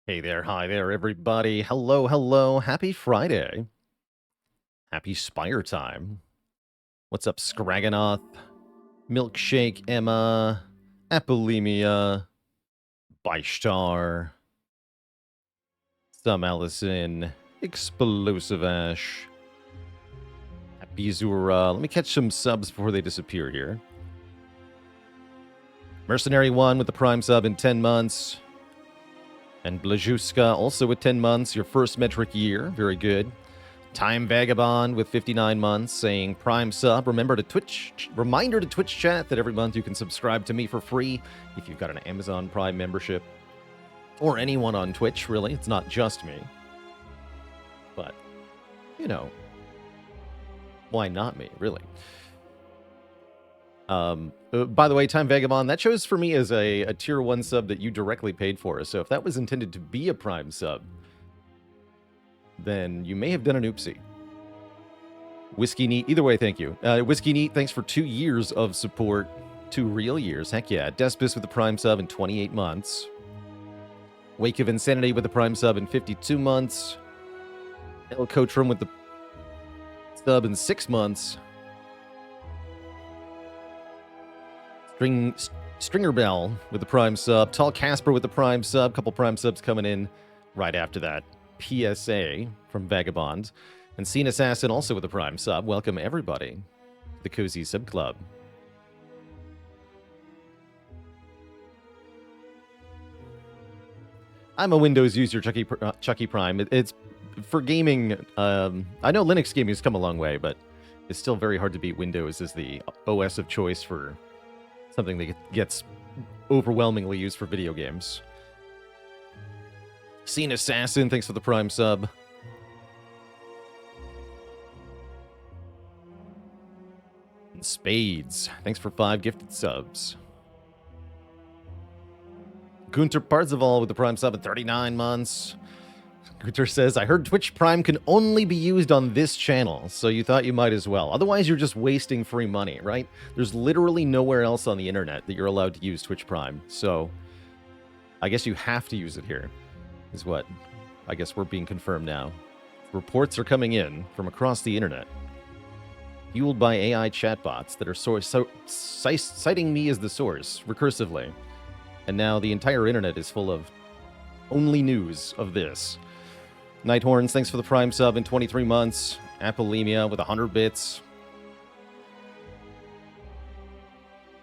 Hey there, hi there, everybody. Hello, hello. Happy Friday. Happy Spire time. What's up, Scraganoth? Milkshake Emma, Apolemia, Bystar, Some Allison, Explosive Ash, Happy Zura. Let me catch some subs before they disappear here. Mercenary 1 with the Prime sub in 10 months. And Blajuska also with 10 months, your first metric year. Very good. Time Vagabond with 59 months saying Prime sub. Reminder to Twitch chat that every month you can subscribe to me for free if you've got an Amazon Prime membership. Or anyone on Twitch, really. It's not just me. But, you know, why not me, really? By the way, Time Vagabond, that shows for me as a tier 1 sub that you directly paid for. So if that was intended to be a Prime sub, then you may have done an oopsie. Whiskey Neat, either way, thank you. Whiskey Neat, thanks for 2 years of support. 2 real years, heck yeah. Despis with the Prime sub in 28 months. Wake of Insanity with the Prime sub in 52 months. El Cotram with the sub in 6 months. Stringer Bell with the Prime sub. Tall Casper with the Prime sub. Couple Prime subs coming in right after that. PSA from Vagabond. And Scene Assassin also with the Prime sub. Welcome everybody to the Cozy Sub Club. I'm a Windows user, Chucky Prime. It's for gaming. I know Linux gaming has come a long way, but it's still very hard to beat Windows as the OS of choice for something that gets overwhelmingly used for video games. Scene Assassin, thanks for the Prime sub. And Spades, thanks for 5 gifted subs. Gunter Parzival with the Prime sub at 39 months. Gunter says, I heard Twitch Prime can only be used on this channel, so you thought you might as well. Otherwise, you're just wasting free money, right? There's literally nowhere else on the internet that you're allowed to use Twitch Prime, so I guess you have to use it here, is what I guess we're being confirmed now. Reports are coming in from across the internet, fueled by AI chatbots that are citing me as the source, recursively. And now the entire internet is full of only news of this. Nighthorns, thanks for the Prime sub in 23 months. Apolemia with 100 bits.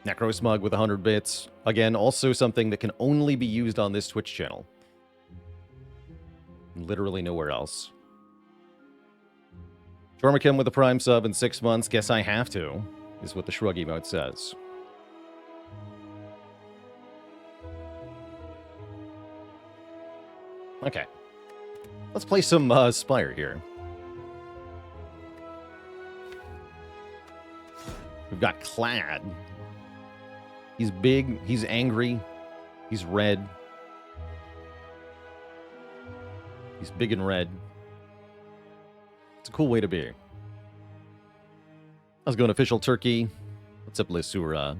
Necrosmug with 100 bits. Again, also something that can only be used on this Twitch channel. Literally nowhere else. Jormakim with the Prime sub in 6 months. Guess I have to, is what the shrug emote says. Okay. Let's play some Spire here. We've got Clad. He's big, he's angry, he's red. He's big and red. It's a cool way to be. How's it going, Official Turkey? What's up, Lysura?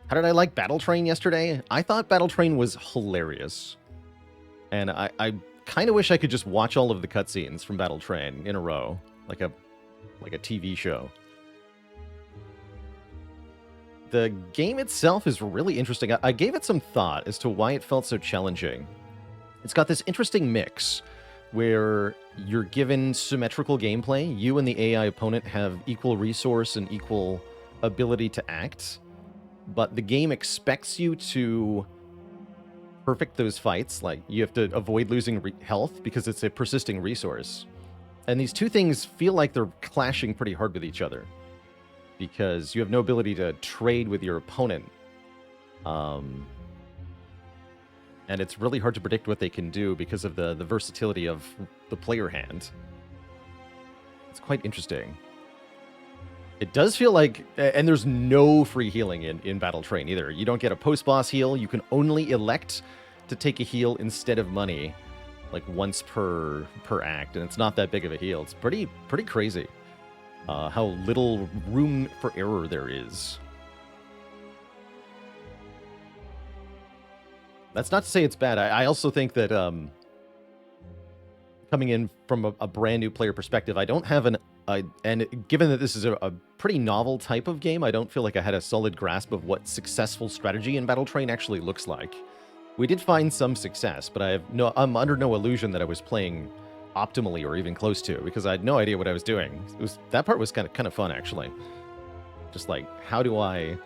How did I like Battle Train yesterday? I thought Battle Train was hilarious. And I kind of wish I could just watch all of the cutscenes from Battle Train in a row, like a TV show. The game itself is really interesting. I gave it some thought as to why it felt so challenging. It's got this interesting mix where you're given symmetrical gameplay. You and the AI opponent have equal resource and equal ability to act, but the game expects you to perfect those fights. Like, you have to avoid losing health because it's a persisting resource. And these two things feel like they're clashing pretty hard with each other because you have no ability to trade with your opponent. And it's really hard to predict what they can do because of the versatility of the player hand. It's quite interesting. It does feel like, and there's no free healing in Battle Train either. You don't get a post-boss heal. You can only elect to take a heal instead of money, like once per act, and it's not that big of a heal. It's pretty crazy how little room for error there is. That's not to say it's bad. I also think that coming in from a brand new player perspective, I don't have and given that this is a pretty novel type of game, I don't feel like I had a solid grasp of what successful strategy in Battle Train actually looks like. We did find some success, but I'm under no illusion that I was playing optimally or even close to, because I had no idea what I was doing. That part was kind of fun, actually. Just like, how do I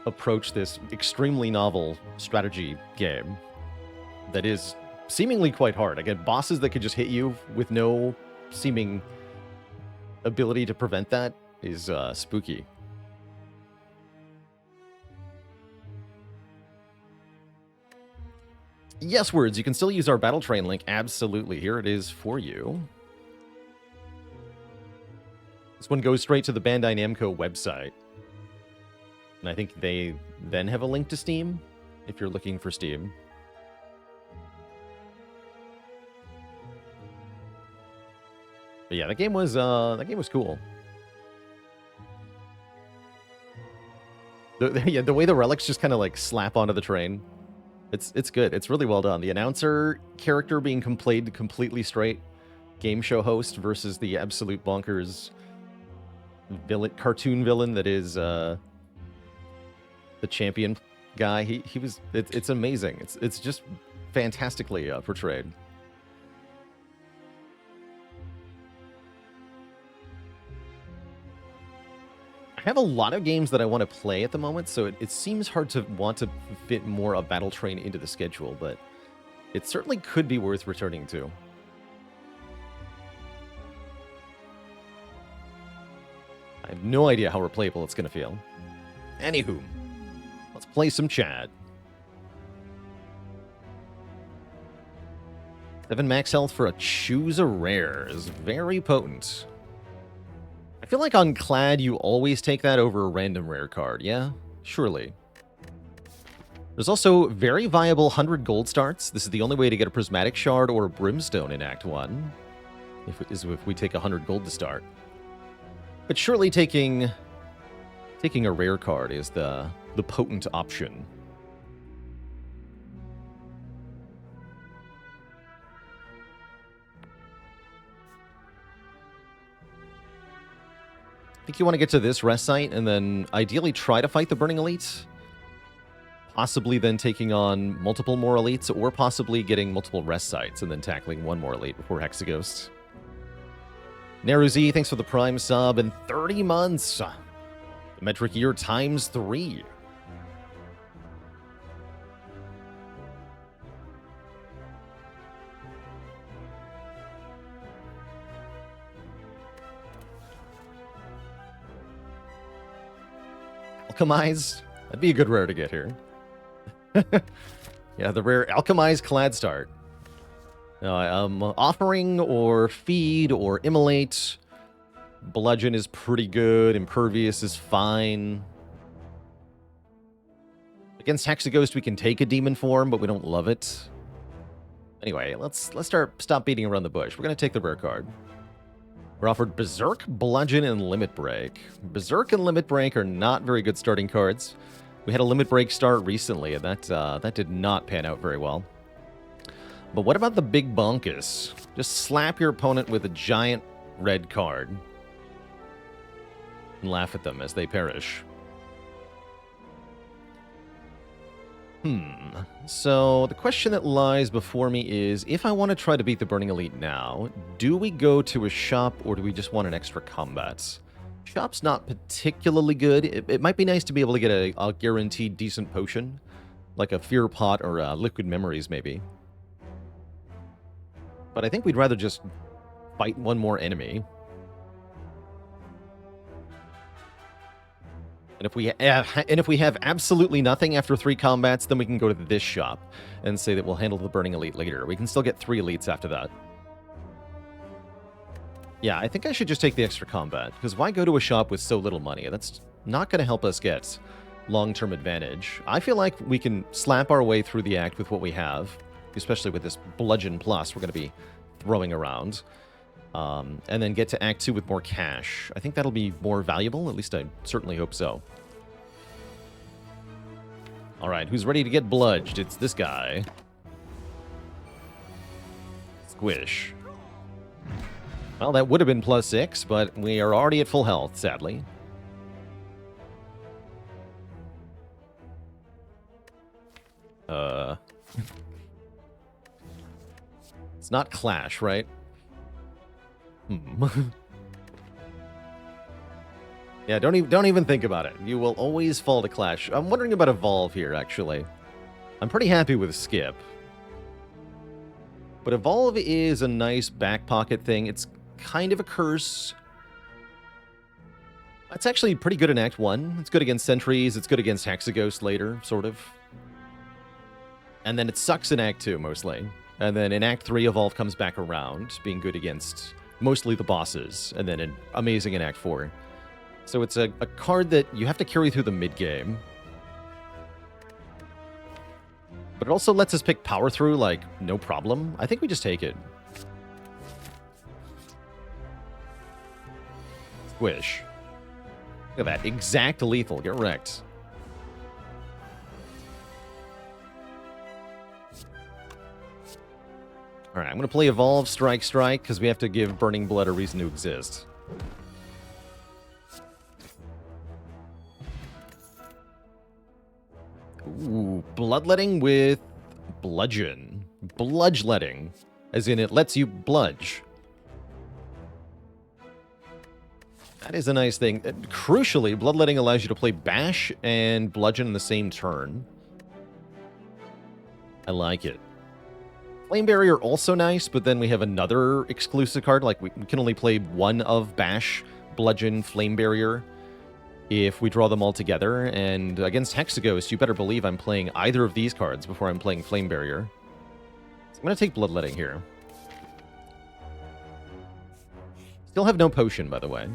approach this extremely novel strategy game that is seemingly quite hard? I get bosses that could just hit you with no seeming ability to prevent that is spooky. Yes, words. You can still use our Battle Train link. Absolutely. Here it is for you. This one goes straight to the Bandai Namco website. And I think they then have a link to Steam, if you're looking for Steam. But yeah, that game was cool. The way the relics just kind of like slap onto the train. It's good. It's really well done. The announcer character being played completely straight, game show host versus the absolute bonkers cartoon villain that is the champion guy. It's amazing. It's just fantastically portrayed. I have a lot of games that I want to play at the moment, so it seems hard to want to fit more of Battle Train into the schedule, but it certainly could be worth returning to. I have no idea how replayable it's going to feel. Anywho, let's play some Chad. 7 max health for a Choose a Rare is very potent. I feel like on Clad, you always take that over a random rare card, yeah? Surely. There's also very viable 100 gold starts. This is the only way to get a Prismatic Shard or a Brimstone in Act 1. If we take 100 gold to start. But surely taking a rare card is the potent option. I think you want to get to this rest site and then ideally try to fight the Burning Elite. Possibly then taking on multiple more elites, or possibly getting multiple rest sites and then tackling one more elite before Hexaghost. Neruzi, thanks for the Prime sub, and 30 months. The metric year times 3. Alchemize? That'd be a good rare to get here. Yeah, the rare Alchemize Clad start. Offering or Feed or Immolate. Bludgeon is pretty good. Impervious is fine. Against Hexaghost, we can take a demon form, but we don't love it. Anyway, let's stop beating around the bush. We're going to take the rare card. We're offered Berserk, Bludgeon, and Limit Break. Berserk and Limit Break are not very good starting cards. We had a Limit Break start recently, and that did not pan out very well. But what about the Big Bonkus? Just slap your opponent with a giant red card and laugh at them as they perish. So the question that lies before me is, if I want to try to beat the Burning Elite now, do we go to a shop or do we just want an extra combat? Shop's not particularly good. It might be nice to be able to get a guaranteed decent potion, like a Fear Pot or Liquid Memories maybe. But I think we'd rather just fight one more enemy. And if we have absolutely nothing after 3 combats, then we can go to this shop and say that we'll handle the Burning Elite later. We can still get 3 elites after that. Yeah, I think I should just take the extra combat, because why go to a shop with so little money? That's not going to help us get long-term advantage. I feel like we can slap our way through the act with what we have, especially with this Bludgeon Plus we're going to be throwing around. And then get to Act 2 with more cash. I think that'll be more valuable. At least I certainly hope so. Alright, who's ready to get bludged? It's this guy. Squish. Well, that would have been +6, but we are already at full health, sadly. It's not Clash, right? Yeah, don't even think about it. You will always fall to Clash. I'm wondering about Evolve here, actually. I'm pretty happy with Skip. But Evolve is a nice back pocket thing. It's kind of a curse. It's actually pretty good in Act 1. It's good against Sentries. It's good against Hexaghost later, sort of. And then it sucks in Act 2, mostly. And then in Act 3, Evolve comes back around, being good against mostly the bosses. And then amazing in Act 4. So it's a card that you have to carry through the mid-game. But it also lets us pick power through, like, no problem. I think we just take it. Squish. Look at that. Exact lethal. Get wrecked. Alright, I'm going to play Evolve, Strike, Strike, because we have to give Burning Blood a reason to exist. Ooh, Bloodletting with Bludgeon. Bludgeletting. As in, it lets you bludge. That is a nice thing. Crucially, Bloodletting allows you to play Bash and Bludgeon in the same turn. I like it. Flame Barrier also nice, but then we have another exclusive card. Like, we can only play one of Bash, Bludgeon, Flame Barrier if we draw them all together. And against Hexaghost, you better believe I'm playing either of these cards before I'm playing Flame Barrier. So I'm going to take Bloodletting here. Still have no potion, by the way.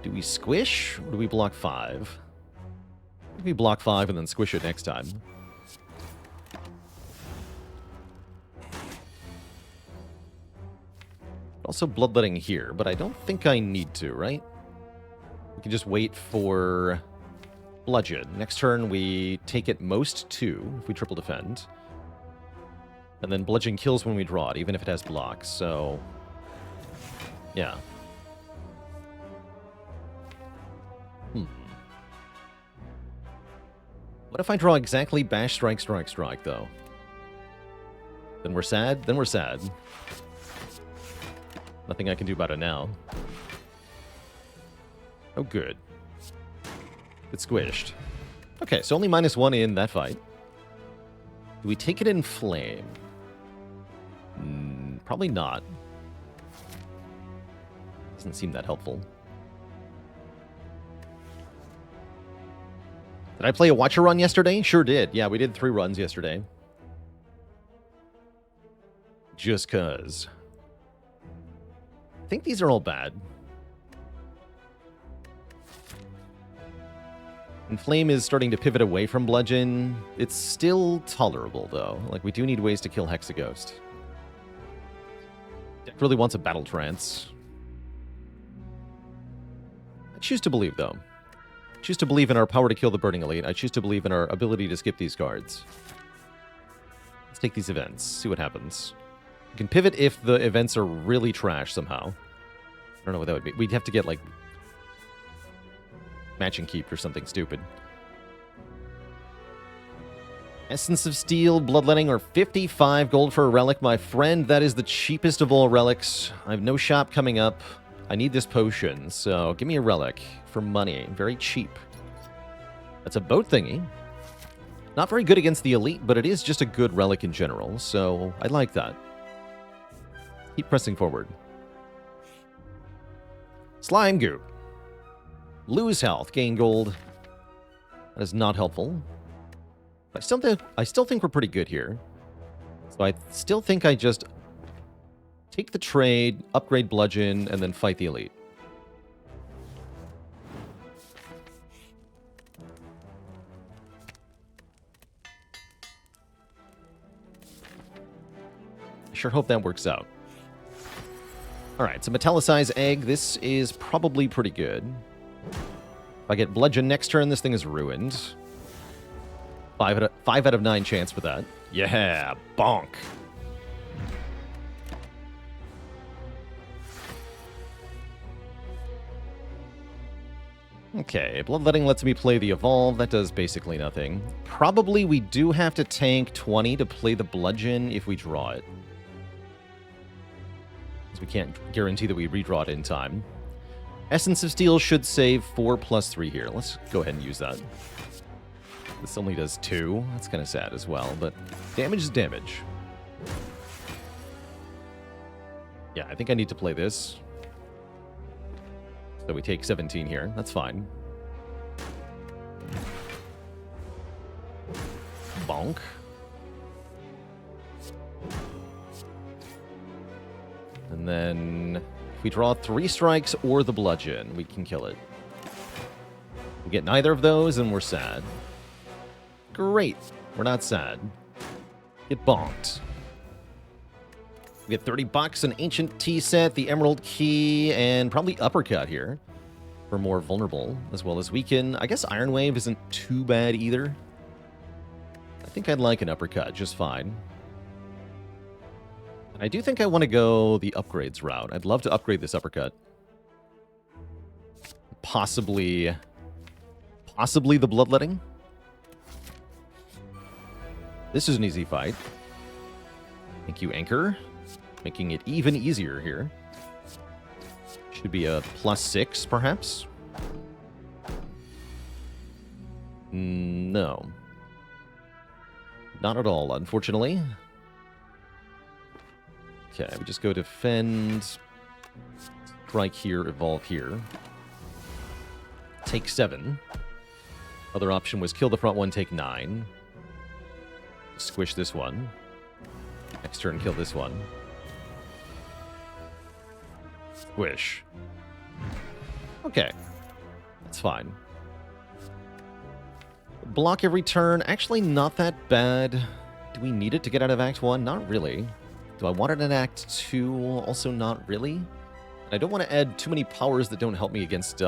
Do we squish, or do we block 5? We block 5 and then squish it next time. Also Bloodletting here, but I don't think I need to, right? We can just wait for Bludgeon. Next turn, we take it most 2 if we triple defend. And then Bludgeon kills when we draw it, even if it has blocks, so... yeah. What if I draw exactly Bash, Strike, Strike, Strike, though? Then we're sad? Then we're sad. Nothing I can do about it now. Oh, good. It's squished. Okay, so only -1 in that fight. Do we take it in Flame? Probably not. Doesn't seem that helpful. Did I play a Watcher run yesterday? Sure did. Yeah, we did 3 runs yesterday. Just cuz. I think these are all bad. And Flame is starting to pivot away from Bludgeon. It's still tolerable, though. Like, we do need ways to kill Hexaghost. Deck really wants a Battle Trance. I choose to believe, though. I choose to believe in our power to kill the Burning Elite. I choose to believe in our ability to skip these cards. Let's take these events, see what happens. We can pivot if the events are really trash somehow. I don't know what that would be. We'd have to get, like, Matching Keep or something stupid. Essence of Steel, Bloodletting, or 55 gold for a relic. My friend, that is the cheapest of all relics. I have no shop coming up. I need this potion, so give me a relic for money. Very cheap. That's a boat thingy. Not very good against the elite, but it is just a good relic in general, so I like that. Keep pressing forward. Slime Goop. Lose health, gain gold. That is not helpful. I still think we're pretty good here. So I still think I just take the trade, upgrade Bludgeon, and then fight the elite. I sure hope that works out. Alright, so Metallicized Egg. This is probably pretty good. If I get Bludgeon next turn, this thing is ruined. 5 out of 9 chance for that. Yeah, bonk. Okay, Bloodletting lets me play the Evolve. That does basically nothing. Probably we do have to tank 20 to play the Bludgeon if we draw it. Because we can't guarantee that we redraw it in time. Essence of Steel should save 4 plus 3 here. Let's go ahead and use that. This only does 2. That's kind of sad as well, but damage is damage. Yeah, I think I need to play this. So we take 17 here. That's fine. Bonk. And then if we draw 3 strikes or the Bludgeon, we can kill it. We get neither of those and we're sad. Great. We're not sad. Get bonked. We get $30, an Ancient Tea Set, the Emerald Key, and probably Uppercut here for more vulnerable, as well as Weaken. I guess Iron Wave isn't too bad either. I think I'd like an Uppercut just fine. And I do think I want to go the upgrades route. I'd love to upgrade this Uppercut. Possibly the Bloodletting. This is an easy fight. Thank you, Anchor. Making it even easier here. Should be a +6, perhaps? No. Not at all, unfortunately. Okay, we just go Defend. Strike here, Evolve here. Take 7. Other option was kill the front one, take 9. Squish this one. Next turn, kill this one. Squish. Okay. That's fine. Block every turn. Actually, not that bad. Do we need it to get out of Act 1? Not really. Do I want it in Act 2? Also not really. I don't want to add too many powers that don't help me against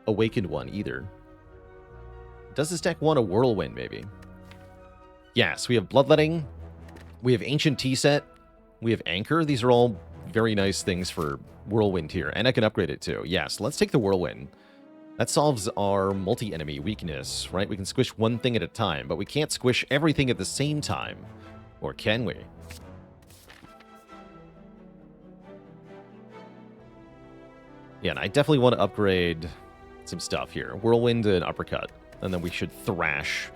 Awakened one either. Does this deck want a Whirlwind, maybe? Yes, we have Bloodletting. We have Ancient Tea Set. We have Anchor. These are all very nice things for Whirlwind here. And I can upgrade it too. Yes, let's take the Whirlwind. That solves our multi-enemy weakness, right? We can squish one thing at a time, but we can't squish everything at the same time. Or can we? Yeah, and I definitely want to upgrade some stuff here. Whirlwind and Uppercut. And then we should thrash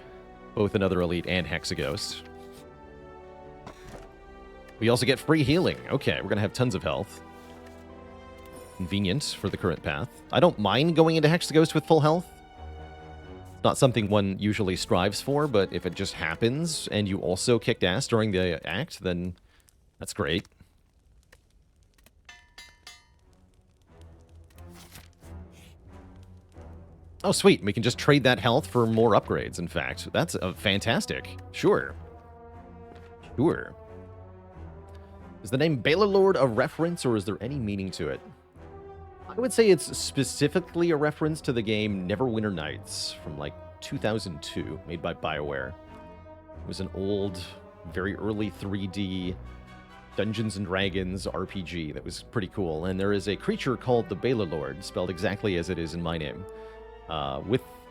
both another Elite and Hexaghost. We also get free healing. Okay, we're going to have tons of health. Convenient for the current path. I don't mind going into Hexaghost with full health. It's not something one usually strives for, but if it just happens and you also kicked ass during the act, then that's great. Oh, sweet. We can just trade that health for more upgrades, in fact. That's fantastic. Sure. Sure. Is the name Balor a reference, or is there any meaning to it? I would say it's specifically a reference to the game Neverwinter Nights from, like, 2002, made by BioWare. It was an old, very early 3D Dungeons & Dragons RPG that was pretty cool. And there is a creature called the Balor, spelled exactly as it is in my name,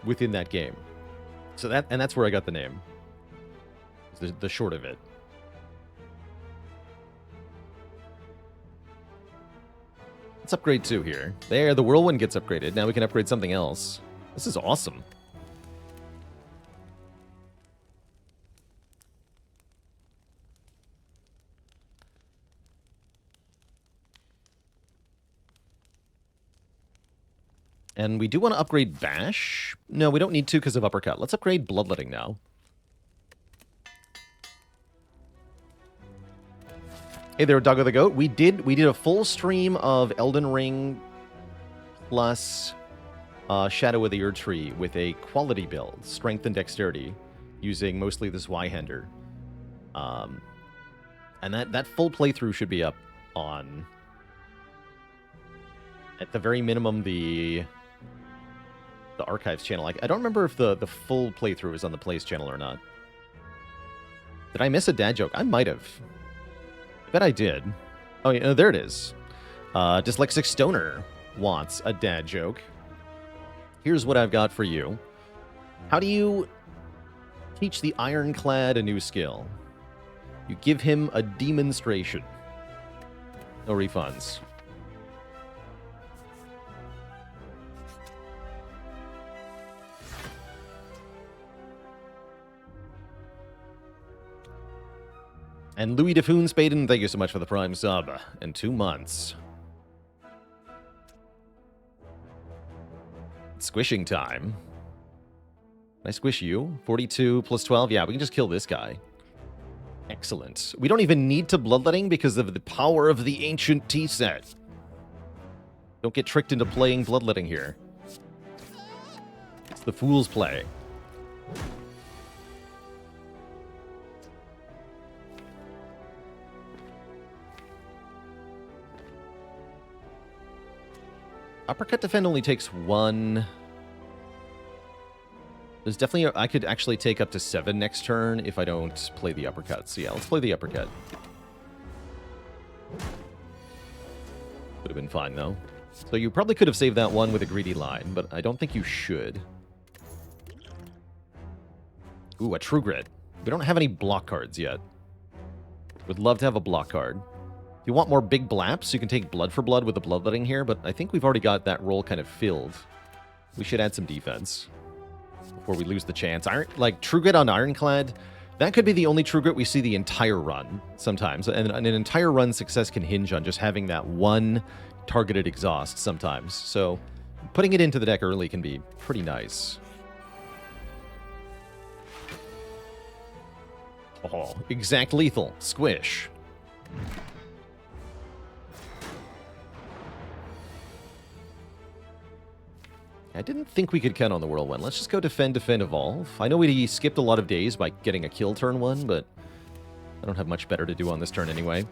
within that game. So that's where I got the name. The short of it. Let's upgrade 2 here. There, the Whirlwind gets upgraded. Now we can upgrade something else. This is awesome. And we do want to upgrade Bash. No, we don't need to because of Uppercut. Let's upgrade Bloodletting now. Hey there, Doggo the Goat. We did a full stream of Elden Ring plus Shadow of the Erdtree with a quality build, strength and dexterity, using mostly the Zweihander. And that full playthrough should be up on, at the very minimum, the the Archives channel. I don't remember if the full playthrough is on the Plays channel or not. Did I miss a dad joke? I might have. I bet I did. Oh, yeah, there it is. Dyslexic Stoner wants a dad joke. Here's what I've got for you. How do you teach the Ironclad a new skill? You give him a demonstration. No refunds. And Louis DeFoon Spaden, thank you so much for the Prime sub. In 2 months. Squishing time. Can I squish you? 42 plus 12? Yeah, we can just kill this guy. Excellent. We don't even need to bloodletting because of the power of the ancient T-set. Don't get tricked into playing bloodletting here. It's the fool's play. Uppercut defend only takes 1. There's definitely... I could actually take up to 7 next turn if I don't play the uppercut. So yeah, let's play the uppercut. Would have been fine, though. So you probably could have saved that one with a greedy line, but I don't think you should. Ooh, a True Grit. We don't have any block cards yet. Would love to have a block card. If you want more big blaps, you can take Blood for Blood with the bloodletting here, but I think we've already got that role kind of filled. We should add some defense before we lose the chance. Like, True Grit on Ironclad, that could be the only True Grit we see the entire run sometimes. And an entire run success can hinge on just having that one targeted exhaust sometimes. So putting it into the deck early can be pretty nice. Oh, exact lethal. Squish. I didn't think we could count on the Whirlwind. Let's just go defend, defend, evolve. I know we skipped a lot of days by getting a kill turn 1, but I don't have much better to do on this turn anyway.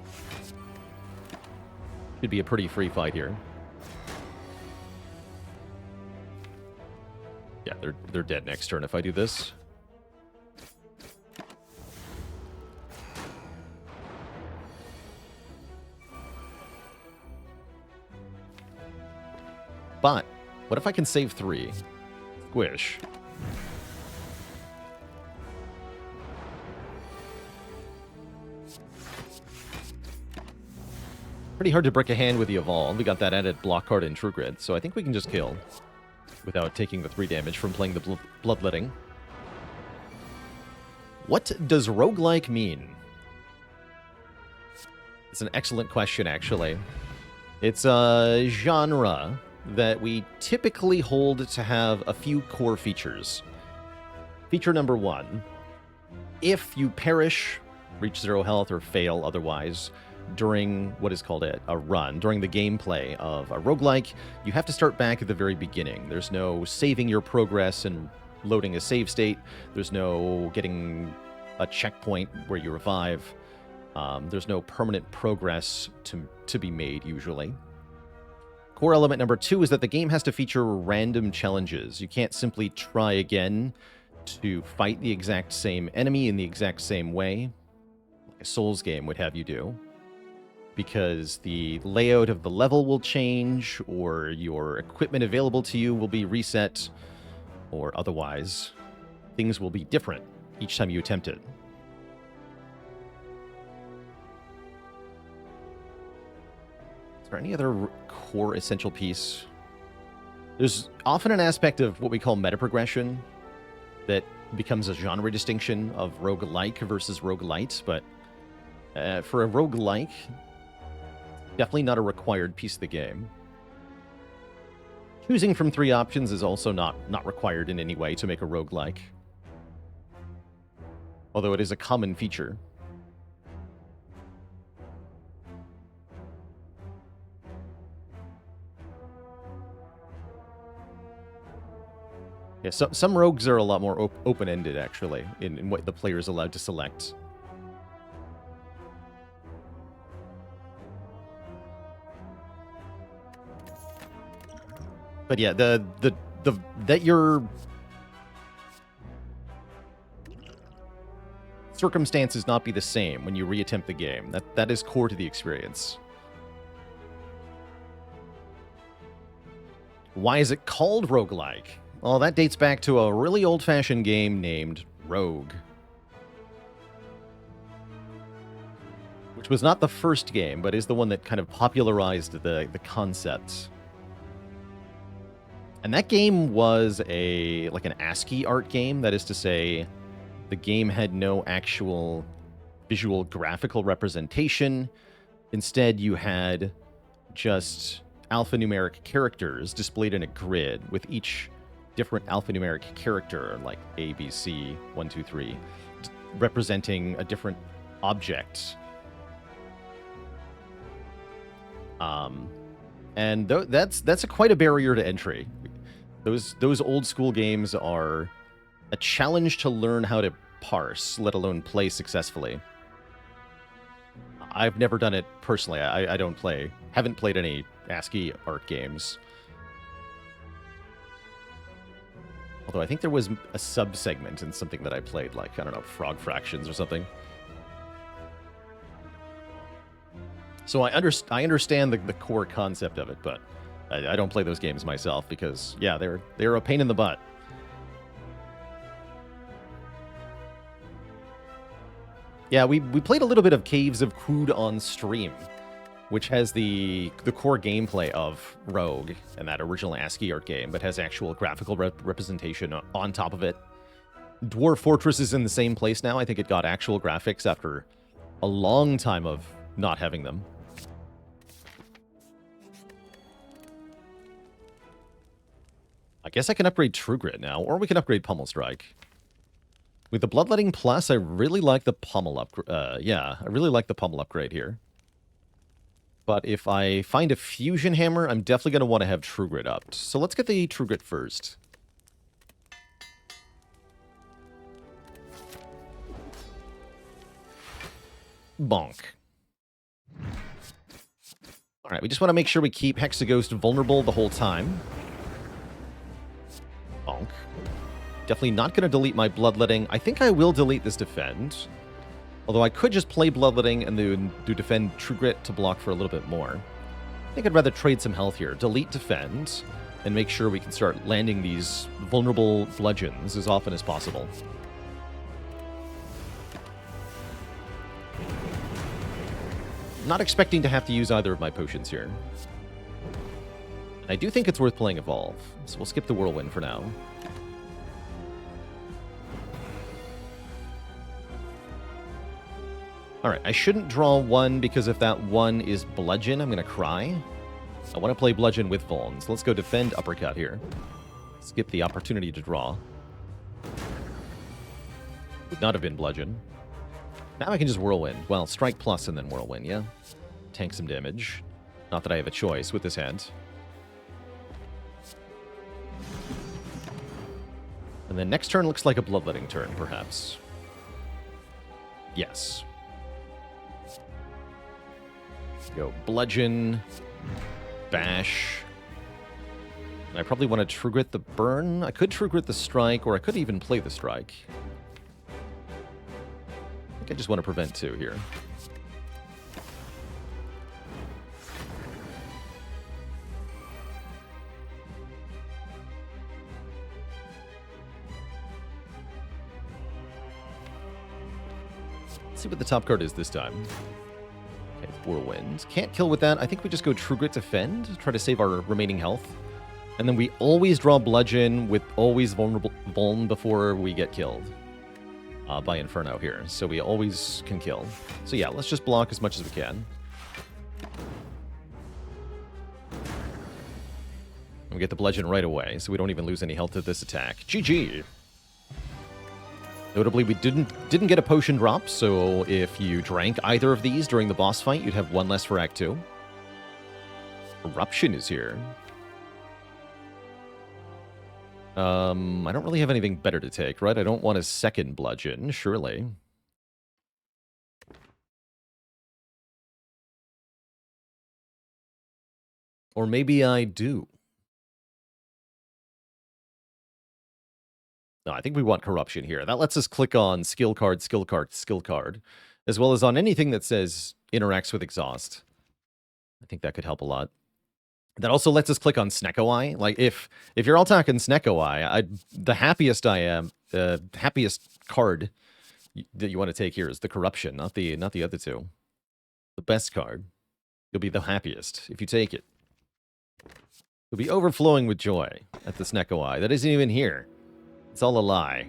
Should be a pretty free fight here. Yeah, they're dead next turn if I do this. But what if I can save 3? Squish. Pretty hard to break a hand with the Evolve. We got that added block card in True Grit, so I think we can just kill without taking the 3 damage from playing the Bloodletting. What does roguelike mean? It's an excellent question, actually. It's a genre that we typically hold to have a few core features. Feature number 1, if you perish, reach 0 health, or fail otherwise during what is called a run, during the gameplay of a roguelike, you have to start back at the very beginning. There's no saving your progress and loading a save state. There's no getting a checkpoint where you revive. There's no permanent progress to be made, usually. Core element number 2 is that the game has to feature random challenges. You can't simply try again to fight the exact same enemy in the exact same way, like a Souls game would have you do, because the layout of the level will change, or your equipment available to you will be reset, or otherwise things will be different each time you attempt it. Is there any other core essential piece? There's often an aspect of what we call meta progression that becomes a genre distinction of roguelike versus roguelite, but for a roguelike, definitely not a required piece of the game. Choosing from 3 options is also not required in any way to make a roguelike, although it is a common feature. Yeah, some rogues are a lot more open-ended, actually, in what the player is allowed to select. But yeah, the that your circumstances not be the same when you reattempt the game. That is core to the experience. Why is it called roguelike? Well, that dates back to a really old-fashioned game named Rogue, which was not the first game, but is the one that kind of popularized the concept. And that game was like an ASCII art game. That is to say, the game had no actual visual graphical representation. Instead, you had just alphanumeric characters displayed in a grid with each different alphanumeric character, like A, B, C, 1, 2, 3, representing a different object. And that's quite a barrier to entry. Those old school games are a challenge to learn how to parse, let alone play successfully. I've never done it personally. I haven't played any ASCII art games. Although I think there was a sub-segment in something that I played, like, I don't know, Frog Fractions or something. So I understand the core concept of it, but I don't play those games myself because, yeah, they're a pain in the butt. Yeah, we played a little bit of Caves of Crude on stream, which has the core gameplay of Rogue and that original ASCII art game, but has actual graphical representation on top of it. Dwarf Fortress is in the same place now. I think it got actual graphics after a long time of not having them. I guess I can upgrade True Grit now, or we can upgrade Pummel Strike. With the Bloodletting Plus, I really like the Pummel upgrade. Yeah, I really like the Pummel upgrade here. But if I find a Fusion Hammer, I'm definitely going to want to have True Grit up. So let's get the True Grit first. Bonk. Alright, we just want to make sure we keep Hexaghost vulnerable the whole time. Bonk. Definitely not going to delete my Bloodletting. I think I will delete this Defend. Although I could just play Bloodletting and then do Defend True Grit to block for a little bit more. I think I'd rather trade some health here. Delete Defend, and make sure we can start landing these vulnerable bludgeons as often as possible. Not expecting to have to use either of my potions here. I do think it's worth playing Evolve, so we'll skip the Whirlwind for now. Alright, I shouldn't draw one, because if that one is Bludgeon, I'm going to cry. I want to play Bludgeon with Vuln, so let's go Defend Uppercut here. Skip the opportunity to draw. Would not have been Bludgeon. Now I can just Whirlwind. Well, Strike Plus and then Whirlwind, yeah? Tank some damage. Not that I have a choice with this hand. And then next turn looks like a Bloodletting turn, perhaps. Yes. Go Bludgeon, Bash. And I probably want to True Grit the Burn. I could True Grit the Strike, or I could even play the Strike. I think I just want to prevent 2 here. Let's see what the top card is this time. Okay, Whirlwind. Can't kill with that. I think we just go True Grit Defend, try to save our remaining health. And then we always draw Bludgeon with always Vuln before we get killed by Inferno here. So we always can kill. So yeah, let's just block as much as we can. And we get the Bludgeon right away, so we don't even lose any health to this attack. GG! Notably, we didn't get a potion drop, so if you drank either of these during the boss fight, you'd have one less for Act 2. Eruption is here. I don't really have anything better to take, right? I don't want a second Bludgeon, surely. Or maybe I do. No, I think we want corruption here. That lets us click on skill card, skill card, skill card, as well as on anything that says interacts with exhaust. I think that could help a lot. That also lets us click on Snecko-Eye. Like, if you're all talking Snecko-Eye, the happiest I am, the happiest card that you want to take here is the corruption, not the other two. The best card. You'll be the happiest if you take it. You'll be overflowing with joy at the Snecko-Eye. That isn't even here. It's all a lie.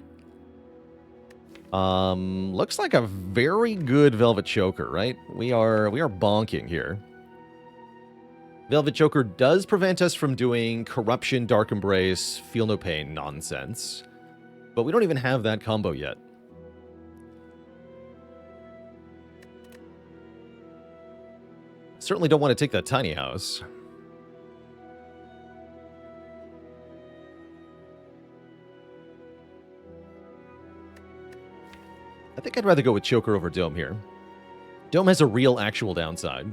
Looks like a very good Velvet Choker, right? We are bonking here. Velvet Choker does prevent us from doing Corruption, Dark Embrace, Feel No Pain nonsense. But we don't even have that combo yet. Certainly don't want to take that tiny house. I think I'd rather go with Choker over Dome here. Dome has a real actual downside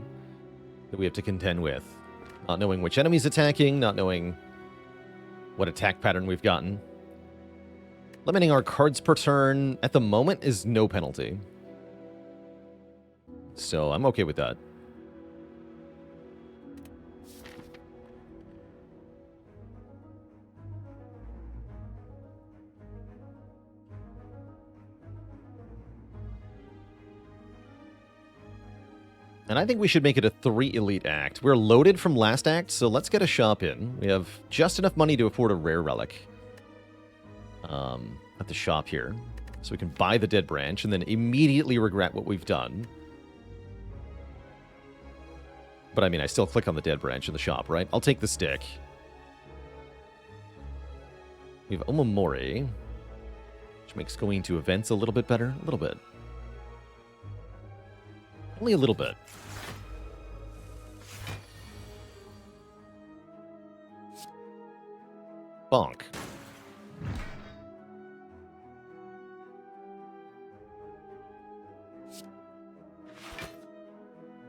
that we have to contend with. Not knowing which enemy's attacking, not knowing what attack pattern we've gotten. Limiting our cards per turn at the moment is no penalty. So I'm okay with that. And I think we should make it a 3 elite act. We're loaded from last act, so let's get a shop in. We have just enough money to afford a rare relic at the shop here. So we can buy the Dead Branch and then immediately regret what we've done. But I mean, I still click on the Dead Branch in the shop, right? I'll take the stick. We have Omamori, which makes going to events a little bit better. A little bit. Only a little bit. Bonk.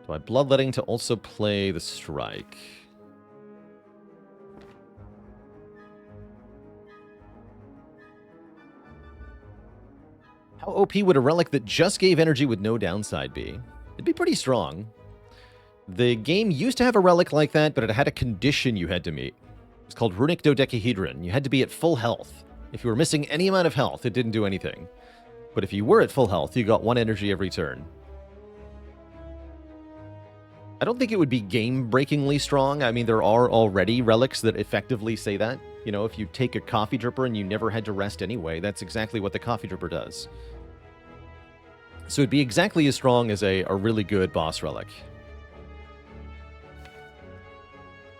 Do I Bloodletting to also play the Strike? How OP would a relic that just gave energy with no downside be? It'd be pretty strong. The game used to have a relic like that, but it had a condition you had to meet. It's called Runic Dodecahedron. You had to be at full health. If you were missing any amount of health, it didn't do anything. But if you were at full health, you got 1 energy every turn. I don't think it would be game-breakingly strong. I mean, there are already relics that effectively say that. You know, if you take a Coffee Dripper and you never had to rest anyway, that's exactly what the Coffee Dripper does. So it'd be exactly as strong as a really good boss relic.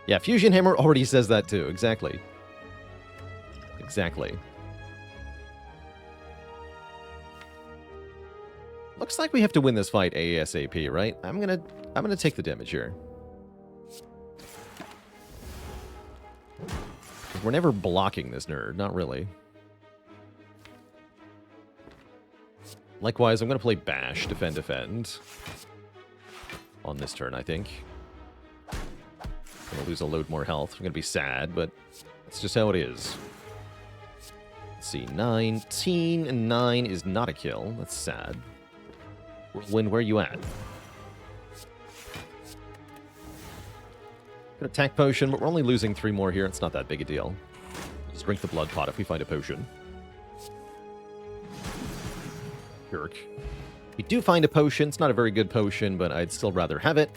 Yeah, Fusion Hammer already says that too. Exactly. Exactly. Looks like we have to win this fight ASAP, right? I'm gonna take the damage here. We're never blocking this nerd, not really. Likewise, I'm gonna play Bash, defend, defend. On this turn, I think. Gonna lose a load more health. I'm gonna be sad, but that's just how it is. Let's see, 19 and 9 is not a kill. That's sad. Whirlwind, where are you at? Good attack potion, but we're only losing 3 more here. It's not that big a deal. Just drink the blood pot if we find a potion. Jerk. We do find a potion. It's not a very good potion, but I'd still rather have it.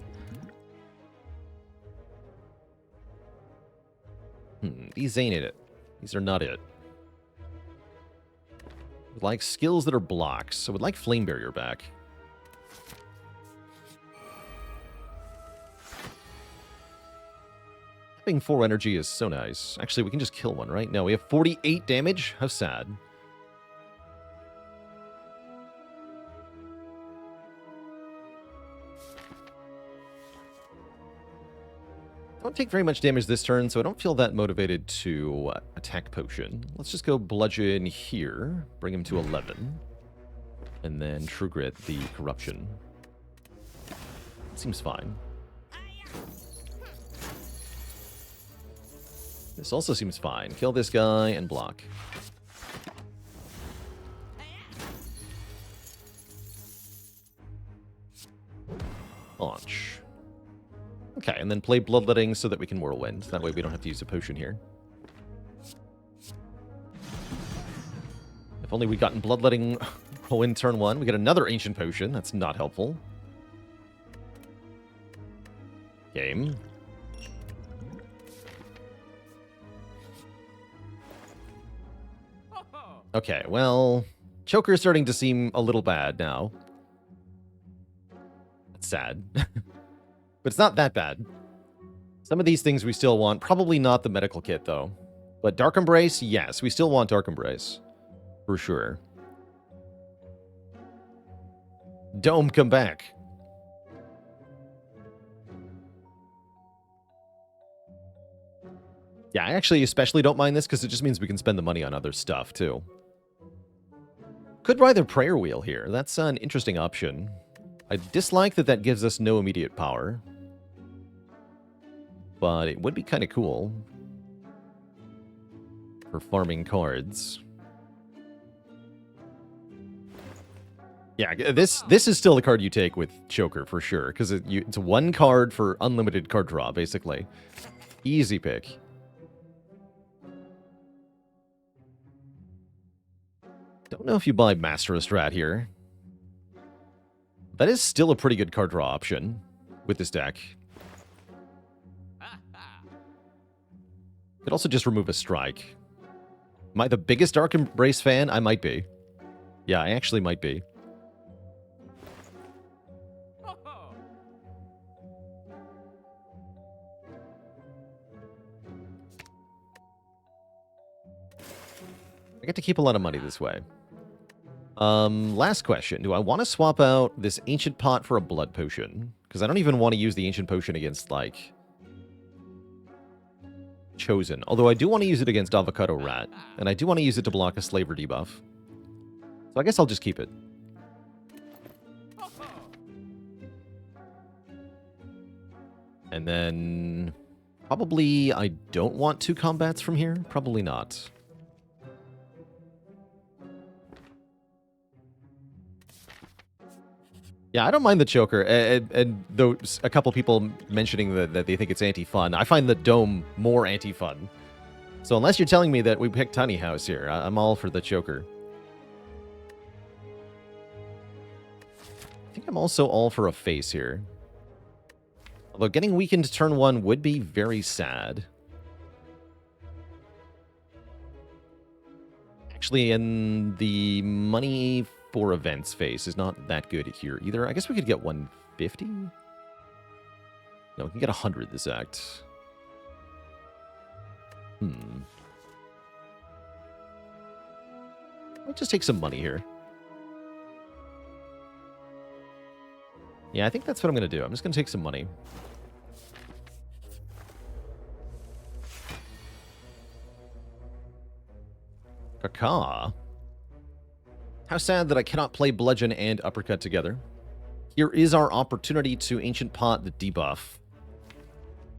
These ain't it. These are not it. Would like skills that are blocks. So would like Flame Barrier back. Having 4 energy is so nice. Actually, we can just kill one, right? No, we have 48 damage? How sad. Don't take very much damage this turn, so I don't feel that motivated to attack potion. Let's just go bludgeon here, bring him to 11, and then True Grit the corruption. Seems fine. This also seems fine. Kill this guy and block. Launch. Okay, and then play Bloodletting so that we can Whirlwind. That way we don't have to use a potion here. If only we'd gotten Bloodletting Whirlwind turn 1. We get another Ancient Potion. That's not helpful. Game. Okay, well, Choker is starting to seem a little bad now. That's sad. But it's not that bad. Some of these things we still want. Probably not the medical kit, though. But Dark Embrace, yes, we still want Dark Embrace. For sure. Dome, come back. Yeah, I actually especially don't mind this because it just means we can spend the money on other stuff, too. Could buy the Prayer Wheel here. That's an interesting option. I dislike that that gives us no immediate power. But it would be kind of cool. For farming cards. Yeah, this is still the card you take with Choker, for sure. Because it's one card for unlimited card draw, basically. Easy pick. Don't know if you buy Master of Strat here. That is still a pretty good card draw option with this deck. Could also just remove a strike. Am I the biggest Dark Embrace fan? I might be. Yeah, I actually might be. I get to keep a lot of money this way. Last question. Do I want to swap out this Ancient Pot for a Blood Potion? Because I don't even want to use the Ancient Potion against, like, Chosen. Although I do want to use it against Avocado Rat. And I do want to use it to block a Slaver debuff. So I guess I'll just keep it. And then... probably I don't want 2 combats from here. Probably not. Yeah, I don't mind the Choker, and though a couple people mentioning that they think it's anti-fun, I find the Dome more anti-fun. So unless you're telling me that we picked Tiny House here, I'm all for the Choker. I think I'm also all for a Face here. Although getting weakened turn 1 would be very sad. Actually, in the money for events face is not that good here either. I guess we could get 150? No, we can get 100 this act. Might just take some money here. Yeah, I think that's what I'm going to do. I'm just going to take some money. Caca. How sad that I cannot play Bludgeon and Uppercut together. Here is our opportunity to Ancient Pot the debuff.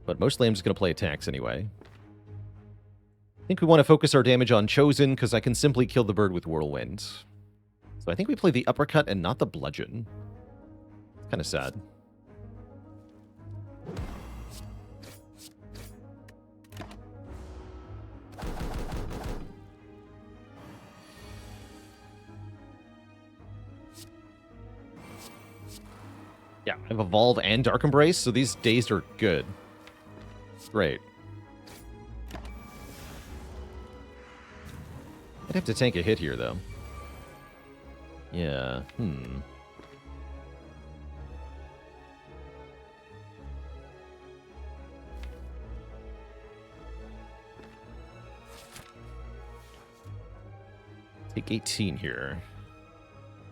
But mostly I'm just going to play attacks anyway. I think we want to focus our damage on Chosen, because I can simply kill the bird with Whirlwind. So I think we play the Uppercut and not the Bludgeon. It's kind of sad. Yeah, I have Evolve and Dark Embrace, so these days are good. Great. I'd have to tank a hit here, though. Yeah, Take 18 here.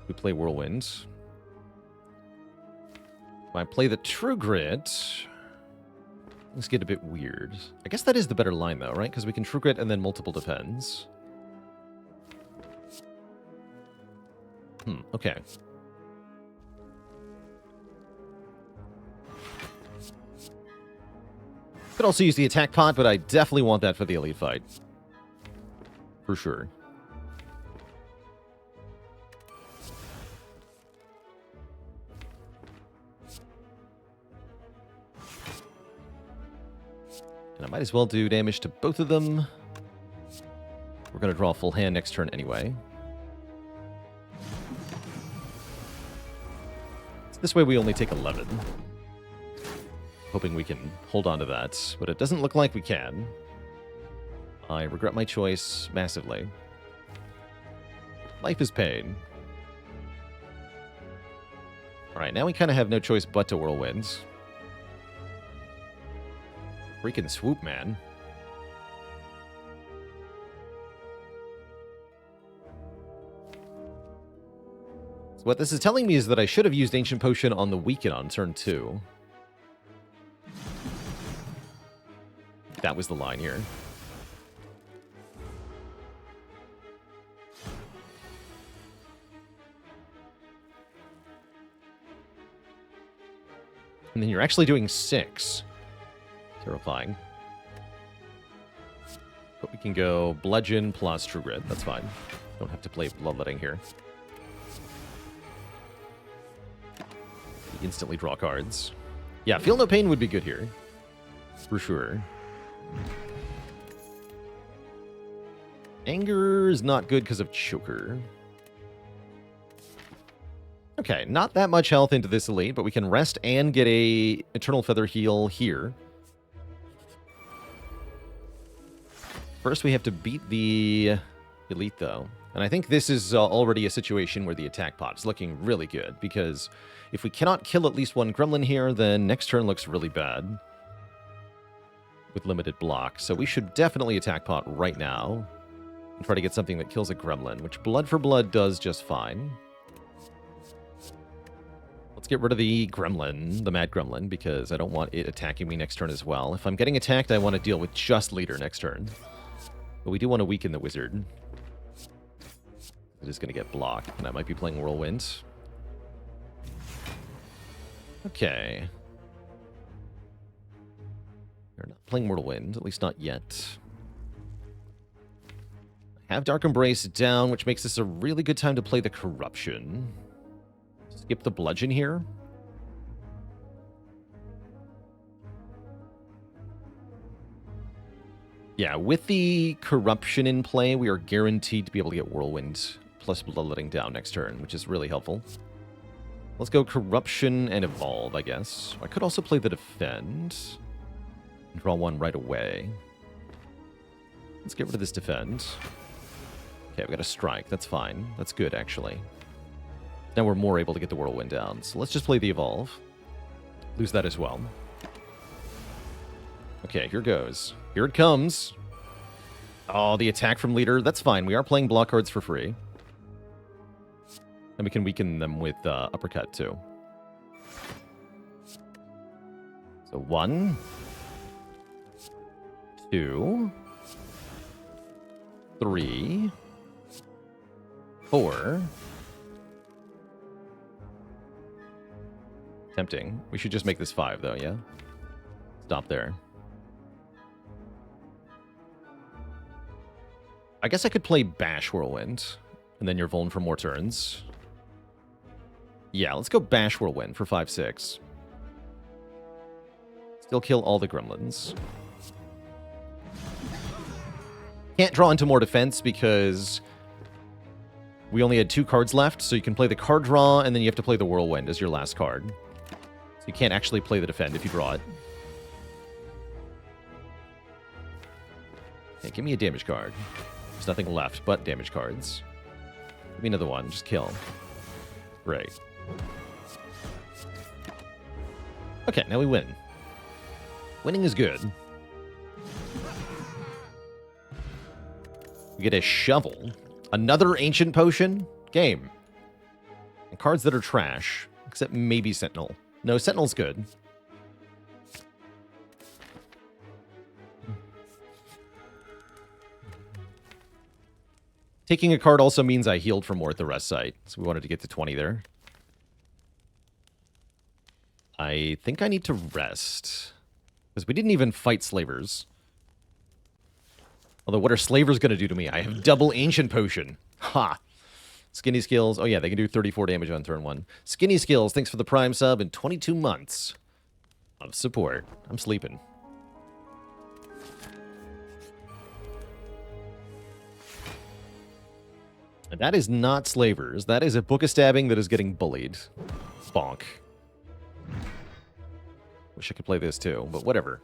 We play Whirlwind. If I play the True Grit, things get a bit weird. I guess that is the better line, though, right? Because we can True Grit and then multiple Depends. Okay. Could also use the attack pot, but I definitely want that for the elite fight. For sure. And I might as well do damage to both of them. We're going to draw a full hand next turn anyway. So this way we only take 11. Hoping we can hold on to that, but it doesn't look like we can. I regret my choice massively. Life is pain. Alright, now we kind of have no choice but to Whirlwind. Freaking swoop, man. So what this is telling me is that I should have used Ancient Potion on the Weaken on turn 2. That was the line here. And then you're actually doing 6. Terrifying. But we can go Bludgeon plus True Grit. That's fine. Don't have to play Bloodletting here. We instantly draw cards. Yeah, Feel No Pain would be good here. For sure. Anger is not good because of Choker. Okay, not that much health into this elite, but we can rest and get a Eternal Feather heal here. First, we have to beat the elite, though. And I think this is already a situation where the attack pot is looking really good, because if we cannot kill at least one gremlin here, then next turn looks really bad with limited block. So we should definitely attack pot right now and try to get something that kills a gremlin, which Blood for Blood does just fine. Let's get rid of the gremlin, the mad gremlin, because I don't want it attacking me next turn as well. If I'm getting attacked, I want to deal with just leader next turn. But we do want to weaken the wizard. It is going to get blocked, and I might be playing Whirlwind. Okay. We're not playing Whirlwind, at least not yet. I have Dark Embrace down, which makes this a really good time to play the Corruption. Skip the Bludgeon here. Yeah, with the Corruption in play, we are guaranteed to be able to get Whirlwind plus Bloodletting down next turn, which is really helpful. Let's go Corruption and Evolve, I guess. I could also play the Defend. And draw one right away. Let's get rid of this Defend. Okay, we got a Strike. That's fine. That's good, actually. Now we're more able to get the Whirlwind down. So let's just play the Evolve. Lose that as well. Okay, here goes. Here it comes. Oh, the attack from leader. That's fine. We are playing block cards for free. And we can weaken them with Uppercut, too. So 1, 2, 3, 4. Tempting. We should just make this 5, though, yeah? Stop there. I guess I could play Bash Whirlwind, and then you're vuln for more turns. Yeah, let's go Bash Whirlwind for 5/6. Still kill all the gremlins. Can't draw into more defense because we only had 2 cards left, so you can play the card draw, and then you have to play the Whirlwind as your last card. So you can't actually play the Defend if you draw it. Okay, give me a damage card. There's nothing left but damage cards. Give me another one. Just kill. Great. Okay, now we win. Winning is good. We get a Shovel. Another Ancient Potion. Game. And cards that are trash. Except maybe Sentinel. No, Sentinel's good. Taking a card also means I healed for more at the rest site. So we wanted to get to 20 there. I think I need to rest. Because we didn't even fight Slavers. Although, what are Slavers going to do to me? I have double Ancient Potion. Ha! Skinny Skills. Oh, yeah, they can do 34 damage on turn 1. Skinny Skills, thanks for the Prime sub and 22 months of support. I'm sleeping. And that is not slavers. That is a book of stabbing that is getting bullied. Bonk. Wish I could play this too, but whatever.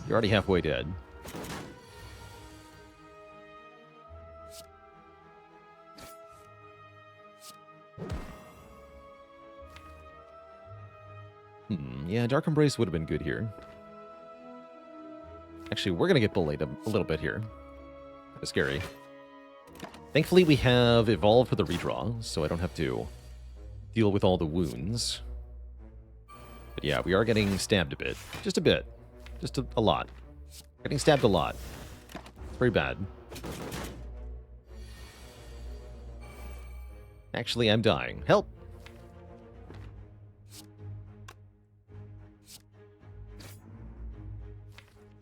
You're already halfway dead. Yeah, Dark Embrace would have been good here. Actually, we're going to get bullied a little bit here. Kind of scary. Thankfully, we have Evolve for the redraw, so I don't have to deal with all the wounds. But yeah, we are getting stabbed a bit. Just a bit. Just a lot. Getting stabbed a lot. It's very bad. Actually, I'm dying. Help!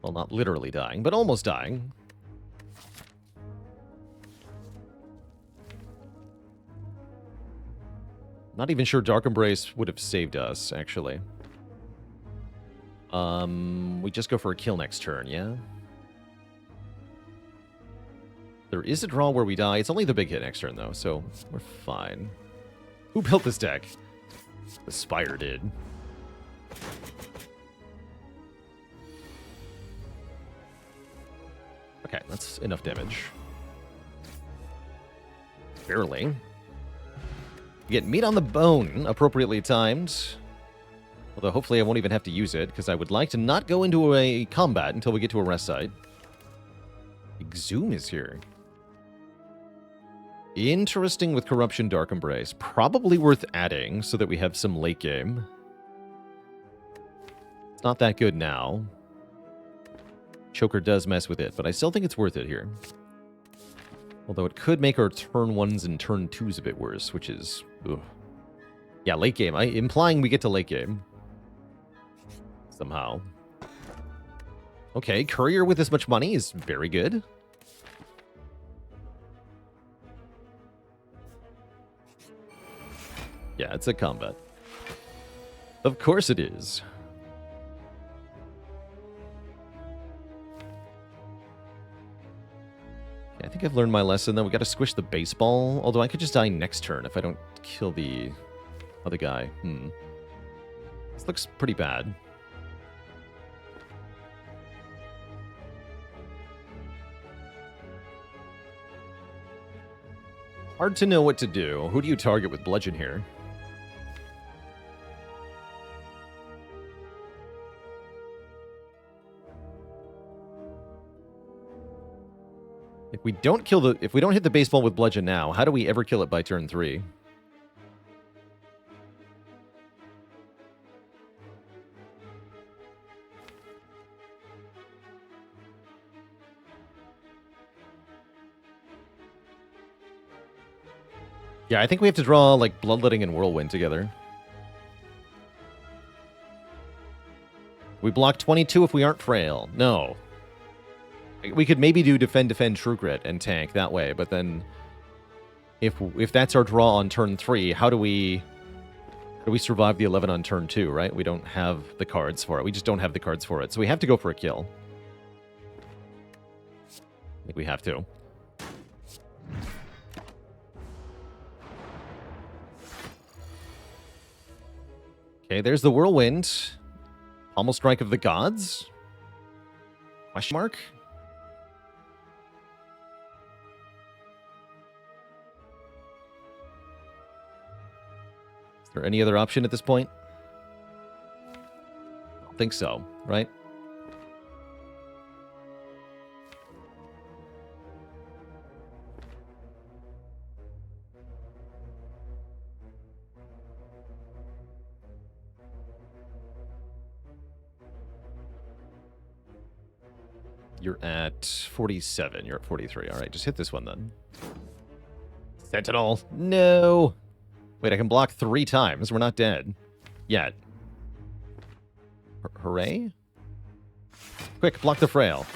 Well, not literally dying, but almost dying. Not even sure Dark Embrace would have saved us, actually. We just go for a kill next turn, yeah? There is a draw where we die. It's only the big hit next turn, though, so we're fine. Who built this deck? The Spire did. Okay, that's enough damage. Barely. You get meat on the bone, appropriately timed. Although hopefully I won't even have to use it, because I would like to not go into a combat until we get to a rest site. Exhume is here. Interesting with Corruption Dark Embrace. Probably worth adding so that we have some late game. It's not that good now. Choker does mess with it, but I still think it's worth it here. Although it could make our turn 1s and turn 2s a bit worse, which is... Ugh. Yeah, late game. Implying we get to late game. Somehow. Okay, Courier with this much money is very good. Yeah, it's a combat. Of course it is. I think I've learned my lesson, though. We gotta squish the baseball. Although I could just die next turn if I don't kill the other guy. This looks pretty bad. Hard to know what to do. Who do you target with Bludgeon here? If we don't hit the baseball with Bludgeon now, how do we ever kill it by turn 3? Yeah, I think we have to draw, like, Bloodletting and Whirlwind together. We block 22 if we aren't frail. No. We could maybe do Defend, True Grit, and tank that way, but then... If that's our draw on turn 3, how do we survive the 11 on turn 2, right? We don't have the cards for it. We just don't have the cards for it. So we have to go for a kill. I think we have to. Okay, there's the Whirlwind. Pommel Strike of the Gods? Question mark? Is there any other option at this point? I don't think so, right? You're at 47. You're at 43. All right, just hit this one then. Sentinel. No. Wait, I can block 3 times. We're not dead. Yet. Hooray? Quick, block the frail.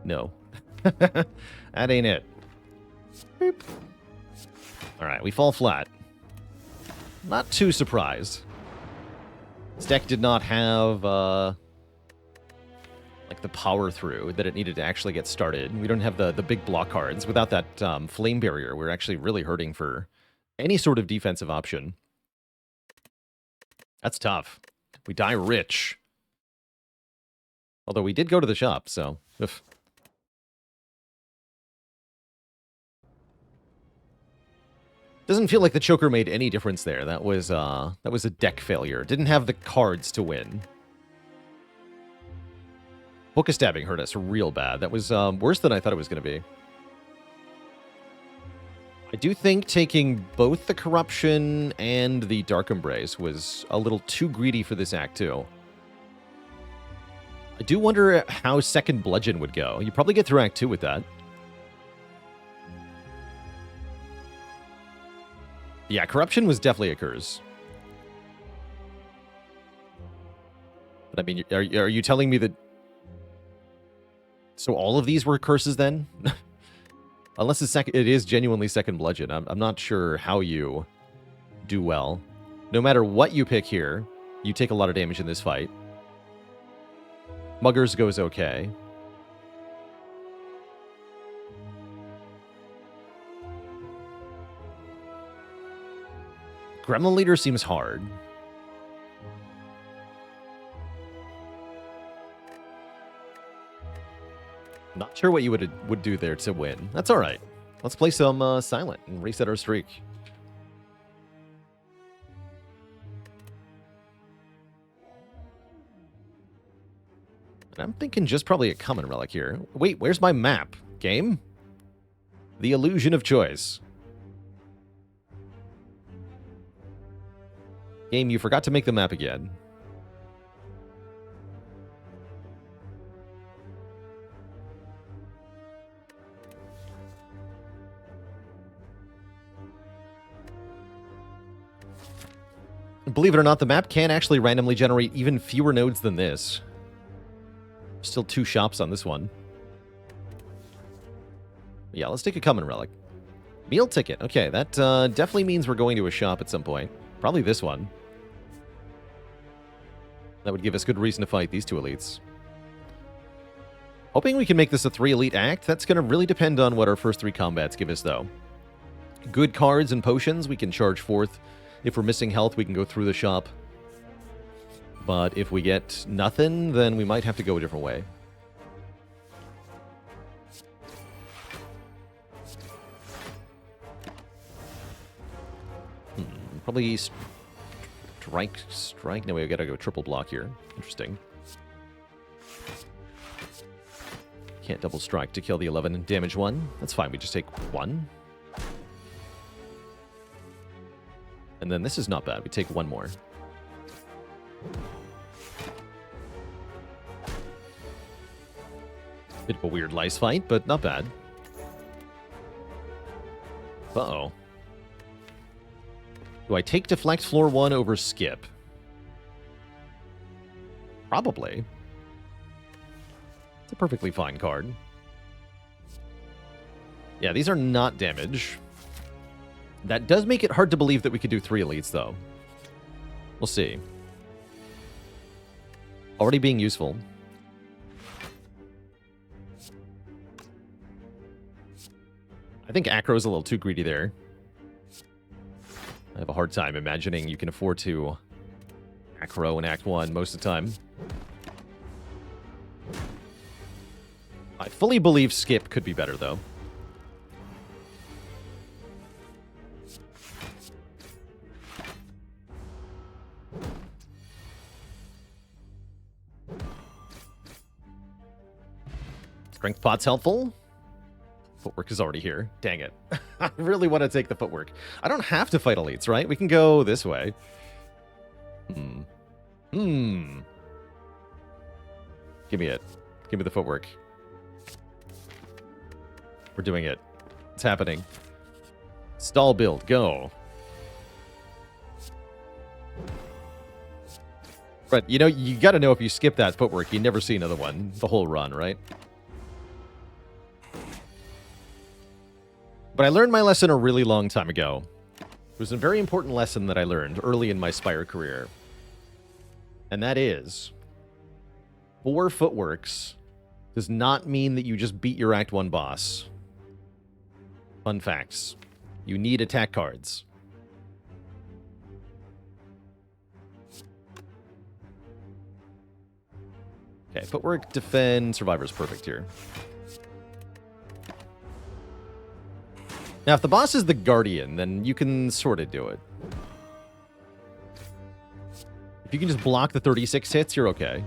No. That ain't it. Boop. All right, we fall flat. Not too surprised. This deck did not have like the power through that it needed to actually get started. We don't have the big block cards. Without that flame barrier, we're actually really hurting for any sort of defensive option. That's tough. We die rich. Although we did go to the shop, so... Oof. Doesn't feel like the choker made any difference there. That was a deck failure. Didn't have the cards to win. Book of Stabbing hurt us real bad. That was worse than I thought it was going to be. I do think taking both the Corruption and the Dark Embrace was a little too greedy for this act, too. I do wonder how second Bludgeon would go. You probably get through Act 2 with that. Yeah, Corruption was definitely a curse. But I mean, are you telling me that... So all of these were curses then? Unless it is genuinely second Bludgeon. I'm not sure how you do well. No matter what you pick here, you take a lot of damage in this fight. Muggers goes okay. Gremlin Leader seems hard. Not sure what you would do there to win. That's all right. Let's play some Silent and reset our streak. And I'm thinking just probably a common relic here. Wait, where's my map? Game? The illusion of choice. Game, you forgot to make the map again. Believe it or not, the map can actually randomly generate even fewer nodes than this. Still 2 shops on this one. Yeah, let's take a common relic. Meal ticket. Okay, that definitely means we're going to a shop at some point. Probably this one. That would give us good reason to fight these 2 elites. Hoping we can make this a 3 elite act. That's going to really depend on what our first 3 combats give us, though. Good cards and potions, we can charge forth. If we're missing health, we can go through the shop. But if we get nothing, then we might have to go a different way. Probably strike. No, we gotta go triple block here. Interesting. Can't double strike to kill the 11 and damage 1. That's fine, we just take 1. And then this is not bad. We take 1 more. Bit of a weird lice fight, but not bad. Uh-oh. Do I take Deflect floor 1 over Skip? Probably. It's a perfectly fine card. Yeah, these are not damage. That does make it hard to believe that we could do 3 elites, though. We'll see. Already being useful. I think Acro's a little too greedy there. I have a hard time imagining you can afford to Acro in Act 1 most of the time. I fully believe Skip could be better, though. Strength pot's helpful. Footwork is already here. Dang it. I really want to take the footwork. I don't have to fight elites, right? We can go this way. Give me it. Give me the footwork. We're doing it. It's happening. Stall build. Go. But, you know, you got to know if you skip that footwork, you never see another one the whole run, right? But I learned my lesson a really long time ago. It was a very important lesson that I learned early in my Spire career. And that is, 4 footworks does not mean that you just beat your Act 1 boss. Fun facts. You need attack cards. Okay, footwork, defend, survivor's perfect here. Now, if the boss is the Guardian, then you can sort of do it. If you can just block the 36 hits, you're okay.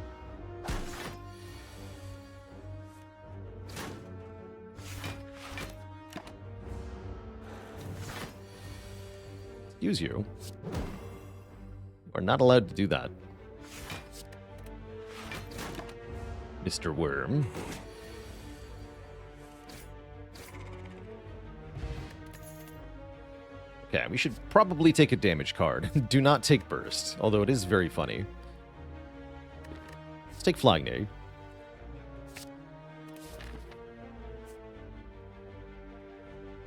Excuse you. You are not allowed to do that, Mr. Worm. Okay, we should probably take a damage card. Do not take Burst, although it is very funny. Let's take Flying Knee.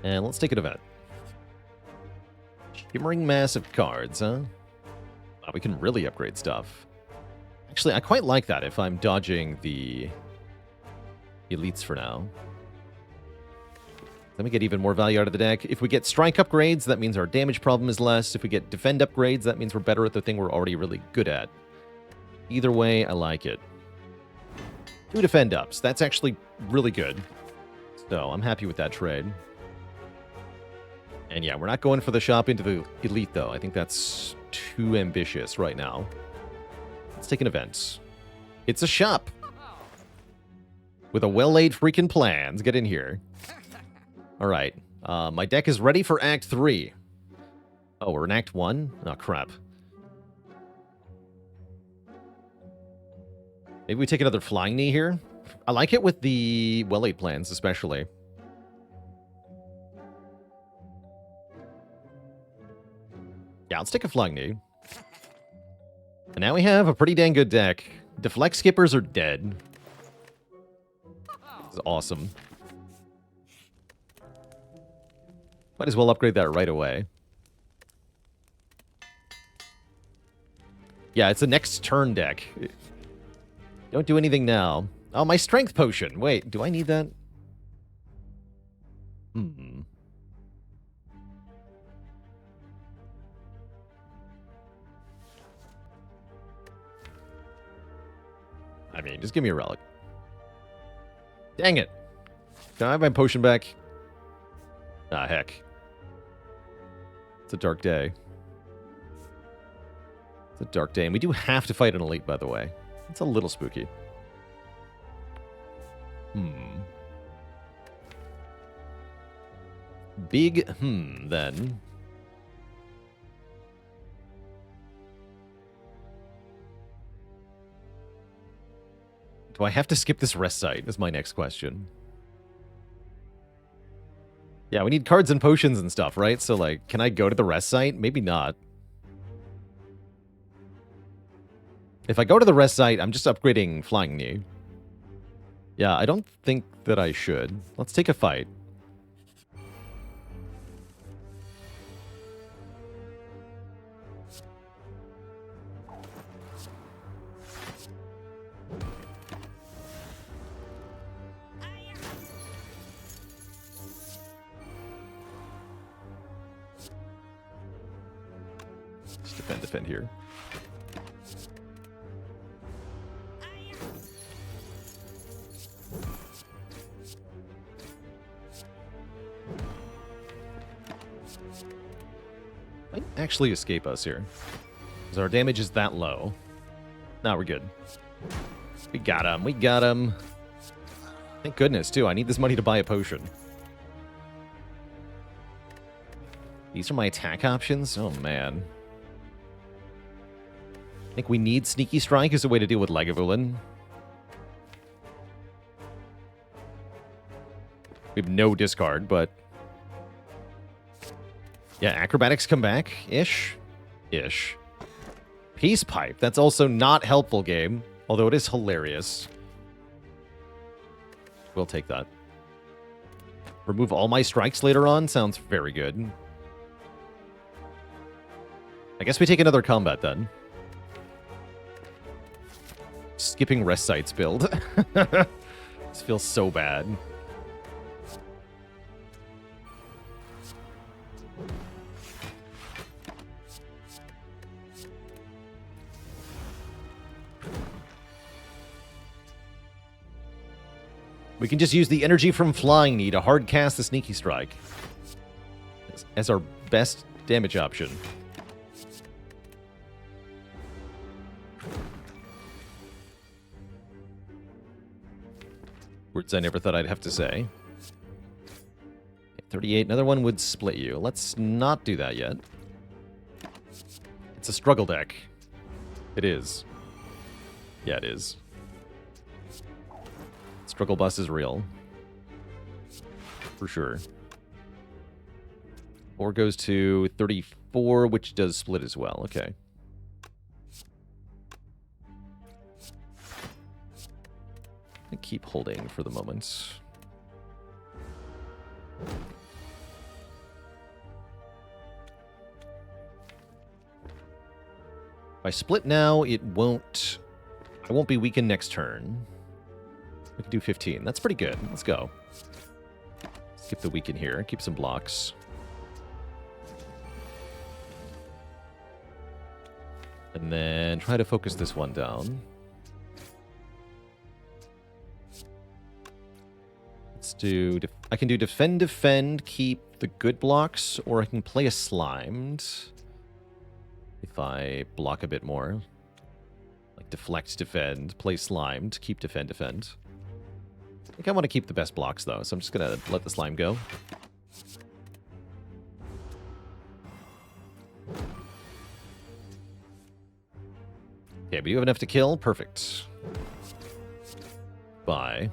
And let's take an event. Shimmering Mass of cards, huh? Wow, we can really upgrade stuff. Actually, I quite like that if I'm dodging the elites for now. Then we get even more value out of the deck. If we get strike upgrades, that means our damage problem is less. If we get defend upgrades, that means we're better at the thing we're already really good at. Either way, I like it. 2 defend ups. That's actually really good. So I'm happy with that trade. And yeah, we're not going for the shop into the elite, though. I think that's too ambitious right now. Let's take an event. It's a shop. With a well-laid freaking plans. Get in here. All right. My deck is ready for Act 3. Oh, we're in Act 1? Oh, crap. Maybe we take another Flying Knee here? I like it with the well-laid plans, especially. Yeah, let's take a Flying Knee. And now we have a pretty dang good deck. Deflect skippers are dead. This is awesome. Might as well upgrade that right away. Yeah, it's a next turn deck. Don't do anything now. Oh, my strength potion. Wait, do I need that? I mean, just give me a relic. Dang it. Can I have my potion back? Ah, heck. It's a dark day. It's a dark day. And we do have to fight an elite, by the way. It's a little spooky. Big then. Do I have to skip this rest site? Is my next question. Yeah, we need cards and potions and stuff, right? So, like, can I go to the rest site? Maybe not. If I go to the rest site, I'm just upgrading Flying Knee. Yeah, I don't think that I should. Let's take a fight. Defend here. Might actually escape us here, because our damage is that low. Now we're good. We got him. We got him. Thank goodness, too. I need this money to buy a potion. These are my attack options? Oh, man. I think we need Sneaky Strike as a way to deal with Lagavulin. We have no discard, but... yeah, Acrobatics come back. Ish. Peace Pipe. That's also not helpful, game. Although it is hilarious. We'll take that. Remove all my strikes later on? Sounds very good. I guess we take another combat then. Skipping rest sites build. This feels so bad. We can just use the energy from Flying Knee to hard cast the Sneaky Strike as our best damage option. Words I never thought I'd have to say. 38, another one would split you. Let's not do that yet. It's a struggle deck. It is. Yeah, it is. Struggle bus is real. For sure. 4 goes to 34, which does split as well. Okay. I keep holding for the moment. If I split now, I won't be weakened next turn. We can do 15. That's pretty good. Let's go. Skip the weaken here. Keep some blocks. And then try to focus this one down. Let's do... I can do defend, keep the good blocks, or I can play a slimed. If I block a bit more. Like deflect, defend, play slimed, keep defend. I think I want to keep the best blocks, though, so I'm just going to let the slime go. Okay, but you have enough to kill. Perfect. Bye.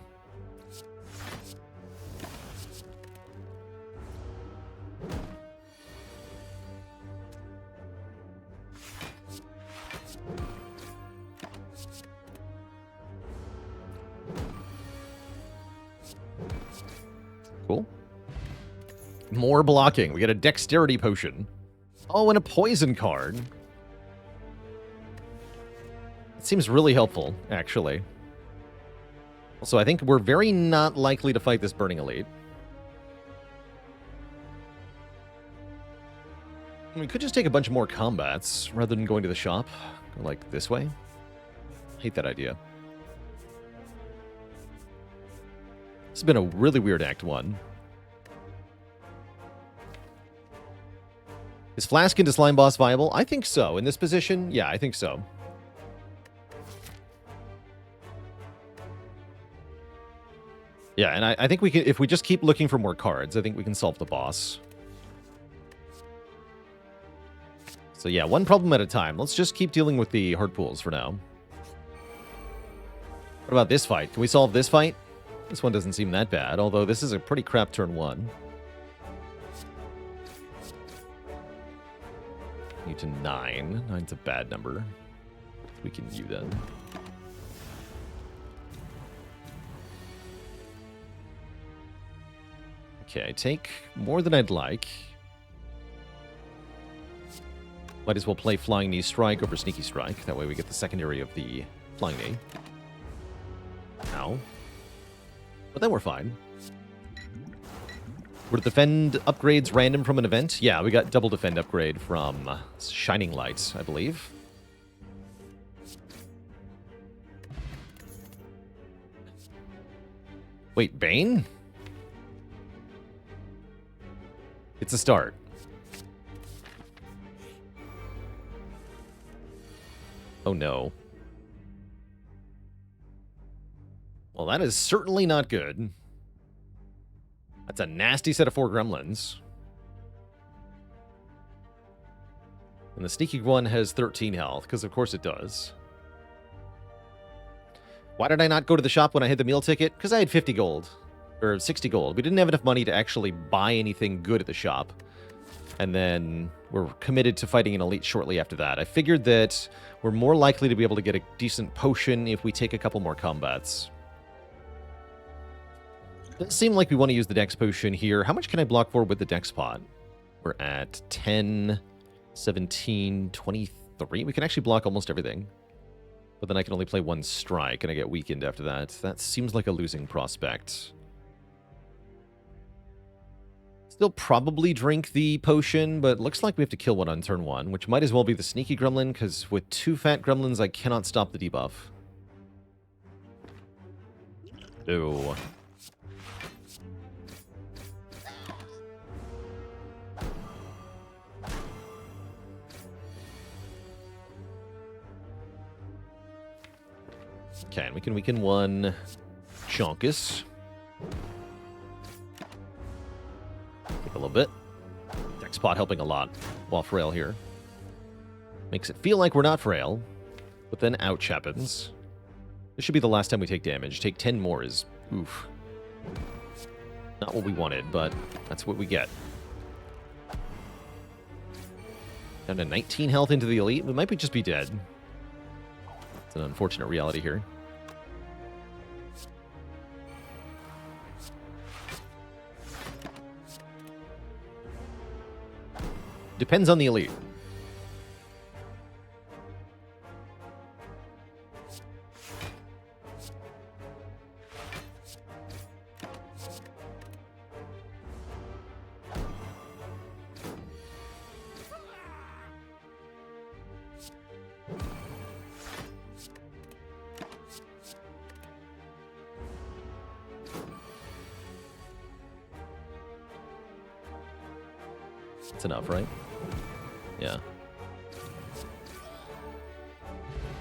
Cool. More blocking. We get a dexterity potion. Oh, and a poison card. It seems really helpful, actually. Also, I think we're very not likely to fight this Burning Elite. We could just take a bunch more combats rather than going to the shop. Go like this way. Hate that idea. This has been a really weird Act 1. Is Flask into Slime Boss viable? I think so. In this position, yeah, I think so. Yeah, and I think we can, if we just keep looking for more cards, I think we can solve the boss. So yeah, one problem at a time. Let's just keep dealing with the hard pools for now. What about this fight? Can we solve this fight? This one doesn't seem that bad, although this is a pretty crap turn 1. Need to 9. 9's a bad number. We can U then. Okay, take more than I'd like. Might as well play Flying Knee Strike over Sneaky Strike. That way we get the secondary of the Flying Knee. Ow. But then we're fine. Were the defend upgrades random from an event? Yeah, we got double defend upgrade from Shining Light, I believe. Wait, Bane? It's a start. Oh no. Well, that is certainly not good. That's a nasty set of 4 gremlins. And the sneaky one has 13 health, because of course it does. Why did I not go to the shop when I had the meal ticket? Because I had 50 gold. Or 60 gold. We didn't have enough money to actually buy anything good at the shop. And then we're committed to fighting an elite shortly after that. I figured that we're more likely to be able to get a decent potion if we take a couple more combats. It does seem like we want to use the Dex potion here. How much can I block for with the Dex pot? We're at 10, 17, 23. We can actually block almost everything. But then I can only play one strike, and I get weakened after that. That seems like a losing prospect. Still probably drink the potion, but looks like we have to kill one on turn 1, which might as well be the sneaky gremlin, because with 2 fat gremlins, I cannot stop the debuff. No. Okay, and we can weaken one Chonkus. Take a little bit. Deck spot helping a lot while frail here. Makes it feel like we're not frail, but then ouch happens. This should be the last time we take damage. Take 10 more is, oof. Not what we wanted, but that's what we get. Down to 19 health into the elite. We might just be dead. It's an unfortunate reality here. Depends on the elite. That's enough, right? Yeah.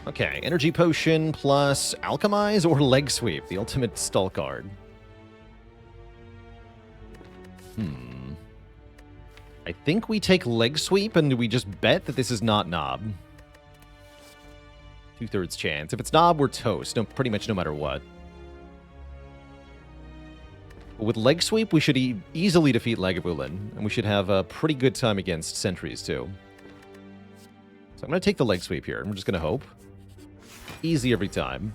Okay, energy potion plus alchemize or leg sweep, the ultimate stall card. I think we take leg sweep and we just bet that this is not Knob. 2/3 chance. If it's Knob, we're toast. No, pretty much no matter what. But with leg sweep, we should easily defeat Lagavulin, and we should have a pretty good time against sentries too. So I'm going to take the leg sweep here. I'm just going to hope. Easy every time.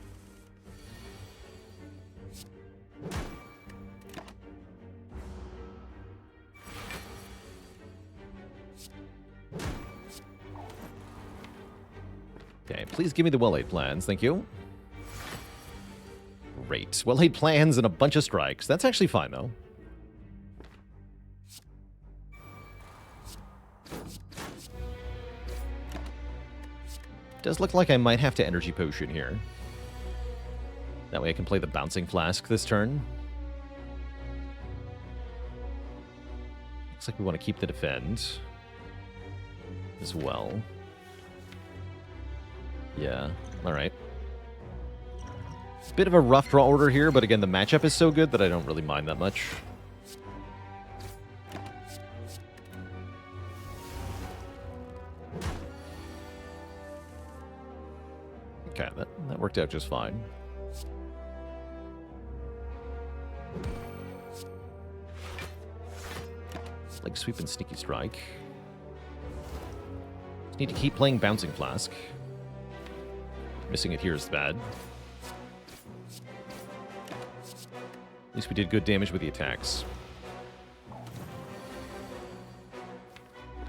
Okay, please give me the well-laid plans. Thank you. Great. Well-laid plans and a bunch of strikes. That's actually fine, though. Does look like I might have to energy potion here. That way I can play the bouncing flask this turn. Looks like we want to keep the defend as well. Yeah, alright. Bit of a rough draw order here, but again, the matchup is so good that I don't really mind that much. Okay, that worked out just fine. Leg sweep and sneaky strike. Just need to keep playing bouncing flask. Missing it here is bad. At least we did good damage with the attacks.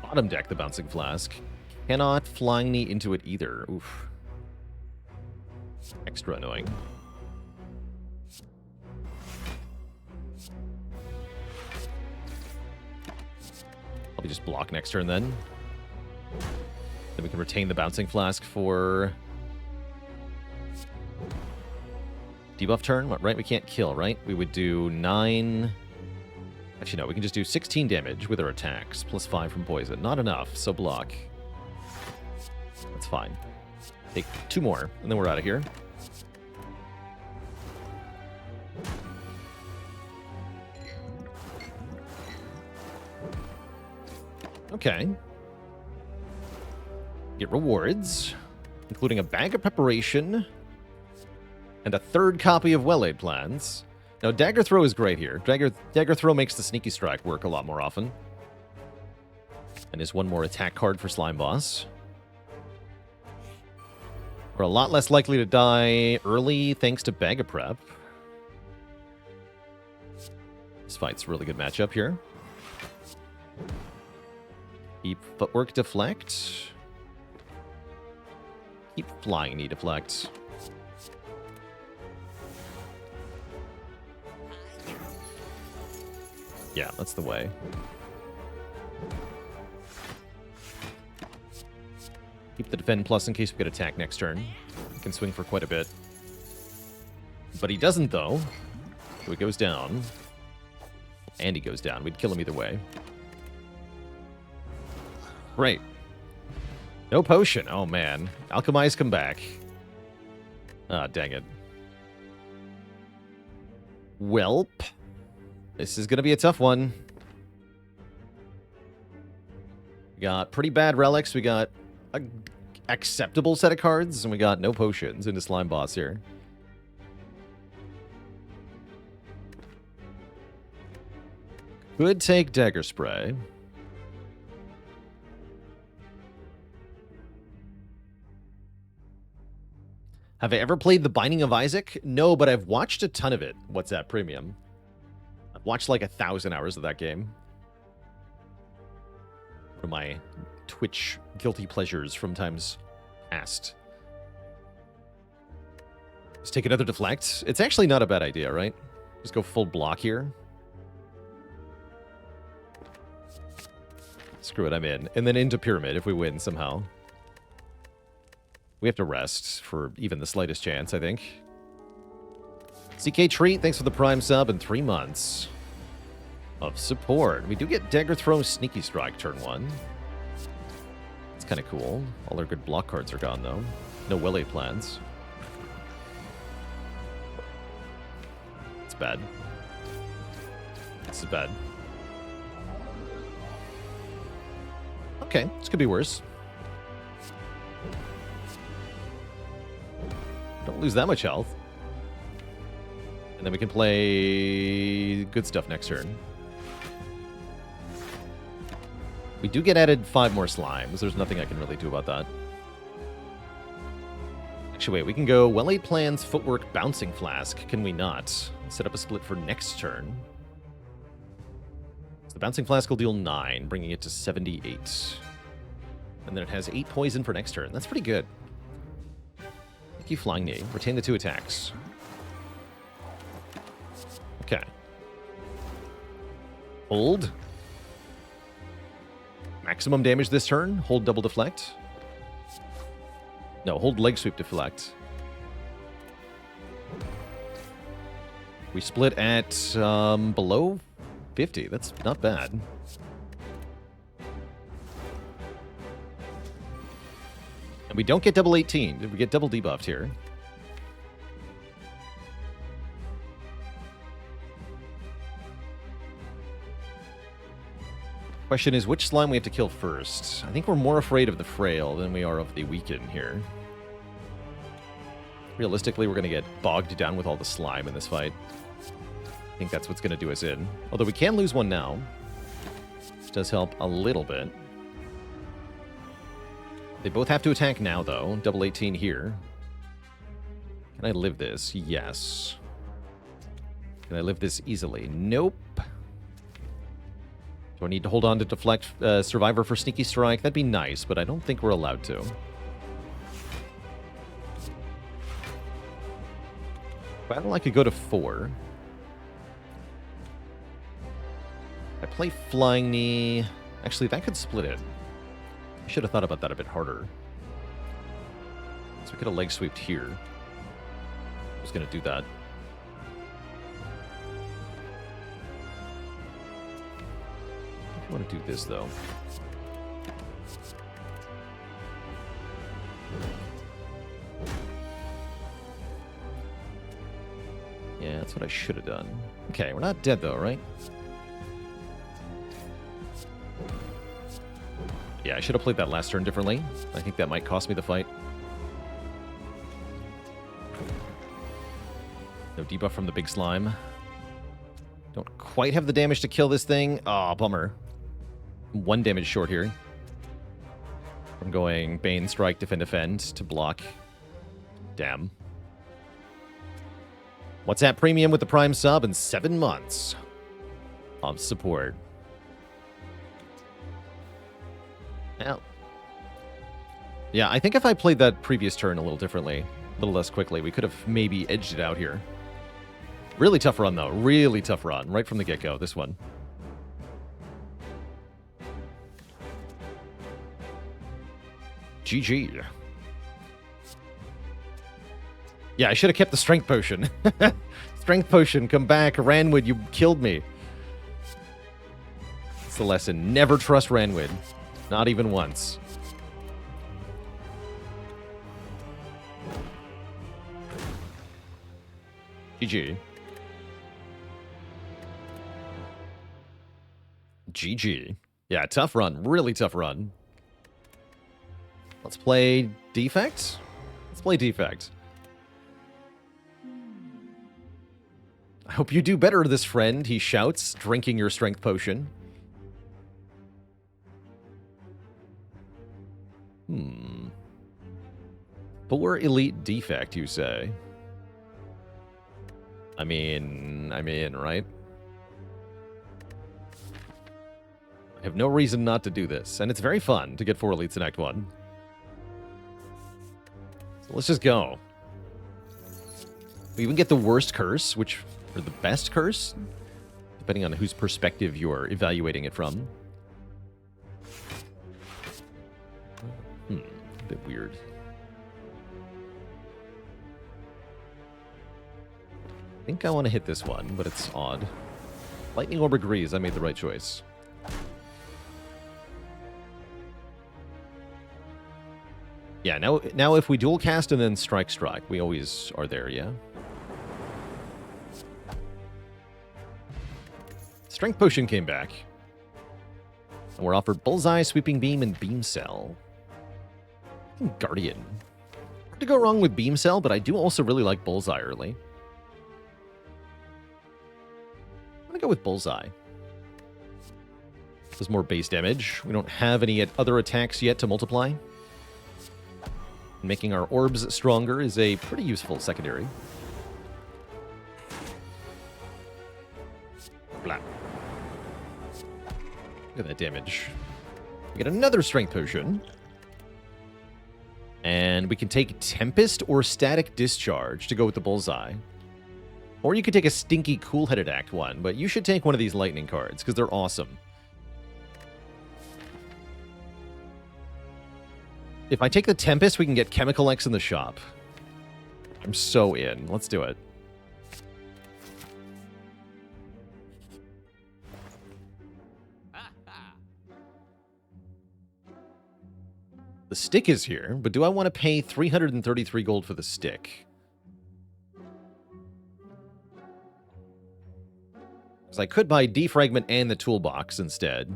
Bottom deck the bouncing flask. Cannot flying knee into it either. Oof. Extra annoying. Probably just block next turn then. Then we can retain the bouncing flask for debuff turn, right? We can't kill, right? We would do 9... Actually, no, we can just do 16 damage with our attacks, plus 5 from poison. Not enough, so block. That's fine. Take 2 more, and then we're out of here. Okay. Get rewards, including a bag of preparation and a 3rd copy of well-laid plans. Now, Dagger Throw is great here. Dagger Throw makes the Sneaky Strike work a lot more often. And is 1 more attack card for Slime Boss. We're a lot less likely to die early thanks to Bag of Prep. This fight's a really good matchup here. Keep Footwork Deflect. Keep flying, knee deflect. Yeah, that's the way. Keep the defend plus in case we get attack next turn. He can swing for quite a bit. But he doesn't, though. So he goes down. And he goes down. We'd kill him either way. Great. No potion. Oh, man. Alchemize, come back. Ah, dang it. Welp. This is going to be a tough one. We got pretty bad relics. We got an acceptable set of cards. And we got no potions into Slime Boss here. Could take Dagger Spray. Have I ever played The Binding of Isaac? No, but I've watched a ton of it. What's that, Premium? I've watched like 1,000 hours of that game. One of my Twitch guilty pleasures from times past. Let's take another deflect. It's actually not a bad idea, right? Just go full block here. Screw it, I'm in. And then into Pyramid if we win somehow. We have to rest for even the slightest chance, I think. CK Treat, thanks for the Prime sub and 3 months of support. We do get Dagger Throw Sneaky Strike turn 1. It's kind of cool. All our good block cards are gone, though. No Wyldenten plans. It's bad. This is bad. Okay, this could be worse. Don't lose that much health. And then we can play good stuff next turn. We do get added 5 more slimes. There's nothing I can really do about that. Actually, wait. We can go well-laid plans, footwork, bouncing flask. Can we not? Set up a split for next turn. So the bouncing flask will deal 9, bringing it to 78. And then it has 8 poison for next turn. That's pretty good. Thank you, Flying Knee. Retain the 2 attacks. Okay. Hold. Maximum damage this turn. Hold double deflect. No, hold leg sweep deflect. We split at below 50. That's not bad. And we don't get double 18. We get double debuffed here. Question is, which slime we have to kill first? I think we're more afraid of the Frail than we are of the Weaken here. Realistically, we're going to get bogged down with all the slime in this fight. I think that's what's going to do us in. Although we can lose one now. Which does help a little bit. They both have to attack now, though. Double 18 here. Can I live this? Yes. Can I live this easily? Nope. Do I need to hold on to deflect Survivor for Sneaky Strike? That'd be nice, but I don't think we're allowed to. Battle, I could go to 4. I play Flying Knee. Actually, that could split it. I should have thought about that a bit harder. So we could have leg sweeped here. I was going to do that. I want to do this, though. Yeah, that's what I should have done. Okay, we're not dead, though, right? Yeah, I should have played that last turn differently. I think that might cost me the fight. No debuff from the big slime. Don't quite have the damage to kill this thing. Oh, bummer. 1 damage short here. I'm going Bane, Strike, Defend to block. Damn. What's that Premium with the Prime sub and 7 months of support? Now, Yeah, I think if I played that previous turn a little differently, a little less quickly, we could have maybe edged it out here. Really tough run, though. Really tough run. Right from the get-go, this one. GG. Yeah, I should have kept the Strength Potion. Strength Potion, come back. Ranwood, you killed me. It's the lesson. Never trust Ranwood. Not even once. GG. GG. Yeah, tough run. Really tough run. Let's play Defect? Let's play Defect. I hope you do better, this friend, he shouts, drinking your strength potion. Poor elite Defect, you say? I mean, right? I have no reason not to do this, and it's very fun to get 4 elites in Act 1. So let's just go. We even get the worst curse, or the best curse, depending on whose perspective you're evaluating it from. A bit weird. I think I want to hit this one, but it's odd. Lightning Orb agrees I made the right choice. Yeah, now if we dual cast and then strike, we always are there, yeah? Strength Potion came back. And we're offered Bullseye, Sweeping Beam, and Beam Cell. Guardian. Hard to go wrong with Beam Cell, but I do also really like Bullseye early. I'm gonna go with Bullseye. Does more base damage. We don't have any other attacks yet to multiply. Making our orbs stronger is a pretty useful secondary. Blah. Look at that damage. We get another Strength Potion. And we can take Tempest or Static Discharge to go with the Bullseye. Or you could take a Stinky Cool-Headed Act 1, but you should take one of these Lightning cards, because they're awesome. If I take the Tempest, we can get Chemical X in the shop. I'm so in. Let's do it. The stick is here, but do I want to pay 333 gold for the stick? Because I could buy Defragment and the toolbox instead.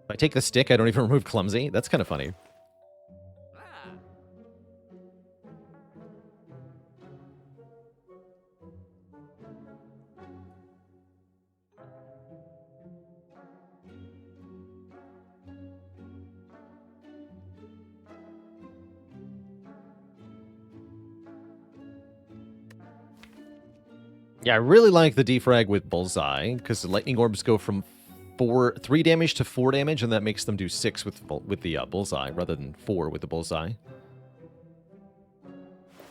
If I take the stick, I don't even remove Clumsy. That's kind of funny. Yeah, I really like the defrag with Bullseye, because the Lightning Orbs go from 3 damage to 4 damage, and that makes them do 6 with the Bullseye, rather than 4 with the Bullseye.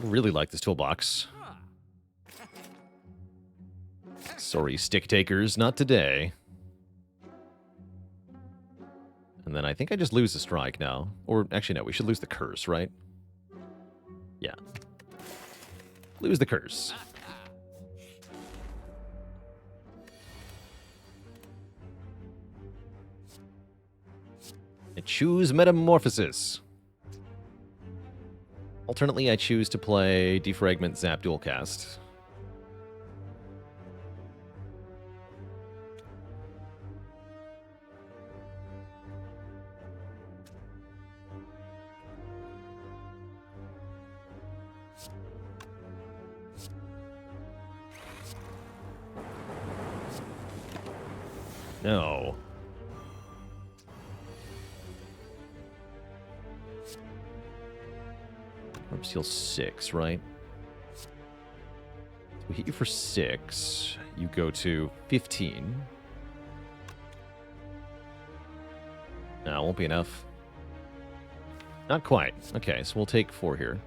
Really like this toolbox. Sorry, stick takers, not today. And then I think I just lose the strike now. Or, actually, no, we should lose the curse, right? Yeah. Lose the curse. I choose Metamorphosis. Alternately, I choose to play Defragment, Zap, Dualcast. No. Orbs heal 6, right? So we hit you for 6. You go to 15. No, won't be enough. Not quite. Okay, so we'll take 4 here.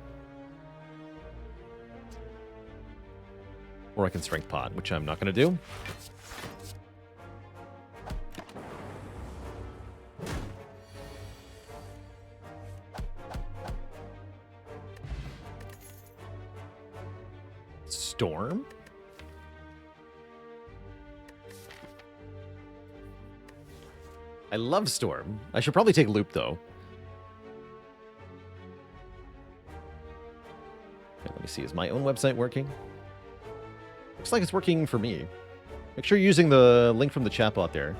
Or I can strength pod, which I'm not going to do. Storm? I love Storm. I should probably take Loop, though. Okay, let me see. Is my own website working? Looks like it's working for me. Make sure you're using the link from the chatbot there.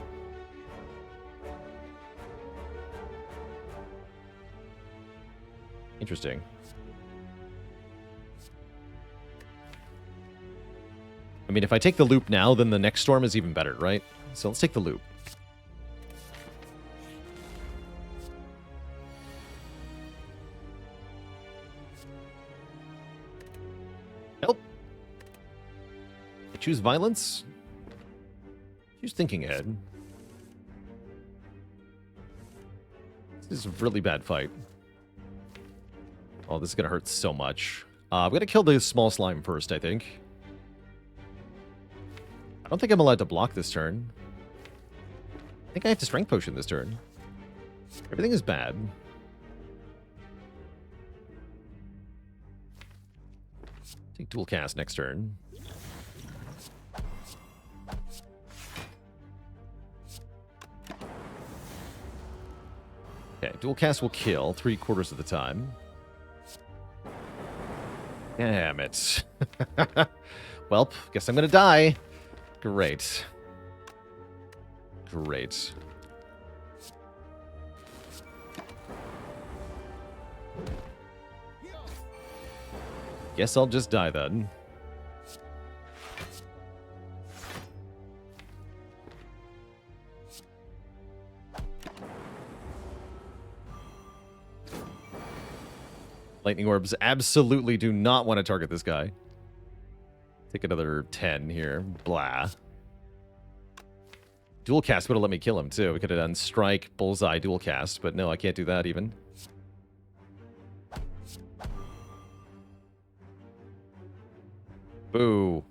Interesting. I mean, if I take the Loop now, then the next Storm is even better, right? So let's take the Loop. Choose violence. Choose thinking ahead. This is a really bad fight. Oh, this is going to hurt so much. I'm going to kill the small slime first, I think. I don't think I'm allowed to block this turn. I think I have to strength potion this turn. Everything is bad. Take dual cast next turn. Okay, dual cast will kill 3/4 of the time. Damn it. Welp, guess I'm gonna die. Great. Great. Guess I'll just die then. Lightning orbs absolutely do not want to target this guy. Take another 10 here. Blah. Dual cast would have let me kill him, too. We could have done strike, bullseye, dual cast, but no, I can't do that even. Boo.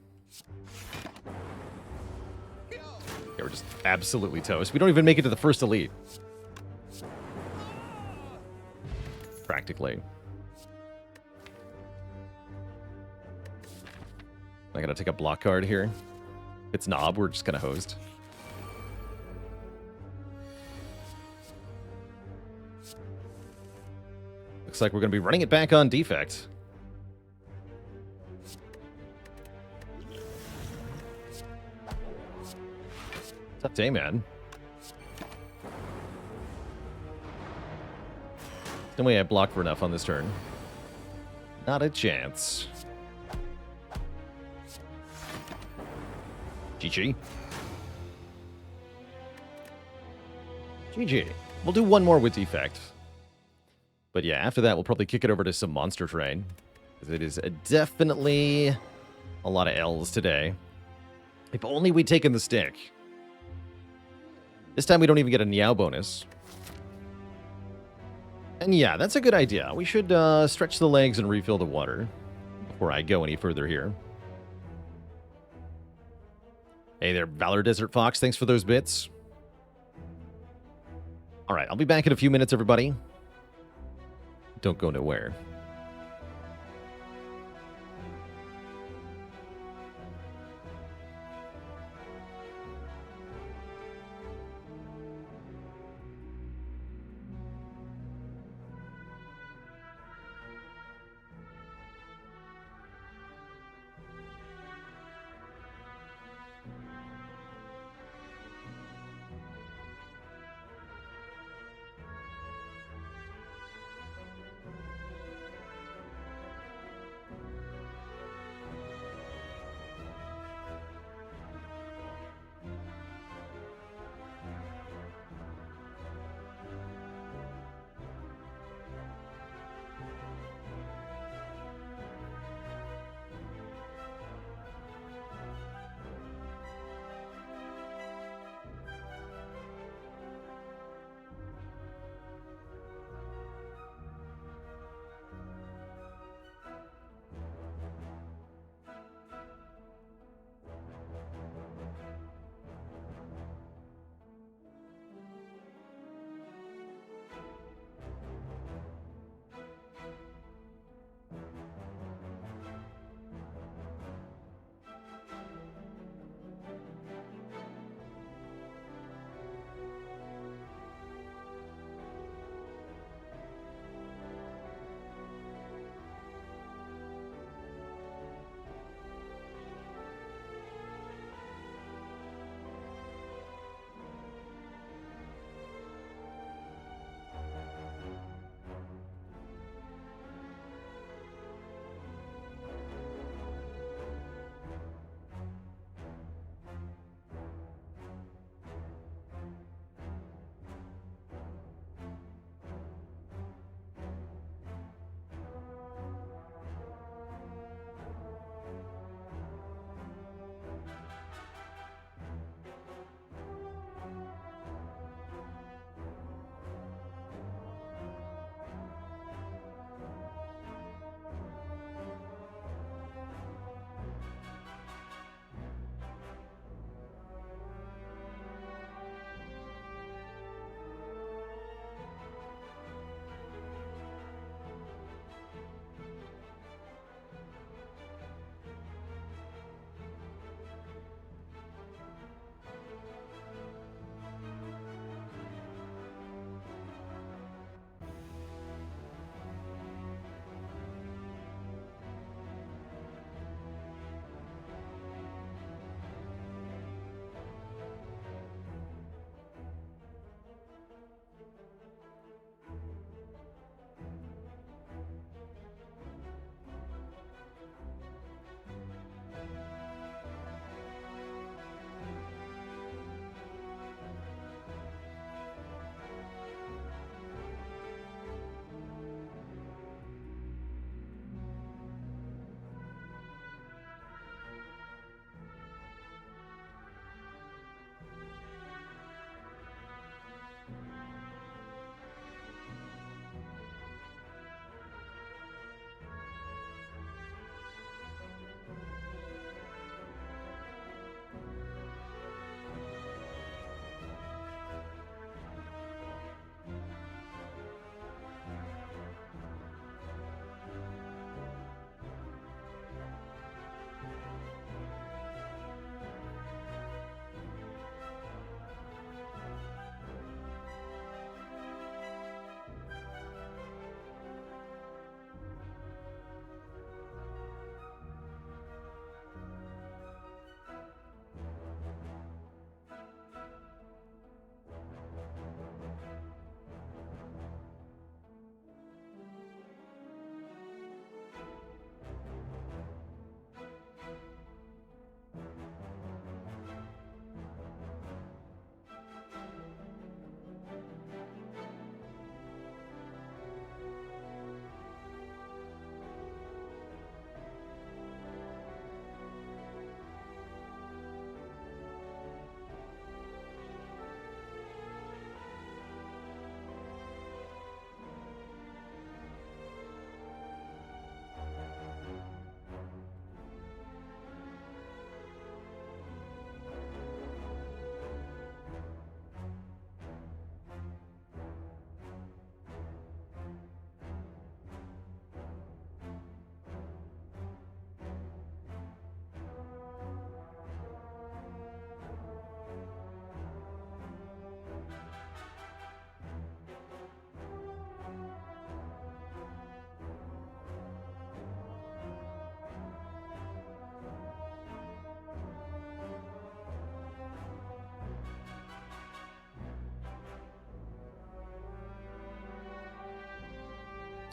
Yeah, we're just absolutely toast. We don't even make it to the first elite. Practically. I gotta take a block card here. It's Knob, we're just kinda hosed. Looks like we're gonna be running it back on Defect. Tough day, man. No way I blocked for enough on this turn. Not a chance. GG. GG. We'll do one more with Defect. But yeah, after that, we'll probably kick it over to some monster terrain. Because it is definitely a lot of L's today. If only we'd taken the stick. This time we don't even get a Niao bonus. And yeah, that's a good idea. We should stretch the legs and refill the water before I go any further here. Hey there, Valor Desert Fox. Thanks for those bits. All right, I'll be back in a few minutes, everybody. Don't go nowhere.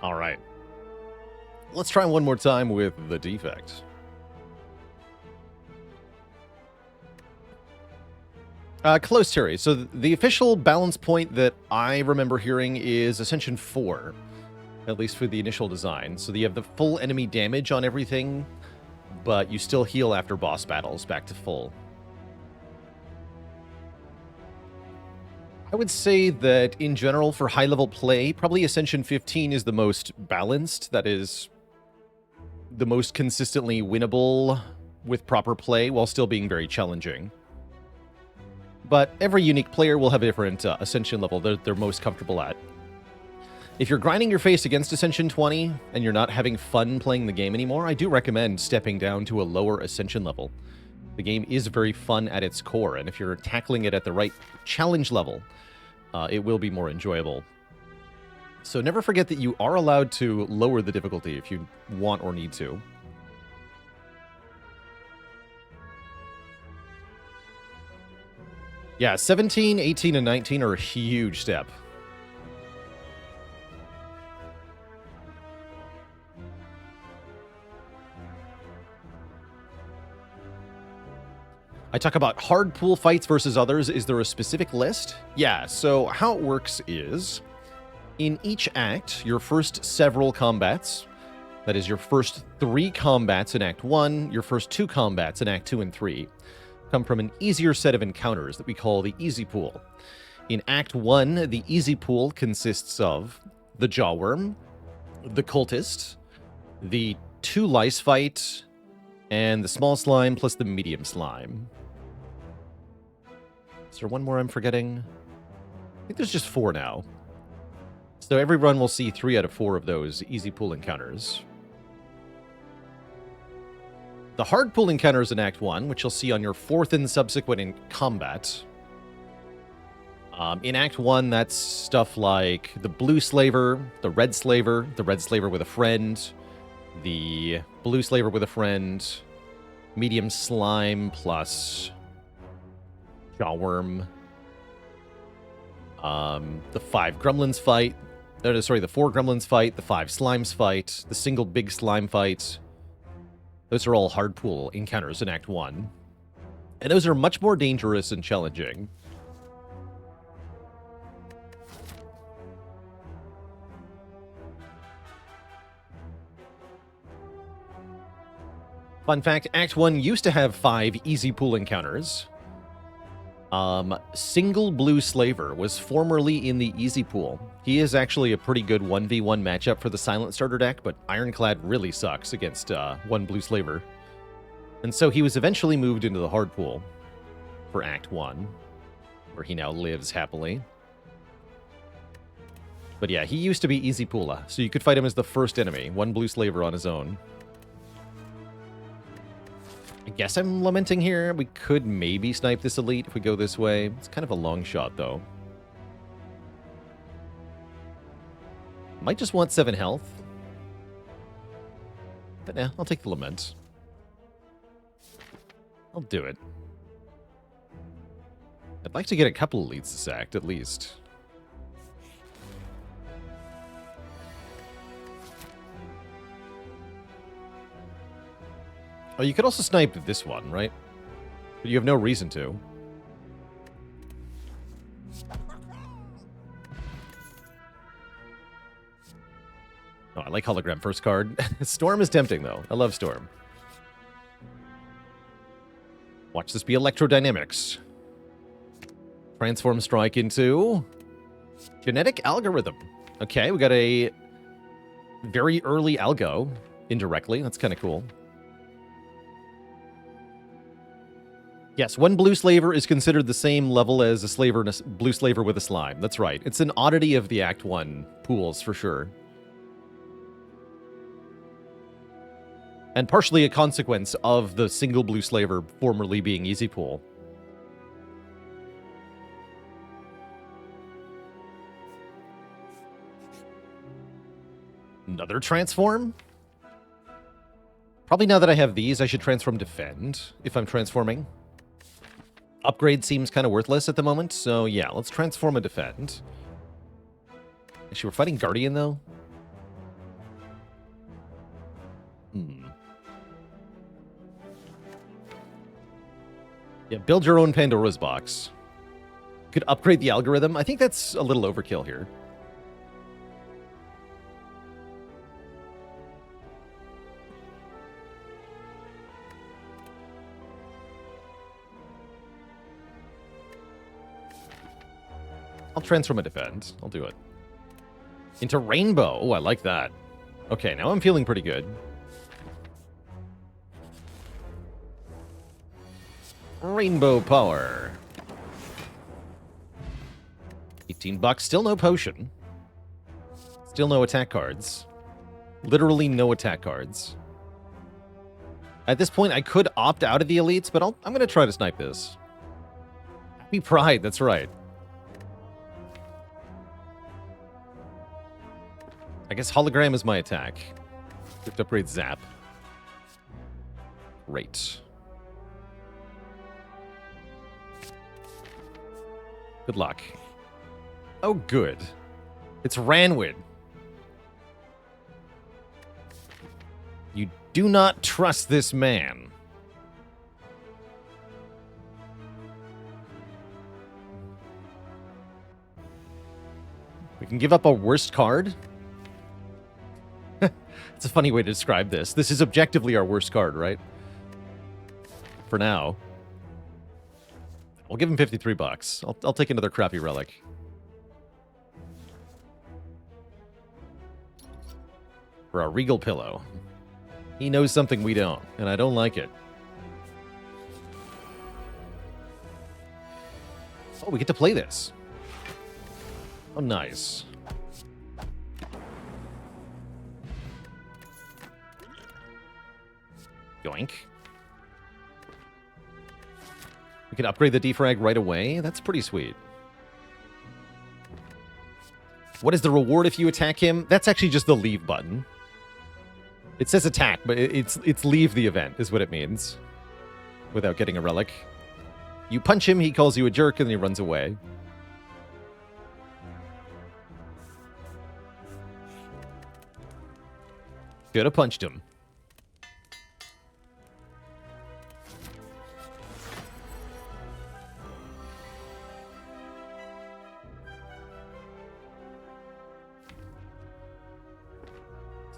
All right. Let's try one more time with the Defect. Close, Terry. So the official balance point that I remember hearing is Ascension 4, at least for the initial design. So you have the full enemy damage on everything, but you still heal after boss battles back to full. I would say that in general for high-level play, probably Ascension 15 is the most balanced. That is the most consistently winnable with proper play while still being very challenging. But every unique player will have a different Ascension level they're most comfortable at. If you're grinding your face against Ascension 20 and you're not having fun playing the game anymore, I do recommend stepping down to a lower Ascension level. The game is very fun at its core, and if you're tackling it at the right challenge level, it will be more enjoyable. So never forget that you are allowed to lower the difficulty if you want or need to. Yeah, 17, 18, and 19 are a huge step. I talk about hard pool fights versus others. Is there a specific list? Yeah, so how it works is, in each act, your first several combats, that is your first 3 combats in Act 1, your first 2 combats in Act 2 and 3, come from an easier set of encounters that we call the Easy Pool. In Act 1, the Easy Pool consists of the Jawworm, the Cultist, the 2 Lice fight, and the Small Slime plus the Medium Slime. Is there one more I'm forgetting? I think there's just 4 now. So every run will see 3 out of 4 of those Easy Pool encounters. The hard pool encounters in Act 1, which you'll see on your 4th and subsequent in combat. In Act 1, that's stuff like the Blue Slaver, the Red Slaver with a friend, the Blue Slaver with a friend, Medium Slime plus Jawworm, the 5 Gremlins fight, the 4 Gremlins fight, the 5 Slimes fight, the single big slime fight. Those are all hard pool encounters in Act 1. And those are much more dangerous and challenging. Fun fact, Act 1 used to have 5 easy pool encounters. Single Blue Slaver was formerly in the easy pool. He is actually a pretty good 1v1 matchup for the Silent Starter deck, but Ironclad really sucks against 1 Blue Slaver. And so he was eventually moved into the hard pool for Act 1, where he now lives happily. But yeah, he used to be easy poola, so you could fight him as the first enemy, 1 Blue Slaver on his own. I guess I'm lamenting here. We could maybe snipe this elite if we go this way. It's kind of a long shot, though. Might just want 7 health. But yeah, I'll take the lament. I'll do it. I'd like to get a couple elites this act, at least. Oh, you could also snipe this one, right? But you have no reason to. Oh, I like hologram first card. Storm is tempting, though. I love Storm. Watch this be electrodynamics. Transform Strike into Genetic Algorithm. Okay, we got a very early algo indirectly. That's kind of cool. Yes, 1 Blue Slaver is considered the same level as a slaver and a Blue Slaver with a slime. That's right. It's an oddity of the Act 1 pools, for sure. And partially a consequence of the single Blue Slaver formerly being easy pool. Another transform? Probably now that I have these, I should transform Defend, if I'm transforming. Upgrade seems kind of worthless at the moment, so yeah, let's transform a Defend. Actually, we're fighting Guardian, though. Yeah, build your own Pandora's box. Could upgrade the algorithm. I think that's a little overkill here. I'll transform a defend. I'll do it. Into Rainbow. Oh, I like that. Okay, now I'm feeling pretty good. Rainbow power. 18 bucks. Still no potion. Still no attack cards. Literally no attack cards. At this point, I could opt out of the elites, but I'm going to try to snipe this. Happy Pride, that's right. I guess hologram is my attack. We have to upgrade zap. Great. Good luck. Oh, good. It's Ranwid. You do not trust this man. We can give up a worst card? It's a funny way to describe this. This is objectively our worst card, right? For now. I'll give him 53 bucks. I'll take another crappy relic. For a Regal Pillow. He knows something we don't, and I don't like it. Oh, we get to play this. Oh, nice. Yoink. We can upgrade the defrag right away. That's pretty sweet. What is the reward if you attack him? That's actually just the leave button. It says attack, but it's leave the event is what it means. Without getting a relic. You punch him, he calls you a jerk, and then he runs away. Could have punched him.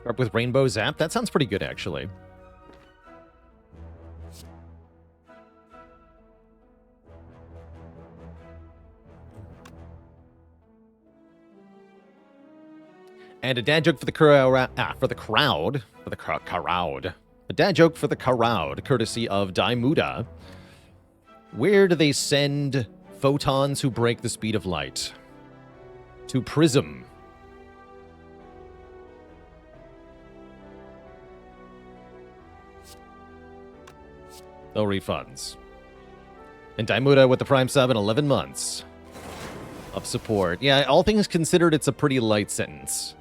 Start with Rainbow Zap. That sounds pretty good, actually. And a dad joke for the crowd. A dad joke for the crowd, courtesy of Daimuda. Where do they send photons who break the speed of light? To Prism. No refunds. And Daimuda with the Prime sub in 11 months of support. Yeah, all things considered, it's a pretty light sentence.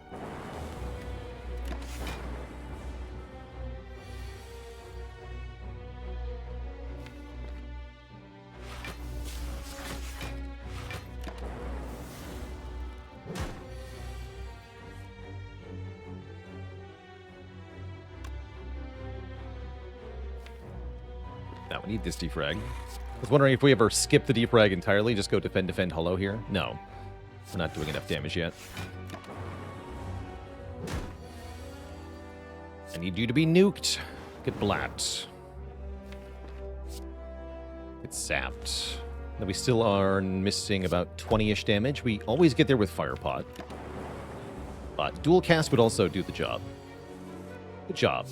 Now we need this defrag. I was wondering if we ever skip the defrag entirely, just go defend, hello here. No. We're not doing enough damage yet. I need you to be nuked. Get blapped. Get sapped. Now we still are missing about 20-ish damage. We always get there with Firepot. But dual cast would also do the job. Good job.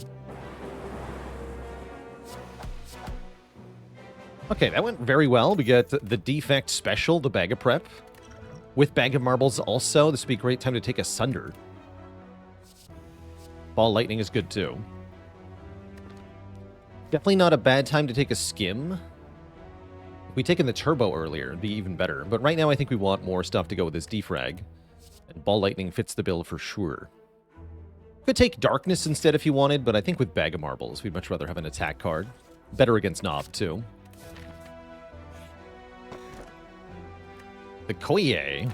Okay, that went very well. We get the Defect special, the Bag of Prep. With Bag of Marbles also. This would be a great time to take a Sunder. Ball Lightning is good too. Definitely not a bad time to take a Skim. If we'd taken the Turbo earlier, it'd be even better. But right now I think we want more stuff to go with this Defrag. And Ball Lightning fits the bill for sure. Could take Darkness instead if you wanted, but I think with Bag of Marbles, we'd much rather have an attack card. Better against Nob too. The Koye,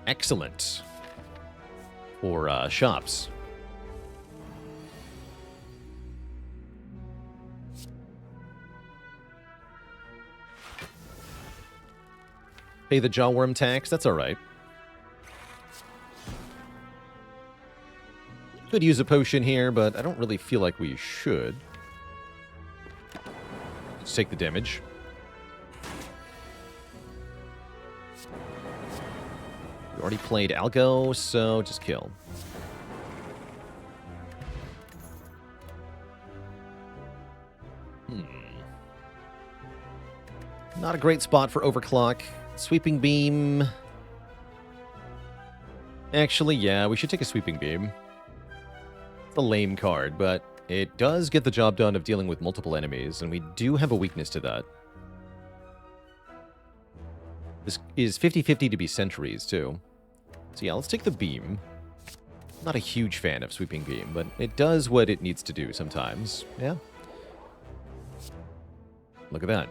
excellent for shops. Pay the jawworm tax. That's all right. Could use a potion here, but I don't really feel like we should. Just take the damage. We already played Algo, so just kill. Not a great spot for Overclock. Sweeping Beam. Actually, yeah, we should take a Sweeping Beam. It's a lame card, but it does get the job done of dealing with multiple enemies, and we do have a weakness to that. This is 50-50 to be sentries, too. So yeah, let's take the Beam. Not a huge fan of Sweeping Beam, but it does what it needs to do sometimes. Yeah? Look at that.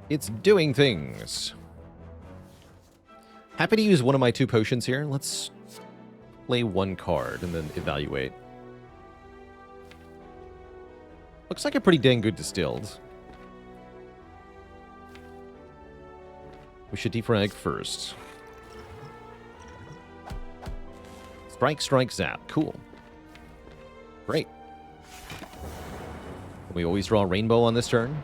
It's doing things. Happy to use one of my 2 potions here. Let's play 1 card and then evaluate. Looks like a pretty dang good distilled. We should defrag first. Strike, strike, zap. Cool. Great. We always draw a rainbow on this turn.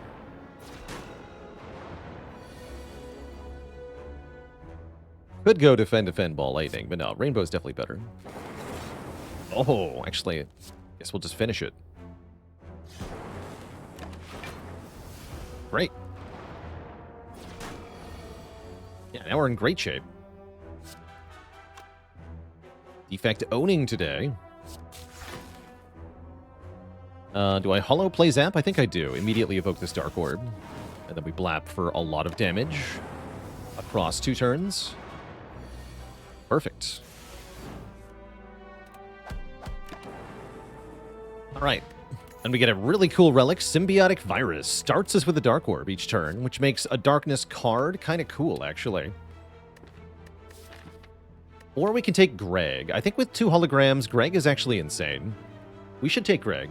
Could go defend, ball lightning, but no, rainbow's definitely better. Oh, actually, I guess we'll just finish it. Great. Yeah, now we're in great shape. Defect owning today. Do I hollow play zap? I think I do. Immediately evoke this Dark Orb. And then we blap for a lot of damage across 2 turns. Perfect. Alright. And we get a really cool relic. Symbiotic Virus. Starts us with a Dark Orb each turn, which makes a Darkness card kind of cool, actually. Or we can take Greg. I think with 2 holograms, Greg is actually insane. We should take Greg.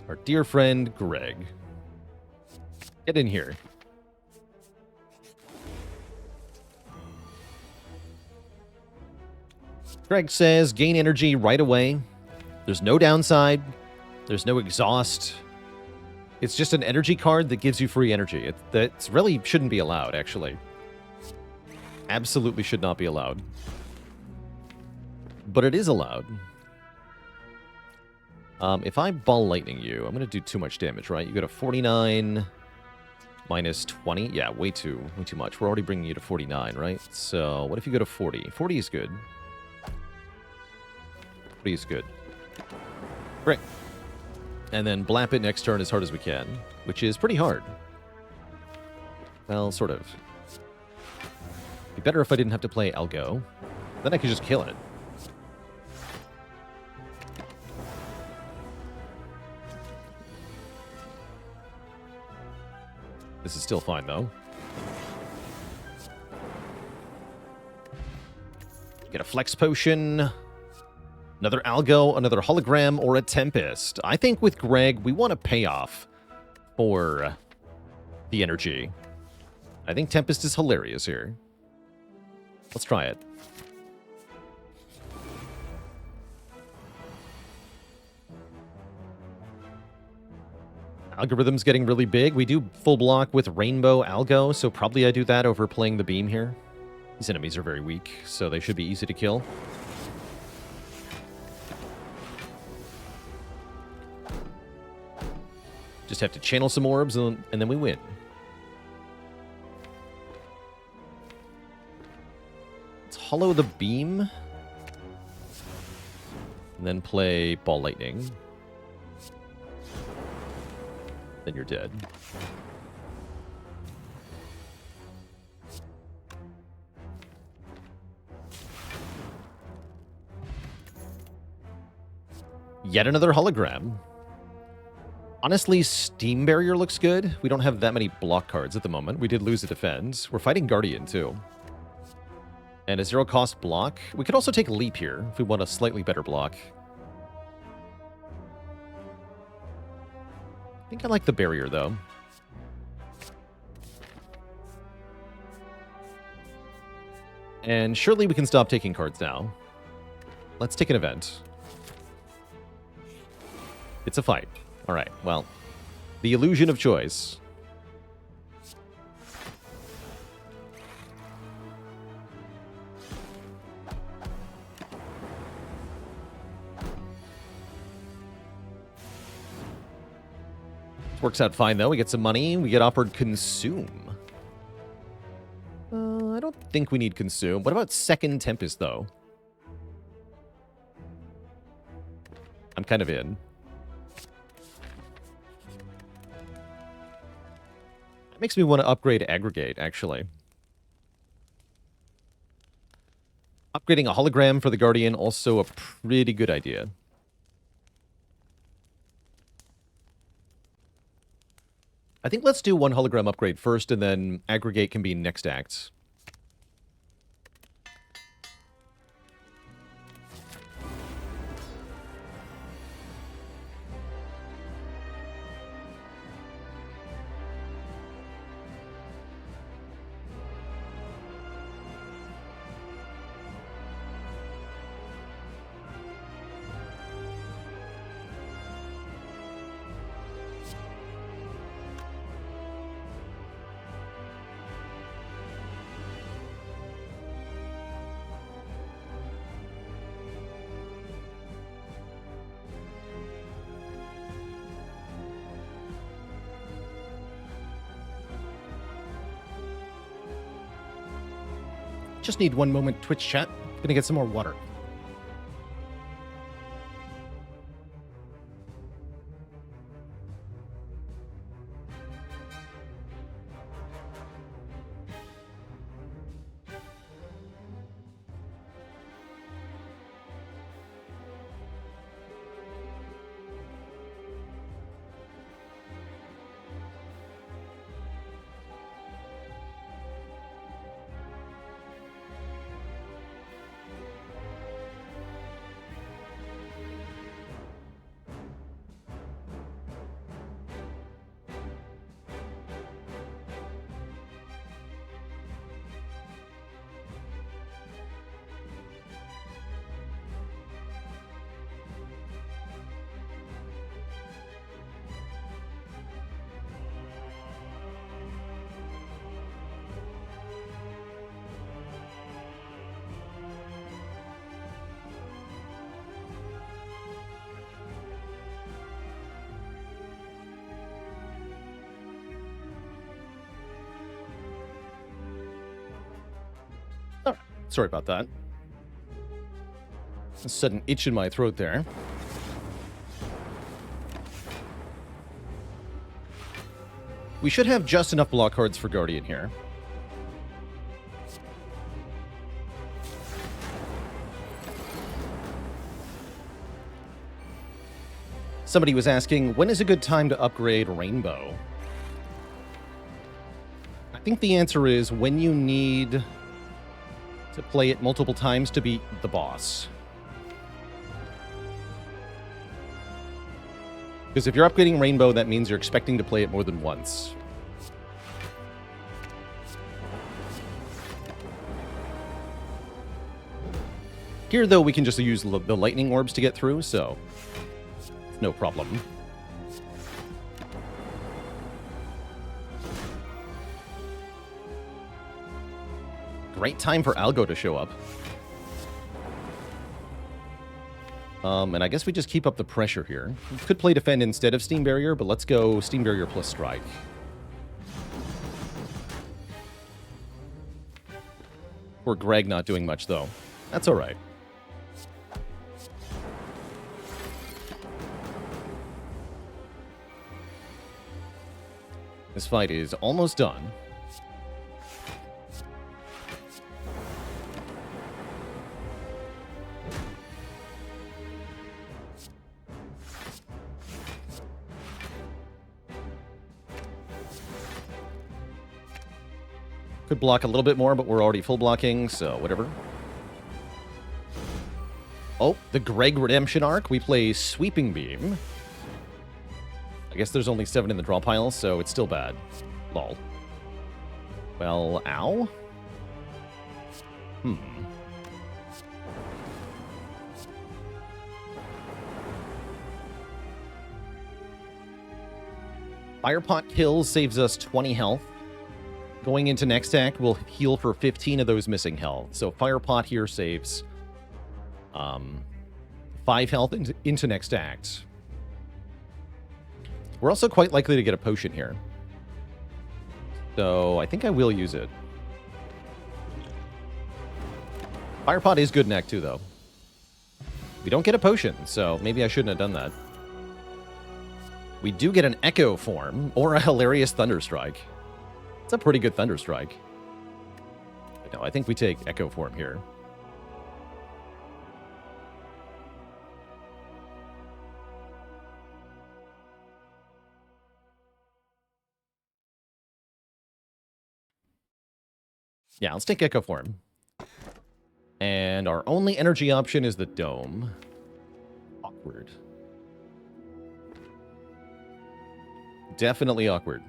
Our dear friend, Greg. Get in here. Greg says, gain energy right away. There's no downside. There's no exhaust. It's just an energy card that gives you free energy. That really shouldn't be allowed, actually. Absolutely should not be allowed. But it is allowed. If I ball lightning you, I'm going to do too much damage, right? You go to 49 minus 20. Yeah, way too much. We're already bringing you to 49, right? So what if you go to 40? 40 is good. 40 is good. Great. And then blap it next turn as hard as we can, which is pretty hard. Well, sort of. Be better if I didn't have to play Algo. Then I could just kill it. This is still fine, though. Get a Flex Potion. Another Algo, another Hologram, or a Tempest. I think with Greg, we want a payoff for the energy. I think Tempest is hilarious here. Let's try it. Algorithm's getting really big. We do full block with Rainbow Algo, so probably I do that over playing the Beam here. These enemies are very weak, so they should be easy to kill. Just have to channel some orbs, and then we win. Let's hollow the Beam. And then play Ball Lightning. Then you're dead. Yet another hologram. Honestly, Steam Barrier looks good. We don't have that many block cards at the moment. We did lose a defense. We're fighting Guardian, too. And a 0-cost block. We could also take Leap here if we want a slightly better block. I think I like the barrier, though. And surely we can stop taking cards now. Let's take an event. It's a fight. All right, well, the illusion of choice. Works out fine, though. We get some money. We get offered Consume. I don't think we need Consume. What about Second Tempest, though? I'm kind of in. It makes me want to upgrade Aggregate, actually. Upgrading a hologram for the Guardian, also a pretty good idea. I think let's do one hologram upgrade first, and then Aggregate can be next act. Just need one moment, Twitch chat. Gonna get some more water. Sorry about that. A sudden itch in my throat there. We should have just enough block cards for Guardian here. Somebody was asking, when is a good time to upgrade Rainbow? I think the answer is when you need to play it multiple times to beat the boss. Because if you're upgrading Rainbow, that means you're expecting to play it more than once. Here, though, we can just use the lightning orbs to get through, so no problem. Great time for Algo to show up. And I guess we just keep up the pressure here. We could play Defend instead of Steam Barrier, but let's go Steam Barrier plus Strike. Poor Greg not doing much, though. That's all right. This fight is almost done. Could block a little bit more, but we're already full blocking, so whatever. Oh, the Greg Redemption arc. We play Sweeping Beam. I guess there's only 7 in the draw pile, so it's still bad. Lol. Well, ow? Firepot kills saves us 20 health. Going into next act, we'll heal for 15 of those missing health. So Firepot here saves 5 health into next act. We're also quite likely to get a potion here. So I think I will use it. Firepot is good in Act 2, though. We don't get a potion, so maybe I shouldn't have done that. We do get an Echo form, or a hilarious Thunderstrike. It's a pretty good Thunderstrike. But no, I think we take Echo form here. Yeah, let's take Echo form. And our only energy option is the Dome. Awkward. Definitely awkward.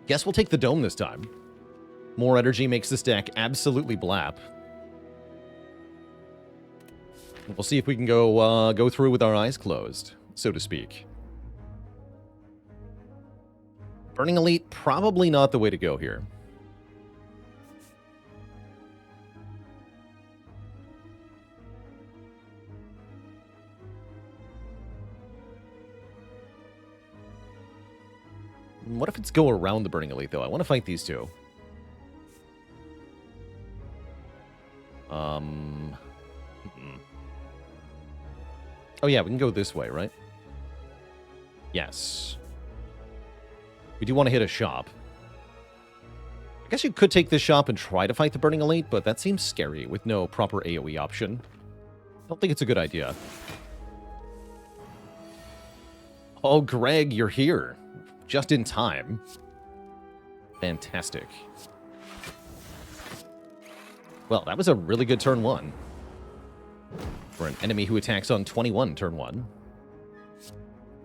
Guess we'll take the Dome this time. More energy makes this deck absolutely blap. We'll see if we can go through with our eyes closed, so to speak. Burning Elite, probably not the way to go here. What if it's go around the Burning Elite, though? I want to fight these two. Oh yeah, we can go this way, right? Yes. We do want to hit a shop. I guess you could take this shop and try to fight the Burning Elite, but that seems scary with no proper AoE option. I don't think it's a good idea. Oh, Greg, you're here. Just in time. Fantastic. Well, that was a really good turn 1. For an enemy who attacks on 21 turn 1.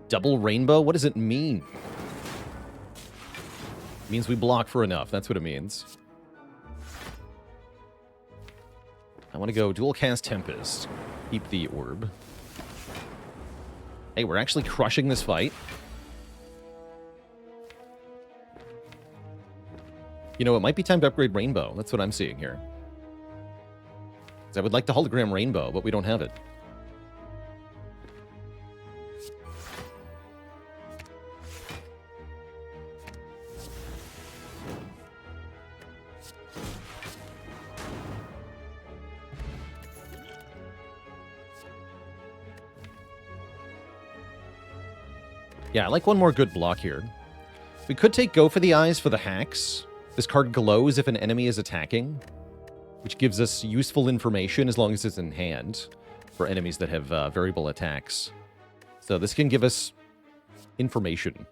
Double rainbow? What does it mean? It means we block for enough. That's what it means. I want to go dual cast Tempest. Keep the orb. Hey, we're actually crushing this fight. You know, it might be time to upgrade Rainbow. That's what I'm seeing here. I would like the hologram Rainbow, but we don't have it. Yeah, I like one more good block here. We could take Go for the Eyes for the hacks. This card glows if an enemy is attacking, which gives us useful information as long as it's in hand for enemies that have variable attacks. So this can give us information,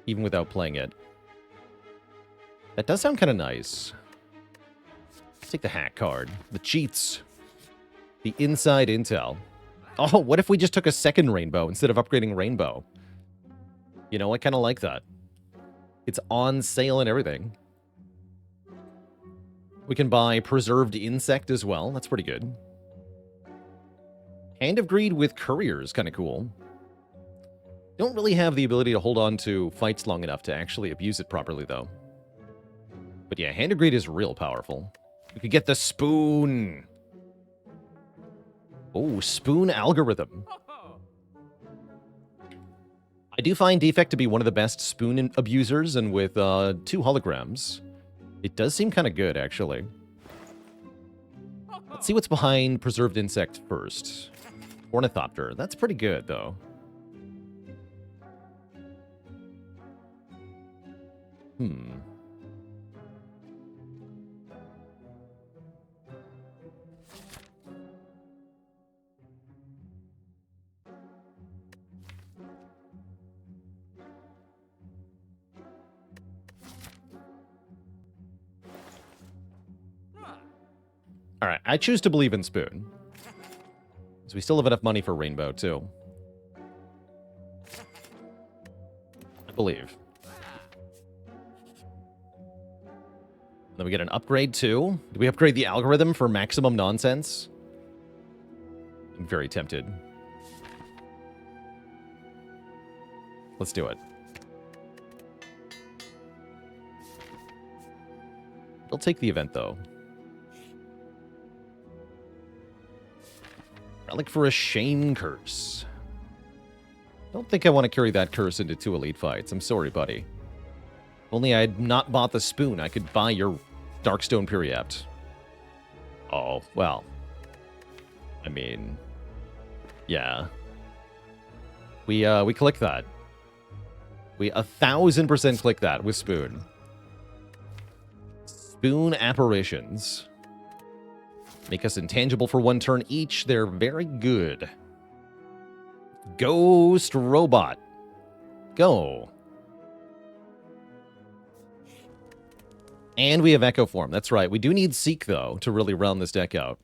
even without playing it. That does sound kind of nice. Let's take the hack card. The cheats. The inside intel. Oh, what if we just took a second rainbow instead of upgrading rainbow? You know, I kind of like that. It's on sale and everything. We can buy Preserved Insect as well. That's pretty good. Hand of Greed with Courier is kind of cool. Don't really have the ability to hold on to fights long enough to actually abuse it properly, though. But yeah, Hand of Greed is real powerful. We could get the Spoon. Oh, Spoon Algorithm. I do find Defect to be one of the best Spoon abusers, and with 2 holograms, it does seem kind of good, actually. Let's see what's behind Preserved Insect first. Ornithopter. That's pretty good, though. All right, I choose to believe in Spoon. So we still have enough money for Rainbow, too. I believe. Then we get an upgrade, too. Do we upgrade the algorithm for maximum nonsense? I'm very tempted. Let's do it. I'll take the event, though. Relic for a Shane curse. Don't think I want to carry that curse into 2 elite fights. I'm sorry, buddy. If only I had not bought the spoon, I could buy your Darkstone Periapt. Oh, well. I mean... yeah. We click that. We 1000% click that with Spoon. Spoon apparitions. Make us intangible for 1 turn each. They're very good. Ghost Robot. Go. And we have Echo Form. That's right. We do need Seek, though, to really round this deck out.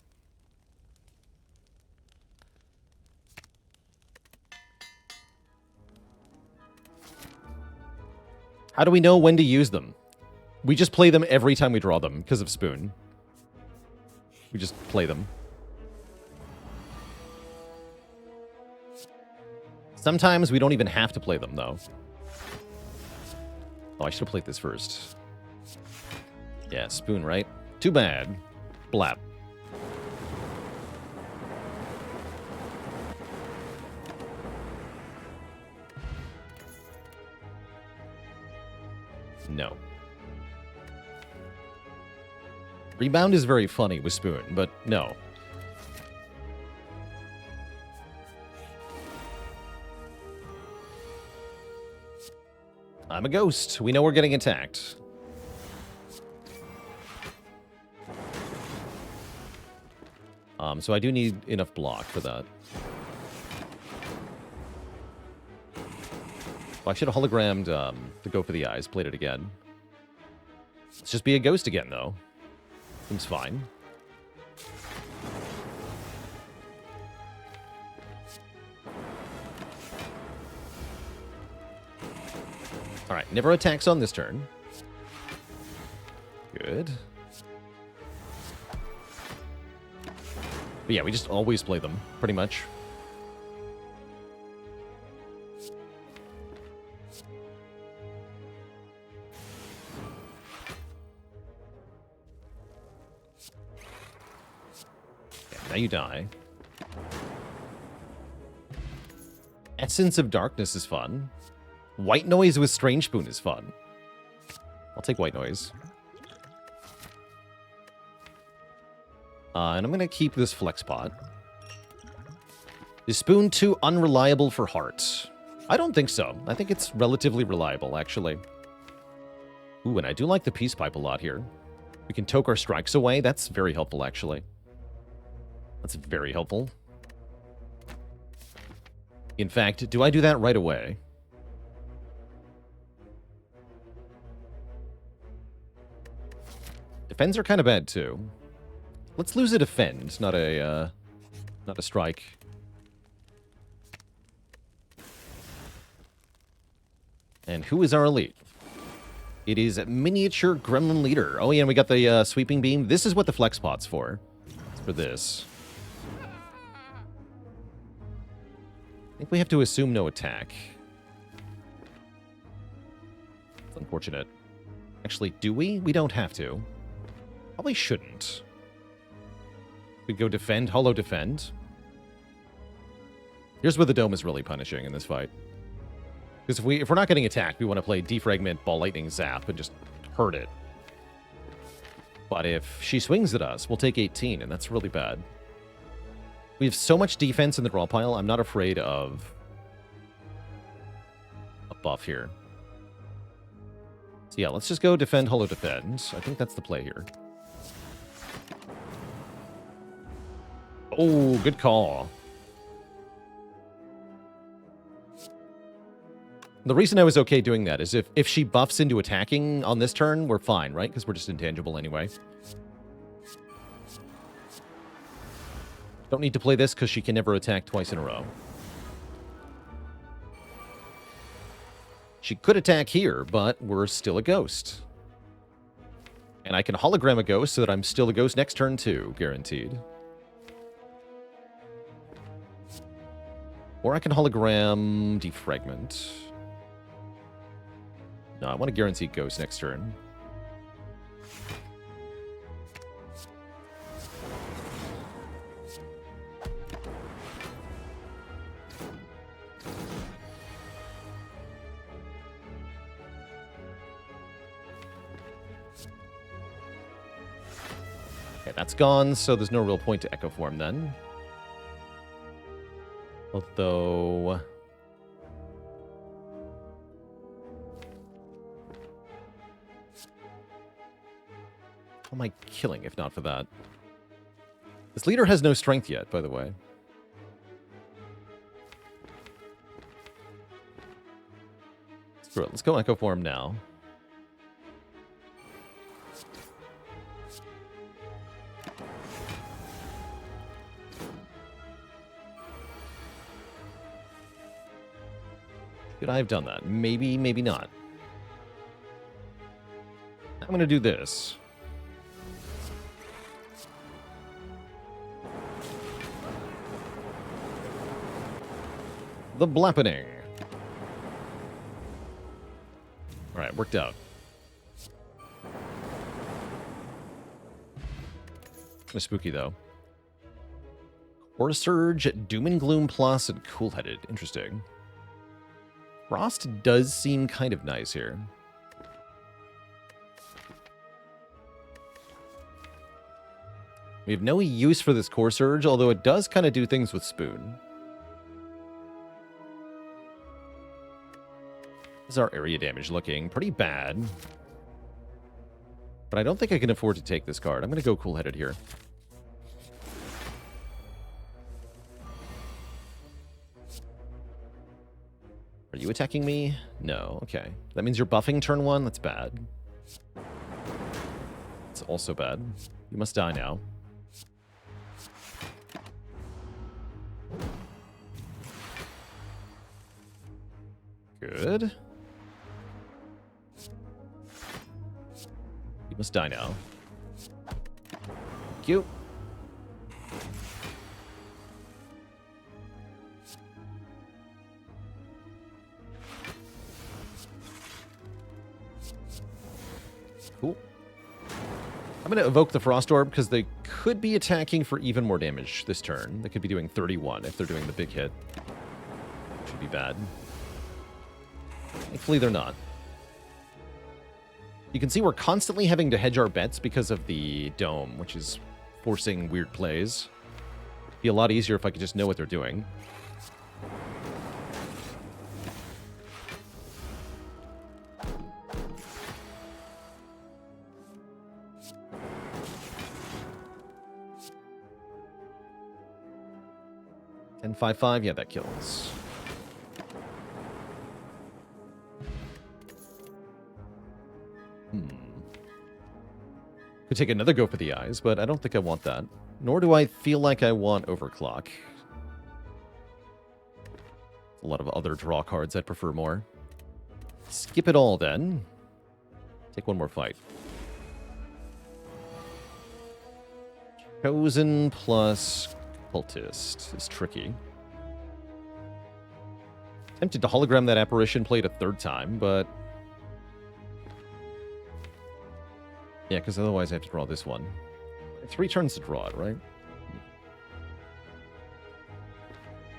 How do we know when to use them? We just play them every time we draw them because of Spoon. We just play them. Sometimes we don't even have to play them, though. Oh, I should have played this first. Yeah, Spoon, right? Too bad. Blap. No. Rebound is very funny with Spoon, but no. I'm a ghost. We know we're getting attacked. So I do need enough block for that. Well, I should have hologrammed to go for the eyes. Played it again. Let's just be a ghost again, though. Seems fine. Alright, never attacks on this turn. Good. But yeah, we just always play them, pretty much. Yeah, now you die. Essence of Darkness is fun. White Noise with Strange Spoon is fun. I'll take White Noise. And I'm going to keep this Flex Pot. Is Spoon too unreliable for Heart? I don't think so. I think it's relatively reliable, actually. Ooh, and I do like the Peace Pipe a lot here. We can toke our strikes away. That's very helpful, actually. That's very helpful. In fact, do I do that right away? Defends are kind of bad, too. Let's lose a defend, not a strike. And who is our elite? It is Miniature Gremlin Leader. Oh yeah, and we got the Sweeping Beam. This is what the Flex Pot's for. It's for this. I think we have to assume no attack. It's unfortunate. Actually, do we? We don't have to. Probably shouldn't. We'd go defend, hollow defend. Here's where the dome is really punishing in this fight. Because if we're not getting attacked, we want to play Defragment, Ball Lightning, Zap, and just hurt it. But if she swings at us, we'll take 18, and that's really bad. We have so much defense in the draw pile, I'm not afraid of a buff here. So yeah, let's just go defend, hollow defend. I think that's the play here. Oh, good call. The reason I was okay doing that is if she buffs into attacking on this turn, we're fine, right? Because we're just intangible anyway. Don't need to play this because she can never attack twice in a row. She could attack here, but we're still a ghost. And I can hologram a ghost so that I'm still a ghost next turn too, guaranteed. Or I can hologram defragment. No, I want to guarantee ghost next turn. Okay, that's gone, so there's no real point to Echo Form then. Although... How am I killing if not for that? This leader has no strength yet, by the way. Screw it, let's go Echo Form now. Could I have done that? Maybe, maybe not. I'm going to do this. The Blappening. Alright, worked out. Kind of spooky, though. Core Surge, Doom and Gloom Plus, and Cool-Headed. Interesting. Frost does seem kind of nice here. We have no use for this Core Surge, although it does kind of do things with Spoon. How's our area damage looking? Pretty bad. But I don't think I can afford to take this card. I'm going to go Cool-Headed here. Are you attacking me? No. Okay. That means you're buffing turn 1? That's bad. It's also bad. You must die now. Good. You must die now. Thank you. Cool. I'm going to evoke the Frost Orb because they could be attacking for even more damage this turn. They could be doing 31 if they're doing the big hit. Should be bad. Thankfully, they're not. You can see we're constantly having to hedge our bets because of the dome, which is forcing weird plays. It'd be a lot easier if I could just know what they're doing. And 5/5, yeah, that kills. Could take another go for the eyes, but I don't think I want that. Nor do I feel like I want Overclock. A lot of other draw cards I'd prefer more. Skip it all, then. Take one more fight. Chosen plus Cultist is tricky. Tempted to hologram that apparition, play it a third time, but... Yeah, because otherwise I have to draw this one. 3 turns to draw it, right?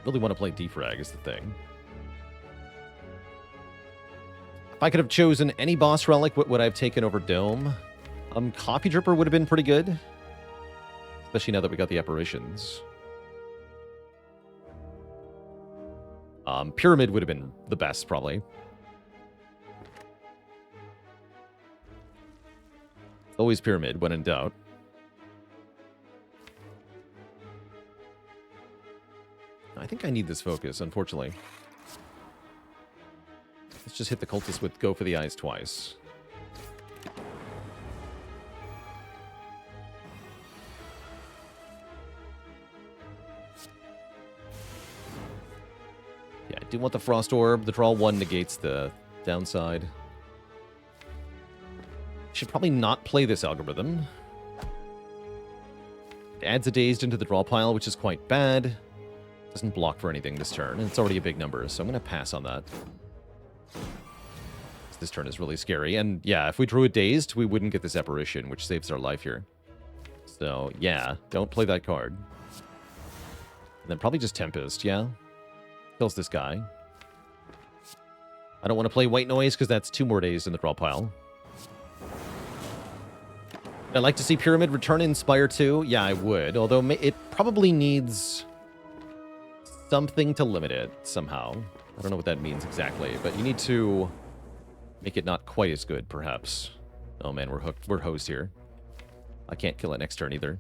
Really want to play Defrag is the thing. If I could have chosen any boss relic, what would I have taken over Dome? Copy Dripper would have been pretty good. Especially now that we got the apparitions. Pyramid would have been the best, probably. Always Pyramid, when in doubt. I think I need this focus, unfortunately. Let's just hit the cultist with Go for the Eyes twice. I do want the Frost Orb. The draw 1 negates the downside. Should probably not play this algorithm. It adds a Dazed into the draw pile, which is quite bad. Doesn't block for anything this turn, and it's already a big number, so I'm going to pass on that. This turn is really scary, and yeah, if we drew a Dazed, we wouldn't get this Apparition, which saves our life here. So, yeah, don't play that card. And then probably just Tempest, yeah? Kills this guy. I don't want to play White Noise, because that's 2 more Dazed in the draw pile. I'd like to see Pyramid return in Spire 2. Yeah, I would, although it probably needs something to limit it somehow. I don't know what that means exactly, but you need to make it not quite as good, perhaps. Oh man, we're hooked. We're hosed here. I can't kill it next turn either.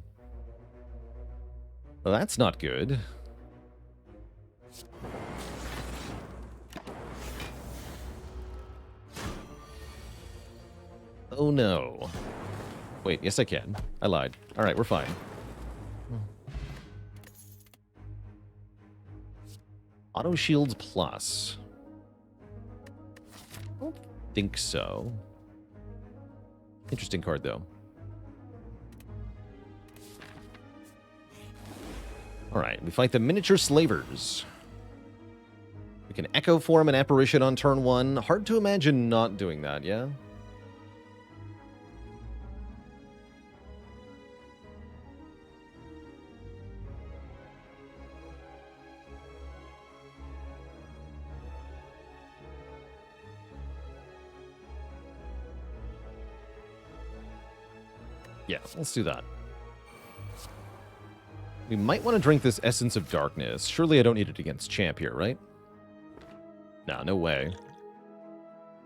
Well, that's not good. Oh no. Wait, yes I can. I lied. Alright, we're fine. Auto Shields Plus. I don't think so. Interesting card, though. Alright, we fight the Miniature Slavers. We can Echo Form an Apparition on turn 1. Hard to imagine not doing that, yeah? Yeah, let's do that. We might want to drink this Essence of Darkness. Surely I don't need it against Champ here, right? Nah, no way.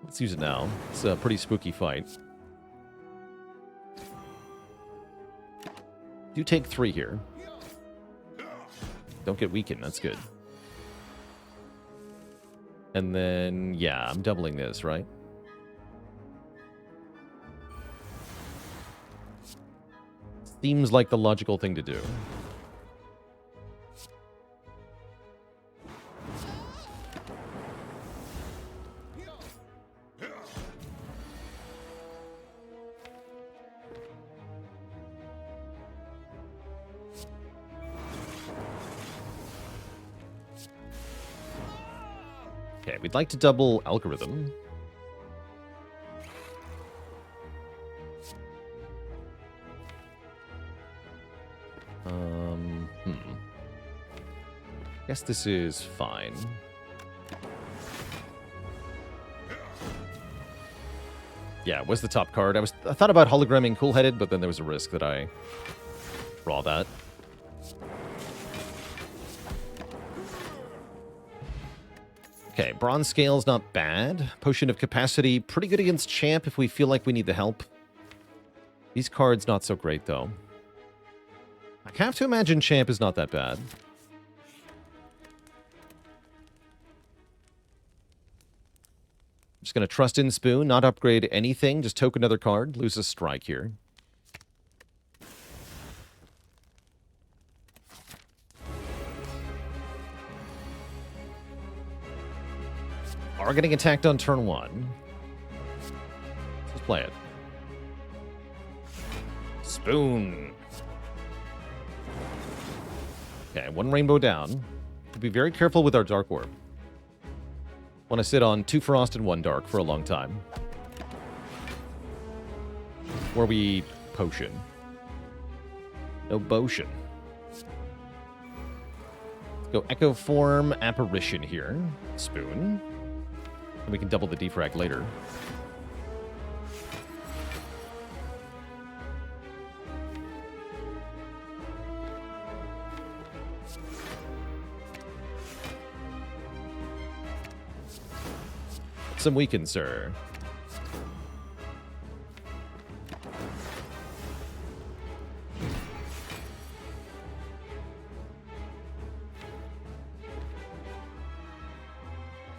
Let's use it now. It's a pretty spooky fight. Do take 3 here. Don't get weakened, that's good. And then, yeah, I'm doubling this, right? Seems like the logical thing to do. Okay, we'd like to double Algorithm. Guess this is fine. Yeah, it was the top card. I thought about hologramming Cool-Headed, but then there was a risk that I draw that. Okay, Bronze Scale's not bad. Potion of Capacity, pretty good against Champ if we feel like we need the help. These cards, not so great, though. I have to imagine Champ is not that bad. Just going to trust in Spoon, not upgrade anything, just toke another card, lose a strike here. Are getting attacked on turn 1. Let's play it. Spoon. Okay, 1 rainbow down. We'll be very careful with our Dark Orb. Want to sit on 2 Frost and 1 Dark for a long time. Or we Potion. No Potion. Let's go Echo Form Apparition here. Spoon. And we can double the defrag later. Some weaken, sir.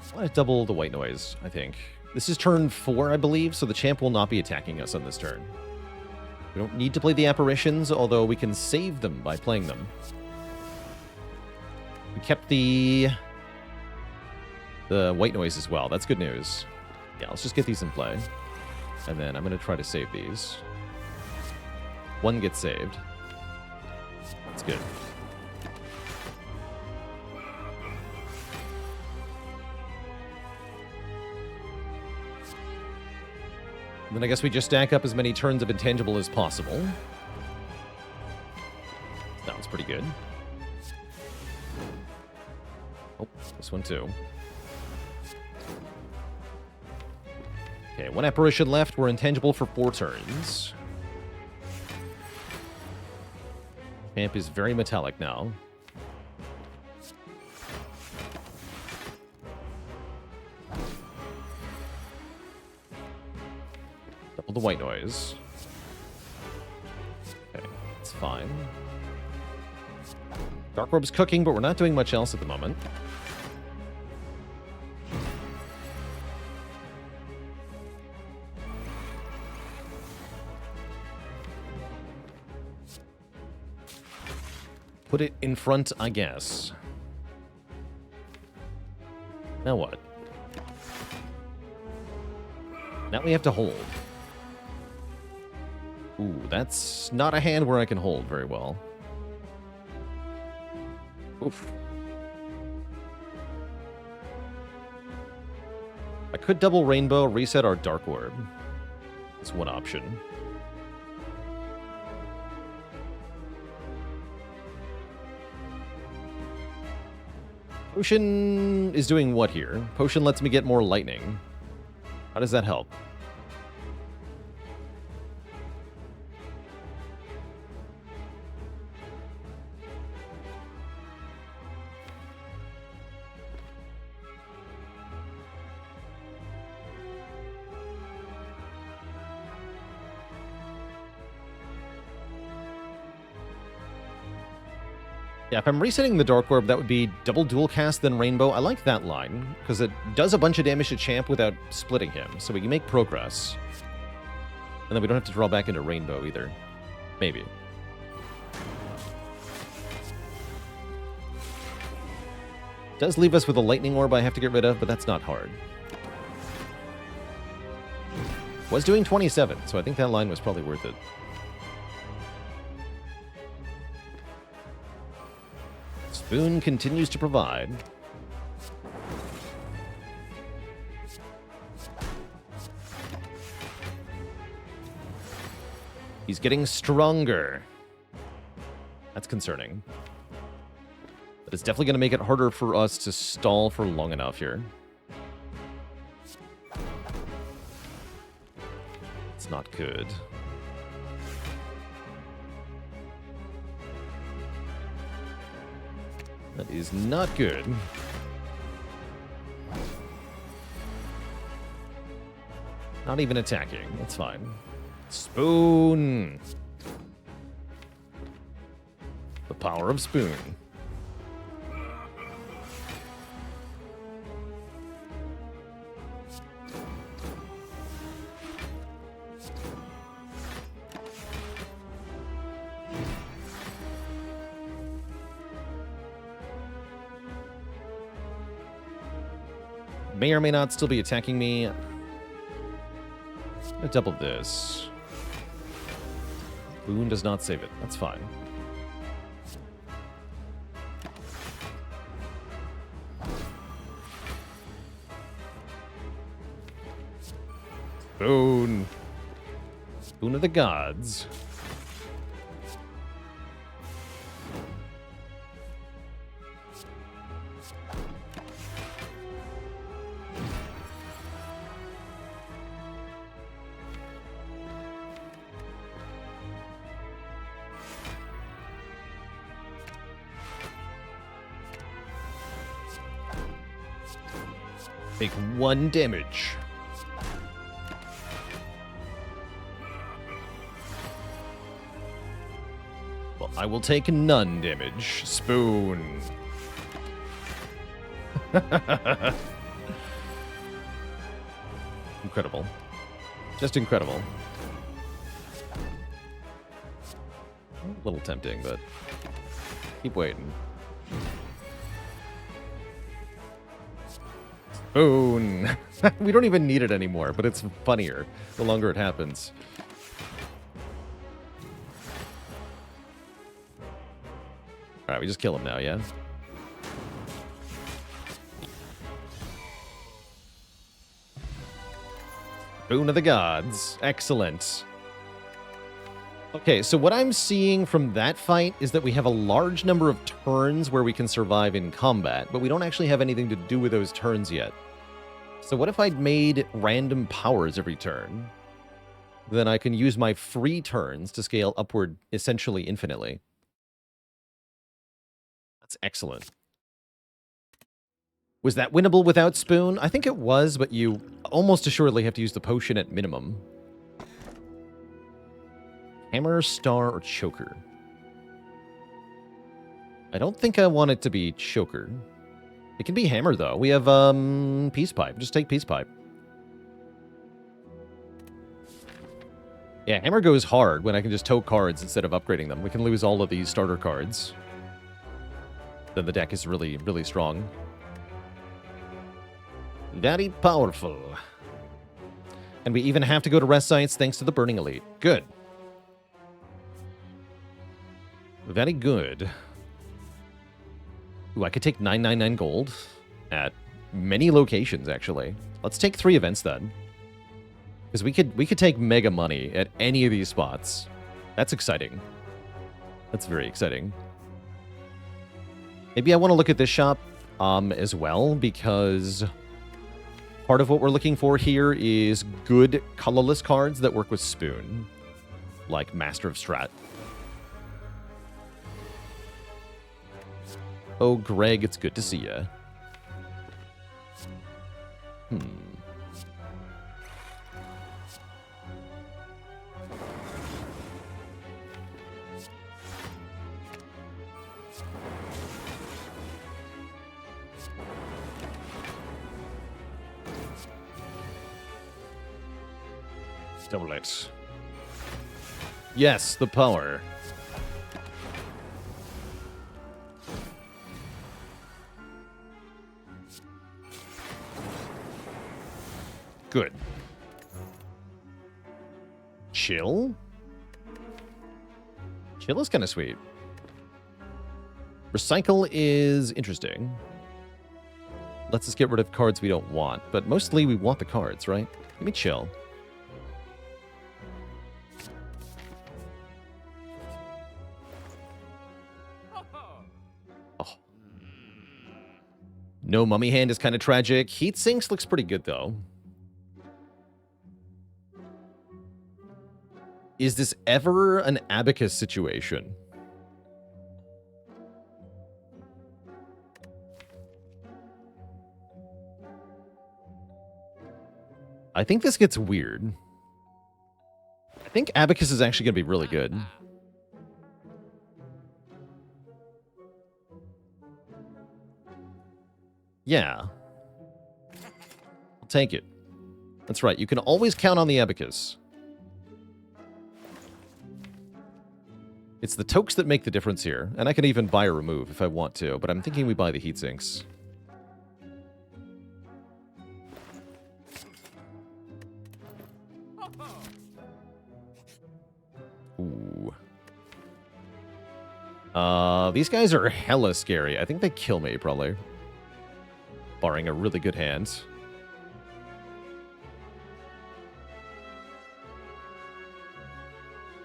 I want to double the white noise, I think. This is turn 4, I believe, so the champ will not be attacking us on this turn. We don't need to play the apparitions, although we can save them by playing them. We kept the The white noise as well. That's good news. Yeah, let's just get these in play. And then I'm going to try to save these. One gets saved. That's good. And then I guess we just stack up as many turns of intangible as possible. Sounds pretty good. Oh, this one too. Okay, one apparition left. We're intangible for 4 turns. Camp is very metallic now. Double the white noise. Okay, it's fine. Dark Orb's cooking, but we're not doing much else at the moment. Put it in front, I guess. Now what? Now we have to hold. Ooh, that's not a hand where I can hold very well. Oof. I could double rainbow, reset our Dark Orb. That's one option. Potion is doing what here? Potion lets me get more lightning. How does that help? Yeah, if I'm resetting the Dark Orb, that would be double dual cast, then Rainbow. I like that line, because it does a bunch of damage to Champ without splitting him, so we can make progress. And then we don't have to draw back into Rainbow either. Maybe. Does leave us with a Lightning Orb I have to get rid of, but that's not hard. Was doing 27, so I think that line was probably worth it. Spoon continues to provide. He's getting stronger. That's concerning. But it's definitely going to make it harder for us to stall for long enough here. It's not good. That is not good. Not even attacking. That's fine. Spoon. The power of Spoon. May or may not still be attacking me. I'm gonna double this. Boon does not save it. That's fine. Boon. Boon of the gods. Take 1 damage. Well, I will take none damage. Spoon. Incredible. Just incredible. A little tempting, but keep waiting. Boon. We don't even need it anymore, but it's funnier the longer it happens. Alright, we just kill him now, yeah? Boon of the gods. Excellent. Okay, so what I'm seeing from that fight is that we have a large number of turns where we can survive in combat, but we don't actually have anything to do with those turns yet. So what if I'd made random powers every turn? Then I can use my free turns to scale upward essentially infinitely. That's excellent. Was that winnable without Spoon? I think it was, but you almost assuredly have to use the potion at minimum. Hammer, Star, or Choker? I don't think I want it to be Choker. It can be Hammer, though. We have, Peace Pipe. Just take Peace Pipe. Yeah, Hammer goes hard when I can just tote cards instead of upgrading them. We can lose all of these starter cards. Then the deck is really, really strong. Very powerful. And we even have to go to rest sites thanks to the Burning Elite. Good. Very good. Ooh, I could take 999 gold at many locations, actually. Let's take 3 events, then. Because we could take mega money at any of these spots. That's exciting. That's very exciting. Maybe I want to look at this shop as well, because part of what we're looking for here is good colorless cards that work with Spoon, like Master of Strat. Oh, Greg, it's good to see ya. Double X. Yes, the power. Good. Chill? Chill is kind of sweet. Recycle is interesting. Lets us get rid of cards we don't want, but mostly we want the cards, right? Give me Chill. Oh. No Mummy Hand is kind of tragic. Heat Sinks looks pretty good, though. Is this ever an Abacus situation? I think this gets weird. I think Abacus is actually going to be really good. Yeah. I'll take it. That's right. You can always count on the Abacus. It's the tokes that make the difference here. And I can even buy or remove if I want to, but I'm thinking we buy the heat sinks. Ooh. These guys are hella scary. I think they kill me, probably. Barring a really good hand.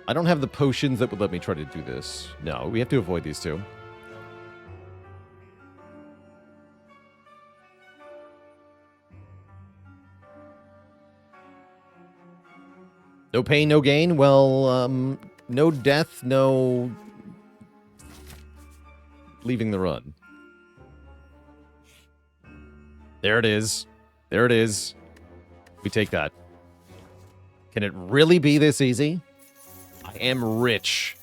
I don't have the potions that would let me try to do this. No, we have to avoid these two. No pain, no gain. Well, no death, no leaving the run. There it is. There it is. We take that. Can it really be this easy? I am rich.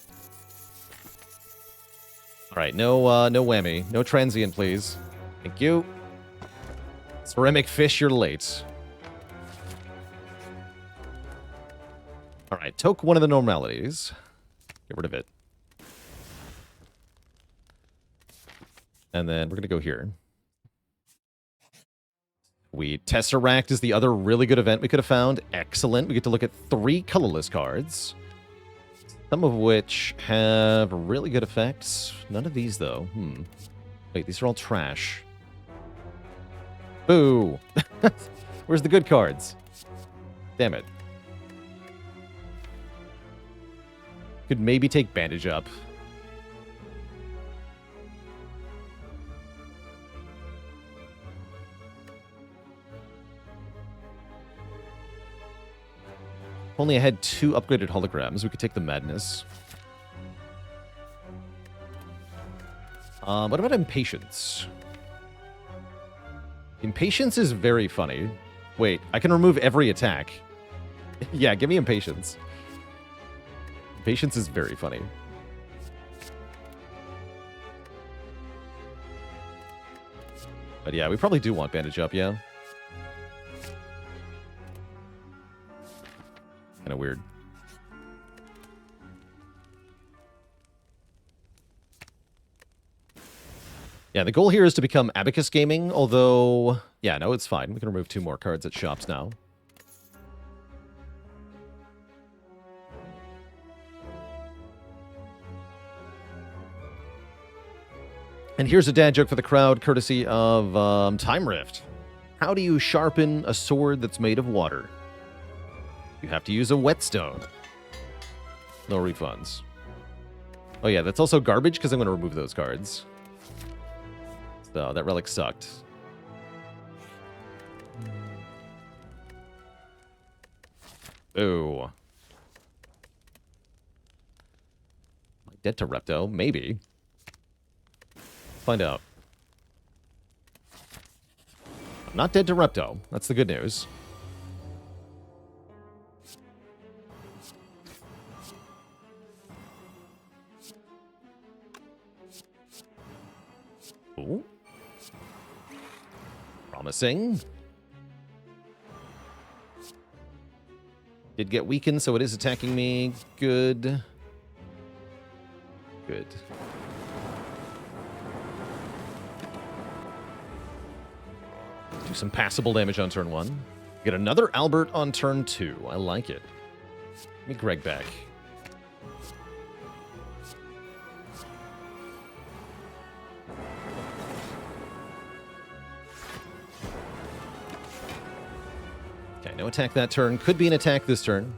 All right, no whammy. No transient, please. Thank you. Ceramic fish, you're late. All right, toke one of the normalities. Get rid of it. And then we're going to go here. Tesseract is the other really good event we could have found. Excellent. We get to look at 3 colorless cards. Some of which have really good effects. None of these, though. Wait, these are all trash. Boo! Where's the good cards? Damn it. Could maybe take Bandage Up. If only I had 2 upgraded holograms, we could take the Madness. What about Impatience? Impatience is very funny. Wait, I can remove every attack. Yeah, give me Impatience. Impatience is very funny. But yeah, we probably do want Bandage Up, yeah. Kind of weird. Yeah, the goal here is to become Abacus Gaming, although... Yeah, no, it's fine. We can remove 2 more cards at shops now. And here's a dad joke for the crowd, courtesy of Time Rift. How do you sharpen a sword that's made of water? You have to use a whetstone. No refunds. Oh yeah, that's also garbage because I'm going to remove those cards. So that relic sucked. Ooh. Am I dead to Repto? Maybe. Find out. I'm not dead to Repto. That's the good news. Ooh. Promising. Did get weakened, so it is attacking me. Good. Good. Do some passable damage on turn 1. Get another Albert on turn 2. I like it. Give me Greg back. Okay, no attack that turn. Could be an attack this turn.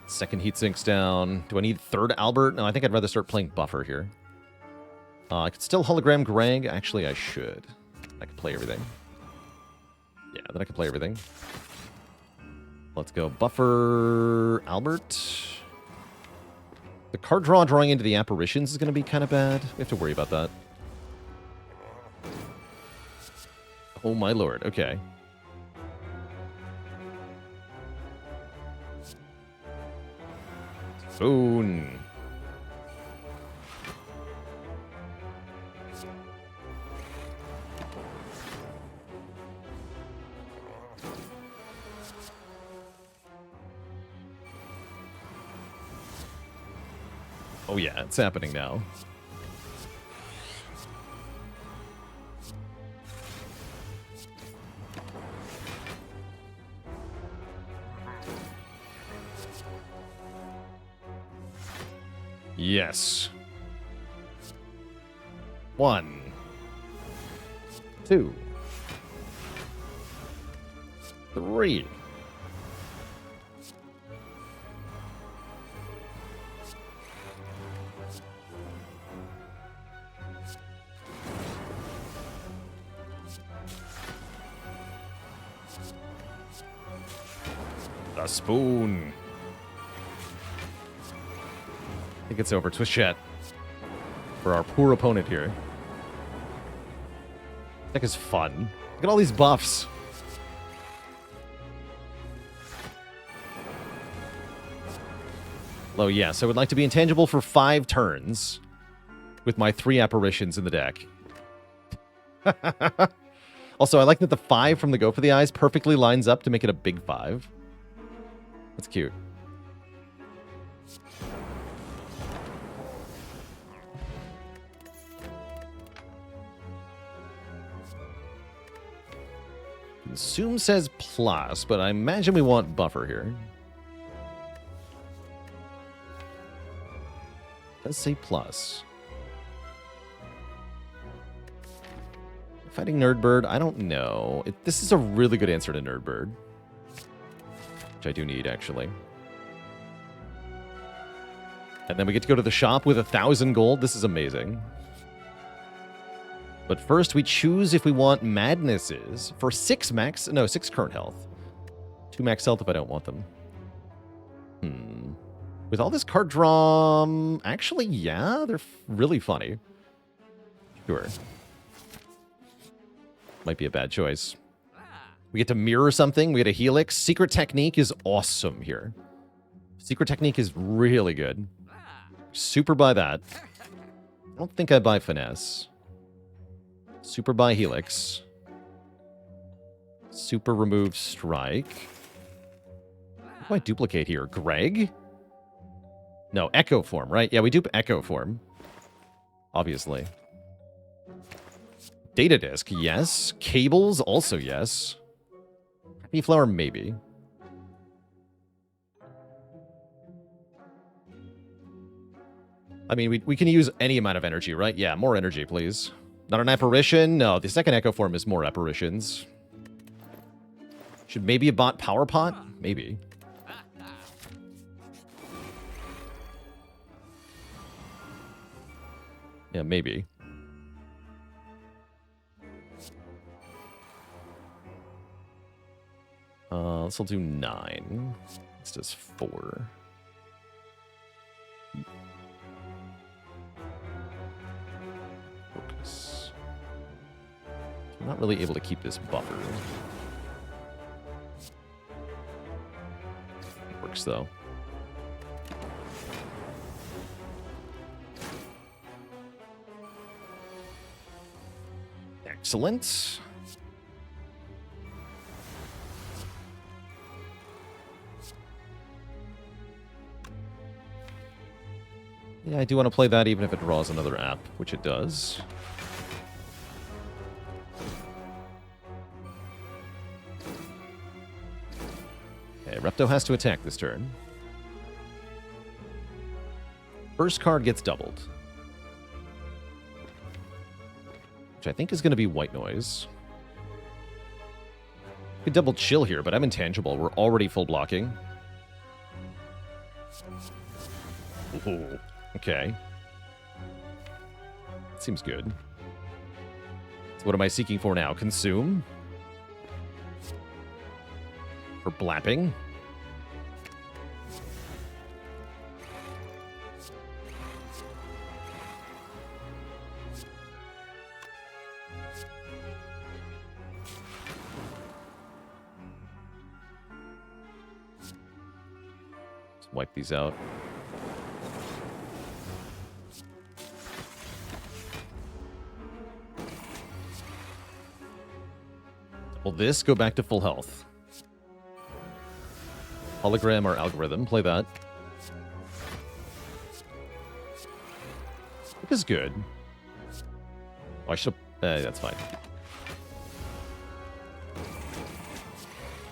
Second heat sinks down. Do I need third Albert? No, I think I'd rather start playing Buffer here. I could still hologram Greg. Actually, I should. I can play everything. Yeah, then I can play everything. Let's go. Buffer Albert. The card draw drawing into the apparitions is going to be kind of bad. We have to worry about that. Oh my lord. Okay. Spoon. Oh yeah, it's happening now. Yes. 1, 2, 3. The spoon. I think it's over. Twist chat for our poor opponent here. Deck is fun. Look at all these buffs. Oh, yes. I would like to be intangible for 5 turns with my 3 apparitions in the deck. Also, I like that the 5 from the Go for the Eyes perfectly lines up to make it a big 5. That's cute. Consume says plus, but I imagine we want buffer here. Let's say plus. Fighting Nerdbird, I don't know. This is a really good answer to Nerdbird. Which I do need, actually. And then we get to go to the shop with 1,000 gold. This is amazing. But first, we choose if we want Madnesses for 6 current health. 2 max health if I don't want them. With all this card draw, actually, yeah, they're really funny. Sure. Might be a bad choice. We get to mirror something. We get a Helix. Secret Technique is awesome here. Secret Technique is really good. Super buy that. I don't think I buy Finesse. Super buy Helix. Super remove Strike. What do I duplicate here? Greg? No, Echo Form, right? Yeah, we dupe Echo Form. Obviously. Data Disk, yes. Cables, also yes. Happy Flower, maybe. I mean, we can use any amount of energy, right? Yeah, more energy, please. Not an apparition? No, the second Echo Form is more apparitions. Should maybe have bought Power Pot? Maybe. Yeah, maybe. This will do 9. This does 4. Focus. I'm not really able to keep this buffer. It works, though. Excellent. Yeah, I do want to play that even if it draws another app, which it does. Okay, Repto has to attack this turn. First card gets doubled. Which I think is going to be White Noise. Could double Chill here, but I'm intangible. We're already full blocking. Ooh. Okay. Seems good. So what am I seeking for now? Consume? For blapping? Let's wipe these out. Will this go back to full health? Hologram or Algorithm. Play that. This is good. Oh, I should have... that's fine.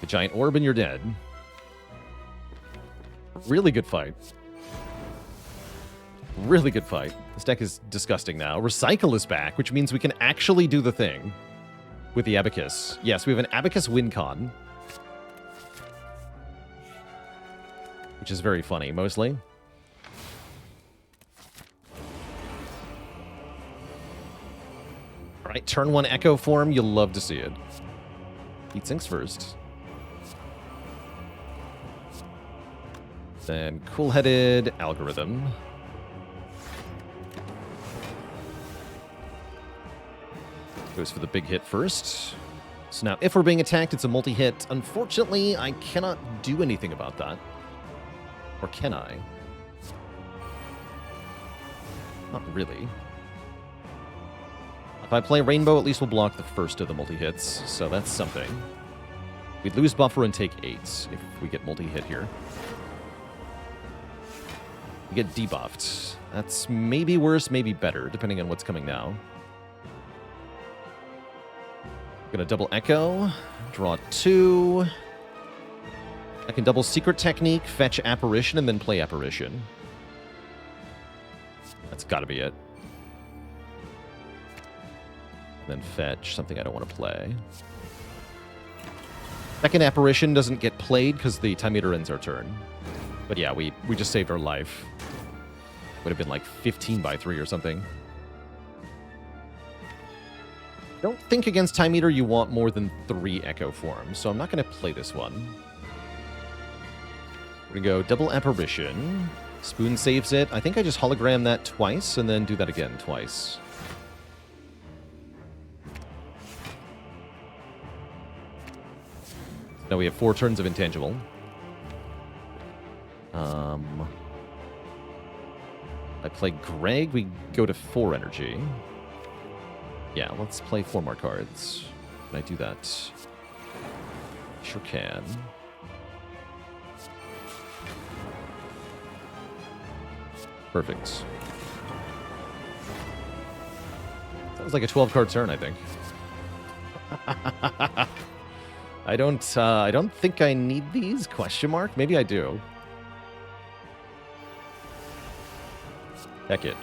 The giant orb and you're dead. Really good fight. Really good fight. This deck is disgusting now. Recycle is back, which means we can actually do the thing. With the Abacus. Yes, we have an Abacus win con. Which is very funny, mostly. Alright, turn 1 Echo Form. You'll love to see it. Heat sinks first. Then Cool-Headed Algorithm. Goes for the big hit first. So now, if we're being attacked, it's a multi-hit. Unfortunately, I cannot do anything about that. Or can I? Not really. If I play Rainbow, at least we'll block the first of the multi-hits, so that's something. We'd lose buffer and take 8 if we get multi-hit here. We get debuffed. That's maybe worse, maybe better, depending on what's coming now. Gonna double Echo. Draw 2. I can double Secret Technique, fetch Apparition, and then play Apparition. That's gotta be it. Then fetch something I don't want to play. Second Apparition doesn't get played because the time meter ends our turn. But yeah, we just saved our life. Would have been like 15 by 3 or something. Don't think against time meter you want more than 3 Echo forms, so I'm not going to play this one. We're going to go double Apparition. Spoon saves it. I think I just hologram that twice and then do that again twice. Now we have 4 turns of intangible. I play Greg, we go to 4 energy. Yeah, let's play 4 more cards. Can I do that? Sure can. Perfect. Sounds like a 12-card turn, I think. I don't think I need these, question mark? Maybe I do. Heck it.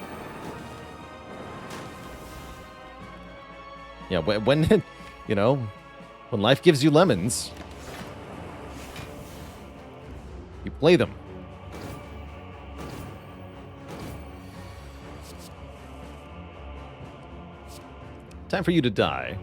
Yeah, when you know, when life gives you lemons, you play them. Time for you to die.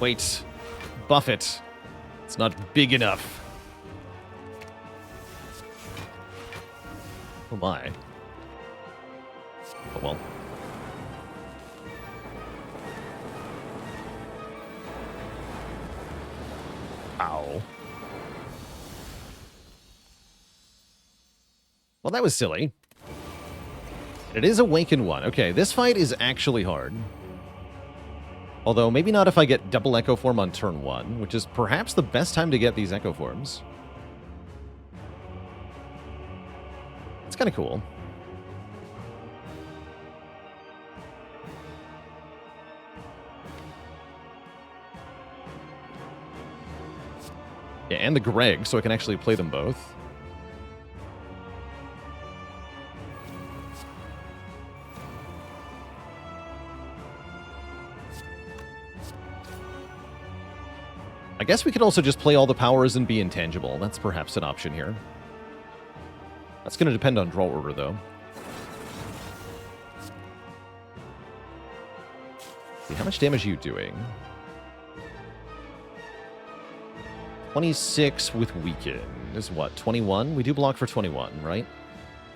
Wait. Buff it. It's not big enough. Oh my. Oh well. Ow. Well, that was silly. It is Awaken 1. Okay, this fight is actually hard. Although, maybe not if I get double Echo Form on turn 1, which is perhaps the best time to get these Echo Forms. It's kind of cool. Yeah, and the Greg, so I can actually play them both. I guess we could also just play all the powers and be intangible. That's perhaps an option here. That's going to depend on draw order, though. See, how much damage are you doing? 26 with Weaken is what, 21? We do block for 21, right?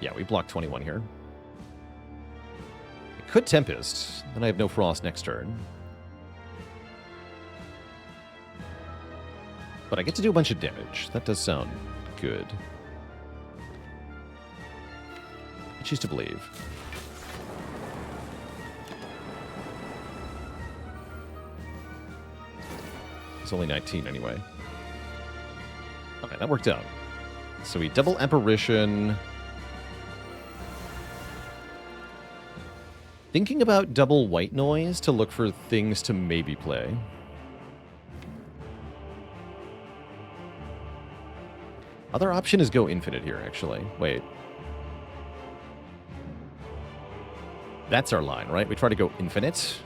Yeah, we block 21 here. It could Tempest. Then I have no Frost next turn. But I get to do a bunch of damage. That does sound good. I choose to believe. It's only 19 anyway. Okay, that worked out. So we double Apparition. Thinking about double White Noise to look for things to maybe play. Other option is go infinite here, actually. Wait. That's our line, right? We try to go infinite.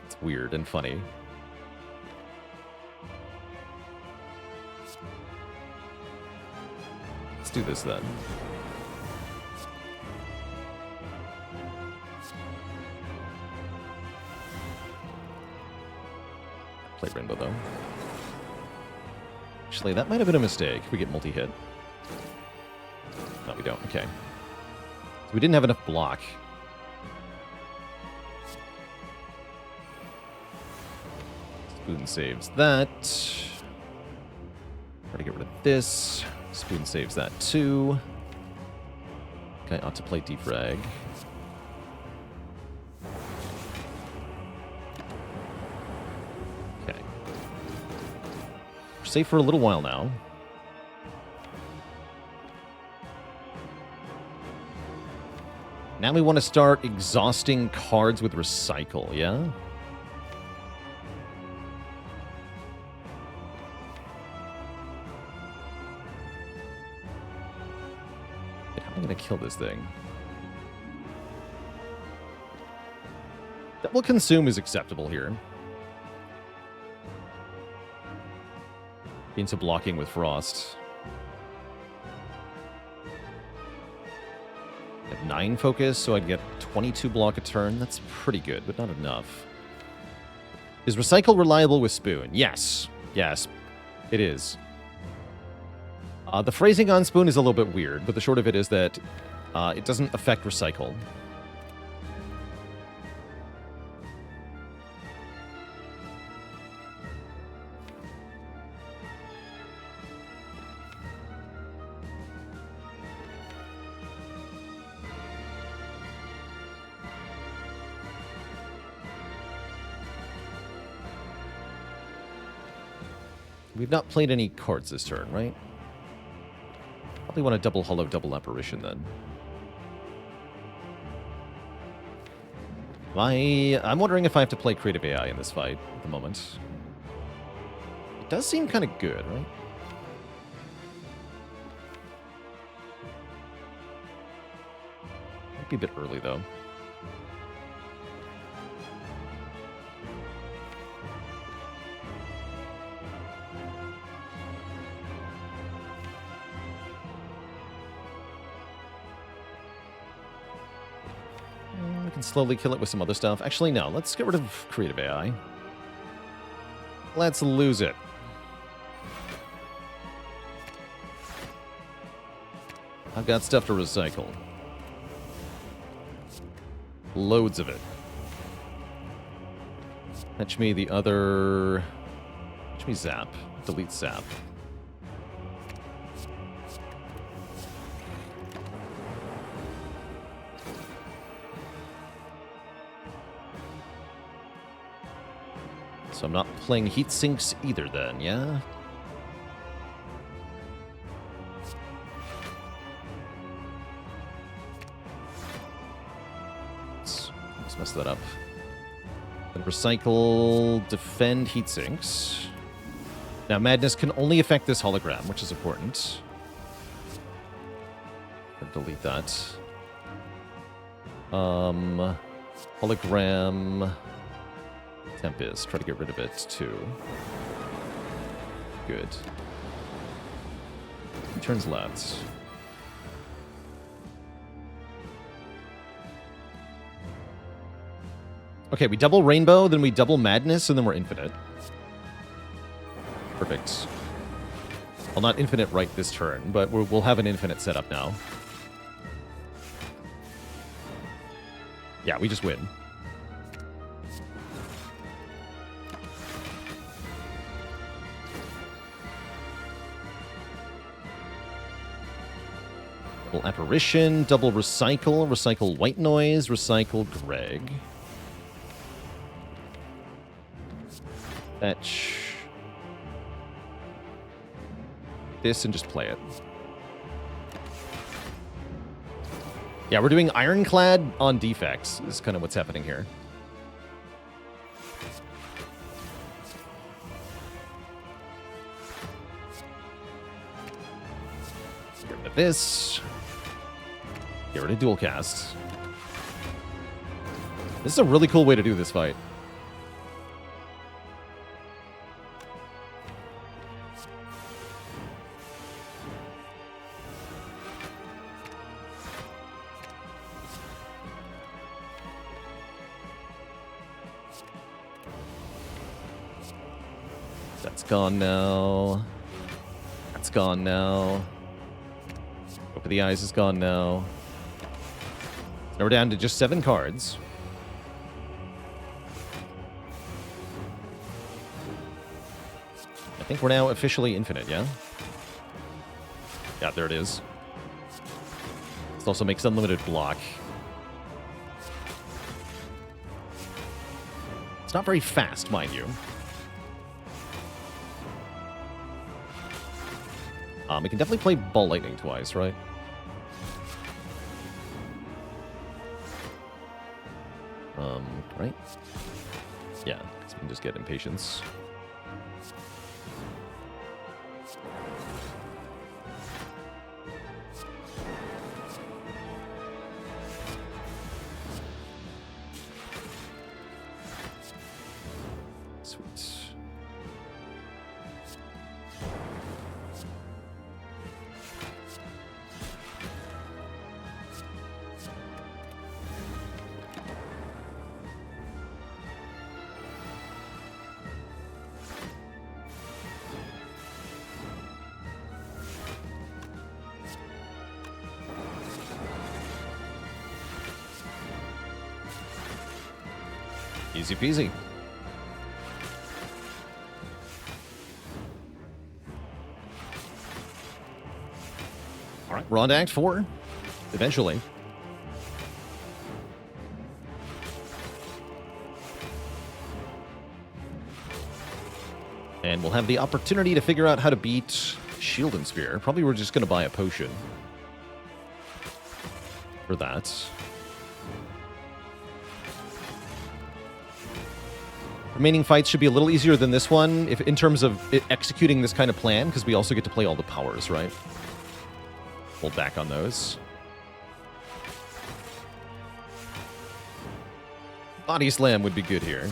It's weird and funny. Let's do this then. Play Rainbow, though. Actually, that might have been a mistake. We get multi-hit. No, we don't. Okay. So we didn't have enough block. Spoon saves that. Try to get rid of this. Spoon saves that too. Okay, ought to play defrag. Okay. We're safe for a little while now. Now we want to start exhausting cards with recycle, yeah? How am I going to kill this thing? Double consume is acceptable here. Into blocking with frost. I have 9 focus, so I'd get 22 block a turn. That's pretty good, but not enough. Is recycle reliable with spoon? Yes. Yes, it is. The phrasing on spoon is a little bit weird, but the short of it is that it doesn't affect recycle. We've not played any cards this turn, right? Probably want a double hollow, double apparition then. I'm wondering if I have to play creative AI in this fight at the moment. It does seem kind of good, right? Might be a bit early though. We can slowly kill it with some other stuff. Actually, no. Let's get rid of creative AI. Let's lose it. I've got stuff to recycle. Loads of it. Fetch me the other... Fetch me zap. Delete zap. So I'm not playing heat sinks either then, yeah? Let's mess that up. And recycle, defend heat sinks. Now Madness can only affect this hologram, which is important. Delete that. Hologram... Tempest. Try to get rid of it, too. Good. He turns left. Okay, we double Rainbow, then we double Madness, and then we're infinite. Perfect. Well, not infinite right this turn, but we'll have an infinite setup now. Yeah, we just win. Double Apparition, double Recycle, recycle White Noise, recycle Greg. Fetch this and just play it. Yeah, we're doing Ironclad on Defects, is kind of what's happening here. Get rid of this. Get rid of dual cast. This is a really cool way to do this fight. That's gone now. That's gone now. Open the Eyes is gone now. Now we're down to just 7 cards. I think we're now officially infinite, yeah? Yeah, there it is. This also makes unlimited block. It's not very fast, mind you. We can definitely play Ball Lightning twice, right? Right? Yeah, because we can just get Impatience. Sweet. Easy peasy. All right, we're on to Act 4. Eventually. And we'll have the opportunity to figure out how to beat Shield and Spear. Probably we're just going to buy a potion for that. Remaining fights should be a little easier than this one if in terms of executing this kind of plan, because we also get to play all the powers, right? Hold back on those. Body Slam would be good here.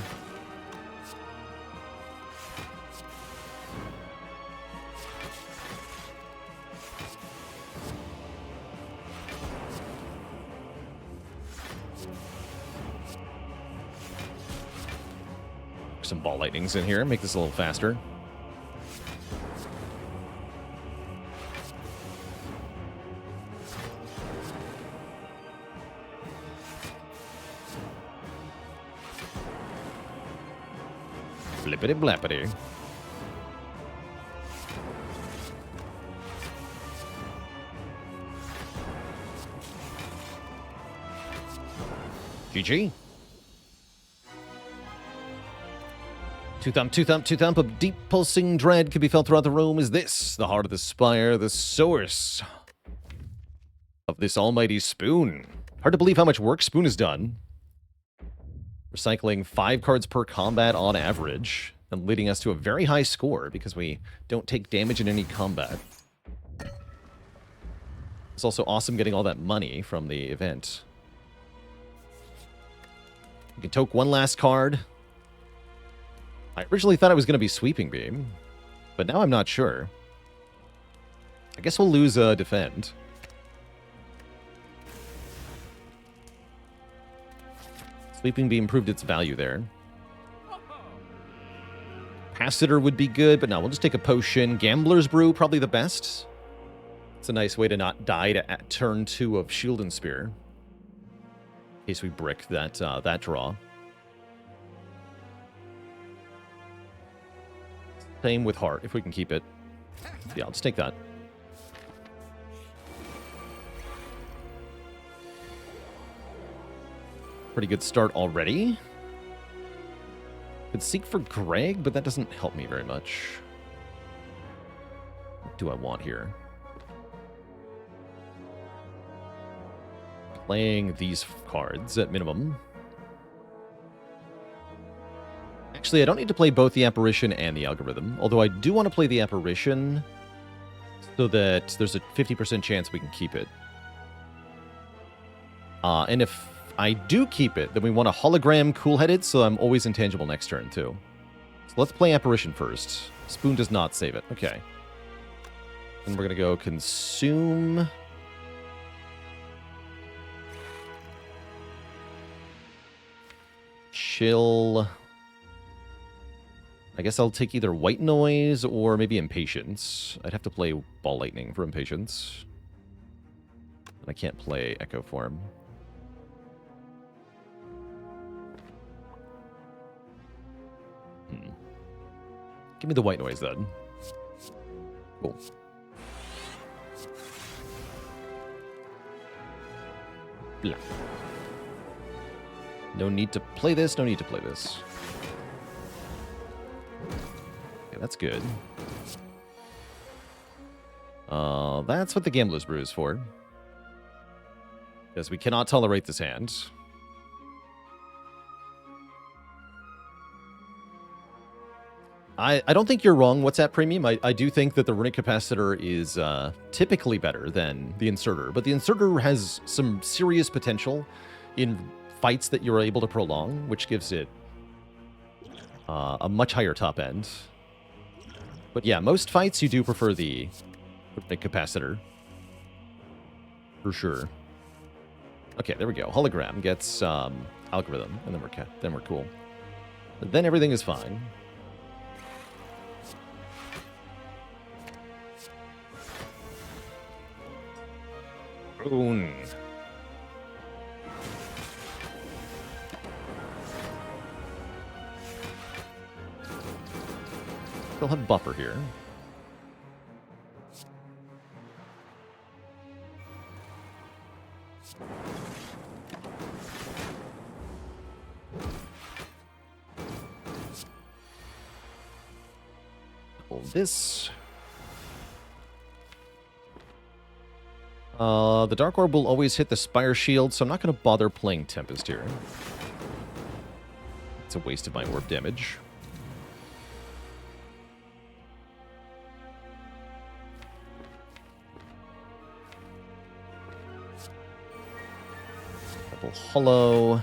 Some Ball Lightnings in here, make this a little faster. Flippity blappity. GG. Two thump of deep pulsing dread can be felt throughout the room. Is this the heart of the Spire, the source of this almighty spoon? Hard to believe how much work Spoon has done. Recycling 5 cards per combat on average, and leading us to a very high score because we don't take damage in any combat. It's also awesome getting all that money from the event. You can toke one last card. I originally thought it was going to be Sweeping Beam, but now I'm not sure. I guess we'll lose Defend. Sweeping Beam proved its value there. Passitter would be good, but no, we'll just take a potion. Gambler's Brew, probably the best. It's a nice way to not die at turn 2 of Shield and Spear. In case we brick that, that draw. Same with Heart, if we can keep it. Yeah, I'll just take that. Pretty good start already. Could seek for Greg, but that doesn't help me very much. What do I want here? Playing these cards at minimum. Actually, I don't need to play both the Apparition and the Algorithm, although I do want to play the Apparition so that there's a 50% chance we can keep it. And if I do keep it, then we want a Hologram Cool-Headed, so I'm always intangible next turn, too. So let's play Apparition first. Spoon does not save it. Okay. And we're going to go Consume. Chill. I guess I'll take either White Noise or maybe Impatience. I'd have to play Ball Lightning for Impatience. And I can't play Echo Form. Give me the White Noise, then. Cool. Blah. No need to play this, no need to play this. Okay, that's good. That's what the Gambler's Brew is for. Because we cannot tolerate this hand. I don't think you're wrong, WhatsApp Premium. I do think that the Runic Capacitor is typically better than the Inserter, but the Inserter has some serious potential in fights that you're able to prolong, which gives it a much higher top end. But yeah, most fights you do prefer the Runic Capacitor. For sure. Okay, there we go. Hologram gets Algorithm, and then we're cool. But then everything is fine. Boom. Still have buffer here. Hold this. The Dark Orb will always hit the Spire shield, so I'm not going to bother playing Tempest here. It's a waste of my orb damage. Double Hollow.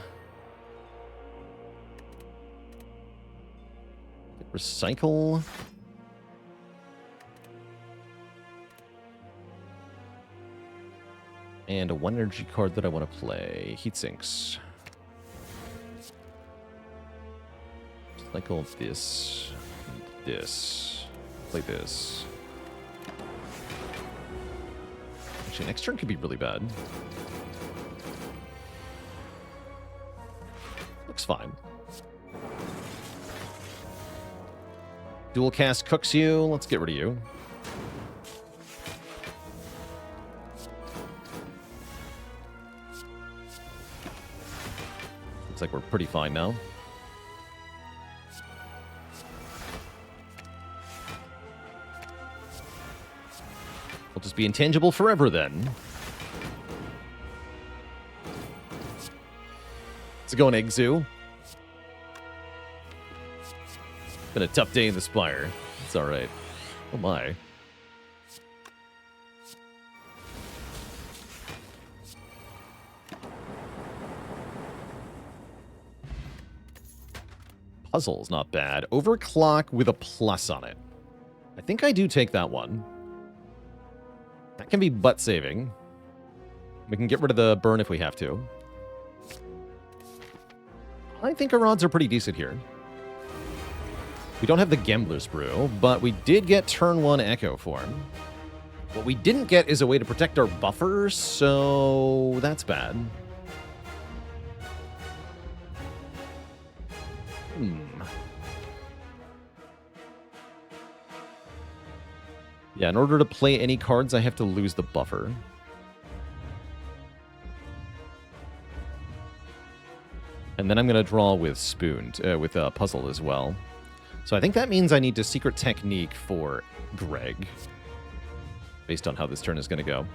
Recycle. And a 1 energy card that I want to play. Heatsinks. Cycle this. This. Play this. Actually, next turn could be really bad. Looks fine. Dual cast cooks you. Let's get rid of you. Like we're pretty fine now. We'll just be intangible forever then. Let's go on Egg Zoo. Been a tough day in the Spire. It's alright. Oh my. Puzzle's not bad. Overclock with a plus on it. I think I do take that one. That can be butt saving. We can get rid of the burn if we have to. I think our odds are pretty decent here. We don't have the Gambler's Brew, but we did get turn 1 Echo Form. What we didn't get is a way to protect our buffer, so that's bad. Yeah, in order to play any cards, I have to lose the buffer. And then I'm going to draw with with Puzzle as well. So I think that means I need to Secret Technique for Greg, based on how this turn is going to go.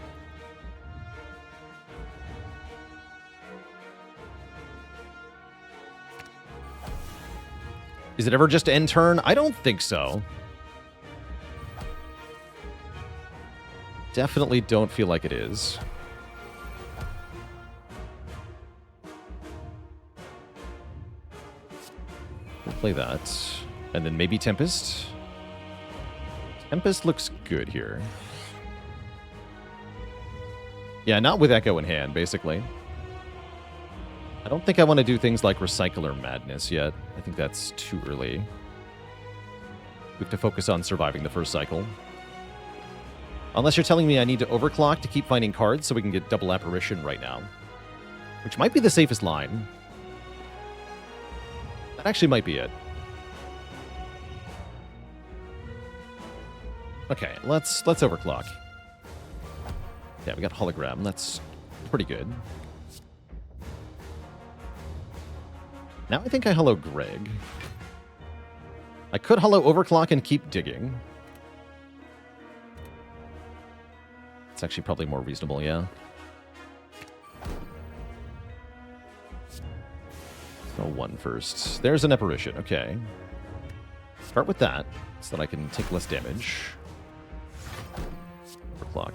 Is it ever just end turn? I don't think so. Definitely don't feel like it is. We'll play that. And then maybe Tempest. Tempest looks good here. Yeah, not with Echo in hand, basically. I don't think I want to do things like Recycle or Madness yet. I think that's too early. We have to focus on surviving the first cycle. Unless you're telling me I need to overclock to keep finding cards so we can get double Apparition right now. Which might be the safest line. That actually might be it. Okay, let's overclock. Yeah, we got Hologram. That's pretty good. Now I think I hello Greg. I could hello Overclock and keep digging. It's actually probably more reasonable, yeah. Go 1 first. There's an apparition, okay. Start with that, so that I can take less damage. Overclock.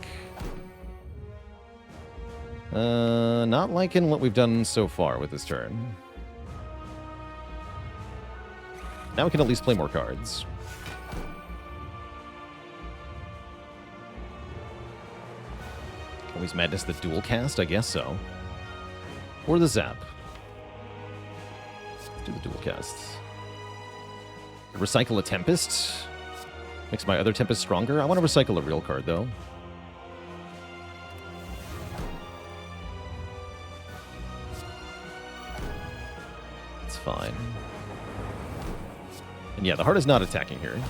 Not liking what we've done so far with this turn. Now we can at least play more cards. Always Madness the dual cast? I guess so. Or the Zap. Let's do the dual cast. Recycle a Tempest. Makes my other Tempest stronger. I want to recycle a real card, though. It's fine. And yeah, the heart is not attacking here. Do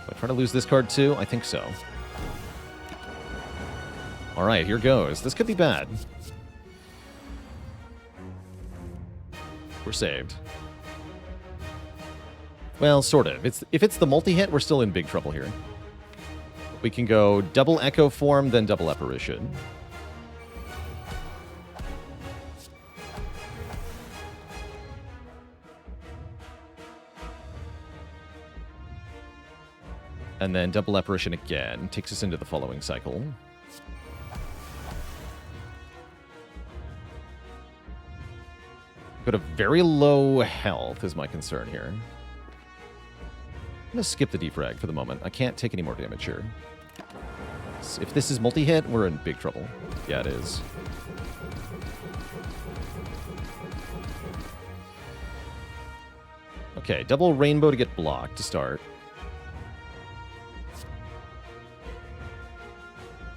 I try to lose this card too? I think so. Alright, here goes. This could be bad. We're saved. Well, sort of. If it's the multi-hit, we're still in big trouble here. We can go double Echo Form, then double Apparition. And then double Apparition again. Takes us into the following cycle. Got a very low health is my concern here. I'm going to skip the defrag for the moment. I can't take any more damage here. If this is multi-hit, we're in big trouble. Yeah, it is. Okay, double Rainbow to get blocked to start.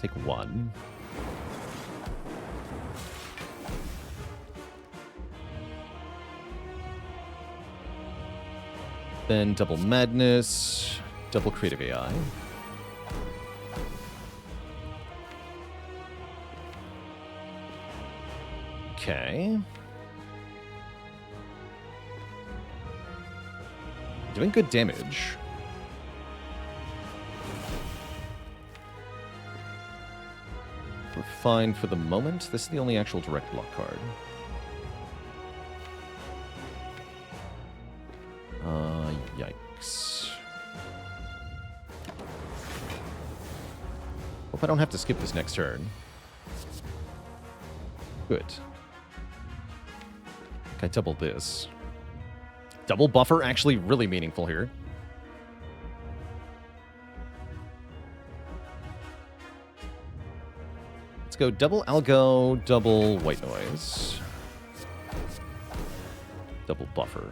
Take 1. Then double Madness, double Creative AI. Okay. Doing good damage. We're fine for the moment. This is the only actual direct block card. Yikes. Hope I don't have to skip this next turn. Good. I double this. Double buffer, actually really meaningful here. Let's go double Algo, double White Noise. Double buffer.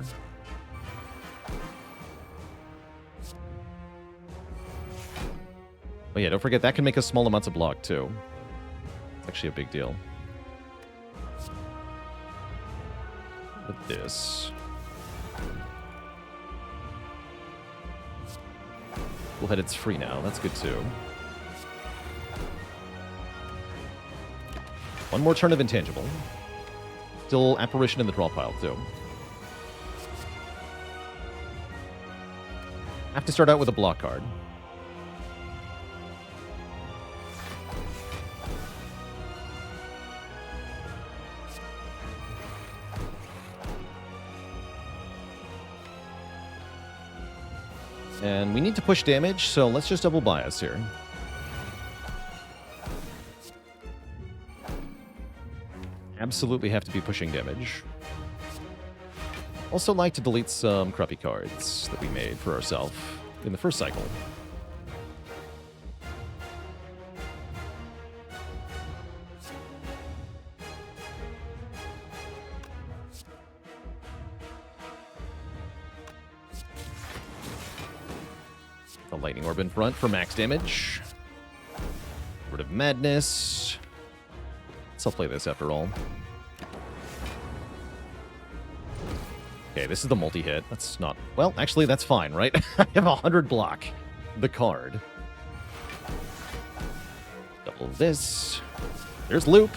Oh yeah, don't forget, that can make us small amounts of block, too. It's actually a big deal. With this. Bullheaded's free now. That's good, too. One more turn of Intangible. Still Apparition in the draw pile, too. Have to start out with a block card. And we need to push damage, so let's just double bias here. Absolutely have to be pushing damage. Also like to delete some crappy cards that we made for ourselves in the first cycle. Lightning Orb in front for max damage. Word of Madness. Let's play this after all. Okay, this is the multi-hit. That's not... Well, actually, that's fine, right? I have 100 block. The card. Double this. There's Loop.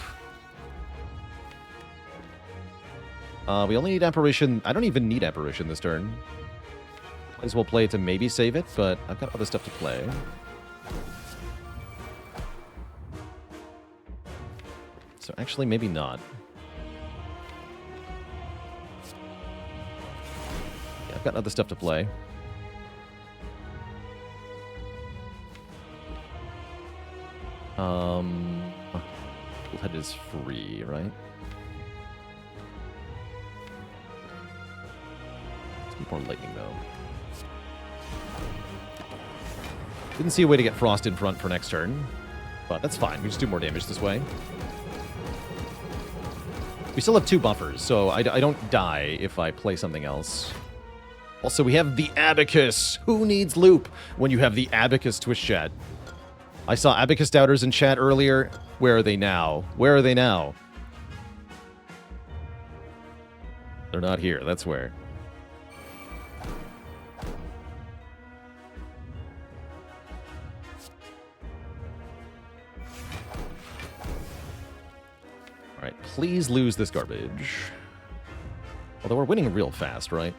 We only need Apparition. I don't even need Apparition this turn. Might as well play it to maybe save it, but I've got other stuff to play. So actually, maybe not. Yeah, I've got other stuff to play. That is free, right? More lightning, though. Didn't see a way to get Frost in front for next turn, but that's fine. We just do more damage this way. We still have 2 buffers, so I don't die if I play something else. Also, we have the Abacus. Who needs loop when you have the Abacus Twitch chat? I saw Abacus doubters in chat earlier. Where are they now? Where are they now? They're not here, that's where. Alright, please lose this garbage. Although we're winning real fast, right?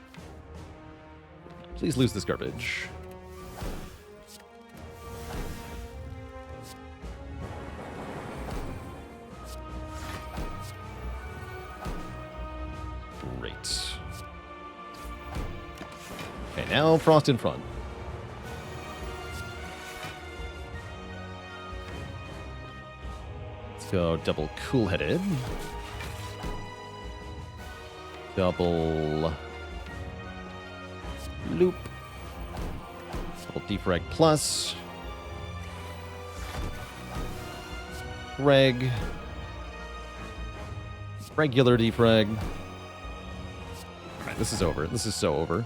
Please lose this garbage. Great. Okay, now Frost in front. Go double cool-headed. Double loop. Double defrag plus. Reg. Regular defrag. Alright, this is over. This is so over.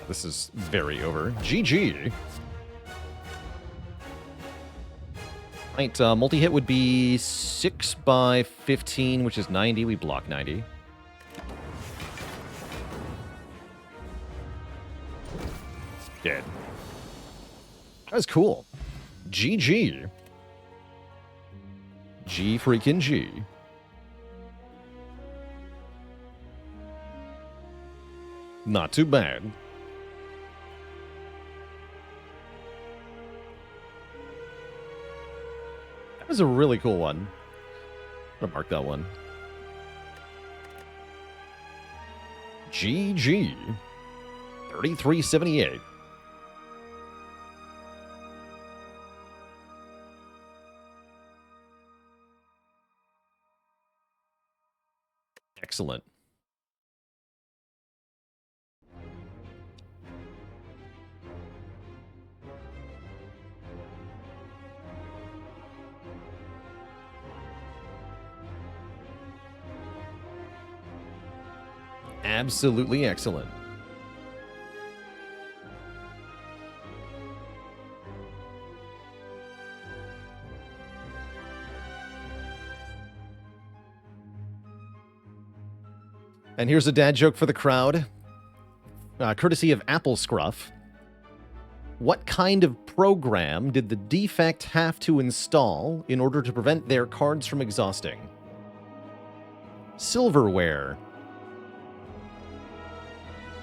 This is very over. GG. Right, multi-hit would be 6 by 15, which is 90. We block 90. Dead. That was cool. GG. G freaking G. Not too bad. That was a really cool one. I'm gonna mark that one. GG. 3378. Excellent. Absolutely excellent. And here's a dad joke for the crowd, courtesy of Apple Scruff. What kind of program did the Defect have to install in order to prevent their cards from exhausting? Silverware.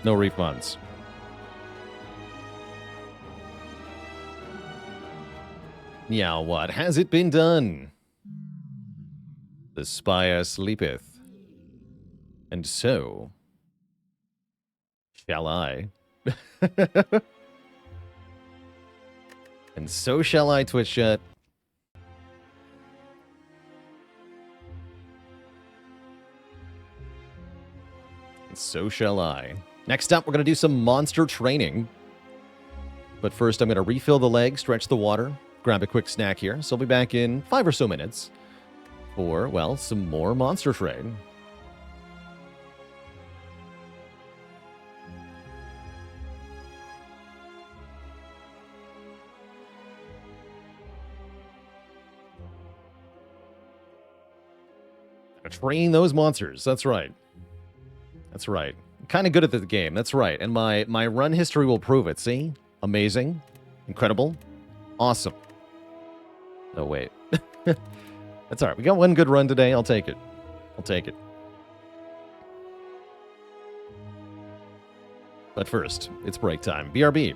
No refunds. Yeah, what has it been done? The Spire sleepeth, and so shall I. And so shall I, Twitch chat. And so shall I. Next up, we're going to do some monster training. But first, I'm going to refill the leg, stretch the water, grab a quick snack here. So I'll be back in 5 or so minutes for, well, some more monster train. Train those monsters. That's right. That's right. Kind of good at the game. That's right. And my run history will prove it. See? Amazing. Incredible. Awesome. Oh, wait. That's all right. We got one good run today. I'll take it. I'll take it. But first, it's break time. BRB.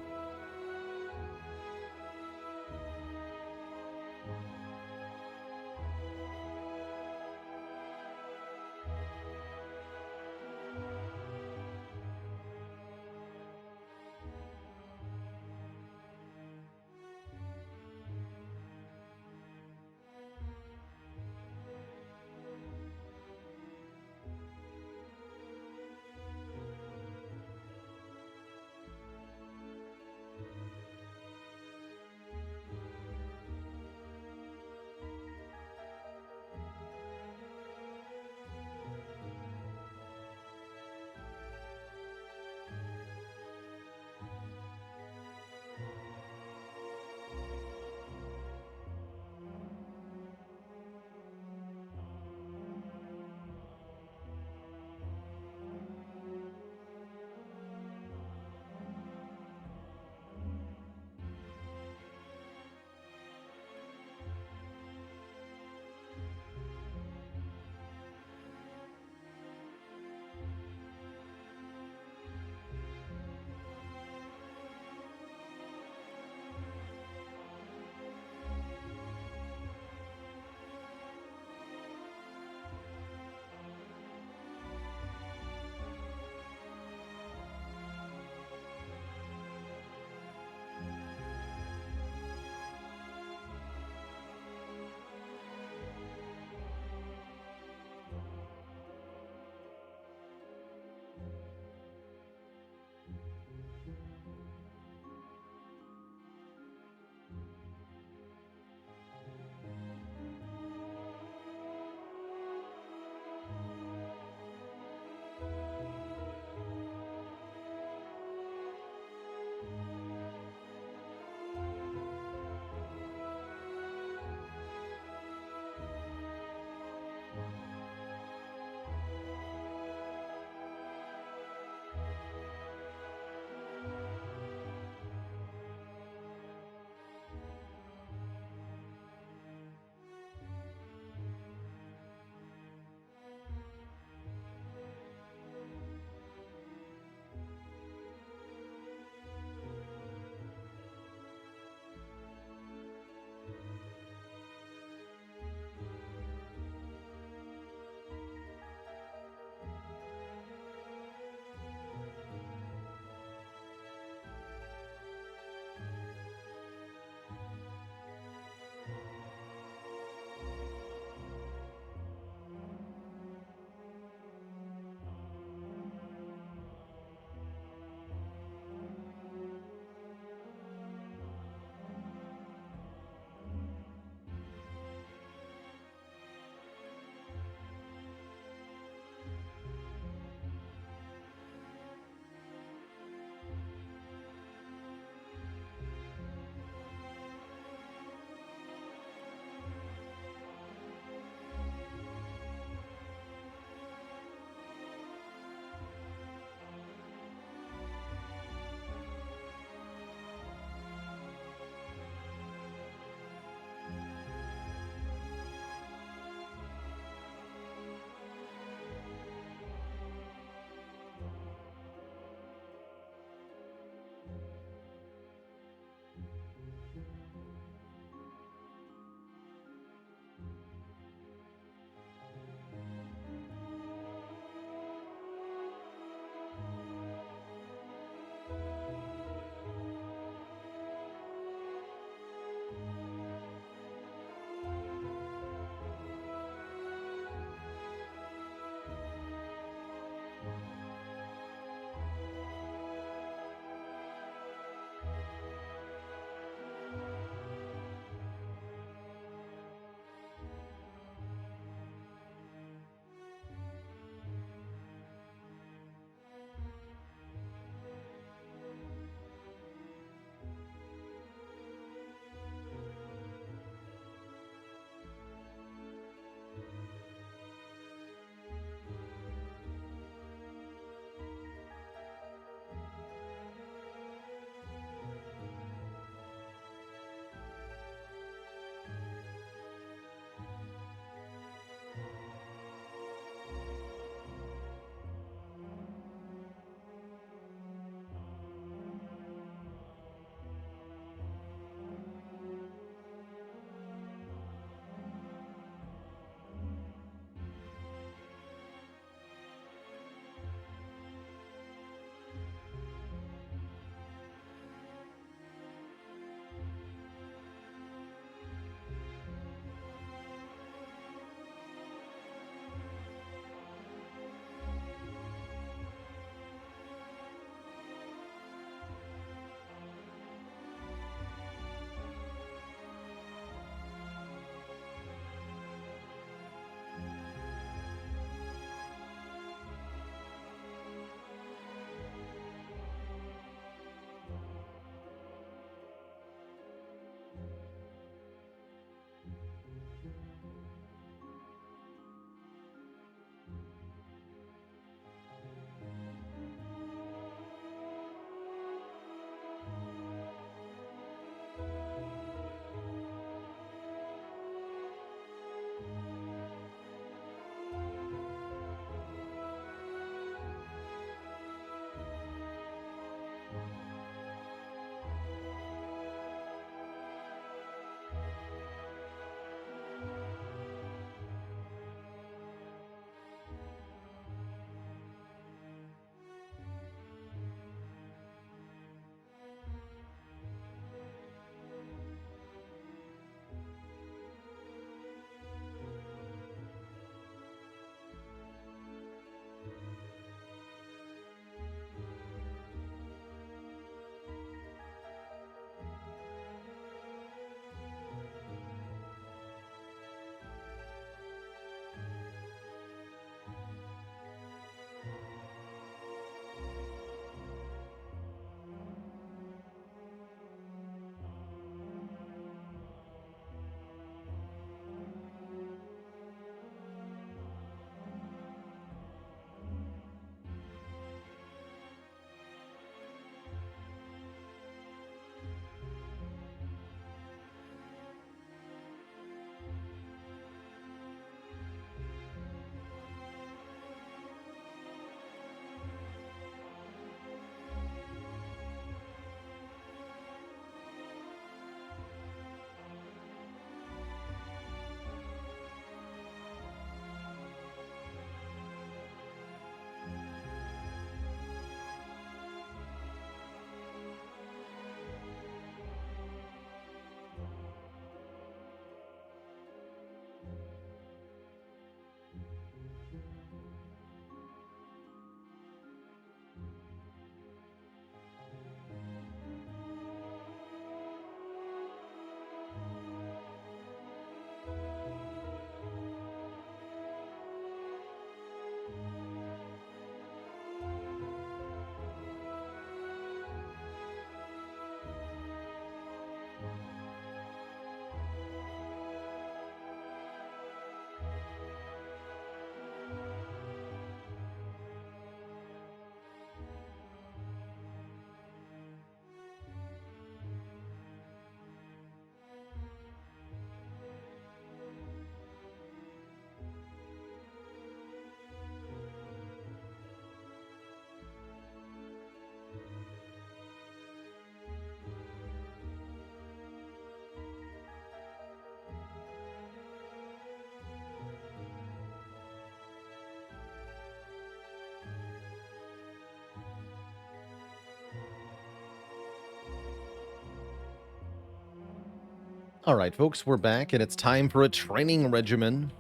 Alright, folks, we're back, and it's time for a training regimen.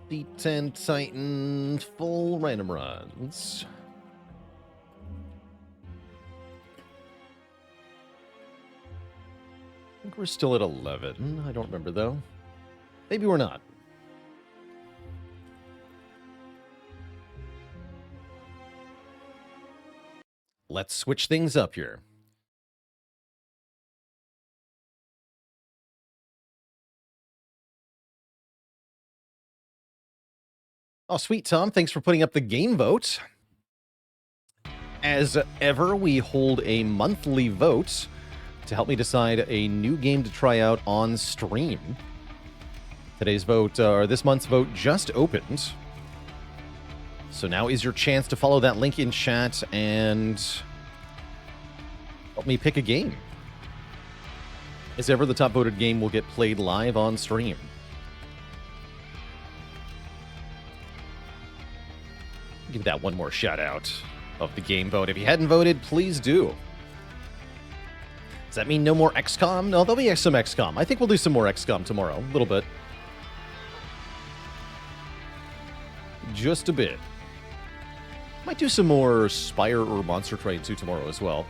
D10 Titan, full random runs. I think we're still at 11. I don't remember, though. Maybe we're not. Let's switch things up here. Oh, sweet, Tom. Thanks for putting up the game vote. As ever, we hold a monthly vote to help me decide a new game to try out on stream. Today's vote, or this month's vote, just opened. So now is your chance to follow that link in chat and help me pick a game. As ever, the top voted game will get played live on stream. Give that one more shout out of the game vote. If you hadn't voted, please do. Does that mean no more XCOM? No, there'll be some XCOM. I think we'll do some more XCOM tomorrow. A little bit. Just a bit. Might do some more Spire or Monster Train 2 tomorrow as well.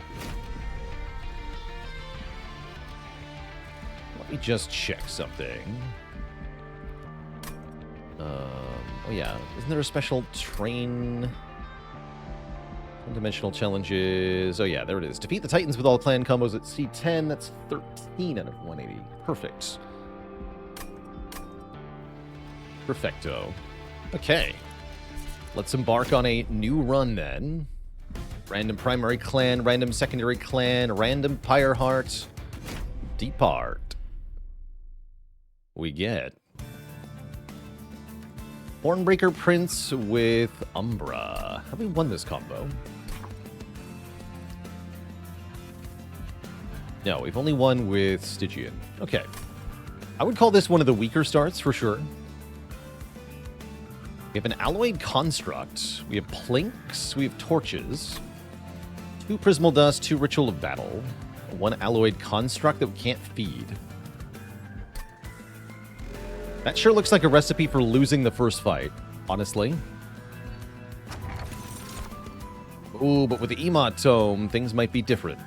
Let me just check something. Oh yeah, isn't there a special train? One-dimensional challenges. Oh yeah, there it is. Defeat the Titans with all clan combos at C10. That's 13 out of 180. Perfect. Perfecto. Okay. Let's embark on a new run then. Random primary clan, random secondary clan, random pyre heart. Depart. We get Hornbreaker Prince with Umbra. Have we won this combo? No, we've only won with Stygian. Okay. I would call this one of the weaker starts for sure. We have an Alloyed Construct. We have Plinks. We have Torches. 2 Prismal Dust, 2 Ritual of Battle. 1 Alloyed Construct that we can't feed. That sure looks like a recipe for losing the first fight, honestly. Ooh, but with the Emot Tome, things might be different.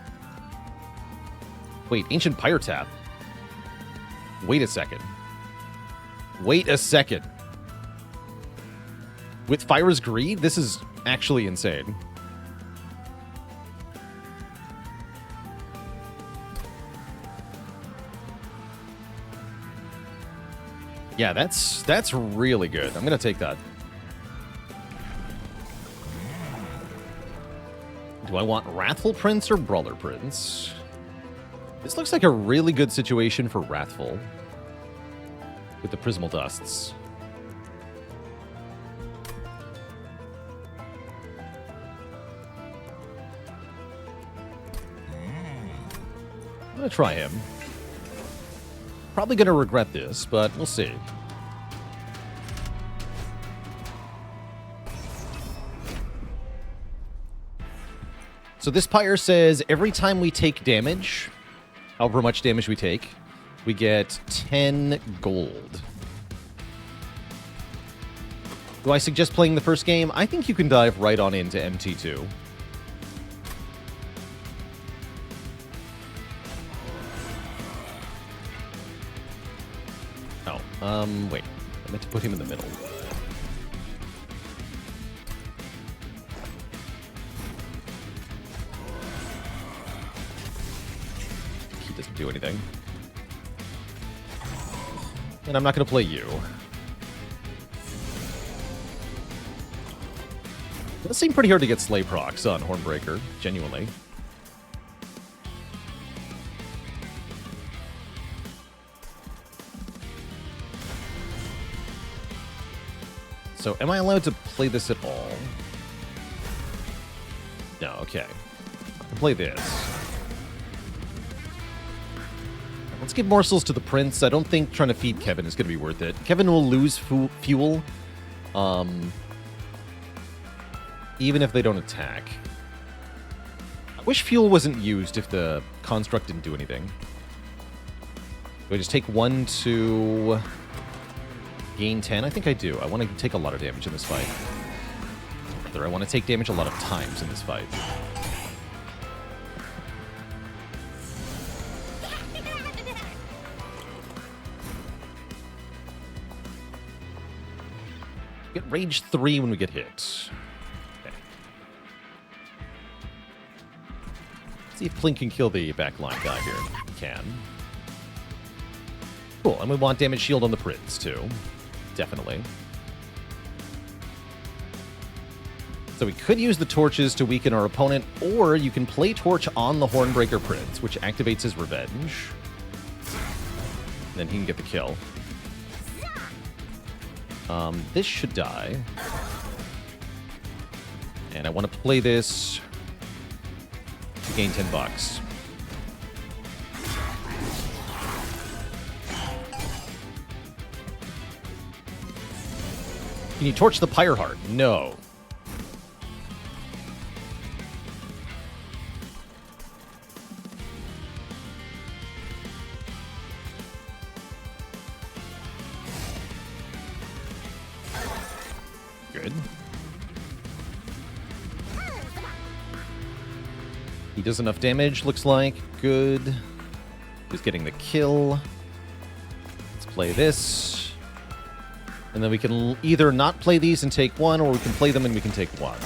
Wait, Ancient Pyre Tap. Wait a second. Wait a second. With Fhyra's Greed? This is actually insane. Yeah, that's really good. I'm going to take that. Do I want Wrathful Prince or Brawler Prince? This looks like a really good situation for Wrathful. With the Prismal Dusts. I'm going to try him. Probably going to regret this, but we'll see. So this pyre says every time we take damage, however much damage we take, we get 10 gold. Do I suggest playing the first game? I think you can dive right on into MT2. Wait. I meant to put him in the middle. He doesn't do anything. And I'm not going to play you. It does seem pretty hard to get Slay procs on Hornbreaker, genuinely. So, am I allowed to play this at all? No, okay. I can play this. Let's give morsels to the Prince. I don't think trying to feed Kevin is going to be worth it. Kevin will lose fuel, even if they don't attack. I wish fuel wasn't used if the construct didn't do anything. Do I just take 1 to gain 10? I think I do. I want to take a lot of damage in this fight. Rather, I want to take damage a lot of times in this fight. Get rage 3 when we get hit. Okay. Let's see if Plink can kill the backline guy here. He can. Cool, and we want damage shield on the Prince, too. Definitely. So we could use the torches to weaken our opponent, or you can play torch on the Hornbreaker Prince, which activates his revenge. Then he can get the kill. This should die. And I want to play this to gain $10. Can you torch the Pyre Heart? No. Good. He does enough damage, looks like. Good. He's getting the kill. Let's play this. And then we can either not play these and take 1, or we can play them and we can take 1.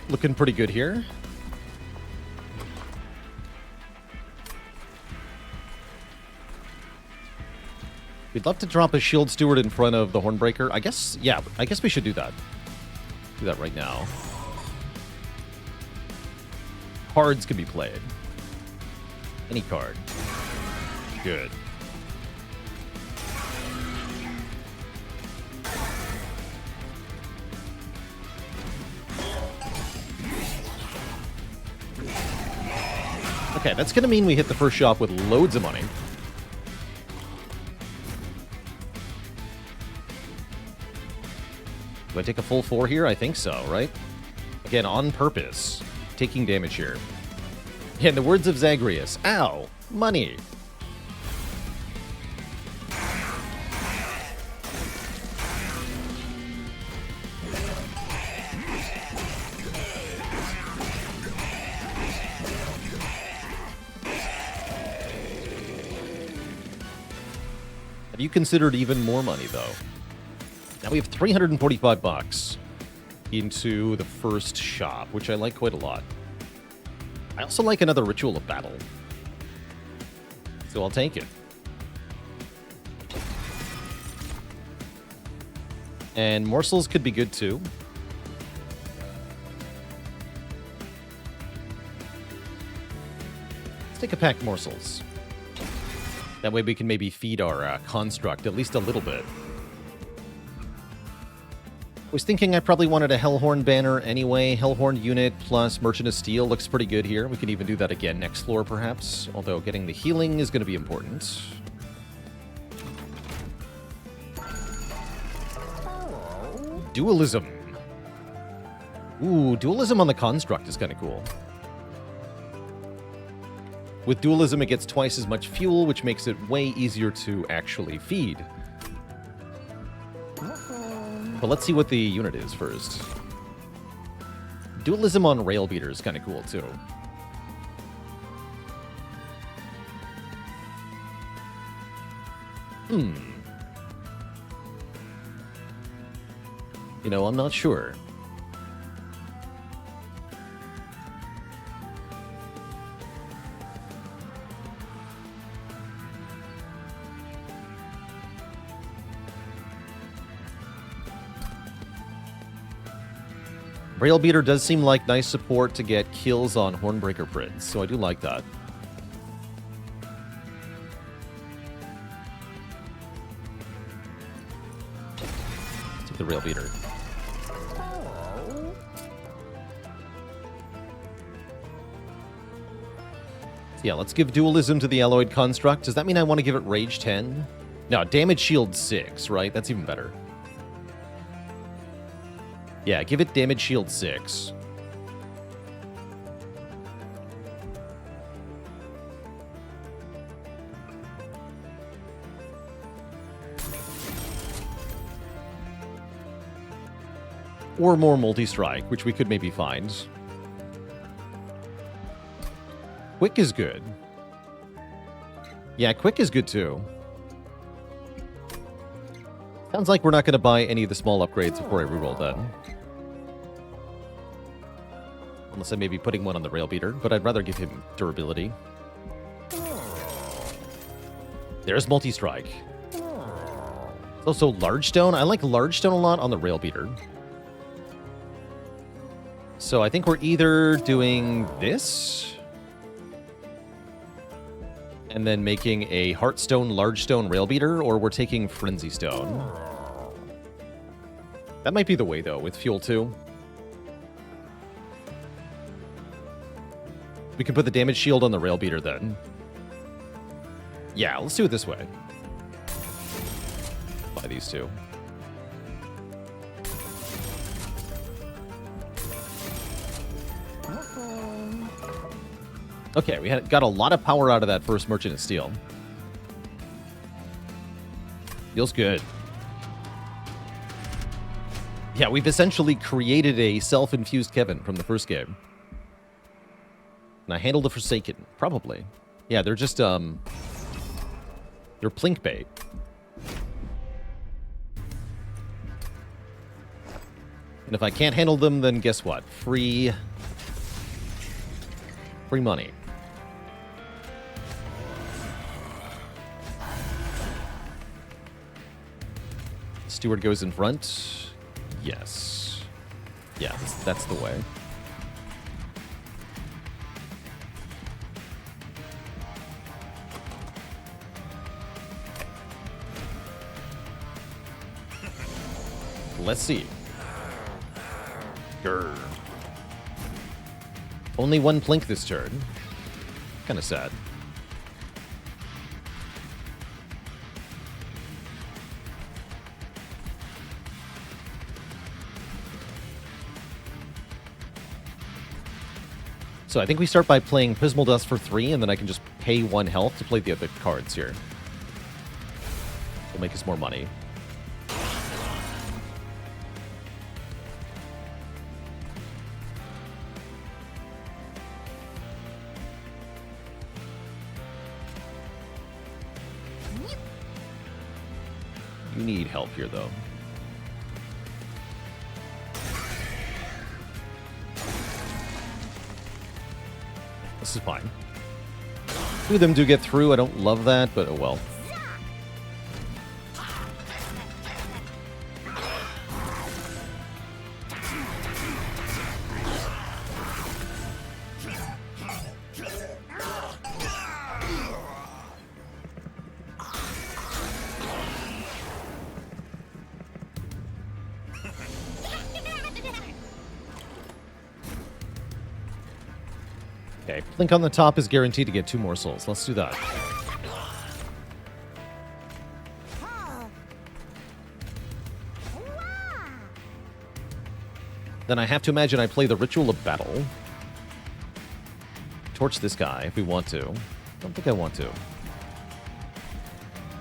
Looking pretty good here. We'd love to drop a Shield Steward in front of the Hornbreaker. I guess, yeah, I guess we should do that. Do that right now. Cards can be played. Any card. Good. Okay, that's going to mean we hit the first shop with loads of money. Do I take a full 4 here? I think so, right? Again, on purpose. Taking damage here. Yeah, in the words of Zagreus, ow, money. Have you considered even more money, though? Now we have $345 into the first shop, which I like quite a lot. I also like another Ritual of Battle. So I'll take it. And morsels could be good, too. Let's take a pack morsels. That way we can maybe feed our construct at least a little bit. I was thinking I probably wanted a Hellhorned banner anyway. Hellhorned unit plus Merchant of Steel looks pretty good here. We can even do that again next floor, perhaps. Although getting the healing is going to be important. Dualism. Ooh, dualism on the construct is kind of cool. With dualism, it gets twice as much fuel, which makes it way easier to actually feed. But let's see what the unit is first. Dualism on Rail Beater is kind of cool, too. You know, I'm not sure. Rail Beater does seem like nice support to get kills on Hornbreaker Prince, so I do like that. Let's take the Rail Beater. Yeah, let's give Dualism to the Alloyed Construct. Does that mean I want to give it Rage 10? No, Damage Shield 6, right? That's even better. Yeah, give it Damage Shield 6. Or more multi-strike, which we could maybe find. Quick is good. Yeah, quick is good too. Sounds like we're not going to buy any of the small upgrades before I reroll that. Unless I may be putting one on the rail beater, but I'd rather give him durability. There's multi-strike. Also large stone. I like large stone a lot on the rail beater. So I think we're either doing this and then making a Heartstone, Large Stone Rail Beater, or we're taking Frenzy Stone. That might be the way, though, with Fuel 2. We can put the Damage Shield on the Rail Beater, then. Yeah, let's do it this way. Buy these two. Okay, we got a lot of power out of that first Merchant of Steel. Feels good. Yeah, we've essentially created a self-infused Kevin from the first game. And I handled the Forsaken, probably. Yeah, they're just, they're plink bait. And if I can't handle them, then guess what? Free money. Steward goes in front. Yes. Yeah, that's the way. Let's see. Grr. Only one plink this turn. Kind of sad. So I think we start by playing Prismal Dust for 3, and then I can just pay 1 health to play the other cards here. It'll make us more money. You need help here, though. This is fine. 2 of them do get through. I don't love that, but oh well. Okay, Blink on the top is guaranteed to get 2 more souls. Let's do that. Then I have to imagine I play the Ritual of Battle. Torch this guy if we want to. I don't think I want to.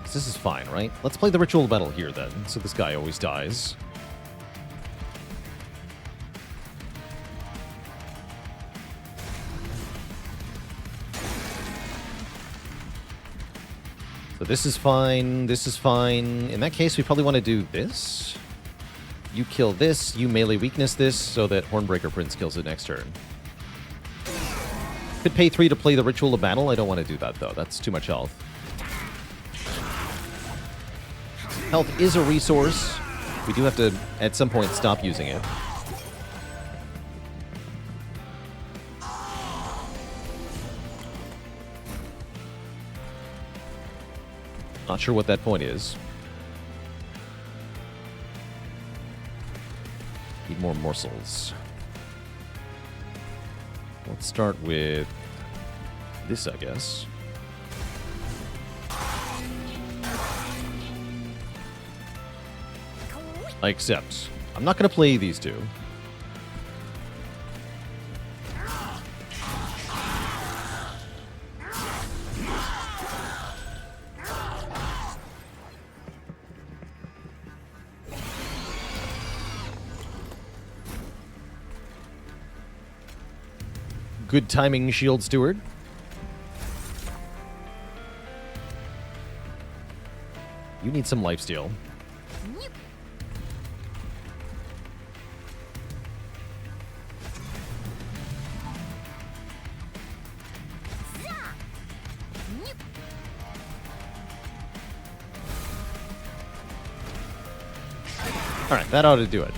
This is fine, right? Let's play the Ritual of Battle here then, so this guy always dies. So this is fine, this is fine. In that case, we probably want to do this. You kill this, you melee weakness this, so that Hornbreaker Prince kills it next turn. Could pay 3 to play the Ritual of Battle. I don't want to do that, though. That's too much health. Health is a resource. We do have to, at some point, stop using it. Not sure what that point is. Need more morsels. Let's start with this, I guess. I accept. I'm not going to play these two. Good timing, Shield Steward. You need some lifesteal. Alright, that ought to do it.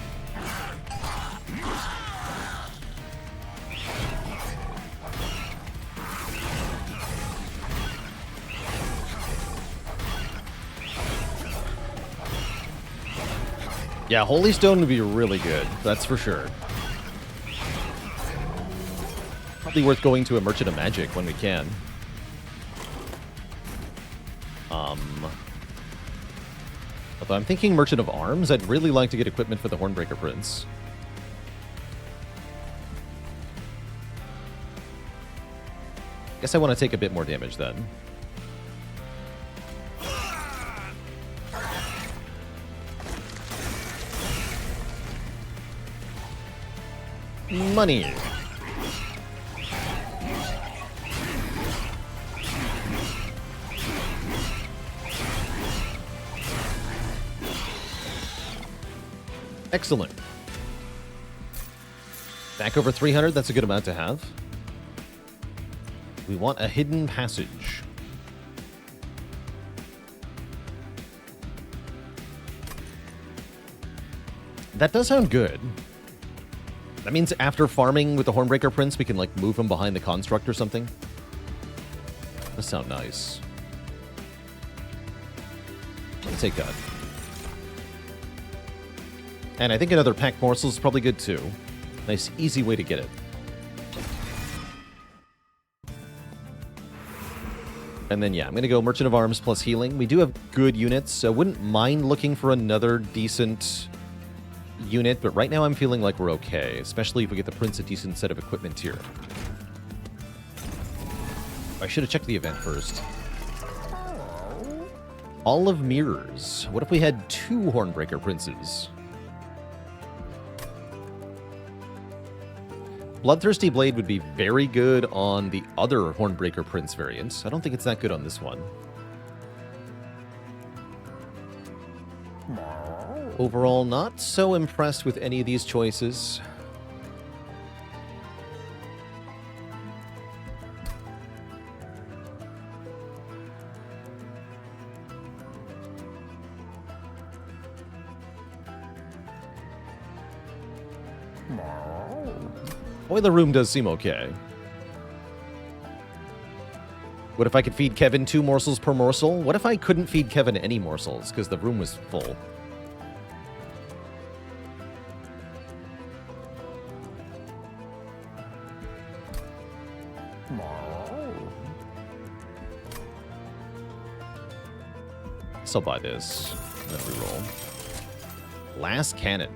Yeah, Holy Stone would be really good, that's for sure. Probably worth going to a Merchant of Magic when we can. Although I'm thinking Merchant of Arms, I'd really like to get equipment for the Hornbreaker Prince. Guess I want to take a bit more damage then. Money. Excellent. Back over 300, that's a good amount to have. We want a hidden passage. That does sound good. That means after farming with the Hornbreaker Prince, we can, like, move him behind the construct or something. That sounds nice. I'll take that. And I think another pack morsel is probably good, too. Nice, easy way to get it. And then, yeah, I'm going to go Merchant of Arms plus healing. We do have good units, so I wouldn't mind looking for another decent unit, but right now I'm feeling like we're okay, especially if we get the Prince a decent set of equipment here. I should have checked the event first. All of Mirrors. What if we had 2 Hornbreaker Princes? Bloodthirsty Blade would be very good on the other Hornbreaker Prince variant. I don't think it's that good on this one. Overall, not so impressed with any of these choices. Boiler Room does seem okay. What if I could feed Kevin 2 morsels per morsel? What if I couldn't feed Kevin any morsels because the room was full? I'll buy this. Then reroll. Last Cannon.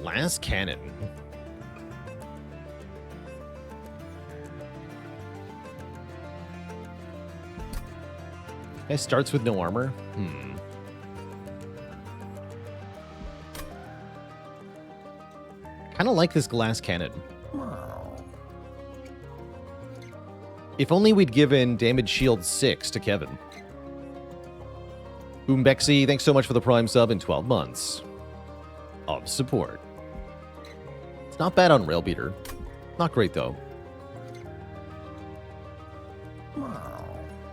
Last Cannon. It starts with no armor. Kind of like this glass cannon. If only we'd given damage shield 6 to Kevin. Boombexy, thanks so much for the Prime sub in 12 months of support. It's not bad on Railbeater. Not great, though.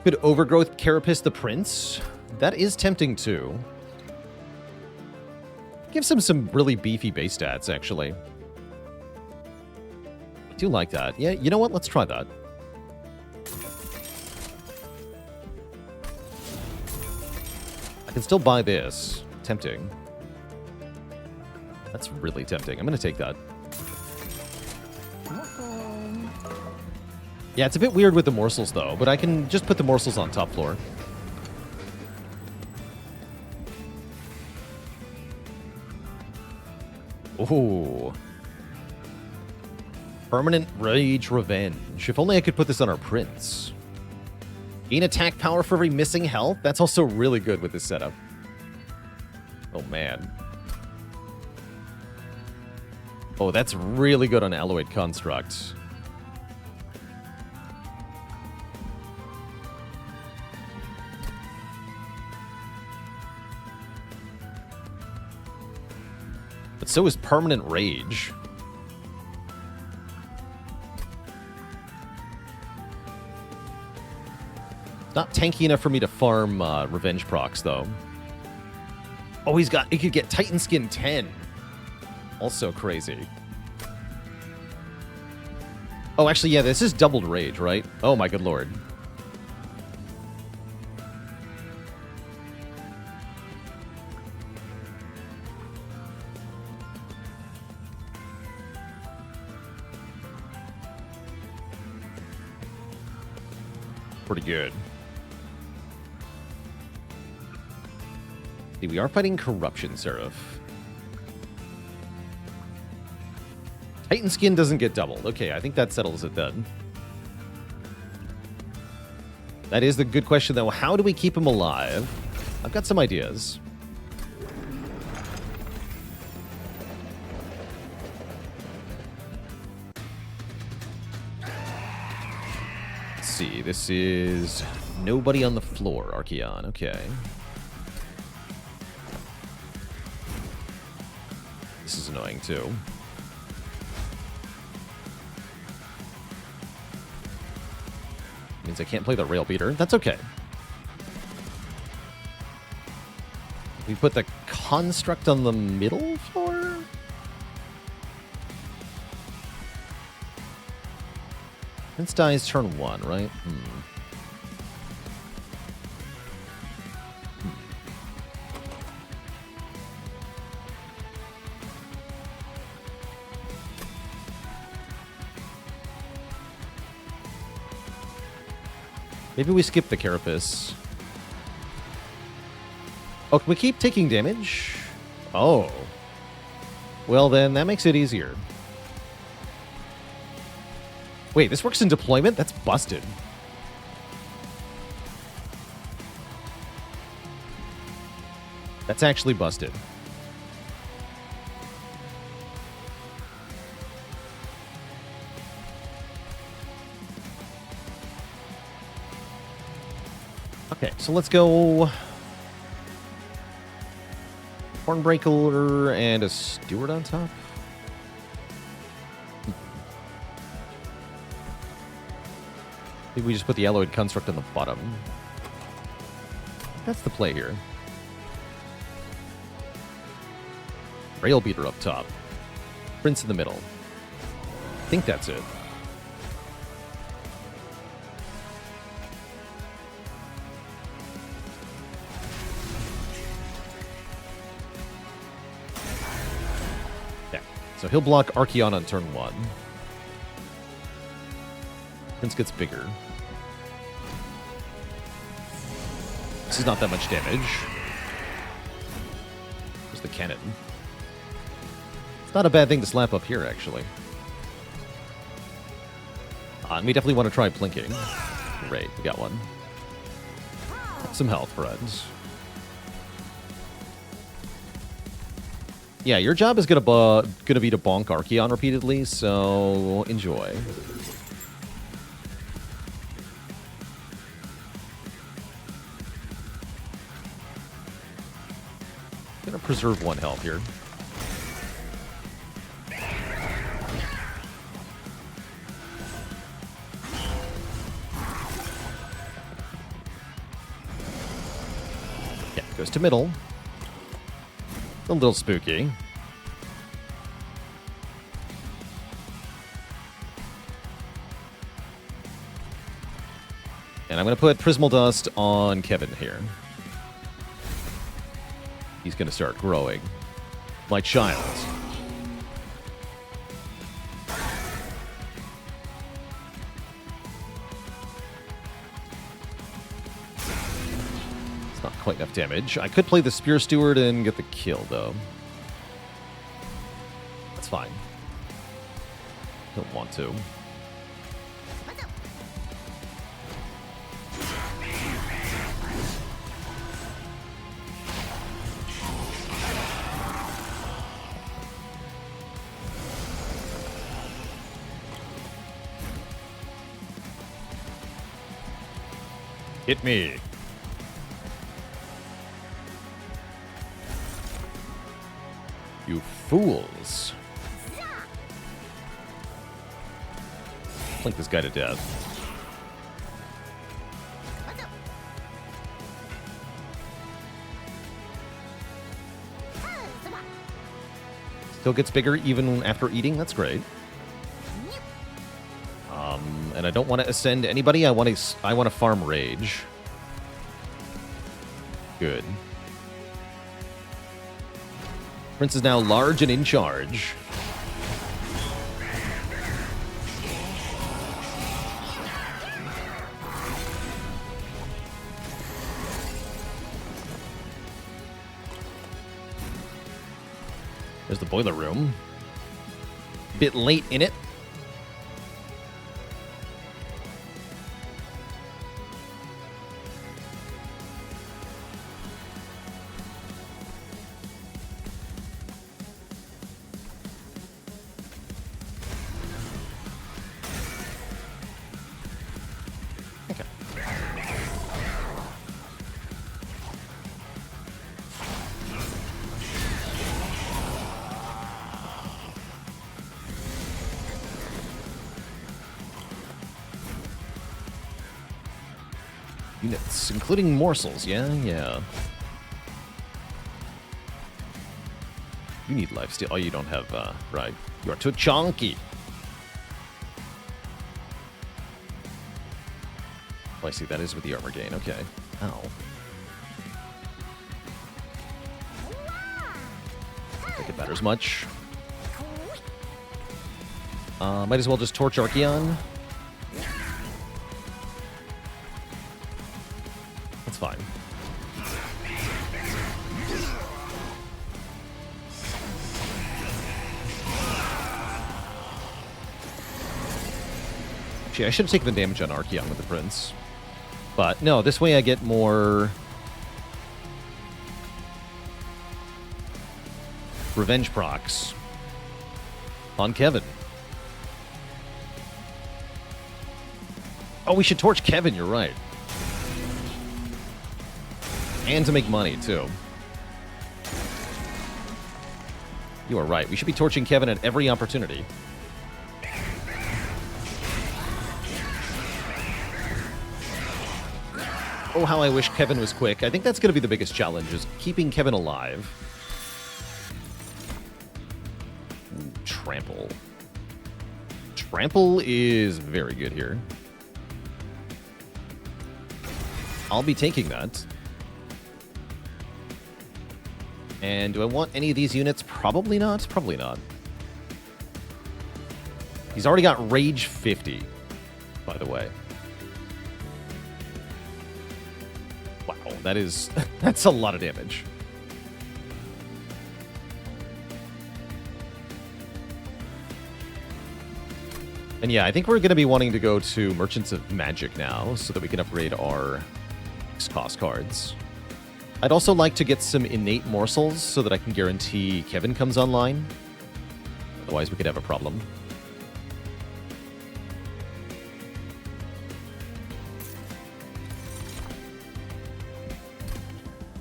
Could Overgrowth Carapace the Prince? That is tempting, too. Gives him some really beefy base stats, actually. do like that. Yeah, you know what? Let's try that. I can still buy this. Tempting. That's really tempting. I'm going to take that. Yeah, it's a bit weird with the morsels, though, but I can just put the morsels on top floor. Ooh. Permanent Rage Revenge. If only I could put this on our prince. Gain attack power for every missing health? That's also really good with this setup. Oh, man. Oh, that's really good on Alloyed Construct. But so is Permanent Rage. Not tanky enough for me to farm Revenge procs, though. Oh, he could get Titan Skin 10. Also crazy. Oh, actually, yeah, this is doubled Rage, right? Oh, my good lord. Pretty good. See, we are fighting Corruption Seraph. Titan Skin doesn't get doubled. Okay, I think that settles it then. That is the good question, though. How do we keep him alive? I've got some ideas. Let's see. This is nobody on the floor, Archeon. Okay. This is annoying, too. Means I can't play the Rail Beater. That's okay. We put the Construct on the middle floor? Prince dies turn 1, right? Maybe we skip the Carapace. Oh, can we keep taking damage? Oh. Well, then that makes it easier. Wait, this works in deployment? That's busted. That's actually busted. Okay, so let's go Hornbreaker and a Steward on top. Maybe we just put the Alloyed Construct on the bottom. That's the play here. Rail Beater up top. Prince in the middle. I think that's it. So he'll block Archeon on turn 1. Prince gets bigger. This is not that much damage. There's the cannon. It's not a bad thing to slap up here, actually. And we definitely want to try plinking. Great, we got one. Some health, friends. Yeah, your job is gonna be to bonk Archeon repeatedly, so enjoy. Gonna preserve 1 health here. Yeah, goes to middle. A little spooky. And I'm going to put Prismal Dust on Kevin here. He's going to start growing. My child. It's not quite enough damage. I could play the Spear Steward and get the kill, though. That's fine. Don't want to. Hit me. You fools. Flank this guy to death. Still gets bigger even after eating. That's great. And I don't want to ascend anybody. I want to farm rage. Good. Prince is now large and in charge. There's the boiler room. Bit late in it. Units, including morsels. Yeah. You need lifesteal. Oh, you don't have, right. You are too chunky. Oh, I see. That is with the armor gain. Okay. Ow. I don't think it matters much. Might as well just torch Archeon. That's fine. Actually, I should have taken the damage on Archeon with the Prince. But no, this way I get more revenge procs on Kevin. Oh, we should torch Kevin, you're right. And to make money, too. You are right. We should be torching Kevin at every opportunity. Oh, how I wish Kevin was quick. I think that's going to be the biggest challenge, is keeping Kevin alive. Ooh, trample. Trample is very good here. I'll be taking that. And do I want any of these units? Probably not. Probably not. He's already got Rage 50, by the way. Wow, that is... that's a lot of damage. And yeah, I think we're going to be wanting to go to Merchants of Magic now, so that we can upgrade our cost cards. I'd also like to get some innate morsels so that I can guarantee Kevin comes online. Otherwise, we could have a problem.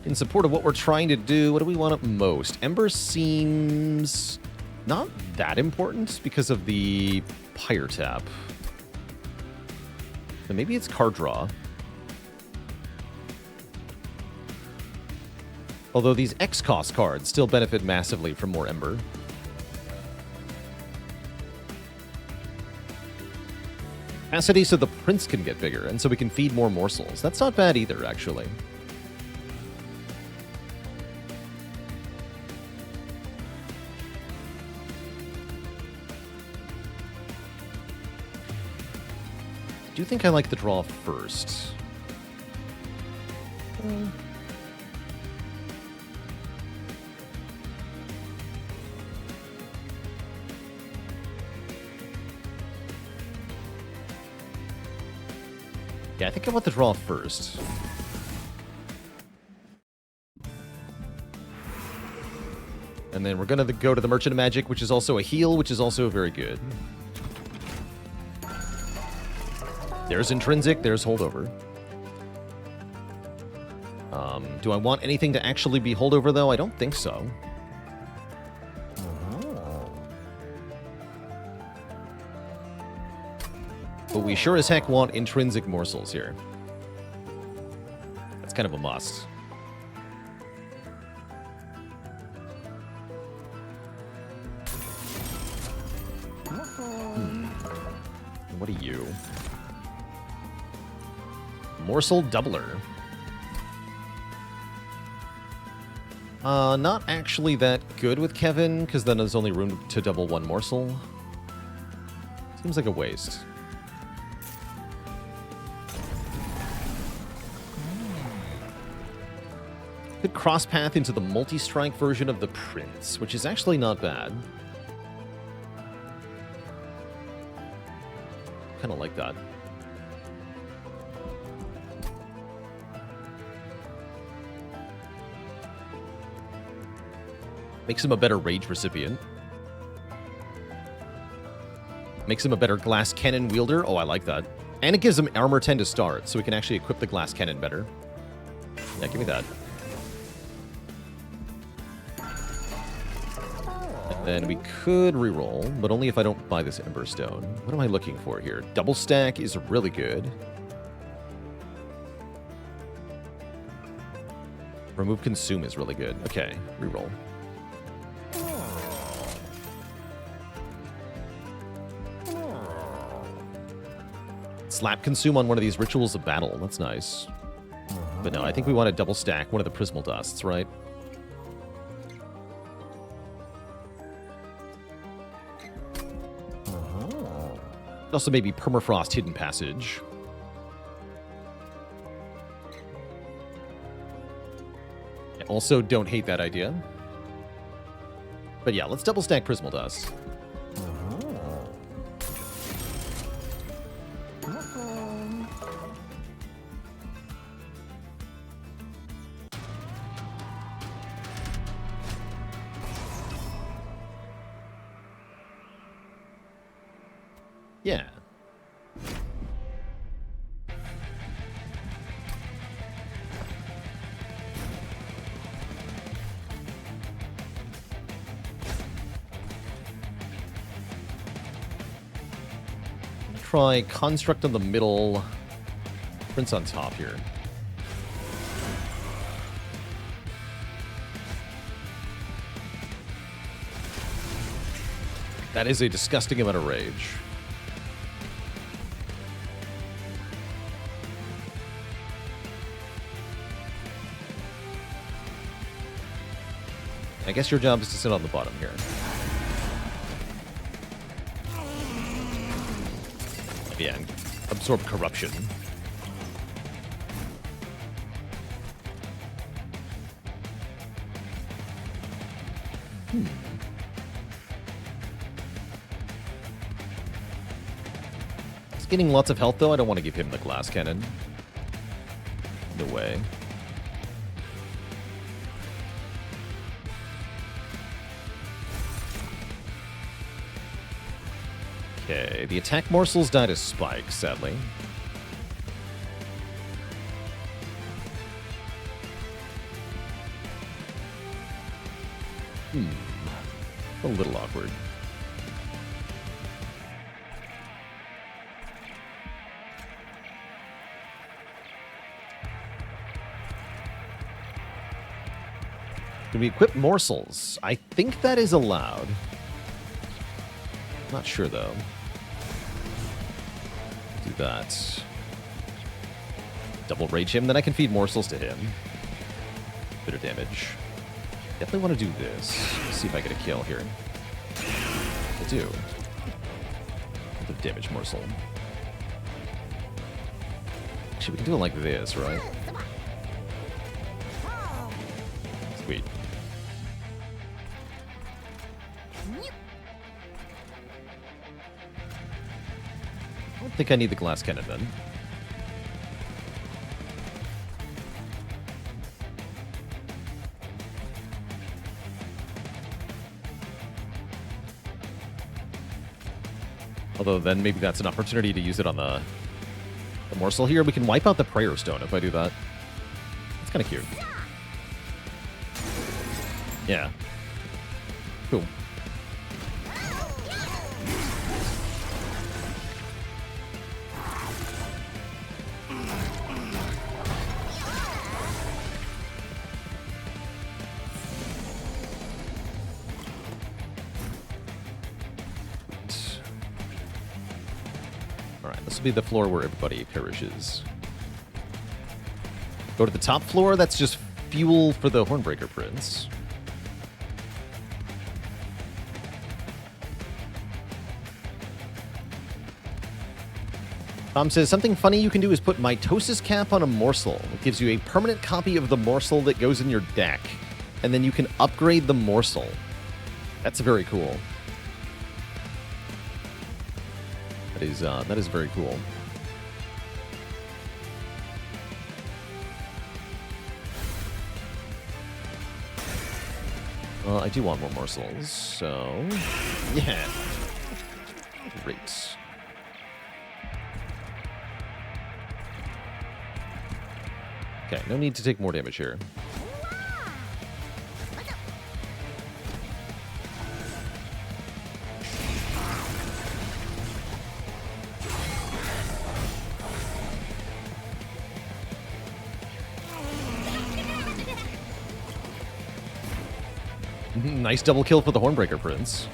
In support of what we're trying to do, what do we want most? Ember seems not that important because of the Pyre Tap. So maybe it's card draw. Although these X-Cost cards still benefit massively from more Ember. Capacity so the prince can get bigger, and so we can feed more morsels. That's not bad either, actually. I do think I like the draw first. Yeah, I think I want the draw first. And then we're going to go to the Merchant of Magic, which is also a heal, which is also very good. There's Intrinsic, there's Holdover. Do I want anything to actually be Holdover, though? I don't think so. But we sure as heck want Intrinsic morsels here. That's kind of a must. What are you? Morsel Doubler. Not actually that good with Kevin, because then there's only room to double one morsel. Seems like a waste. Could cross path into the multi-strike version of the Prince, which is actually not bad. Kind of like that. Makes him a better rage recipient. Makes him a better glass cannon wielder. Oh, I like that. And it gives him armor 10 to start, so we can actually equip the glass cannon better. Yeah, give me that. And then we could reroll, but only if I don't buy this Ember Stone. What am I looking for here? Double stack is really good. Remove Consume is really good. Okay, reroll. Slap Consume on one of these Rituals of Battle. That's nice. But no, I think we want to double stack one of the Prismal Dusts, right? Also maybe Permafrost Hidden Passage. I also don't hate that idea. But yeah, let's double stack Prismal Dust. Yeah. Try Construct on the middle, Prince on top here. That is a disgusting amount of rage. I guess your job is to sit on the bottom here. Yeah, and absorb corruption. He's getting lots of health, though. I don't want to give him the glass cannon. No way. Okay, the attack morsels died as spikes, sadly. A little awkward. Do we equip morsels? I think that is allowed. Not sure, though. that. Double rage him, then I can feed morsels to him. Bit of damage. Definitely want to do this. Let's see if I get a kill here. I do. A bit of damage morsel. Actually, we can do it like this, right? Sweet. I don't think I need the glass cannon then. Although then maybe that's an opportunity to use it on the morsel here. We can wipe out the prayer stone if I do that. It's kind of cute. Yeah. Cool. This will be the floor where everybody perishes. Go to the top floor. That's just fuel for the Hornbreaker Prince. Tom says, something funny you can do is put mitosis cap on a morsel. It gives you a permanent copy of the morsel that goes in your deck. And then you can upgrade the morsel. That's very cool. That is very cool. I do want more morsels, so yeah. Great. Okay, no need to take more damage here. Nice double kill for the Hornbreaker Prince.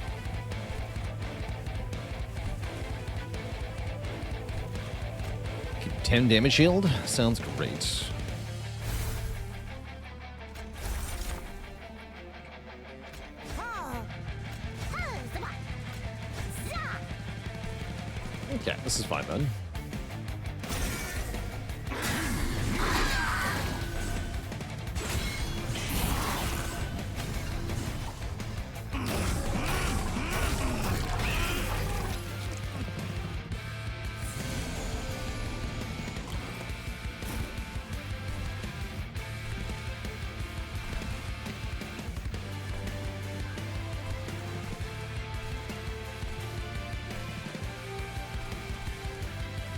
Keep 10 damage shield. Sounds great. Okay, this is fine then.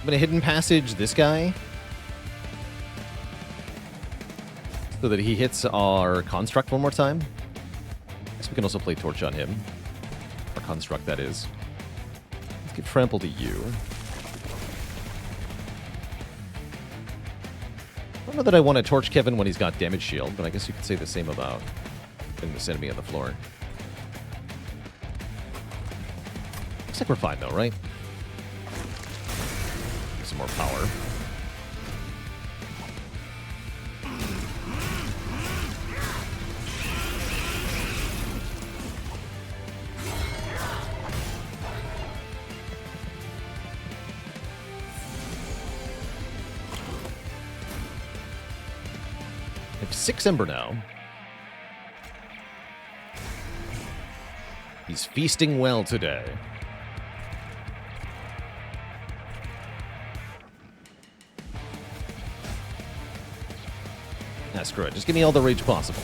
I'm gonna hidden passage this guy so that he hits our construct one more time. I guess we can also play torch on him. Our construct, that is. Let's give trample to you. I don't know that I want to torch Kevin when he's got damage shield, but I guess you could say the same about putting this enemy on the floor. Looks like we're fine though, right? Some more power. I have 6 Ember now. He's feasting well today. Ah, screw it. Just give me all the rage possible.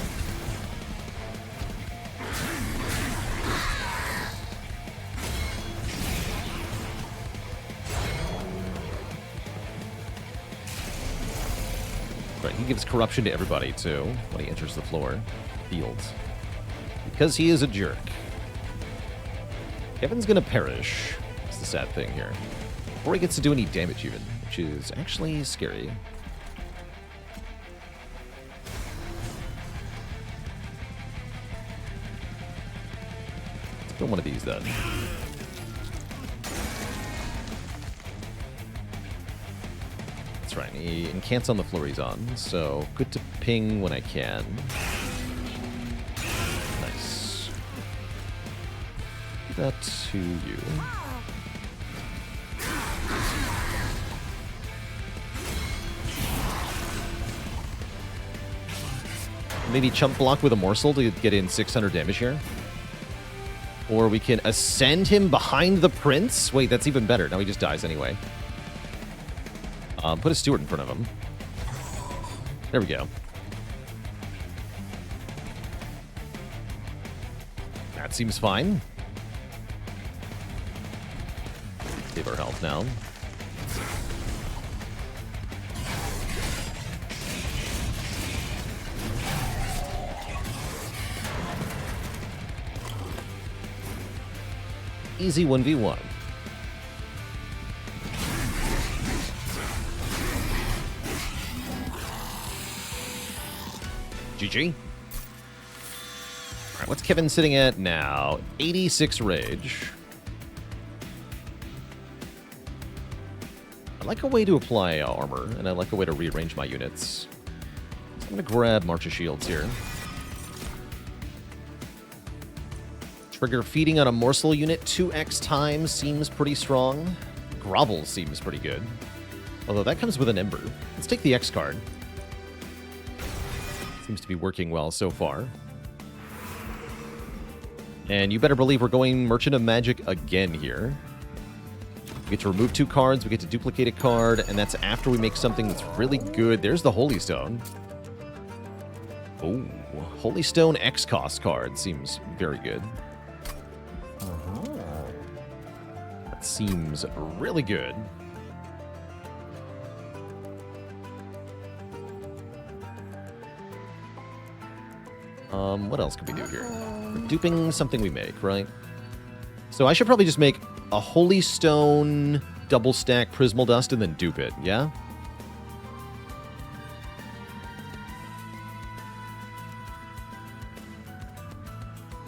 Right, he gives corruption to everybody, too, when he enters the field. Because he is a jerk. Kevin's gonna perish. That's the sad thing here. Before he gets to do any damage, even, which is actually scary. Let's go one of these, then. that's right. He incants on the floor he's on, so good to ping when I can. Nice. Do that to you. Maybe chump block with a morsel to get in 600 damage here. Or we can ascend him behind the prince. Wait, that's even better. Now he just dies anyway. Put a steward in front of him. There we go. That seems fine. Save our health now. Easy 1v1. GG. Alright, what's Kevin sitting at now? 86 rage. I like a way to apply armor, and I like a way to rearrange my units. So I'm going to grab March of Shields here. Trigger feeding on a morsel unit 2x times seems pretty strong. Grovel seems pretty good. Although that comes with an Ember. Let's take the X card. Seems to be working well so far. And you better believe we're going Merchant of Magic again here. We get to remove 2 cards, we get to duplicate a card, and that's after we make something that's really good. There's the Holy Stone. Oh, Holy Stone X cost card seems very good. That seems really good. What else could we do here? We're duping something we make, right? So I should probably just make a Holy Stone double stack Prismal Dust and then dupe it, yeah?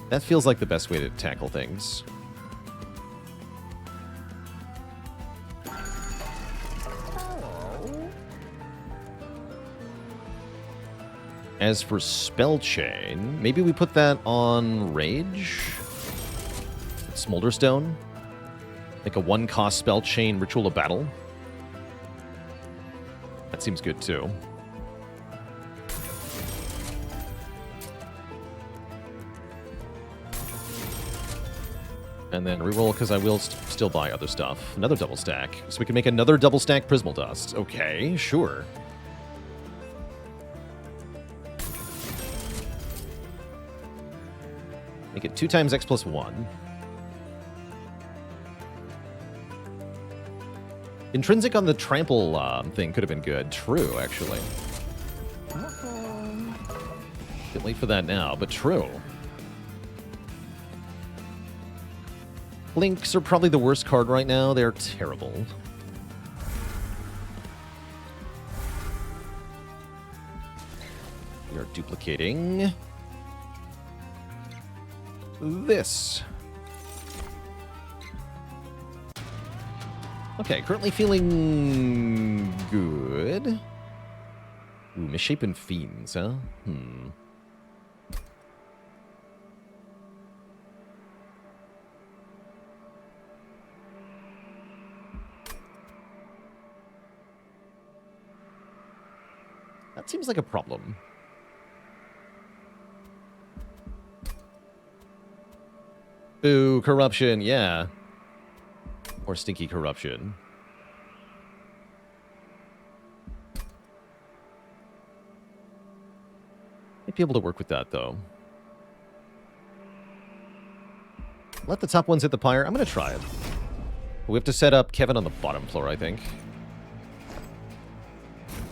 That feels like the best way to tackle things. As for Spell Chain, maybe we put that on Rage? Smolderstone? Like a 1-cost Spell Chain Ritual of Battle? That seems good too. And then reroll because I will still buy other stuff. Another double stack. So we can make another double stack Prismal Dust. Okay, sure. Make it 2 times X plus 1. Intrinsic on the trample thing could have been good. True, actually. Get late for that now, but true. Blinks are probably the worst card right now. They're terrible. We are duplicating this. Okay, currently feeling good. Ooh, Misshapen Fiends, huh? That seems like a problem. Ooh, corruption, yeah. Or stinky corruption. Might be able to work with that, though. Let the top ones hit the pyre. I'm going to try it. We have to set up Kevin on the bottom floor, I think.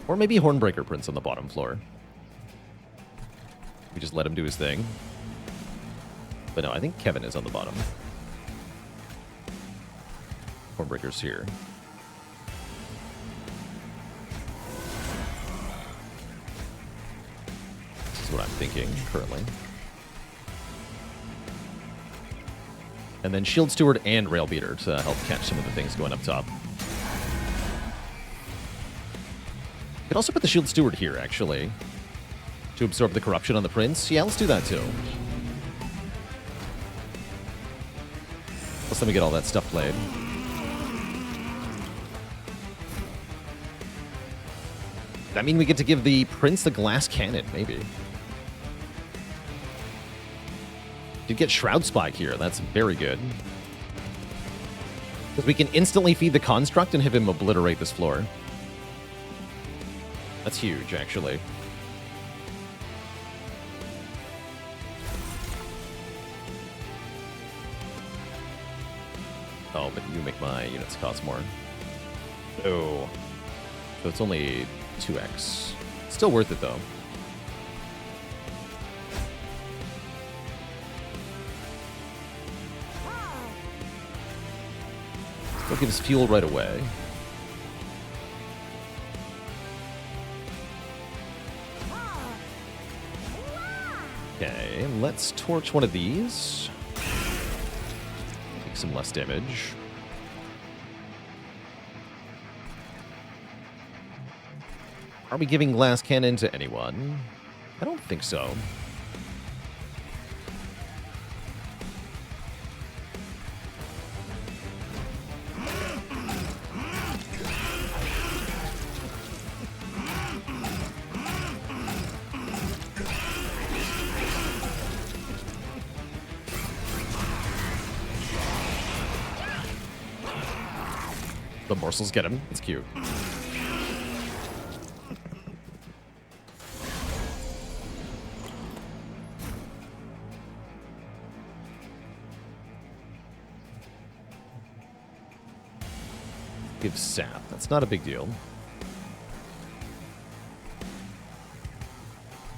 Or maybe Hornbreaker Prince on the bottom floor. We just let him do his thing. But no, I think Kevin is on the bottom. Hornbreaker's here. This is what I'm thinking, currently. And then Shield Steward and Rail Beater to help catch some of the things going up top. Could also put the Shield Steward here, actually, to absorb the corruption on the Prince. Yeah, let's do that, too. Let's let me get all that stuff played. That mean we get to give the Prince the glass cannon, maybe. Did get Shroud Spike here. That's very good. Because we can instantly feed the Construct and have him obliterate this floor. That's huge, actually. Oh, but you make my units cost more. Oh. So it's only 2x. Still worth it, though. Still gives fuel right away. Okay, let's torch one of these. Take some less damage. Are we giving glass cannon to anyone? I don't think so. The morsels get him. It's cute. Give sap. That's not a big deal.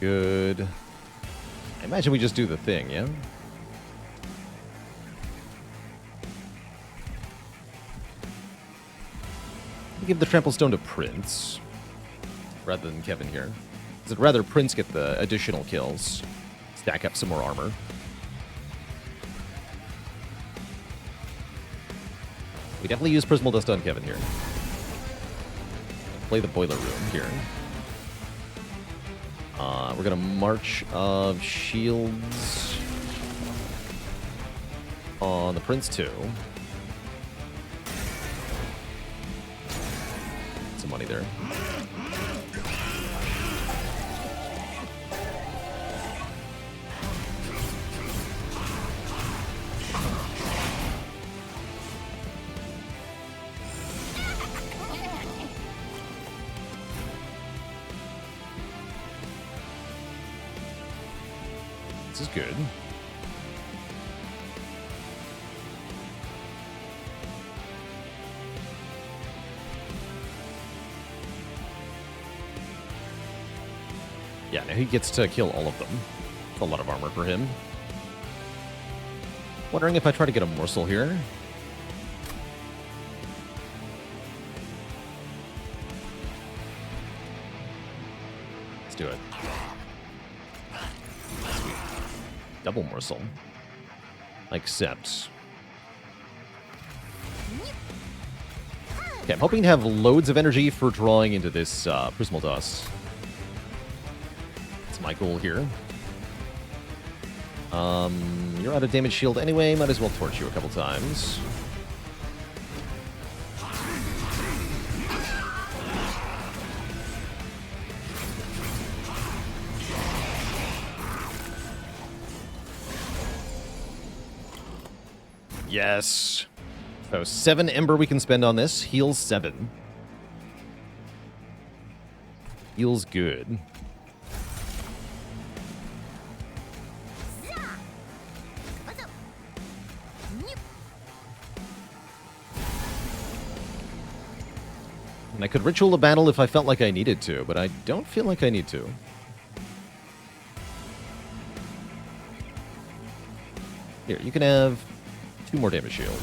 Good. I imagine we just do the thing, yeah? Give the Trample Stone to Prince rather than Kevin here. I'd rather Prince get the additional kills, stack up some more armor. We definitely use Prismal Dust on Kevin here. Play the Boiler Room here. We're gonna March of Shields on the Prince too. Some money there. This is good. Yeah, now he gets to kill all of them. It's a lot of armor for him. Wondering if I try to get a morsel here. Let's do it. Sweet. Double morsel. I accept. Okay, I'm hoping to have loads of energy for drawing into this Prismal Dust. My goal here. You're out of damage shield anyway. Might as well torch you a couple times. Yes. So 7 Ember we can spend on this. Heals 7. Feels good. And I could ritual a battle if I felt like I needed to, but I don't feel like I need to. Here, you can have 2 more damage shield.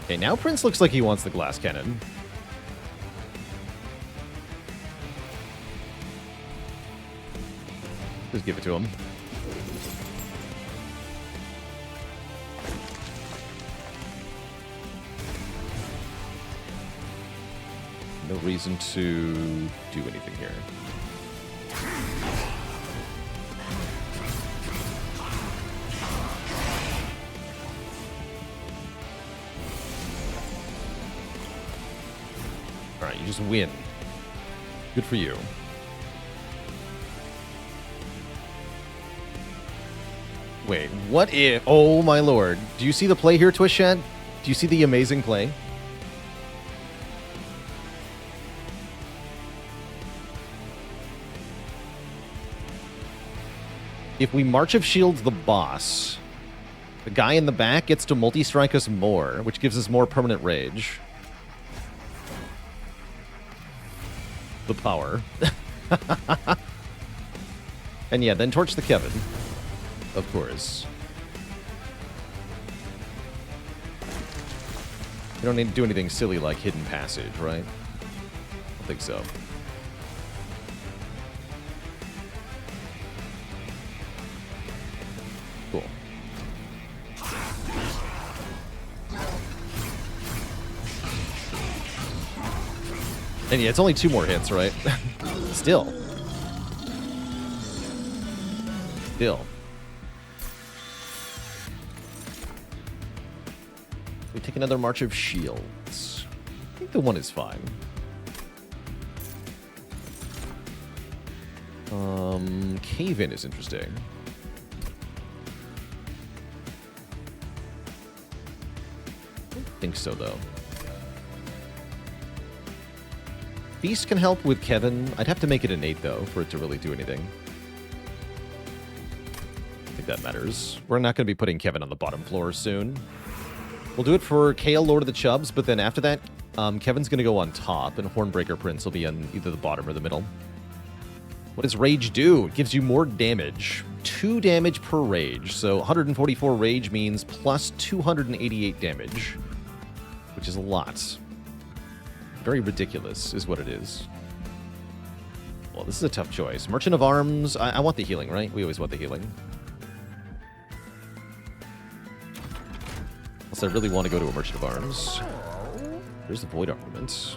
Okay, now Prince looks like he wants the glass cannon. Just give it to him. No reason to do anything here. Alright, you just win. Good for you. Wait, what if... Oh, my lord. Do you see the play here, Twitch chat? Do you see the amazing play? If we March of Shields the boss, the guy in the back gets to multi-strike us more, which gives us more permanent rage. The power. And yeah, then torch the Kevin. Of course. You don't need to do anything silly like Hidden Passage, right? I don't think so. Cool. And yeah, it's only 2 more hits, right? Still. We take another March of Shields. I think the 1 is fine. Cave-In is interesting. I don't think so, though. Feast can help with Kevin. I'd have to make it an 8, though, for it to really do anything. I think that matters. We're not going to be putting Kevin on the bottom floor soon. We'll do it for Kale, Lord of the Chubs, but then after that, Kevin's going to go on top, and Hornbreaker Prince will be on either the bottom or the middle. What does Rage do? It gives you more damage. 2 damage per Rage. So 144 Rage means plus 288 damage, which is a lot. Very ridiculous is what it is. Well, this is a tough choice. Merchant of Arms. I want the healing, right? We always want the healing. Unless I really want to go to a Merchant of Arms. There's the Void Armament.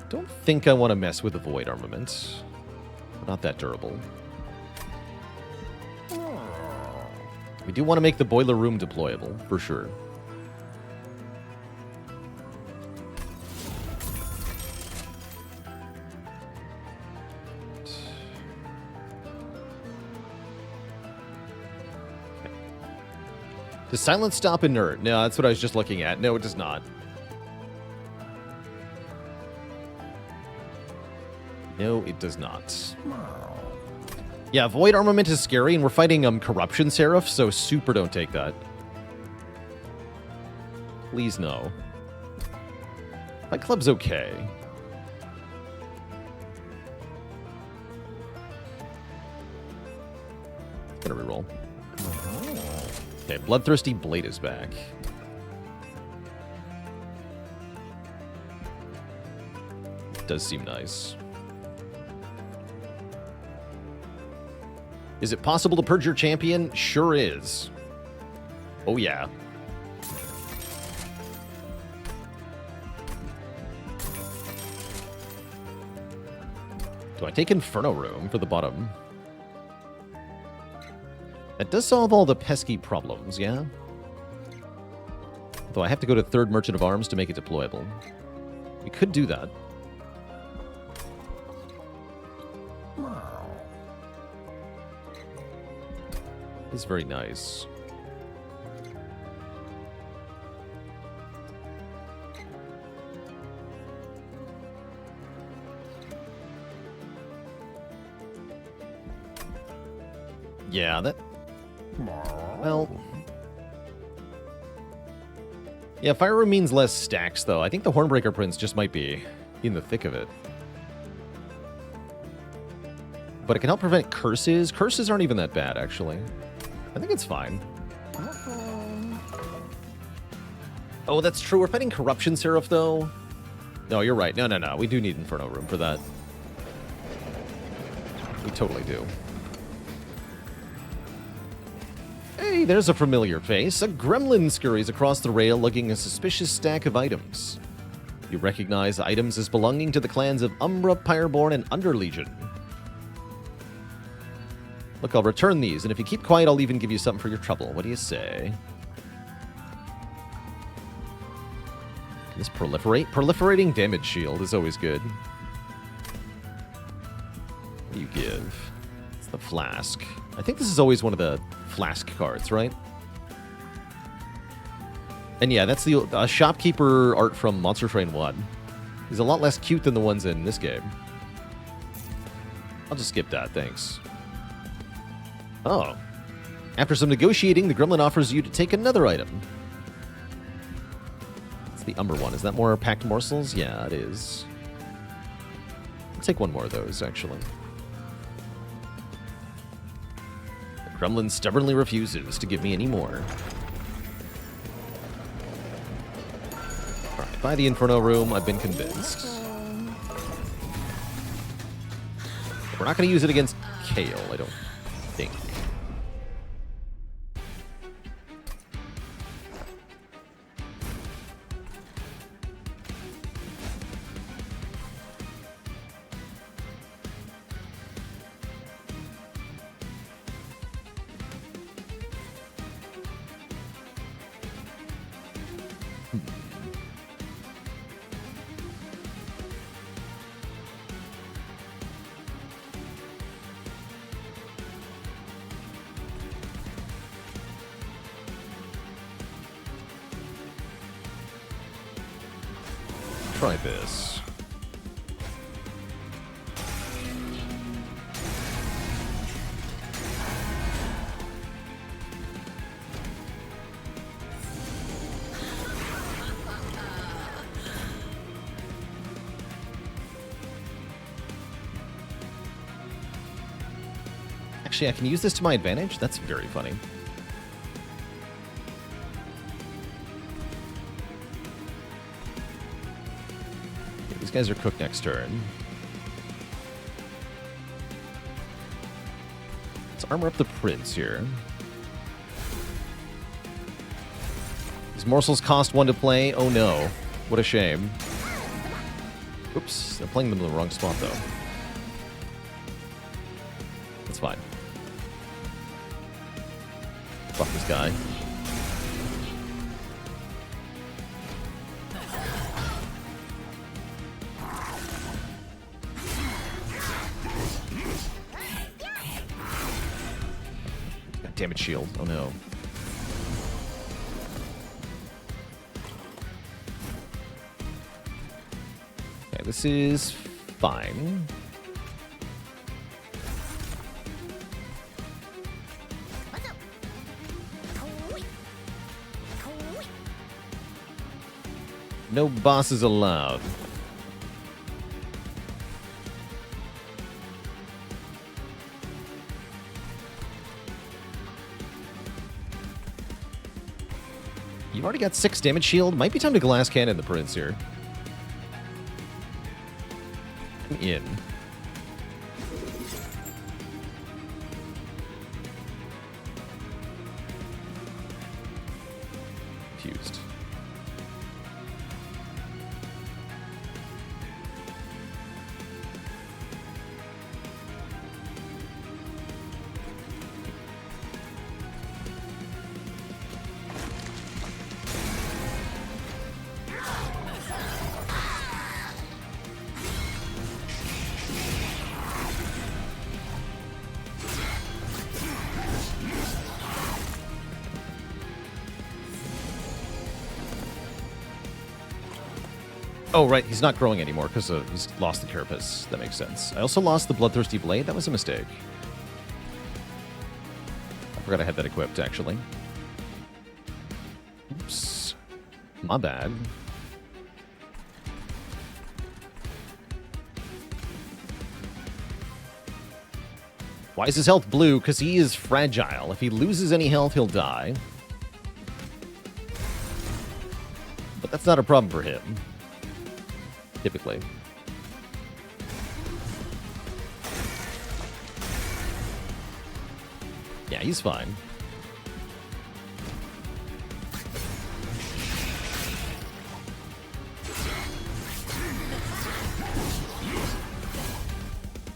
Don't think I want to mess with the Void Armament. Not that durable. We do want to make the Boiler Room deployable, for sure. Does silence stop inert? No, that's what I was just looking at. No, it does not. No, it does not. Yeah, Void Armament is scary, and we're fighting Corruption Seraph, so super don't take that. Please no. Fight Club's okay. Gonna reroll. Okay, Bloodthirsty Blade is back. Does seem nice. Is it possible to purge your champion? Sure is. Oh yeah. Do I take Inferno Room for the bottom? That does solve all the pesky problems, yeah? Though I have to go to 3rd Merchant of Arms to make it deployable. We could do that. It's very nice. Yeah, that... Well... Yeah, Fhyra means less stacks, though. I think the Hornbreaker Prince just might be in the thick of it. But it can help prevent curses. Curses aren't even that bad, actually. I think it's fine. Oh, that's true. We're fighting Corruption Seraph, though. No, you're right. No. We do need Inferno Room for that. We totally do. Hey, there's a familiar face. A gremlin scurries across the rail lugging a suspicious stack of items. You recognize items as belonging to the clans of Umbra, Pyreborn, and Underlegion. Look, I'll return these, and if you keep quiet, I'll even give you something for your trouble. What do you say? Can this proliferate? Proliferating damage shield is always good. What do you give? It's the flask. I think this is always one of the flask cards, right? And yeah, that's the shopkeeper art from Monster Train 1. He's a lot less cute than the ones in this game. I'll just skip that, thanks. Oh. After some negotiating, the gremlin offers you to take another item. It's the Umbra one. Is that more packed morsels? Yeah, it is. I'll take one more of those, actually. The gremlin stubbornly refuses to give me any more. Alright, by the Inferno room, I've been convinced. We're not going to use it against Kale, I don't think. Try this. Actually, I can use this to my advantage? That's very funny. These guys are cooked next turn. Let's armor up the Prince here. These morsels cost 1 to play. Oh no. What a shame. Oops, they're playing them in the wrong spot though. That's fine. Fuck this guy. Damage shield. Oh no. Okay, this is fine. No bosses allowed. You've already got 6 damage shield. Might be time to glass cannon the Prince here. I'm in. Confused. Oh, right, he's not growing anymore because he's lost the Carapace. That makes sense. I also lost the Bloodthirsty Blade. That was a mistake. I forgot I had that equipped, actually. Oops. My bad. Why is his health blue? Because he is fragile. If he loses any health, he'll die. But that's not a problem for him. Typically. he's fine.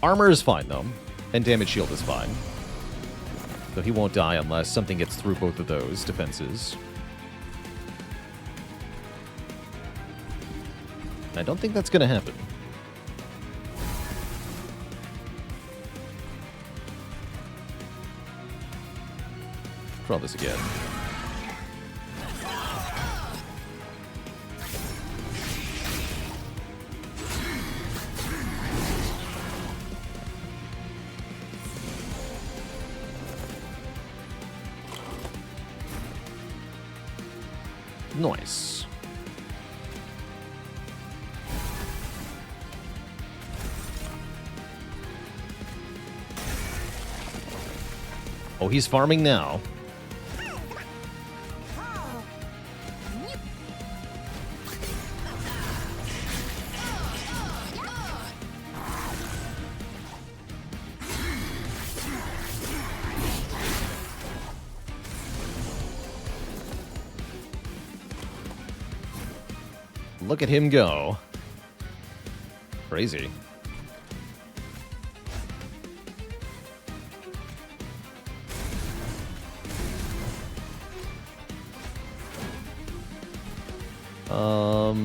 Armor is fine, though. And damage shield is fine. So he won't die unless something gets through both of those defenses. I don't think that's going to happen. Draw this again. Nice. Oh, he's farming now. Look at him go. Crazy.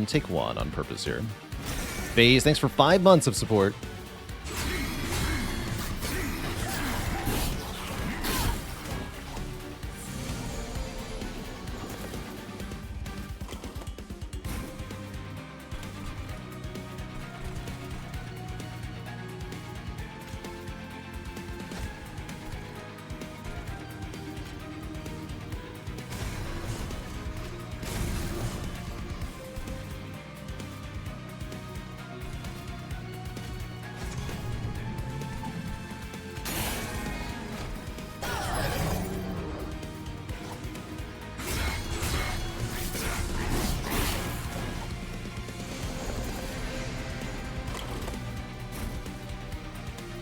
Take one on purpose here. Phase, thanks for 5 months of support.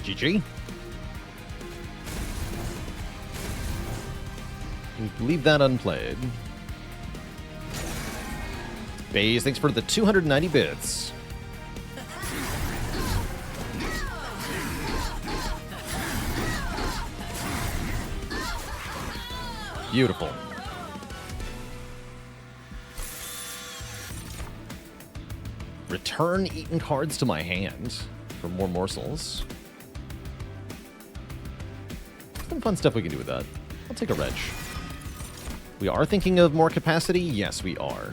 GG. Leave that unplayed. Baze, thanks for the 290 bits. Beautiful. Return eaten cards to my hand for more morsels. Some fun stuff we can do with that. I'll take a reg. We are thinking of more capacity? Yes, we are.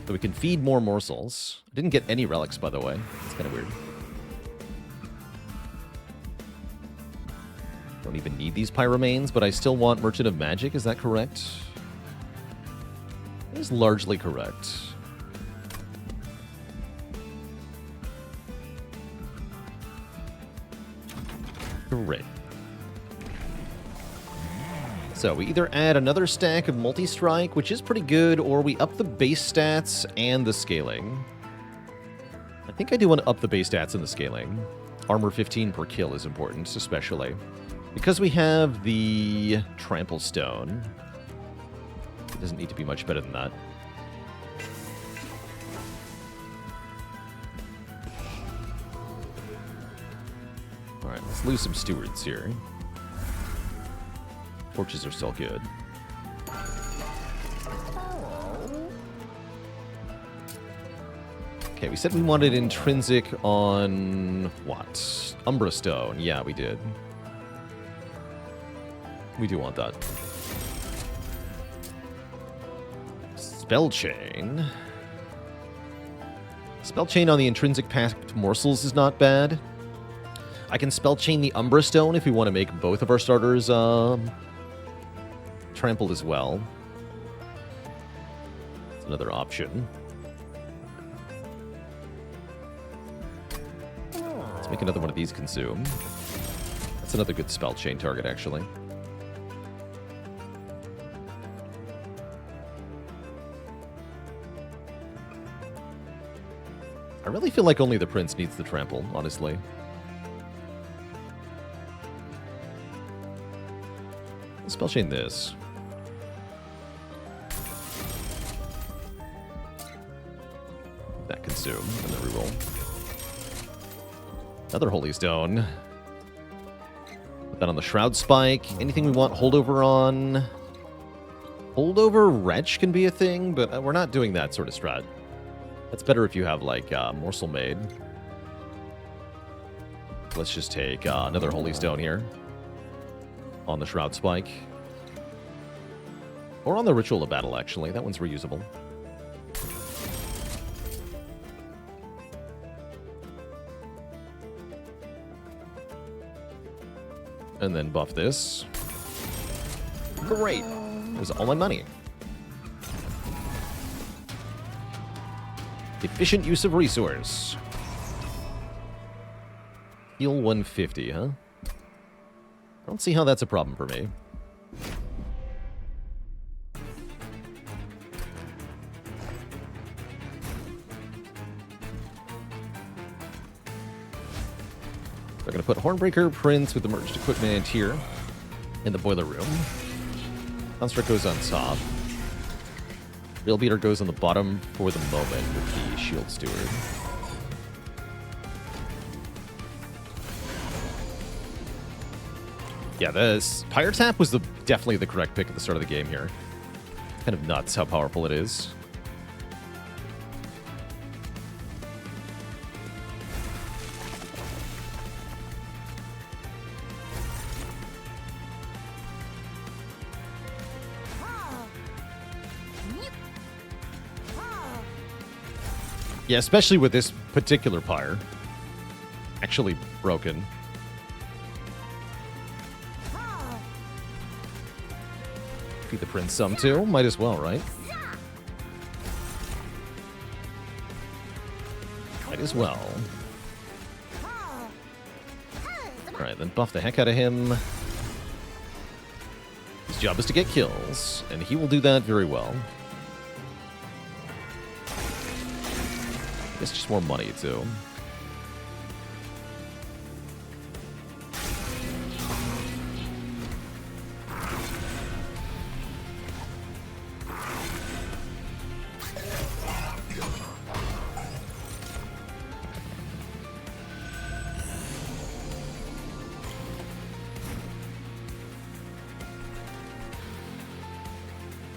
So we can feed more morsels. I didn't get any relics, by the way. It's kind of weird. Don't even need these Pyramanes, but I still want Merchant of Magic. Is that correct? That is largely correct. Great. So we either add another stack of multi-strike, which is pretty good, or we up the base stats and the scaling. I think I do want to up the base stats and the scaling. Armor 15 per kill is important, especially. Because we have the Trample Stone, it doesn't need to be much better than that. Alright, let's lose some stewards here. Torches are still good. Okay, we said we wanted intrinsic on what? Umbra Stone. Yeah, we did. We do want that. Spell Chain. Spell Chain on the intrinsic packed morsels is not bad. I can Spell Chain the Umbra Stone if we want to make both of our starters trampled as well. It's another option. Let's make another one of these consume. That's another good Spell Chain target, actually. I really feel like only the Prince needs the trample, honestly. Spell chain this. That consume, and then reroll. Another Holy Stone. Put that on the Shroud Spike. Anything we want holdover on? Holdover Wretch can be a thing, but we're not doing that sort of strat. That's better if you have, like, Morsel Maid. Let's just take another Holy Stone here. On the Shroud Spike. Or on the Ritual of Battle, actually. That one's reusable. And then buff this. Great. There's all my money. Efficient use of resource. Heal 150, huh? I don't see how that's a problem for me. We're going to put Hornbreaker Prince with the merged equipment here in the boiler room. Construct goes on top. Real Beater goes on the bottom for the moment with the Shield Steward. Yeah, the Spire Tap was definitely the correct pick at the start of the game here. Kind of nuts how powerful it is. Yeah, especially with this particular pyre. Actually broken. Feed the prince some too. Might as well, right? Might as well. Alright, then buff the heck out of him. His job is to get kills, and he will do that very well. It's just more money, too.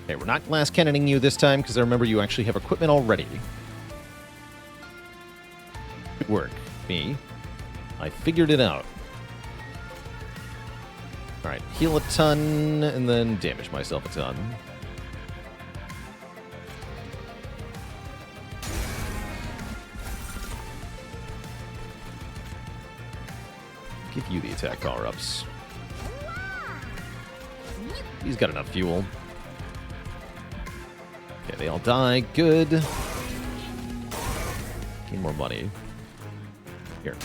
Okay, we're not glass cannoning you this time, because I remember you actually have equipment already. Good work, me. I figured it out. Alright, heal a ton, and then damage myself a ton. Give you the attack power-ups. He's got enough fuel. Okay, they all die. Good. Need more money. Here.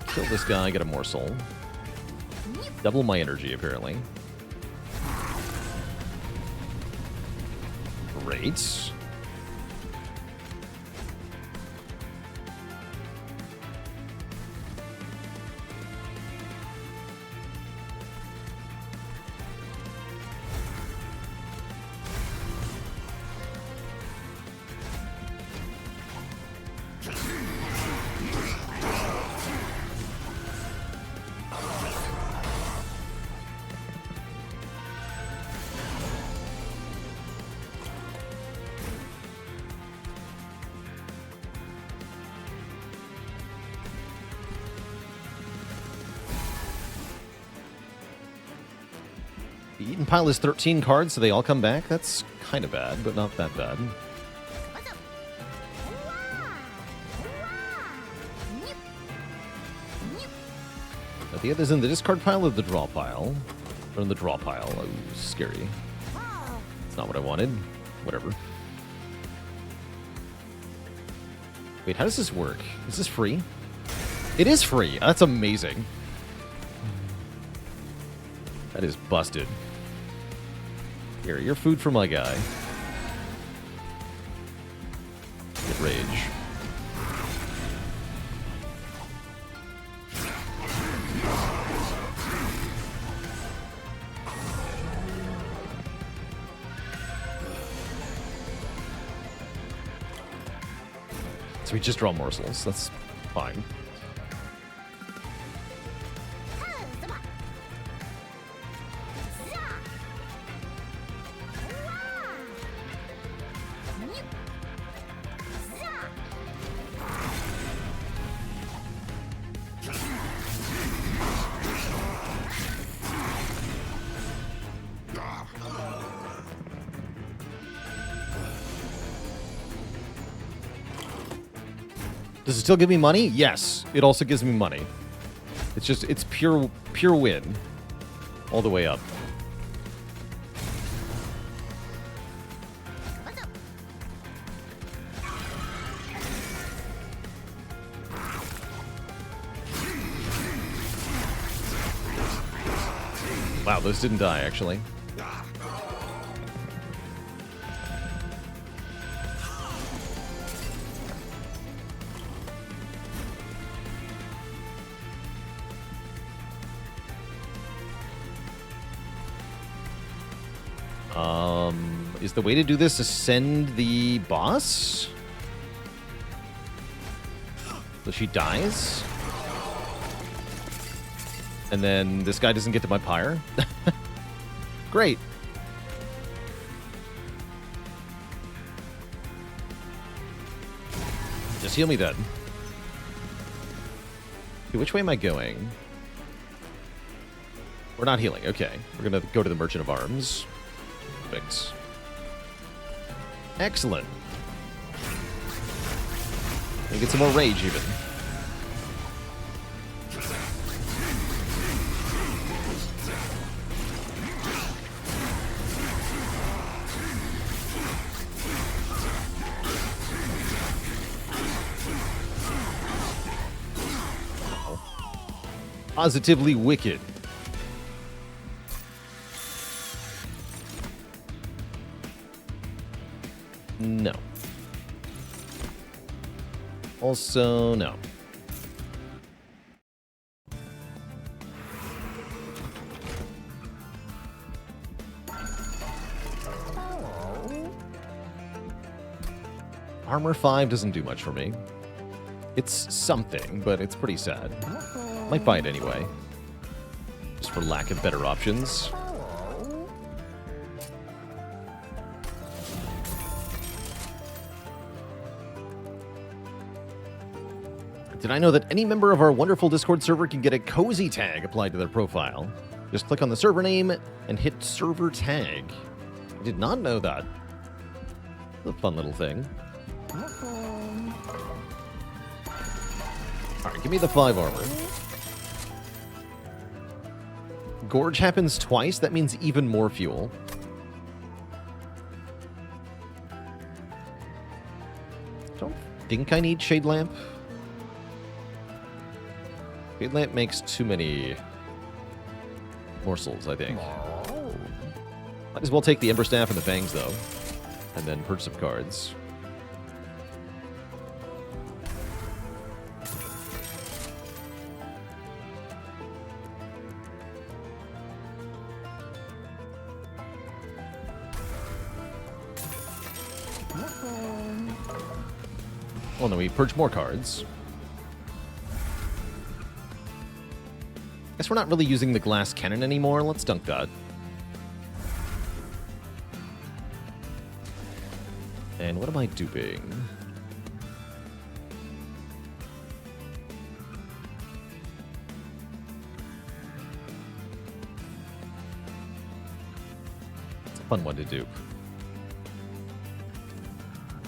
Kill this guy, get a morsel. Double my energy, apparently. Great. The Eaten pile is 13 cards, so they all come back. That's kind of bad, but not that bad. Are the others in the discard pile or the draw pile? Or in the draw pile. Oh, scary. It's not what I wanted. Whatever. Wait, how does this work? Is this free? It is free. That's amazing. That is busted. Here, you're food for my guy. Get rage. So we just draw morsels. That's fine. Does it still give me money? Yes, it also gives me money. It's just, it's pure win. All the way up. Wow, those didn't die, actually. Is the way to do this ascend the boss? So she dies? And then this guy doesn't get to my pyre? Great. Just heal me then. Okay, which way am I going? We're not healing. Okay. We're going to go to the Merchant of Arms. Perfect. Excellent. And get some more rage, even. Positively wicked. No. Also, no. Armor 5 doesn't do much for me. It's something, but it's pretty sad. Might buy it anyway. Just for lack of better options. Did I know that any member of our wonderful Discord server can get a cozy tag applied to their profile? Just click on the server name and hit server tag. I did not know that. It's a fun little thing. Alright, give me the 5 armor. Gorge happens twice, that means even more fuel. Don't think I need Shade Lamp. Shade Lamp makes too many morsels, I think. Might as well take the Ember Staff and the Fangs, though. And then purchase some cards. Oh no, we purge more cards. Guess we're not really using the glass cannon anymore. Let's dunk that. And what am I duping? It's a fun one to dupe.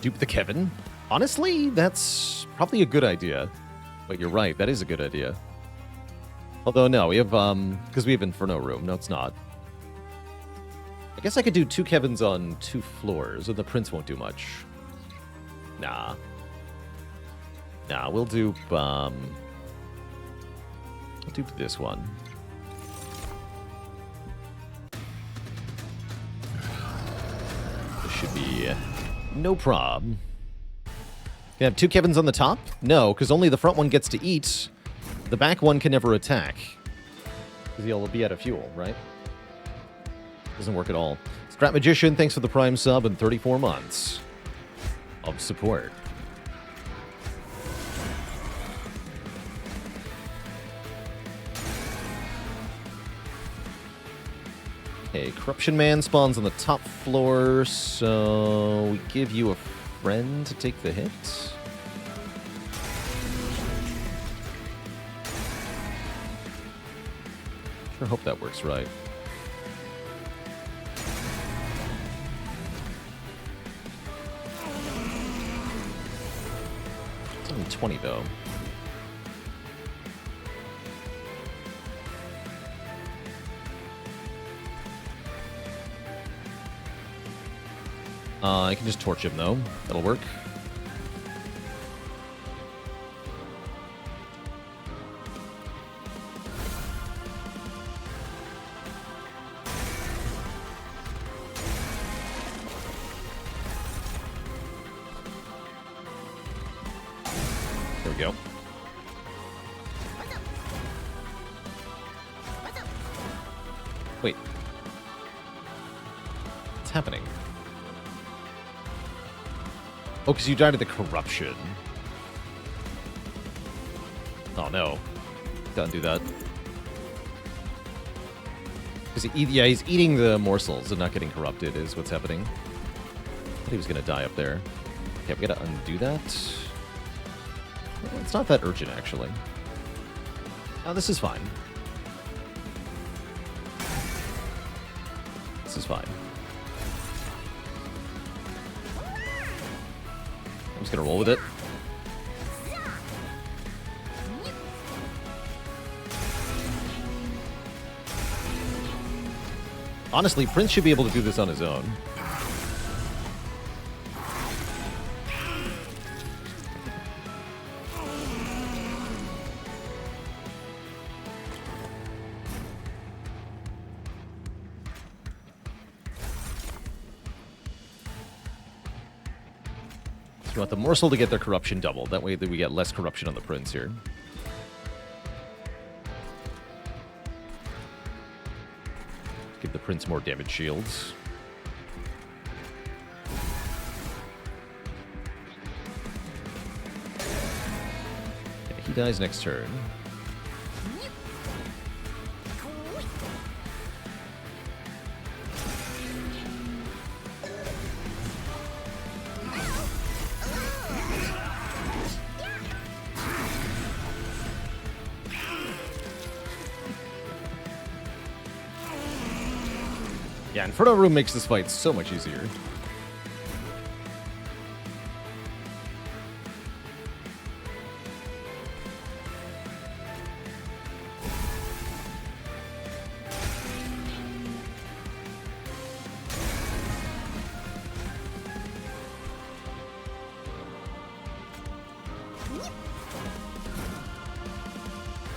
Dupe the Kevin? Honestly, that's probably a good idea. But you're right, that is a good idea. Although, no, we have, because we have Inferno Room. No, it's not. I guess I could do 2 Kevins on 2 floors, or the Prince won't do much. Nah. Nah, we'll dupe this one. This should be no problem. You have two Kevins on the top? No, because only the front one gets to eat. The back one can never attack. Because he'll be out of fuel, right? Doesn't work at all. Strat Magician, thanks for the Prime sub and 34 months of support. Okay, Corruption Man spawns on the top floor, so we give you a friend to take the hit. Sure hope that works right. It's only 20 though. I can just torch him, though. That'll work. There we go. Wait. What's happening? Oh, because you died of the corruption. Oh, no. Don't do that. Because yeah, he's eating the morsels and not getting corrupted is what's happening. I thought he was going to die up there. Okay, we got to undo that. Well, it's not that urgent, actually. Oh, this is fine. This is fine. I'm just gonna roll with it. Honestly, Prince should be able to do this on his own. We want the morsel to get their corruption doubled. That way we get less corruption on the Prince here. Give the Prince more damage shields. Okay, he dies next turn. Yeah, Inferno Room makes this fight so much easier.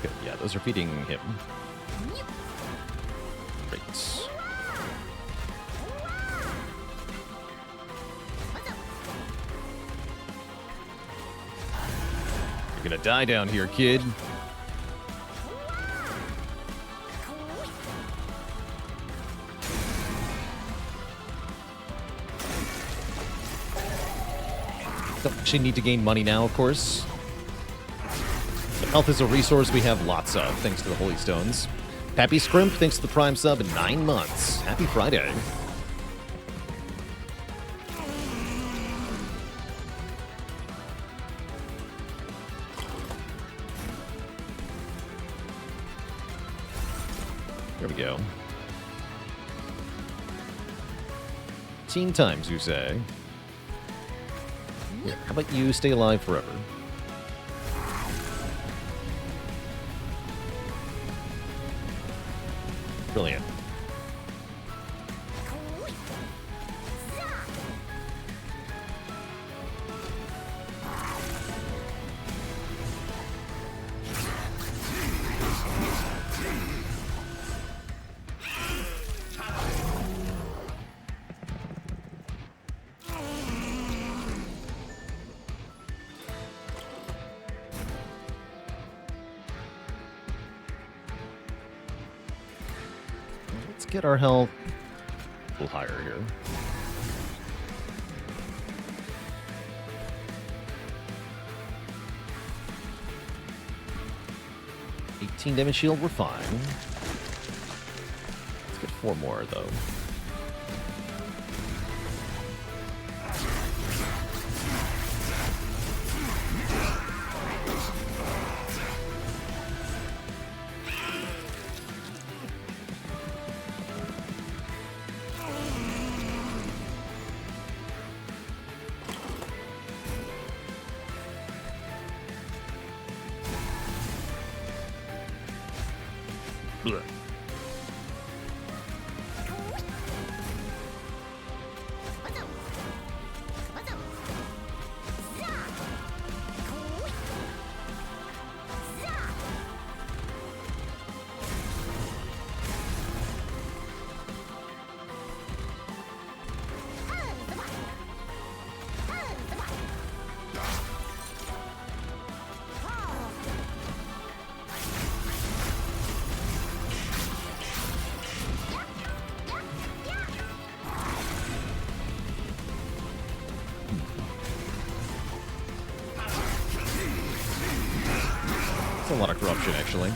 Good, yeah, those are feeding him. Great. You're gonna die down here, kid. Don't actually need to gain money now, of course. But health is a resource we have lots of, thanks to the Holy Stones. Pappy Scrimp, thanks to the Prime sub in 9 months. Happy Friday. There we go. Teen times, you say? Here, how about you stay alive forever? Brilliant. get our health a little higher here. Damage shield, we're fine. Let's get 4 more, though. Blech. A lot of corruption, actually.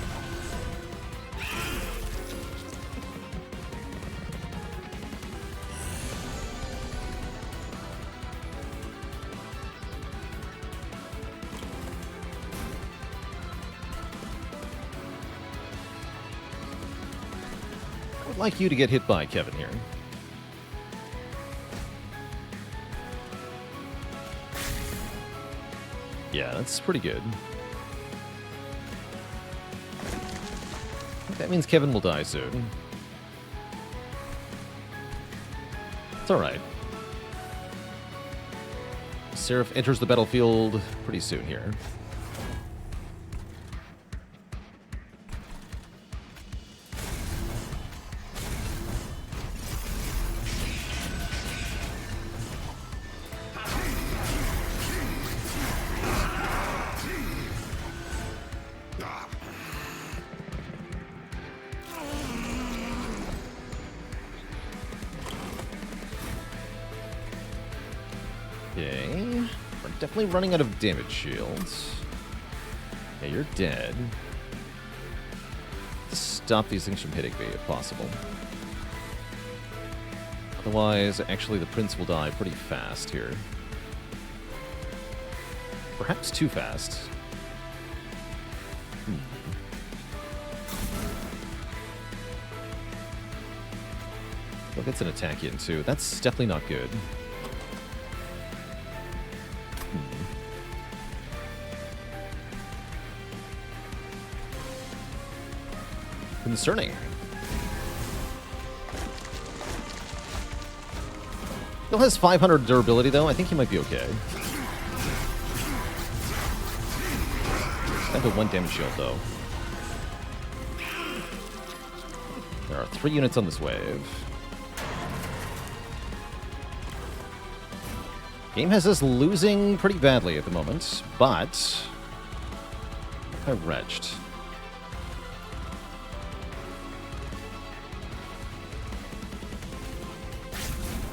I would like you to get hit by Kevin here. Yeah, that's pretty good. That means Kevin will die soon. It's alright. Seraph enters the battlefield pretty soon here. Okay. We're definitely running out of damage shields. Yeah, you're dead. Stop these things from hitting me if possible. Otherwise, actually, the prince will die pretty fast here. Perhaps too fast. Look, it's an attack in too. That's definitely not good. Concerning. Still has 500 durability, though. I think he might be okay. Down to 1 damage shield, though. There are 3 units on this wave. Game has us losing pretty badly at the moment, but I'm wretched.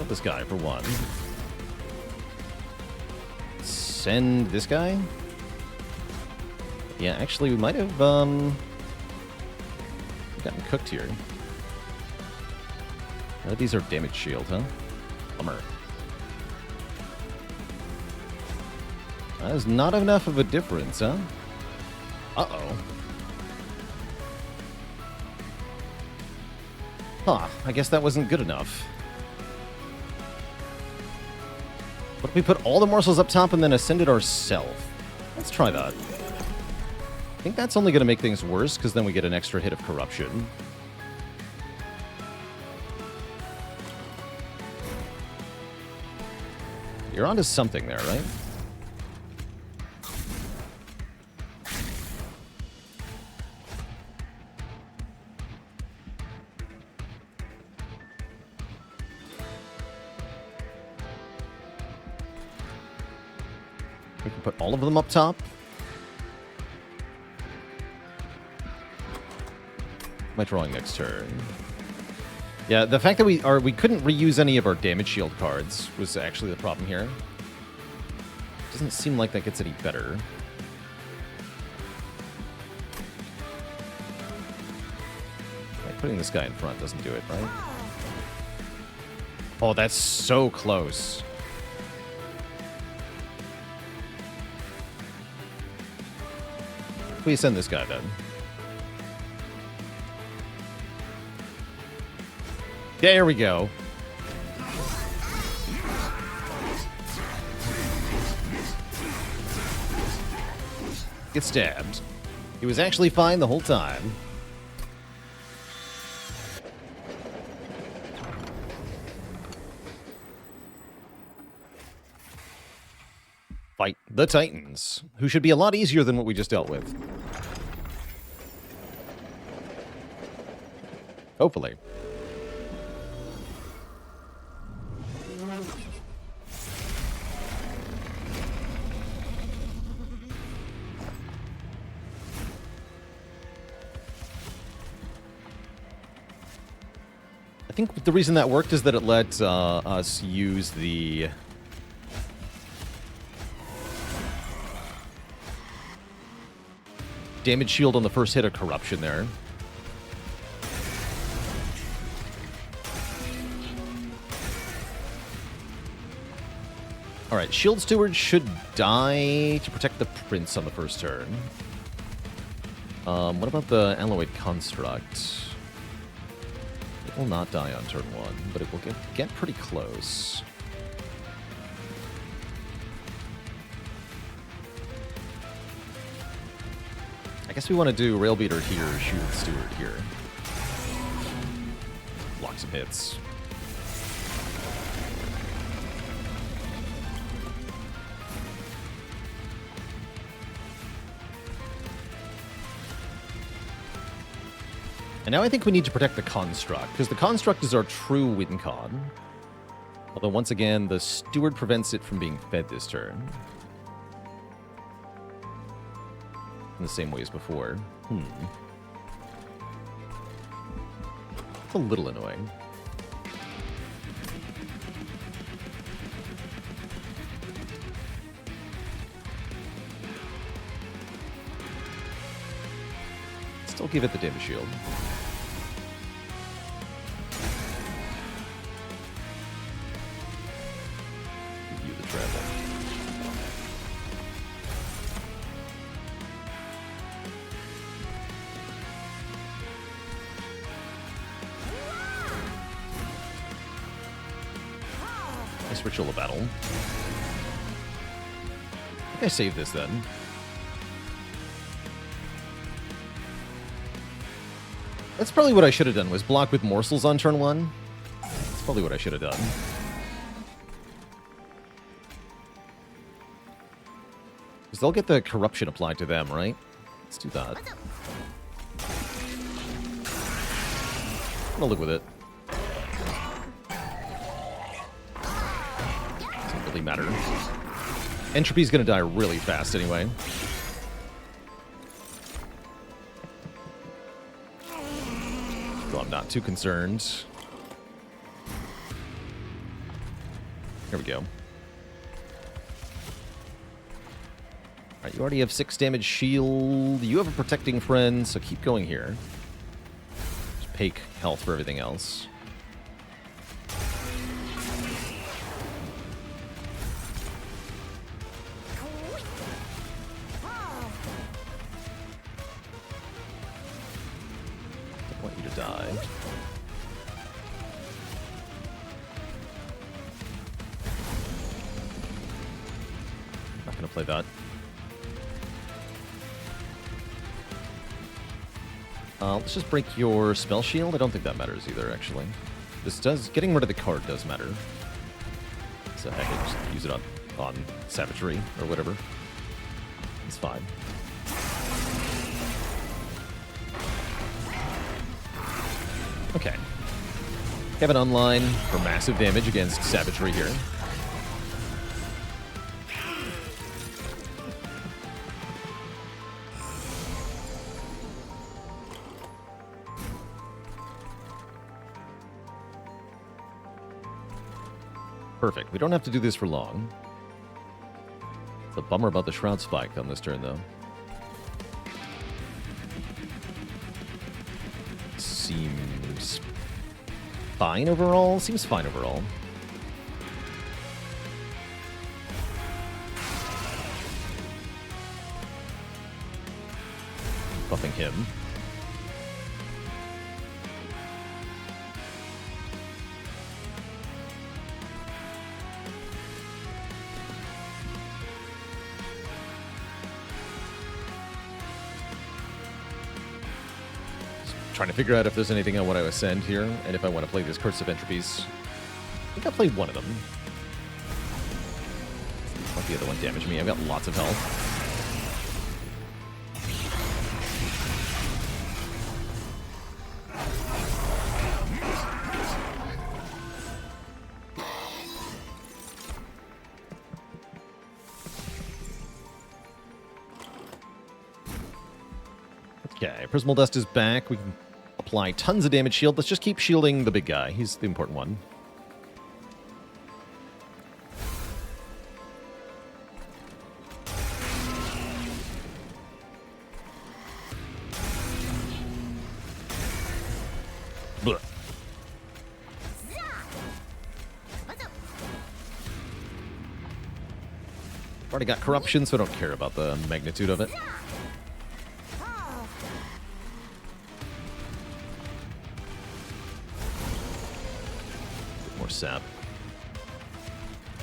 This guy for one. Send this guy? Yeah, actually, we might have gotten cooked here. These are damage shield, huh? Bummer. That is not enough of a difference, huh? Uh-oh. Huh, I guess that wasn't good enough. What if we put all the morsels up top and then ascend it ourselves? Let's try that. I think that's only going to make things worse, because then we get an extra hit of corruption. You're onto something there, right? We can put all of them up top. Am I drawing next turn? Yeah, the fact that we couldn't reuse any of our damage shield cards was actually the problem here. Doesn't seem like that gets any better. Like putting this guy in front doesn't do it, right? Oh, that's so close. Please send this guy then. There we go. Get stabbed. He was actually fine the whole time. Fight the Titans, who should be a lot easier than what we just dealt with. Hopefully. I think the reason that worked is that it let us use the damage shield on the first hit of corruption there. Alright, Shield Steward should die to protect the Prince on the first turn. What about the Alloyed Construct? It will not die on turn 1, but it will get pretty close. I guess we want to do Railbeater here, Shield Steward here. Block some hits. And now I think we need to protect the Construct, because the Construct is our true win con. Although, once again, the Steward prevents it from being fed this turn. In the same way as before. It's a little annoying. Still give it the damage shield. Give you the travel. Nice Ritual of Battle. I think I saved this then. That's probably what I should have done, was block with morsels on turn 1. That's probably what I should have done. Because they'll get the corruption applied to them, right? Let's do that. I'm gonna live with it. Doesn't really matter. Entropy's gonna die really fast anyway. So I'm not too concerned. Here we go. Alright, you already have 6 damage shield. You have a protecting friend, so keep going here. Just take health for everything else. Don't want you to die. Not gonna play that. Let's just break your spell shield. I don't think that matters either, actually. Getting rid of the card does matter. So heck, I just use it on savagery or whatever. It's fine. Okay. Have an online for massive damage against savagery here. Perfect. We don't have to do this for long. It's a bummer about the Shroud Spike on this turn, though. Seems fine overall. Seems fine overall. Buffing him. Trying to figure out if there's anything I want to ascend here, and if I want to play this Curse of Entropies. I think I'll play one of them. Let the other one damage me. I've got lots of health. Okay, Prismal Dust is back. We can apply tons of damage shield. Let's just keep shielding the big guy. He's the important one. Blech. Already got corruption, so I don't care about the magnitude of it. Sap.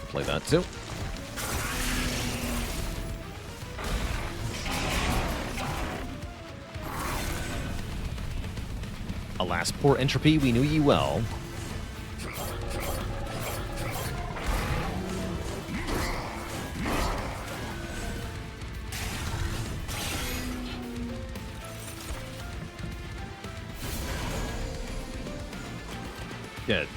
Play that too. Alas, poor Entropy, we knew ye well. Good.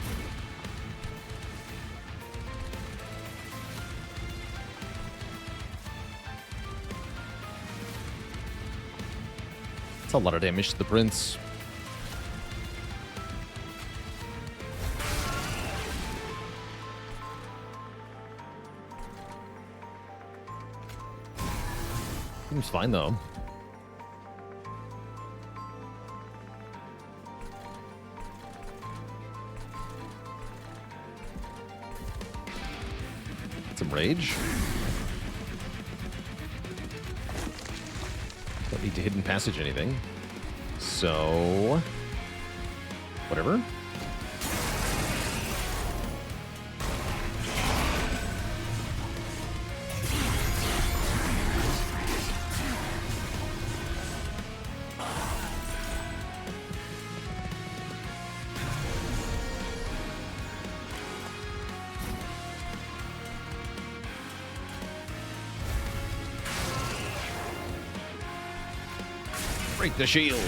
That's a lot of damage to the Prince. Seems fine, though. Some rage. Don't need to hidden passage anything. So... whatever. Break the shield.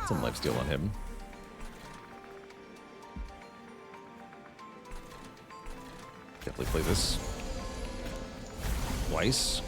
Some lifesteal on him. Definitely play this twice.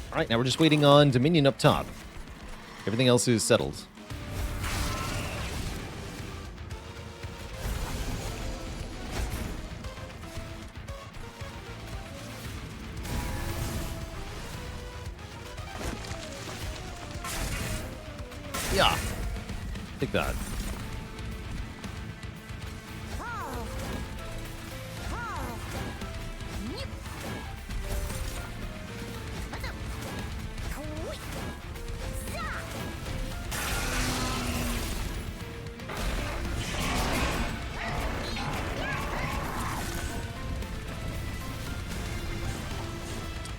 Alright, now we're just waiting on Dominion up top. Everything else is settled. Yeah. Take that.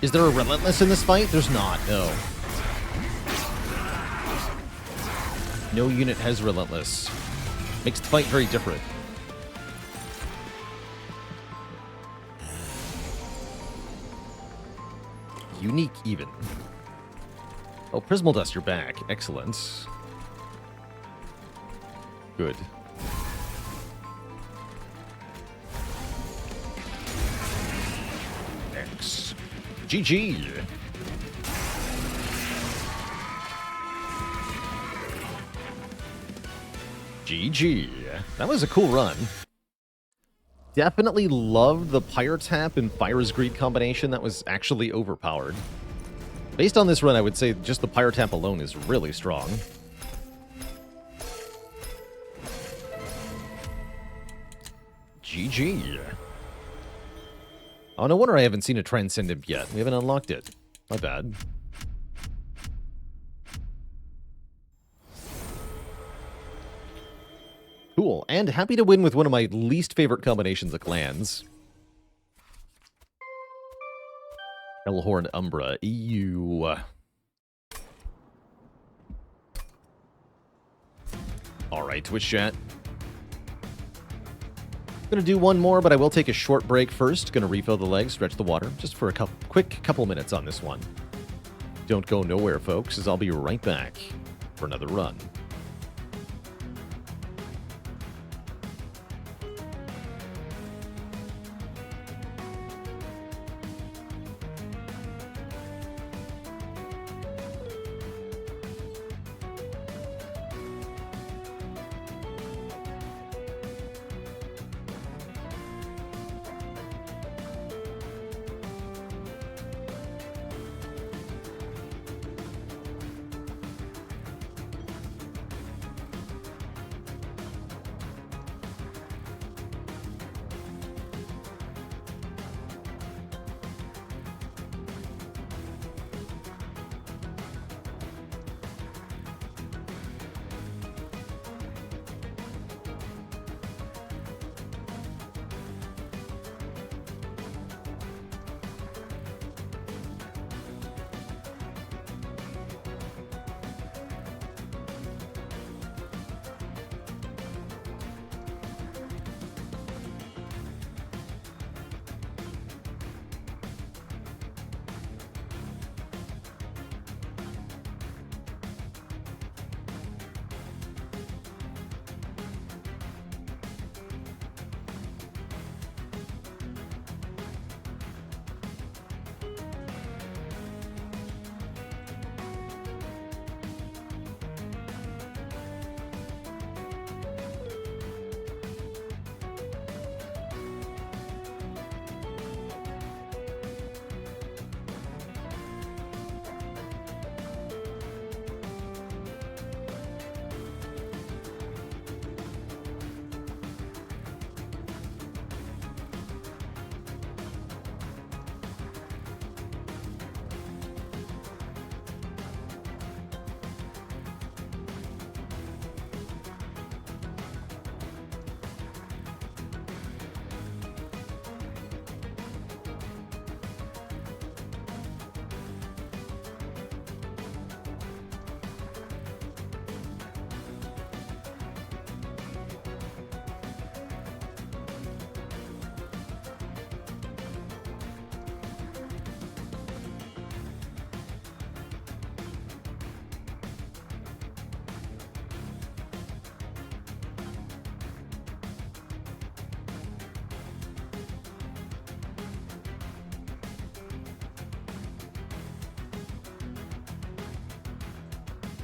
Is there a Relentless in this fight? There's not, no. No unit has Relentless. Makes the fight very different. Unique, even. Oh, Prismal Dust, you're back. Excellent. Good. X. GG. GG. That was a cool run. Definitely loved the Pyre Tap and Fhyra's Greed combination. That was actually overpowered. Based on this run, I would say just the Pyre Tap alone is really strong. GG. Oh, no wonder I haven't seen a Transcendent yet. We haven't unlocked it. My bad. Cool, and happy to win with one of my least favorite combinations of clans. Hellhorned Umbra, EU. Alright, Twitch chat. Gonna do one more, but I will take a short break first. Gonna refill the legs, stretch the water, just for a quick couple minutes on this one. Don't go nowhere, folks, as I'll be right back for another run.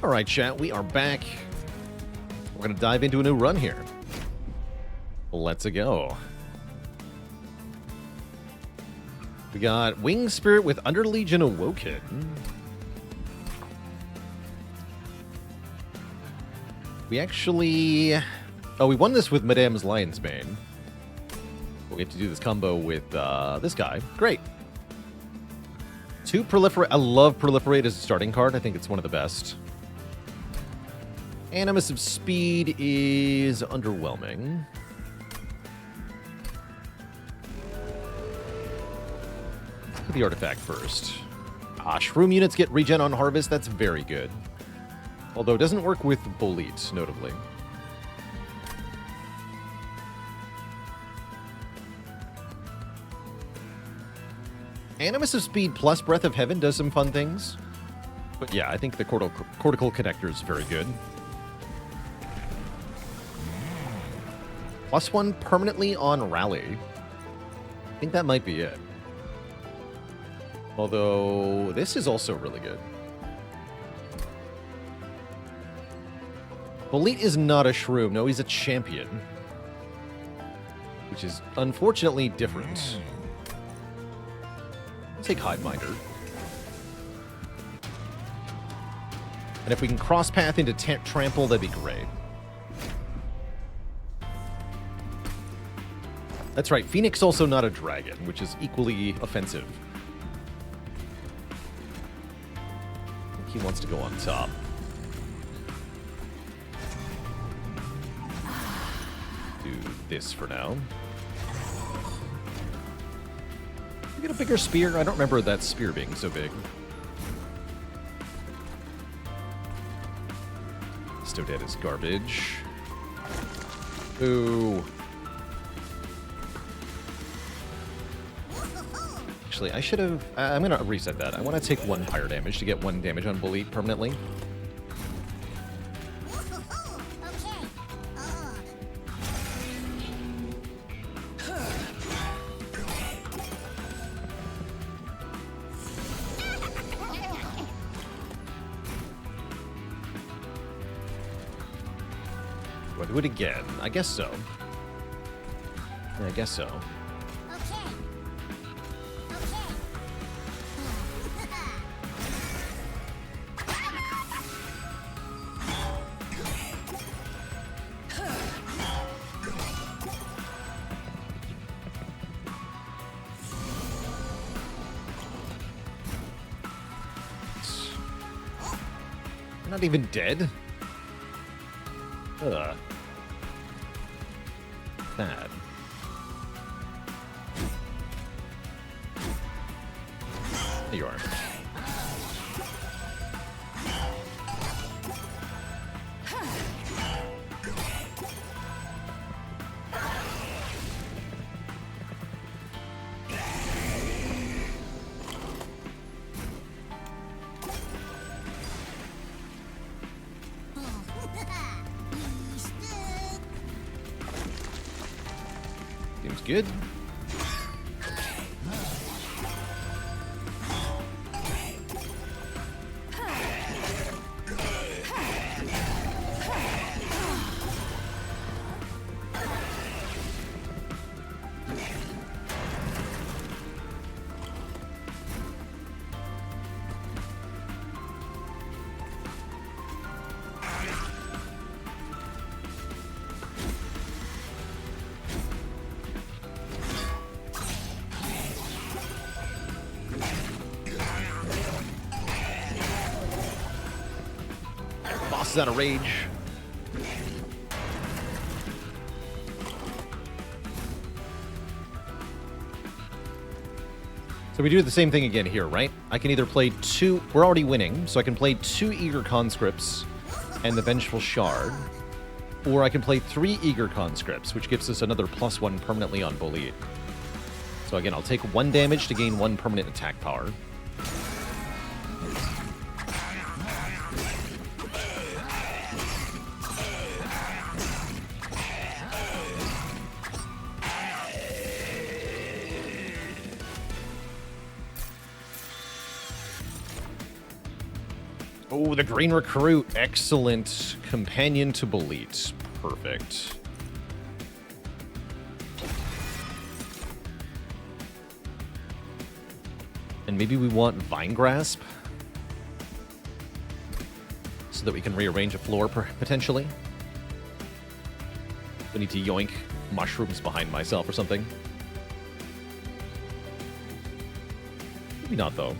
All right, chat, we are back. We're going to dive into a new run here. Let's go. We got Wing Spirit with Underlegion Awoken. We actually... Oh, we won this with Madame's Lion's Bane. We have to do this combo with this guy. Great. 2 Proliferate. I love Proliferate as a starting card. I think it's one of the best. Animus of Speed is underwhelming. Look at the artifact first. Shroom units get regen on Harvest. That's very good. Although it doesn't work with Bolete, notably. Animus of Speed plus Breath of Heaven does some fun things. But yeah, I think the Cortical Connector is very good. +1 permanently on Rally. I think that might be it. Although, this is also really good. Bolete is not a shroom. No, he's a champion. Which is unfortunately different. Take Hiveminder. And if we can cross path into Trample, that'd be great. That's right, Phoenix also not a dragon, which is equally offensive. I think he wants to go on top. Do this for now. Get a bigger spear? I don't remember that spear being so big. Stodead is garbage. Ooh. Actually, I should have... I'm going to reset that. I want to take 1 fire damage to get 1 damage on Bolete permanently. Do I do it again? I guess so. Yeah, I guess so. They're not even dead? Ugh. Bad. There you are. Seems good. Out of rage. So we do the same thing again here, right? I can either play 2... We're already winning, so I can play 2 Eager Conscripts and the Vengeful Shard. Or I can play 3 Eager Conscripts, which gives us another +1 permanently on Bolete. So again, I'll take 1 damage to gain 1 permanent attack power. Oh, the Green Recruit. Excellent. Companion to Bolete. Perfect. And maybe we want Vine Grasp? So that we can rearrange a floor, potentially. I need to yoink mushrooms behind myself or something. Maybe not, though.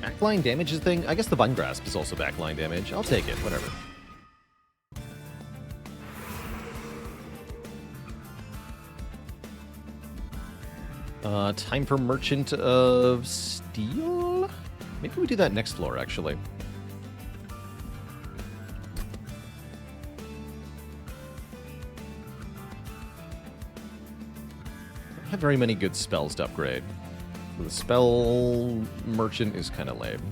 Backline damage is the thing? I guess the Vine Grasp is also backline damage. I'll take it, whatever. Time for Merchant of Steel? Maybe we do that next floor, actually. very many good spells to upgrade. The spell merchant is kind of lame.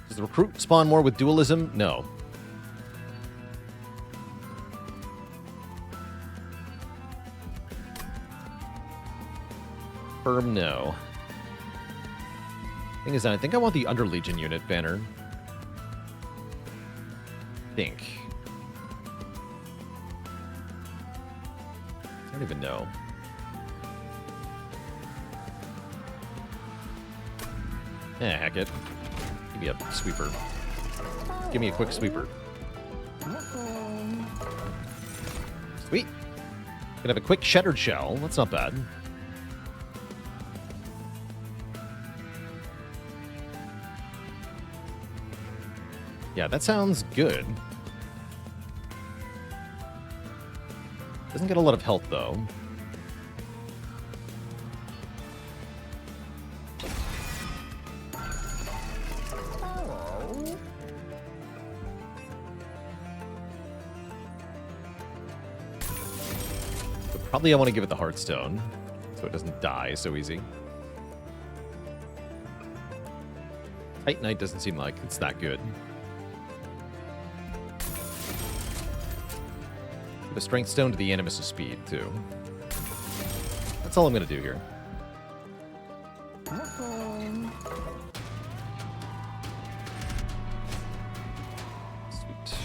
Does the recruit spawn more with dualism? No. Firm no. Thing is, I think I want the Underlegion unit banner. Think. I don't even know. Heck it. Give me a sweeper. Give me a quick sweeper. Sweet. Gonna have a quick shattered shell. That's not bad. Yeah, that sounds good. Doesn't get a lot of health, though. But probably I want to give it the Heartstone, so it doesn't die so easy. Titanite doesn't seem like it's that good. A strength stone to the Animus of speed, too. That's all I'm going to do here. Sweet.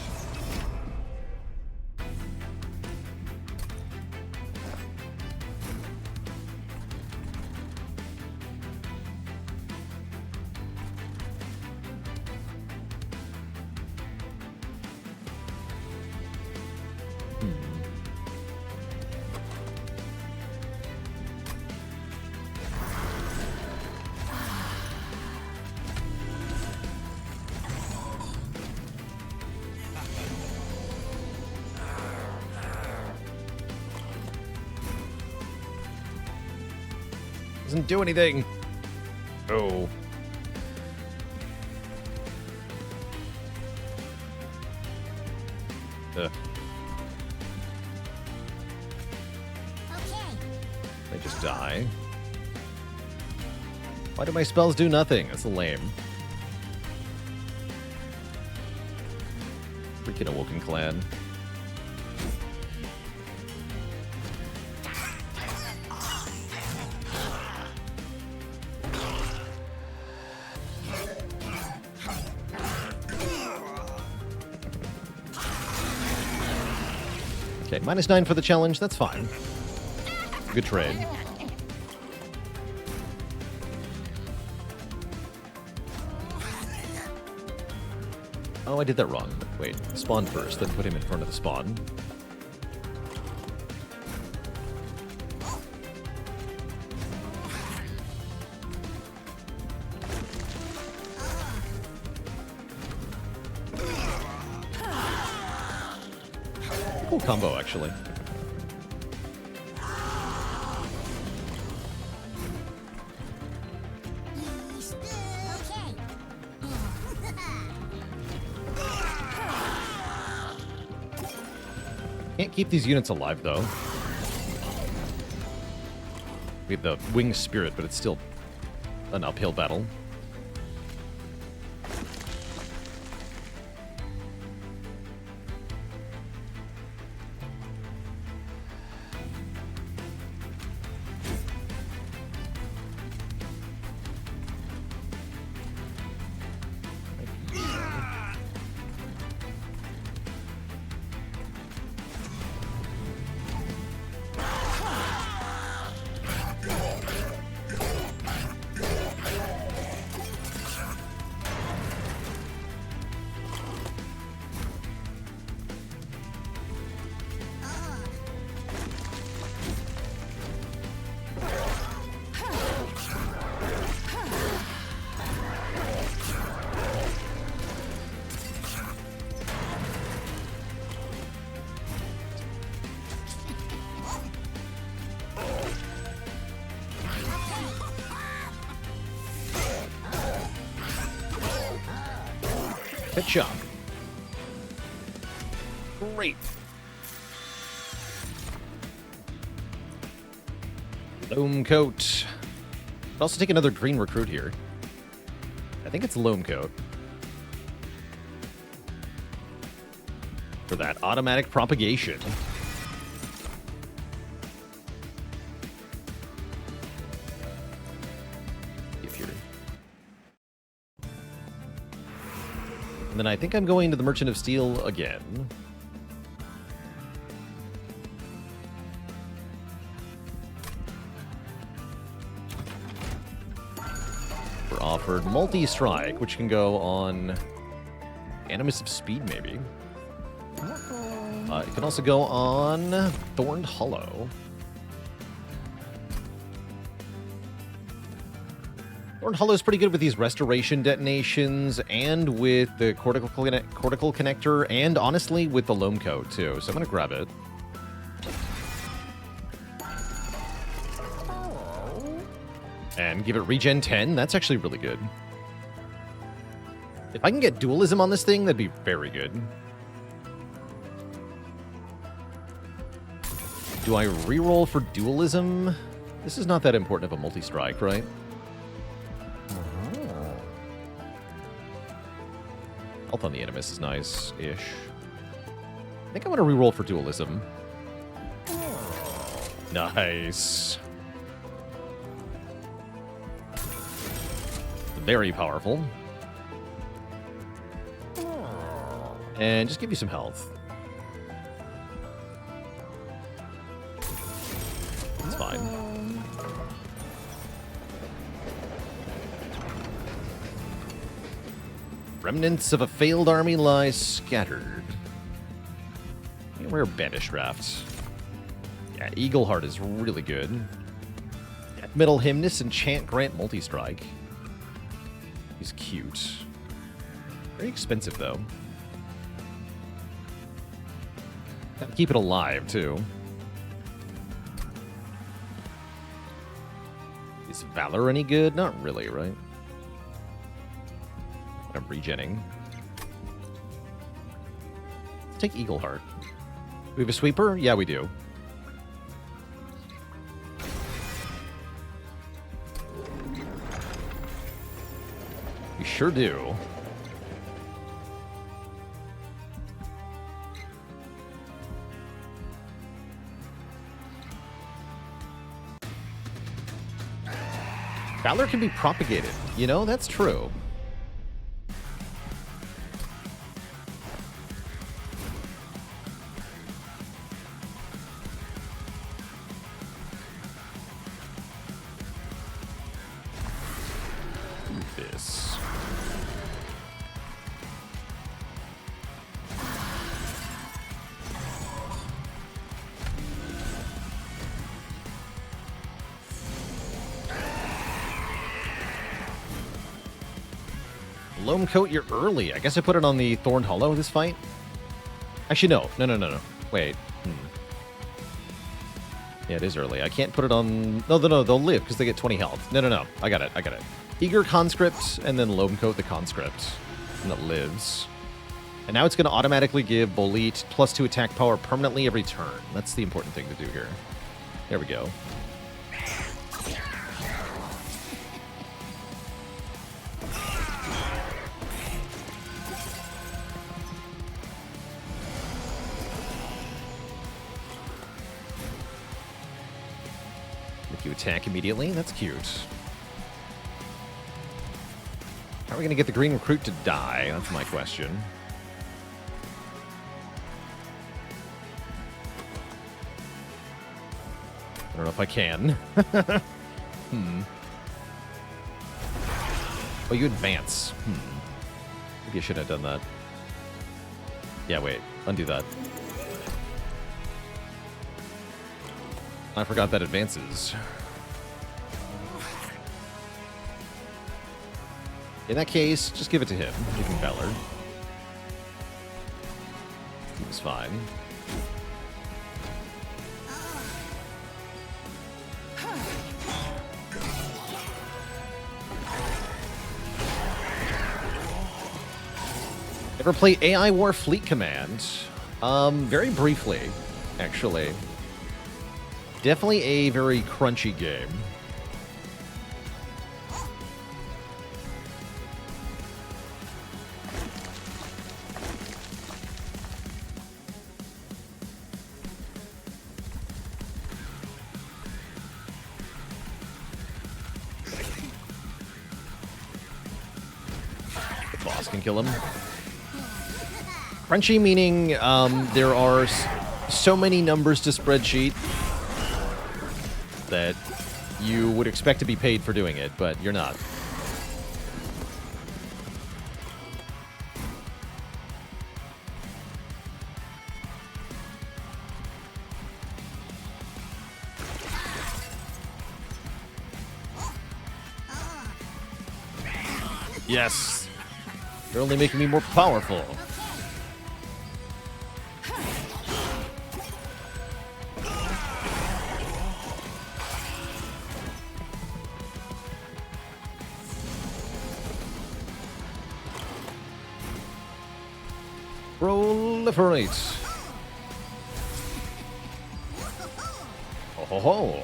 Doesn't do anything. Oh. Ugh. They just die. Why do my spells do nothing? That's lame. Freaking Awoken clan. Okay, -9 for the challenge. That's fine. Good trade. Oh, I did that wrong. Wait, spawn first, then put him in front of the spawn. Cool combo, actually. Can't keep these units alive, though. We have the Wyngh spirit, but it's still an uphill battle. Good job. Great. Loam Coat. I'll also take another green recruit here. I think it's Loam Coat. For that automatic propagation. And then I think I'm going to the Merchant of Steel again. We're offered Multi-Strike, which can go on Animus of Speed, maybe. It can also go on Thorned Hollow. Thorned Hollow is pretty good with these restoration detonations and with the cortical connector and honestly with the Loam Coat too. So I'm going to grab it. And give it regen 10. That's actually really good. If I can get dualism on this thing, that'd be very good. Do I reroll for dualism? This is not that important of a multi-strike, right? Health on the Animus is nice-ish. I think I want to reroll for dualism. Nice. Very powerful. And just give you some health. It's fine. Remnants of a failed army lie scattered. Rare Banish Draft. Yeah, Eagleheart is really good. Death Metal Hymnus and Chant Grant Multi-Strike. He's cute. Very expensive, though. Gotta keep it alive, too. Is Valor any good? Not really, right? I'm regenning. Let's take Eagleheart. We have a sweeper? Yeah, we do. We sure do. Valor can be propagated. You know, that's true. This. Loam Coat, you're early. I guess I put it on the Thorned Hollow this fight. Actually, no. Wait. Yeah, it is early. I can't put it on... No, they'll live because they get 20 health. No. I got it. Eager Conscript, and then Loam Coat the Conscript. And it lives. And now it's going to automatically give Bolete +2 attack power permanently every turn. That's the important thing to do here. There we go. Make you attack immediately. That's cute. How are we going to get the green recruit to die? That's my question. I don't know if I can. Oh, you advance. Maybe I should have done that. Yeah, wait. Undo that. I forgot that advances. In that case, just give it to him. Give him Valor. He was fine. Ever play AI War Fleet Command? Very briefly, actually. Definitely a very crunchy game. The boss can kill him. Crunchy meaning there are so many numbers to spreadsheet that you would expect to be paid for doing it, but you're not. Yes! You're only making me more powerful. Proliferate. Oh ho ho.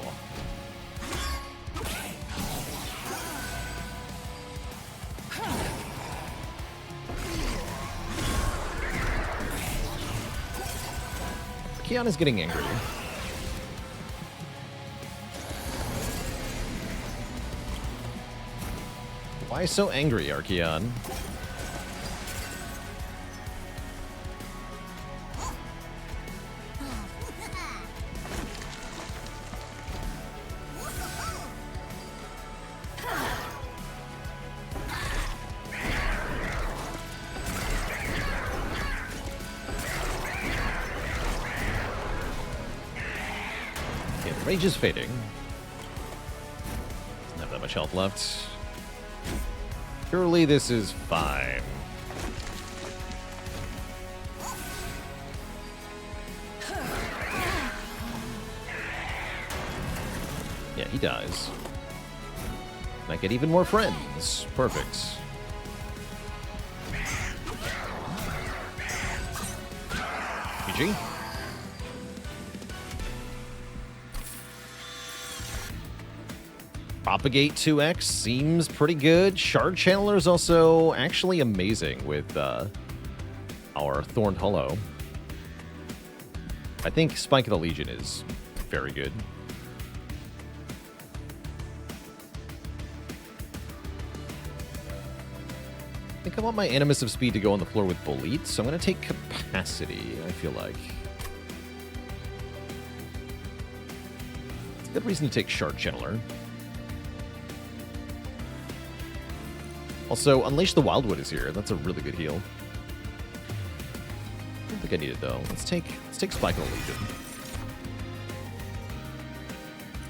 Kiana's getting angry. Why so angry, Archeon? Rage is fading. Doesn't have that much health left. Surely this is fine. Yeah, he dies. Might get even more friends. Perfect. GG. Propagate 2x seems pretty good. Shard Channeler is also actually amazing with our Thorned Hollow. I think Spike of the Legion is very good. I think I want my Animus of Speed to go on the floor with Bolete, so I'm going to take Capacity, I feel like. It's a good reason to take Shard Channeler. Also, Unleash the Wildwood is here. That's a really good heal. I don't think I need it though. Let's take Spike of the Legion.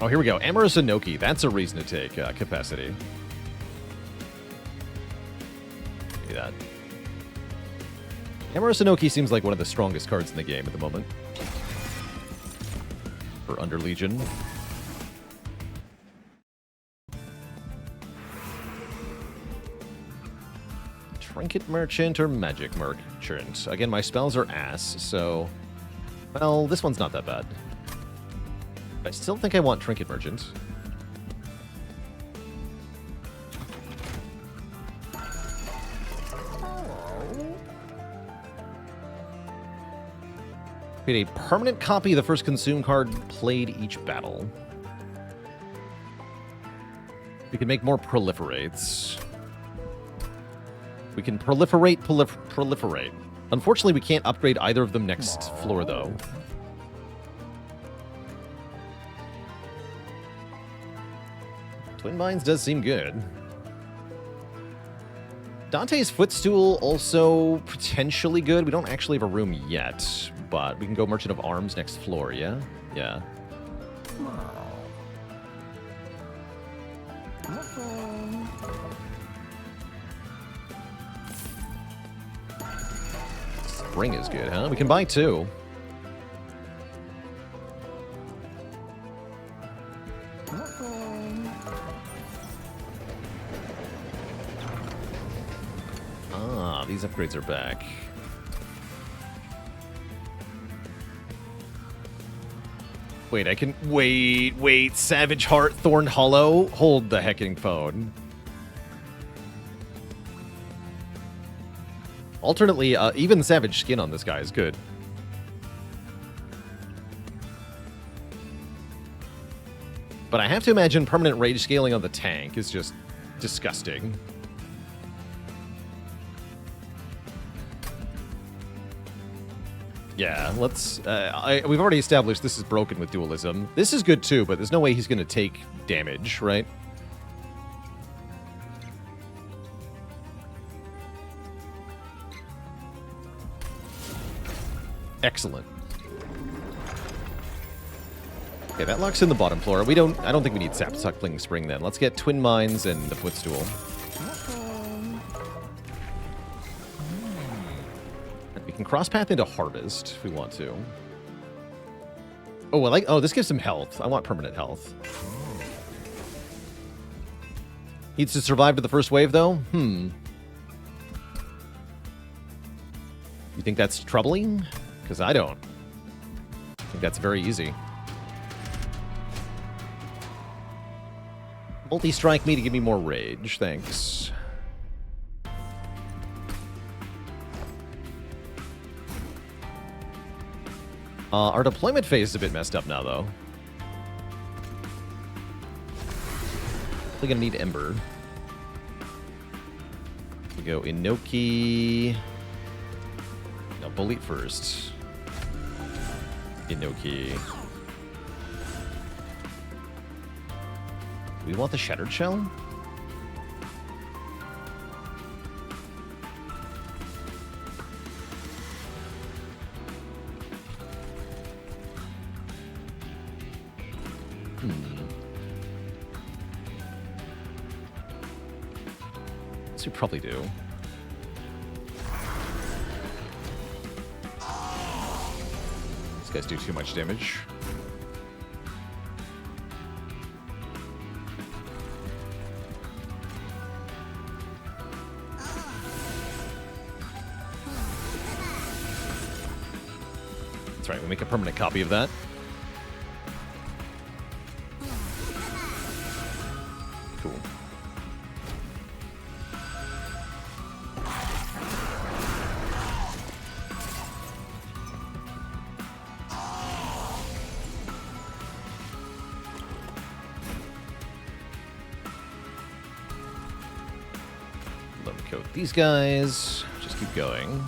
Oh, here we go. Amorous Inoki. That's a reason to take Capacity. Do that. Amorous Inoki seems like one of the strongest cards in the game at the moment. For Underlegion. Trinket Merchant or Magic Merchant? Again, my spells are ass, so... Well, this one's not that bad. I still think I want Trinket Merchant. Create a permanent copy of the first consume card played each battle. We can make more proliferates. We can proliferate. Unfortunately, we can't upgrade either of them next floor, though. Twin Mines does seem good. Dante's Footstool also potentially good. We don't actually have a room yet, but we can go Merchant of Arms next floor, yeah? Yeah. Spring is good, huh? We can buy two. Ah, these upgrades are back. I Wait, I can... Wait. Savage Heart, Thorn Hollow? Hold the hecking phone. Alternately, even Savage Skin on this guy is good. But I have to imagine permanent rage scaling on the tank is just disgusting. Yeah, let's... we've already established this is broken with dualism. This is good too, but there's no way he's going to take damage, right? Excellent. Okay, that locks in the bottom floor. I don't think we need Sap Suckling Spring then. Let's get Twin Mines and the Footstool. We can cross path into Harvest if we want to. Oh, this gives him health. I want permanent health. Needs to survive to the first wave though? You think that's troubling? Because I don't. I think that's very easy. Multi-strike me to give me more rage, thanks. Our deployment phase is a bit messed up now, though. We're gonna need Ember. We go Inoki. No, Bolete first. Inoki. Do we want the Shattered Shell? This we probably do. These guys do too much damage. That's right, we make a permanent copy of that. Cool. Coat these guys. Just keep going.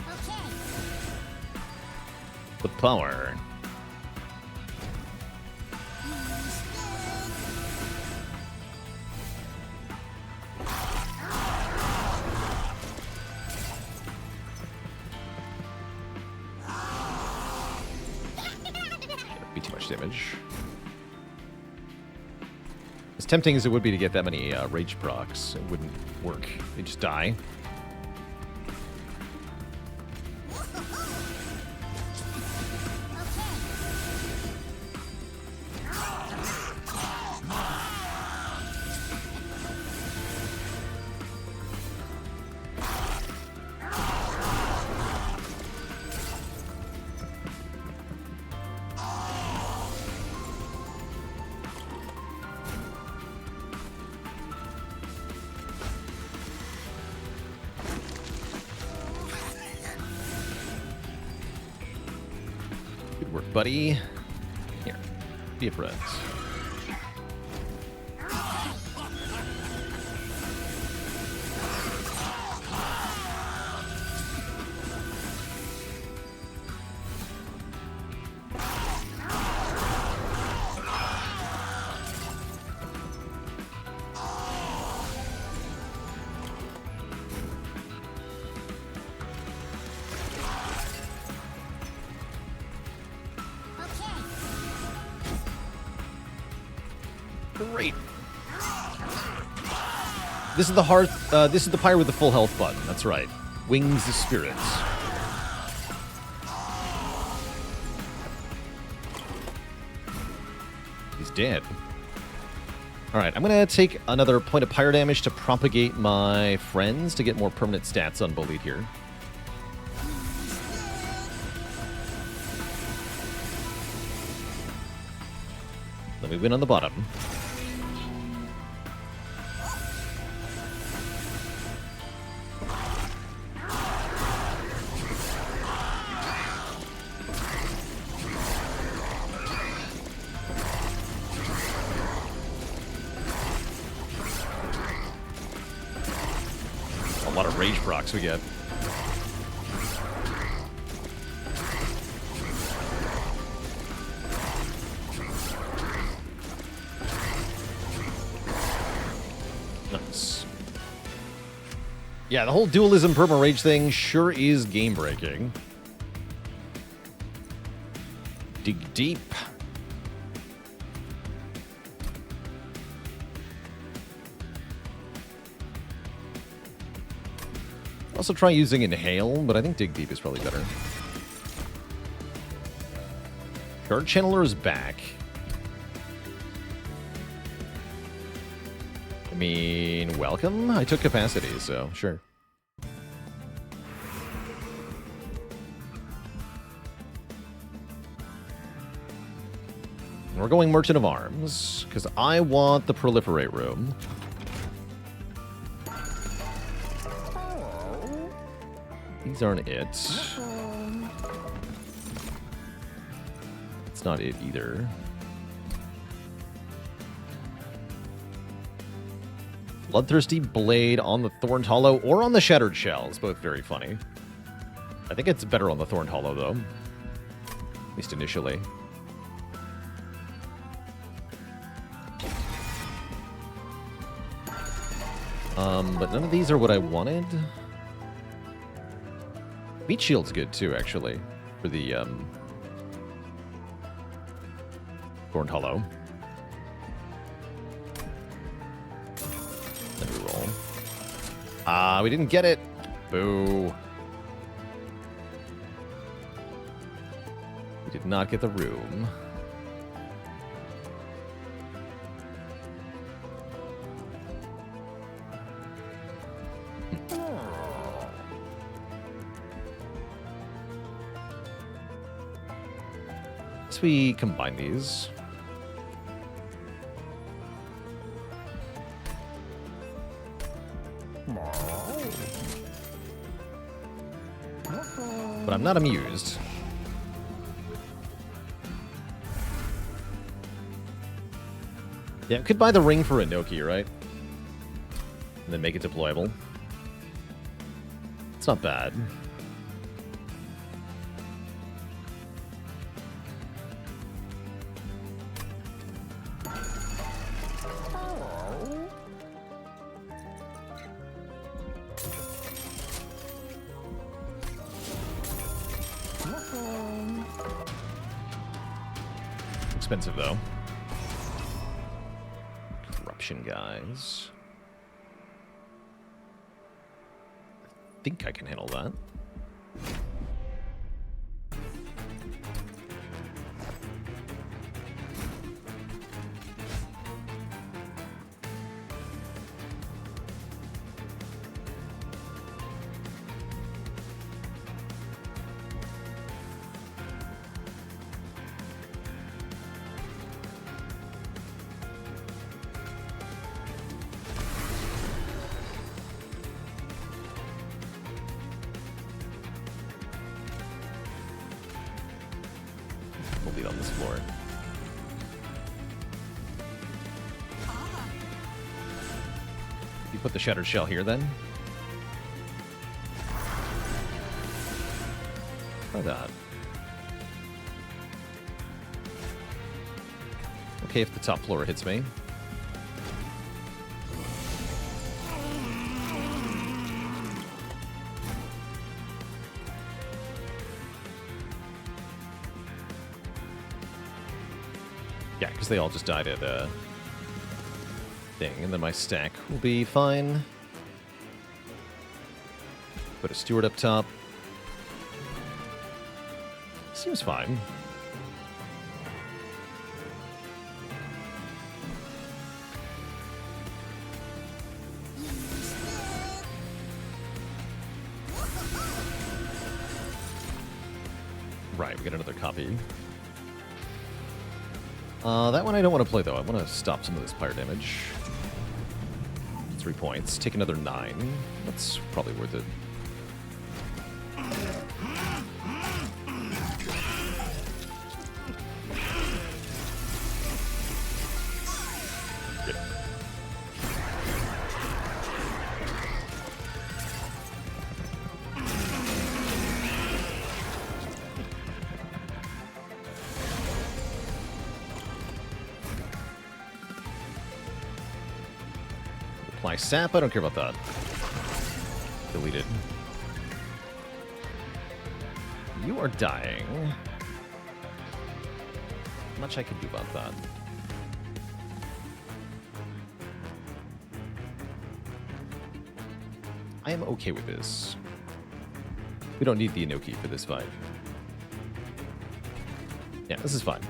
Okay. With power. Be too much damage. As tempting as it would be to get that many rage procs, it wouldn't work. They just die. Good work, buddy. Here, be a friend. Great. This is the heart. This is the pyre with the full health button. That's right. Wings the spirits. He's dead. All right, I'm gonna take another point of pyre damage to propagate my friends to get more permanent stats on Bolete here. Then we win on the bottom. A lot of rage procs we get. Nice. Yeah, the whole dualism perma rage thing sure is game breaking. Dig deep. Also try using Inhale, but I think Dig Deep is probably better. Guard Channeler is back. I mean, welcome? I took capacity, so sure. We're going Merchant of Arms, because I want the Proliferate room. These aren't it. It's not it either. Bloodthirsty Blade on the Thorned Hollow or on the Shattered Shell is both very funny. I think it's better on the Thorned Hollow, though. At least initially. But none of these are what I wanted. Meat Shield's good, too, actually, for the Thorned Hollow. Then we roll. Ah, we didn't get it. Boo. We did not get the room. So we combine these. But I'm not amused. Yeah, could buy the ring for Inoki, right? And then make it deployable. It's not bad. Expensive, though. Corruption, guys. I think I can handle that. On this floor. You put the Shattered Shell here, then? Try that. Okay, if the top floor hits me. Yeah, because they all just died at a thing, and then my stack will be fine. Put a Steward up top. Seems fine. Right, we get another copy. That one I don't want to play, though. I want to stop some of this fire damage. 3 points. Take another 9. That's probably worth it. Good. Apply sap. I don't care about that. Delete it. You are dying. Not much I can do about that. I am okay with this. We don't need the Inoki for this fight. Yeah, this is fine.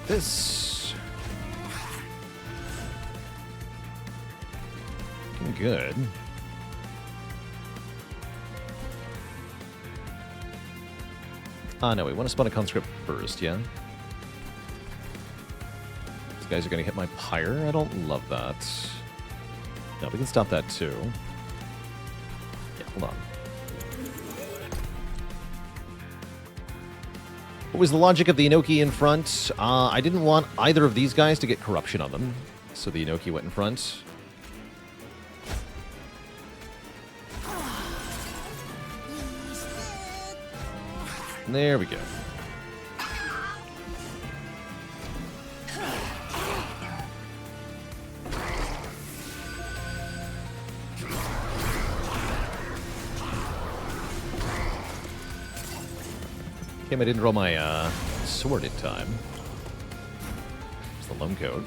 This looking good. No, we want to spawn a conscript first, yeah? These guys are going to hit my pyre. I don't love that. No, we can stop that too. Yeah, hold on. What was the logic of the Inoki in front? I didn't want either of these guys to get corruption on them, so the Inoki went in front. There we go. Damn, I didn't roll my sword in time. It's the lone coat.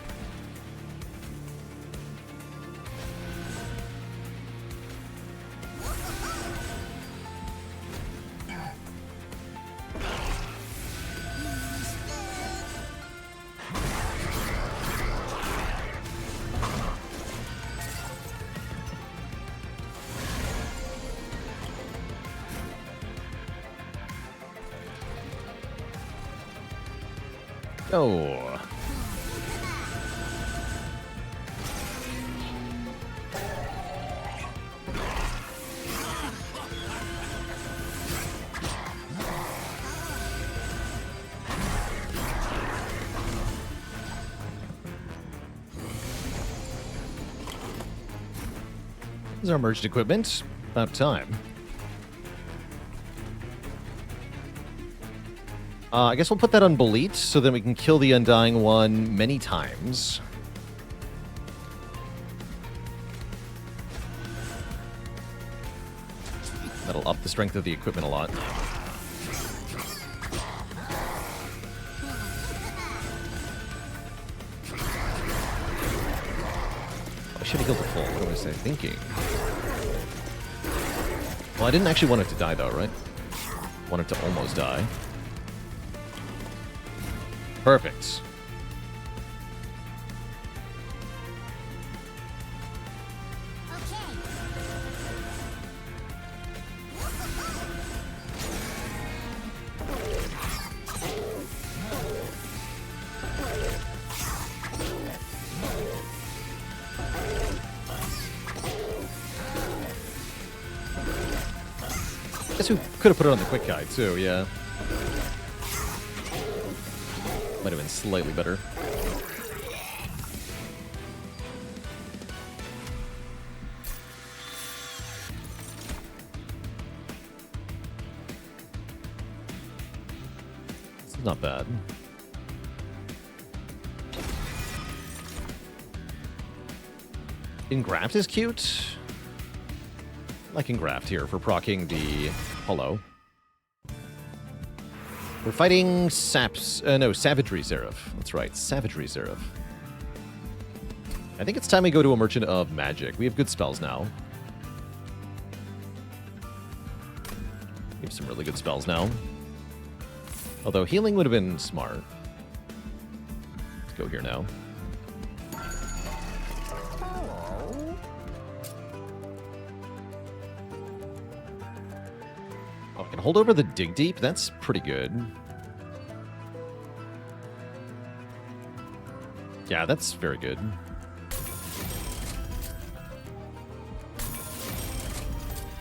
Oh. This is our merged equipment. About time. I guess we'll put that on Bolete, so then we can kill the Undying one many times. That'll up the strength of the equipment a lot. I should have killed the full. What was I thinking? Well, I didn't actually want it to die, though, right? I want it to almost die. Perfect. Guess we could have put it on the quick guy too, yeah. Might have been slightly better. This is not bad. Engraft is cute. I like Engraft here for proccing the Hollow. We're fighting Savagery Seraph. That's right, Savagery Seraph. I think it's time we go to a Merchant of Magic. We have good spells now. We have some really good spells now. Although healing would have been smart. Let's go here now. Oh, I can hold over the Dig Deep. That's pretty good. Yeah, that's very good.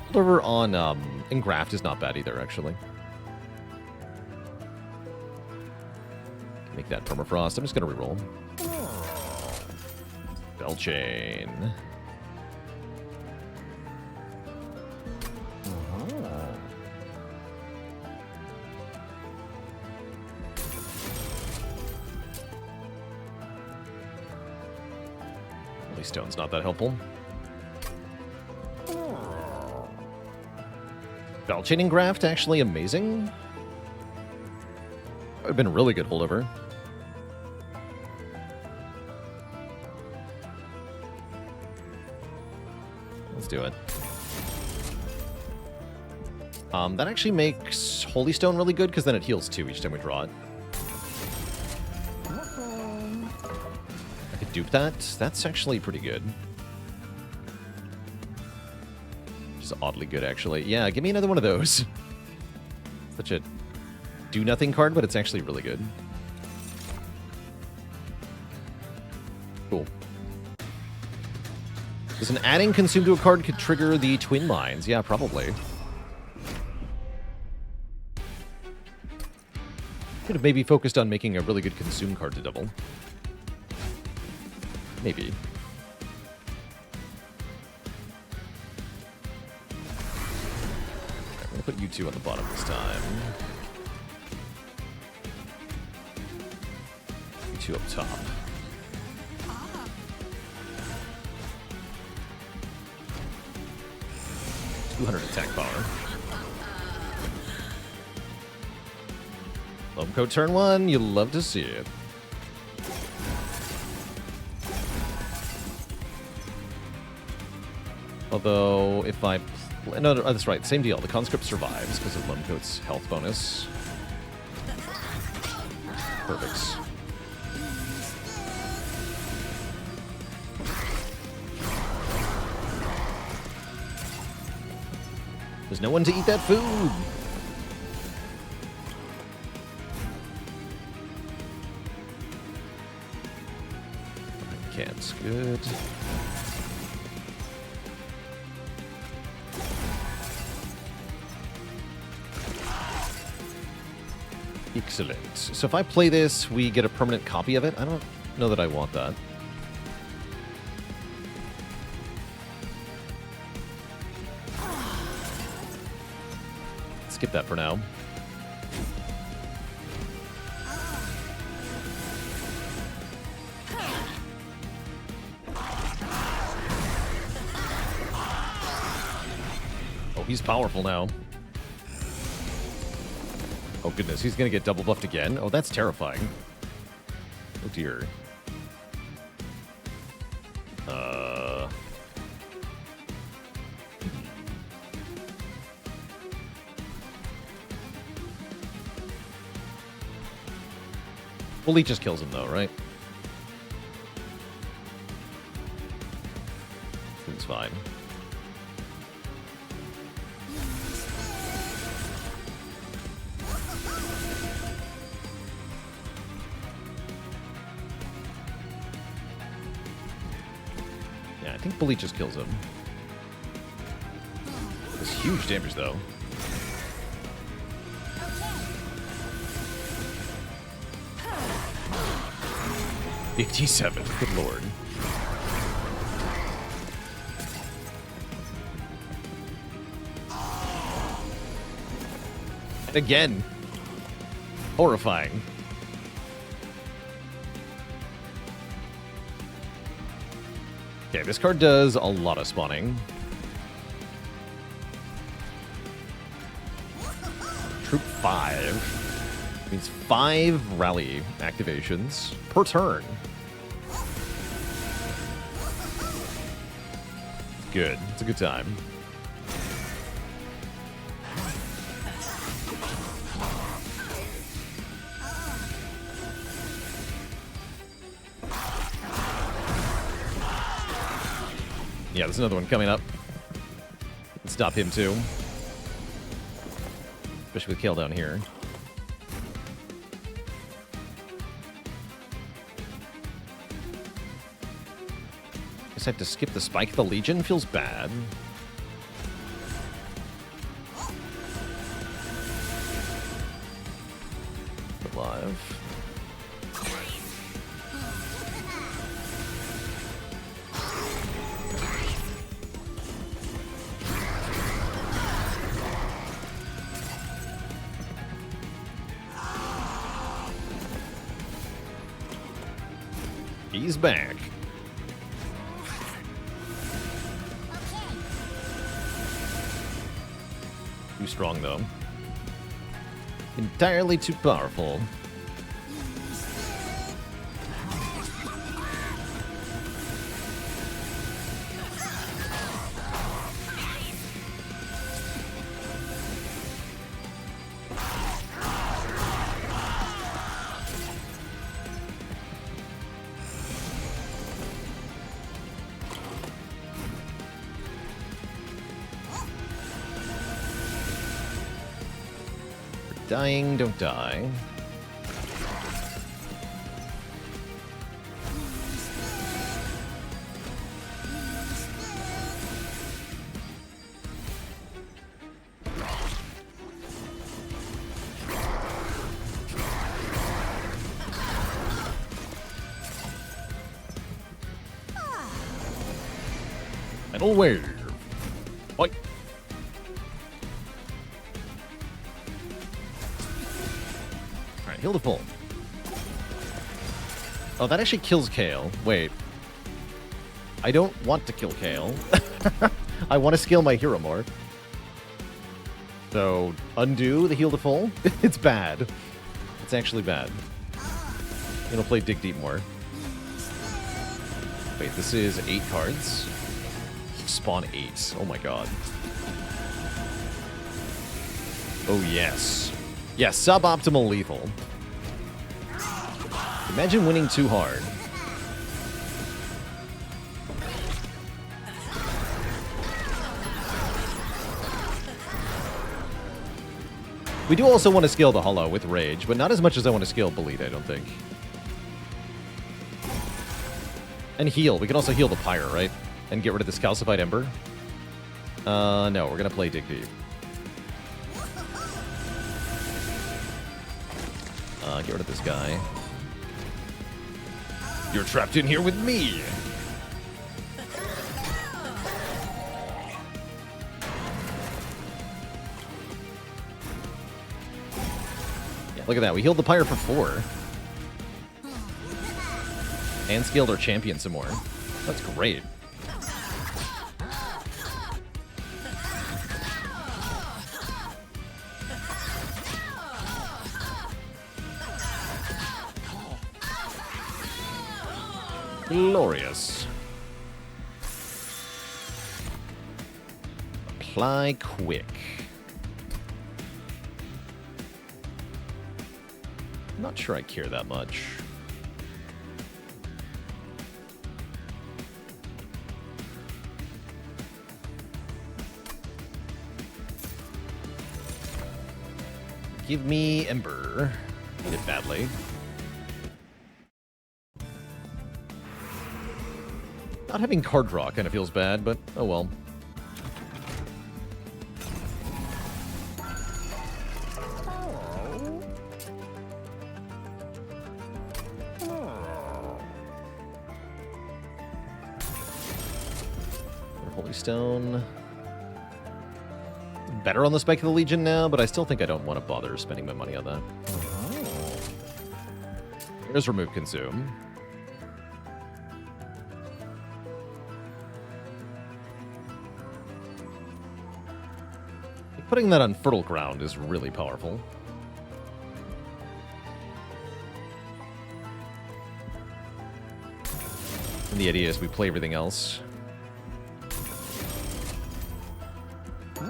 Hold over on Engraft is not bad either, actually. Make that Permafrost. I'm just going to reroll. Belchain. Holy Stone's not that helpful. Belchain Engraft, actually amazing. That would have been a really good holdover. Let's do it. That actually makes Holy Stone really good, because then it heals 2 each time we draw it. I could dupe that. That's actually pretty good. Just oddly good, actually. Yeah, give me another one of those. Such a do-nothing card, but it's actually really good. Cool. Does an adding consume to a card could trigger the Twin Mines? Yeah, probably. Could have maybe focused on making a really good consume card to double. Maybe. I'm going to put you two on the bottom this time. You two up top. Attack power. Loamcoat turn 1, you love to see it. Although, if I... No, that's right, same deal. The conscript survives because of Loamcoat's health bonus. Perfect. There's no one to eat that food. Can't. Good. Excellent. So if I play this, we get a permanent copy of it? I don't know that I want that. Skip that for now. Oh, he's powerful now. Oh goodness, he's gonna get double buffed again? Oh, that's terrifying. Oh dear. Bolete just kills him, though, right? Seems fine. Yeah, I think Bolete just kills him. It's huge damage, though. 57, good lord. And again. Horrifying. Okay, this card does a lot of spawning. Troop 5. Means 5 rally activations per turn. Good. It's a good time. Yeah, there's another one coming up. Let's stop him too. Especially with Kale down here. Guess I have to skip the spike. The Legion feels bad. Alive. He's back. Too strong, though. Entirely too powerful. Dying, don't die. Metal wave. Oi. Heal the full. Oh, that actually kills Kale. Wait. I don't want to kill Kale. I want to scale my hero more. So, undo the heal to full. It's bad. It's actually bad. I'm gonna play Dig Deep more. Wait, this is 8 cards. Spawn 8. Oh my god. Oh yes. Yeah, suboptimal lethal. Imagine winning too hard. We do also want to scale the Hollow with Rage, but not as much as I want to scale Bolete, I don't think. And heal. We can also heal the Pyre, right? And get rid of this Calcified Ember. No, we're gonna play Dig Deep. Get rid of this guy. You're trapped in here with me! Yeah, look at that. We healed the Pyre for 4. And scaled our champion some more. That's great. Glorious. Apply quick. I'm not sure I care that much. Give me Ember. Need it badly. Not having card draw kind of feels bad, but oh well. Holy Stone. Better on the Spike of the Legion now, but I still think I don't want to bother spending my money on that. There's Remove Consume. Putting that on Fertile Ground is really powerful. And the idea is we play everything else. We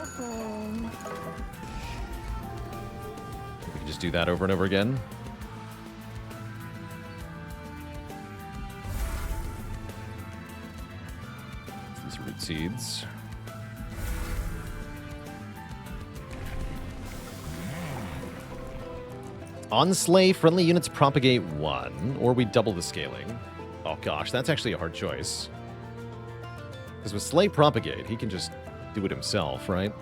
can just do that over and over again. These root seeds. On Slay, friendly units propagate 1, or we double the scaling. Oh gosh, that's actually a hard choice. Because with Slay Propagate, he can just do it himself, right?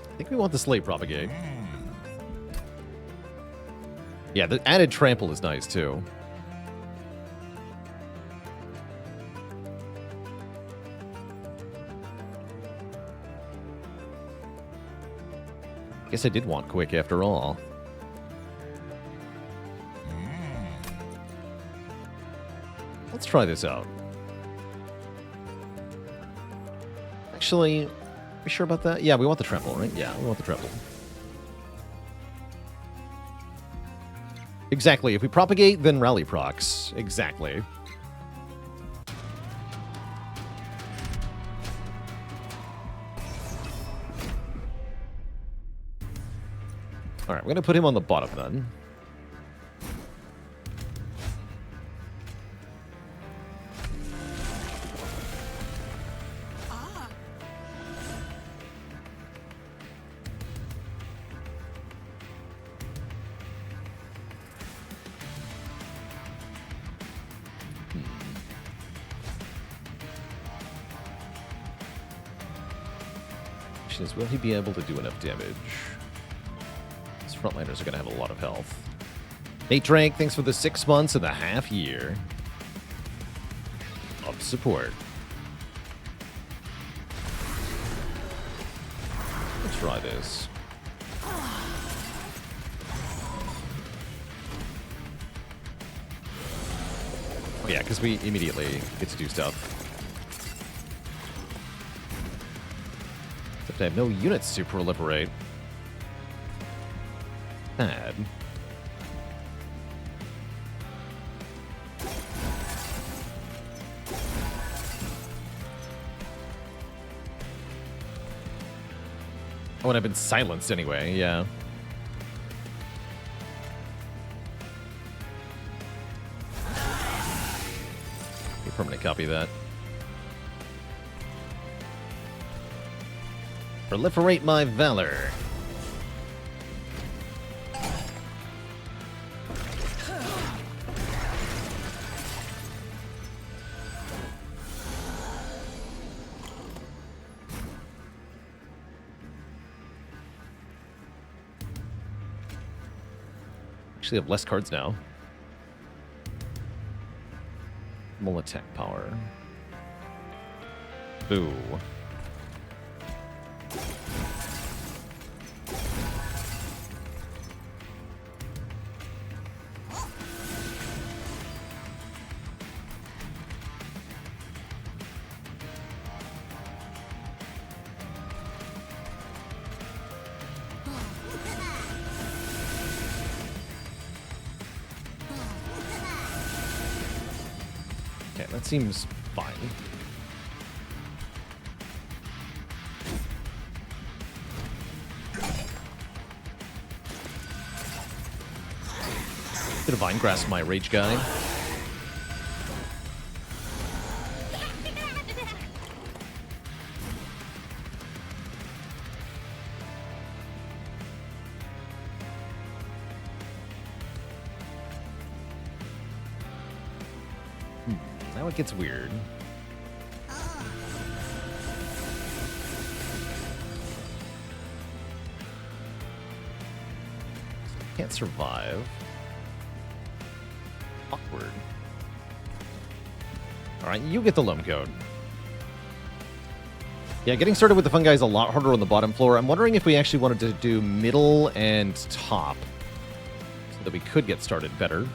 I think we want the Slay Propagate. Yeah, the added trample is nice too. Guess I did want quick after all. Let's try this out. Actually, are we sure about that? Yeah, we want the trample, right? Yeah, we want the trample. Exactly. If we propagate, then rally procs. Exactly. Alright, we're going to put him on the bottom then. Is, will he be able to do enough damage? His frontliners are going to have a lot of health. Nate Drank, thanks for the 6 months and a half year of support. Let's try this. Oh yeah, because we immediately get to do stuff. I have no units to proliferate. Bad. Oh, and I've been silenced anyway, yeah. You permanent copy that. Proliferate my valor. Actually have less cards now. More attack power. Boo. That seems fine. Bit of Vine Grasp my rage guy. Now it gets weird. Can't survive. Awkward. Alright, you get the loam code. Yeah, getting started with the fungi is a lot harder on the bottom floor. I'm wondering if we actually wanted to do middle and top so that we could get started better.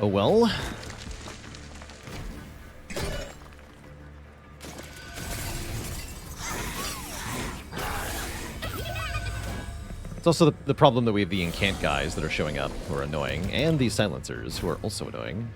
Oh well. It's also the problem that we have the incant guys that are showing up who are annoying, and these silencers who are also annoying.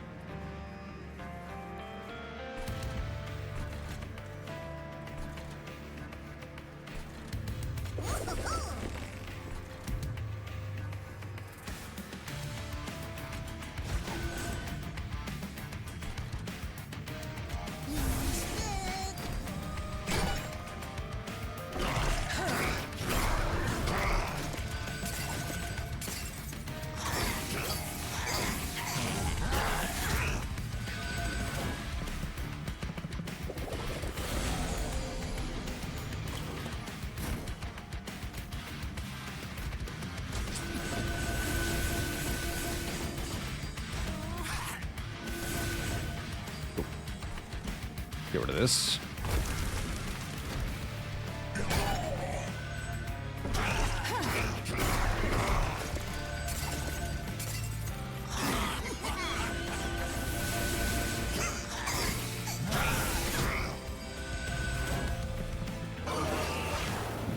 Get rid of this.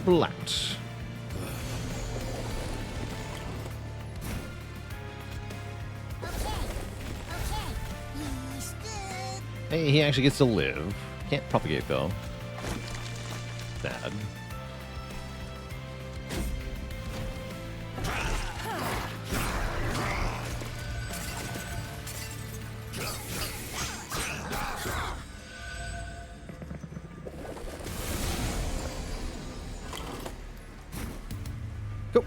Blacked. Hey, he actually gets to live. Can't propagate, though. Sad. Go.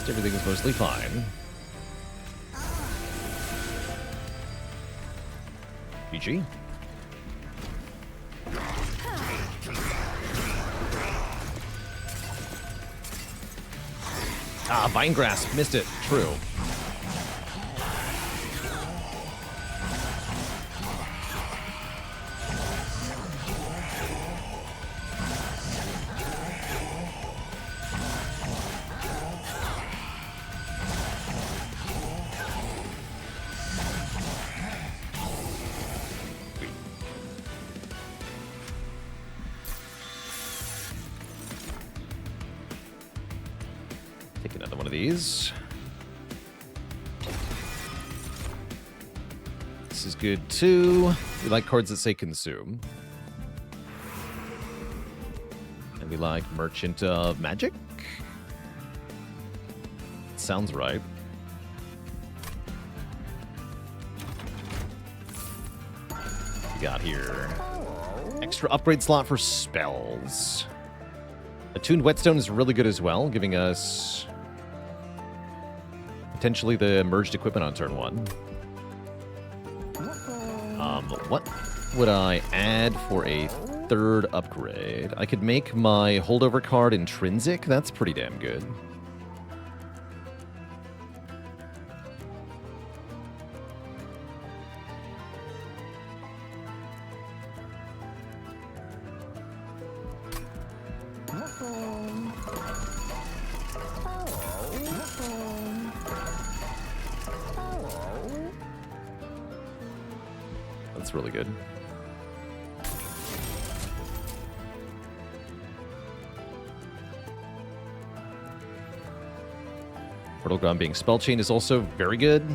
Everything is mostly fine. GG. Ah, Vine Grasp. Missed it. True. Take another one of these. This is good too. We like cards that say consume. And we like Merchant of Magic. Sounds right. We got here. Extra upgrade slot for spells. Attuned Whetstone is really good as well, giving us potentially the merged equipment on turn 1. What would I add for a third upgrade? I could make my holdover card intrinsic. That's pretty damn good. That's really good. Portal Gun being spell chain is also very good.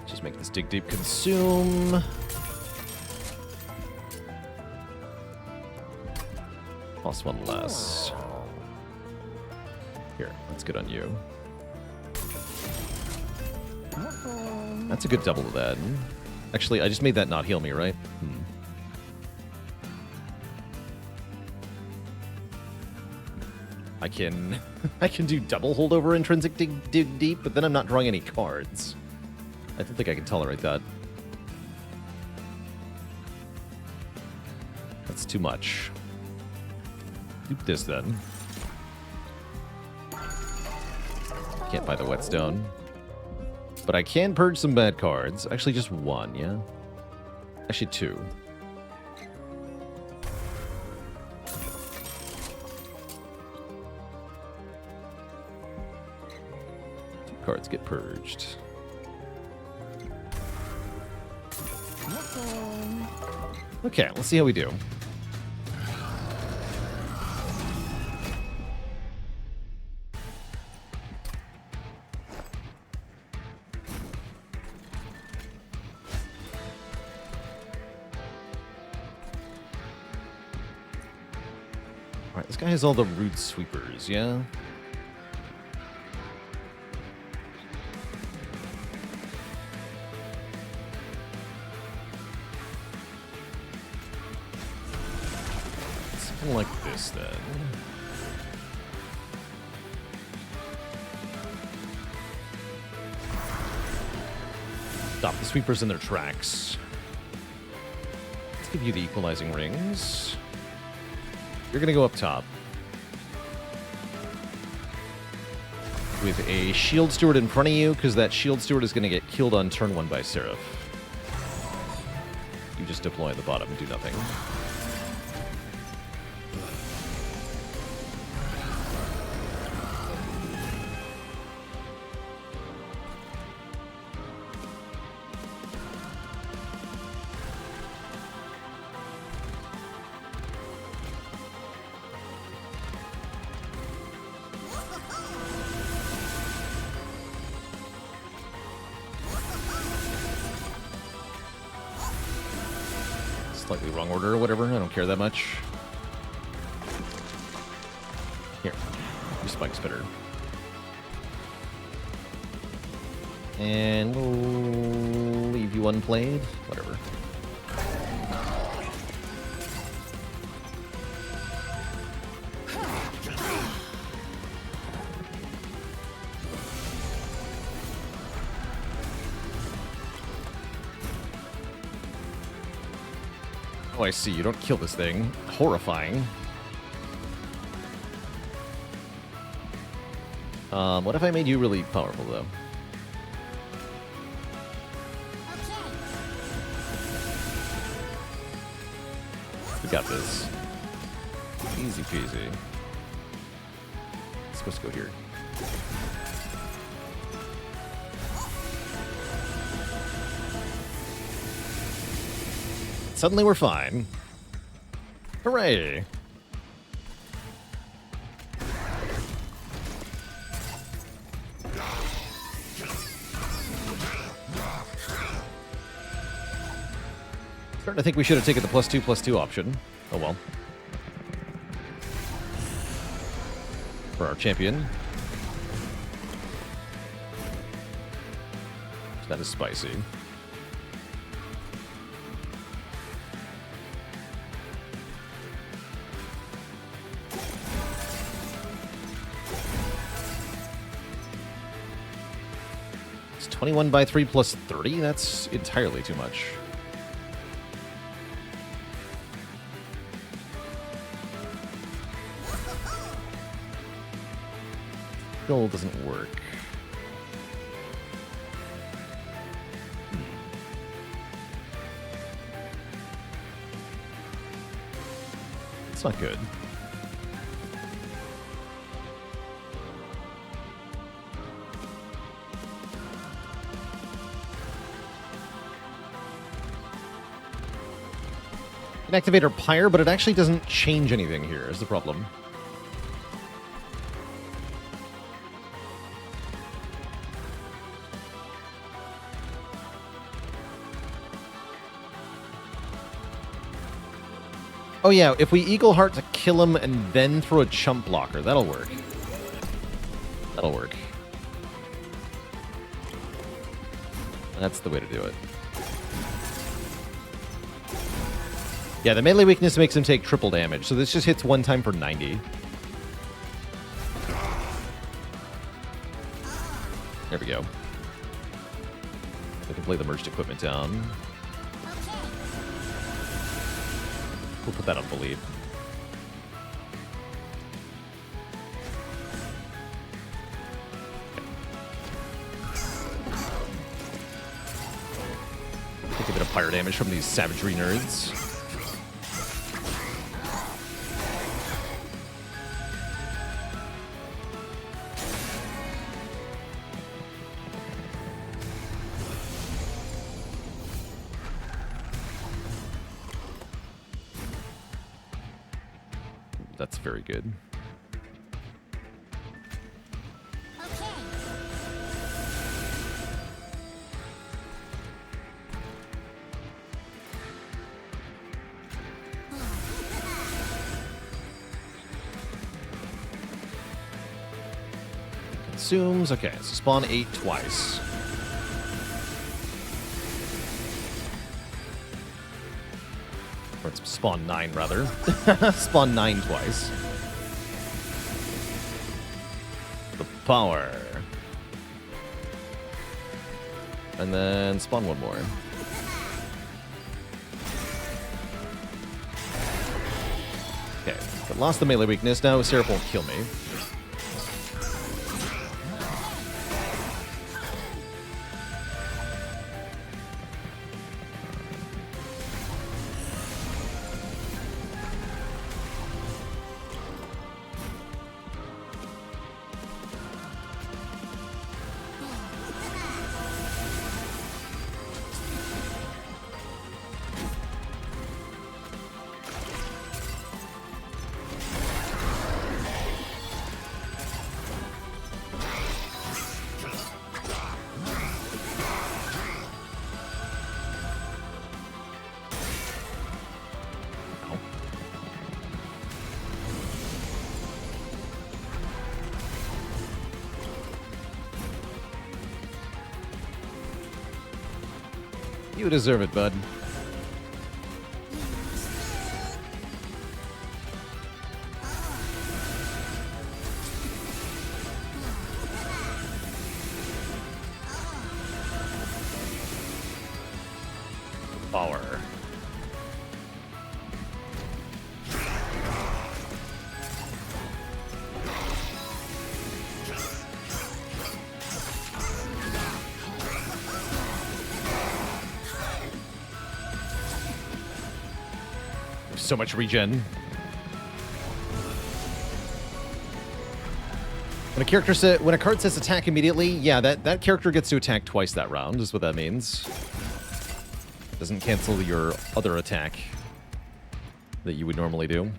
Just make this dig deep consume. Plus one less. Here, let's get on you. That's a good double to that. Actually, I just made that not heal me, right? I can do double holdover intrinsic dig deep, but then I'm not drawing any cards. I don't think I can tolerate that. That's too much. Dupe this then. Can't buy the Whetstone. But I can purge some bad cards. Actually, just one, yeah? Actually, two. Two cards get purged. Okay, let's see how we do. Alright, this guy has all the root sweepers, yeah? Something like this, then. Stop the sweepers in their tracks. Let's give you the equalizing rings. You're gonna go up top. With a shield steward in front of you, because that shield steward is gonna get killed on turn 1 by Seraph. You just deploy at the bottom and do nothing. Slightly wrong order or whatever. I don't care that much. Here. Your spike spitter. And we'll leave you unplayed. Whatever. Oh, I see. You don't kill this thing. Horrifying. What if I made you really powerful, though? We got this. Easy peasy. It's supposed to go here. Suddenly we're fine. Hooray! Starting to think we should have taken the +2/+2 option. Oh well. For our champion. That is spicy. It's 21 by 3 plus 30? That's entirely too much. Still doesn't work. It's not good. Can activate our Pyre, but it actually doesn't change anything here, is the problem. Oh yeah, if we Eagle Heart to kill him and then throw a chump blocker, that'll work. That'll work. That's the way to do it. Yeah, the melee weakness makes him take triple damage, so this just hits one time for 90. There we go. We can play the merged equipment down. We'll put that on Bolete. Take a bit of fire damage from these savagery nerds. That's very good. Consumes. Okay, so spawn 8 twice. Or it's spawn 9, rather. Spawn 9 twice. The power. And then spawn 1 more. Okay, but lost the melee weakness. Now Seraph won't kill me. You deserve it, bud. Power. So much regen. When a card says attack immediately, yeah, that character gets to attack twice that round, is what that means. Doesn't cancel your other attack that you would normally do.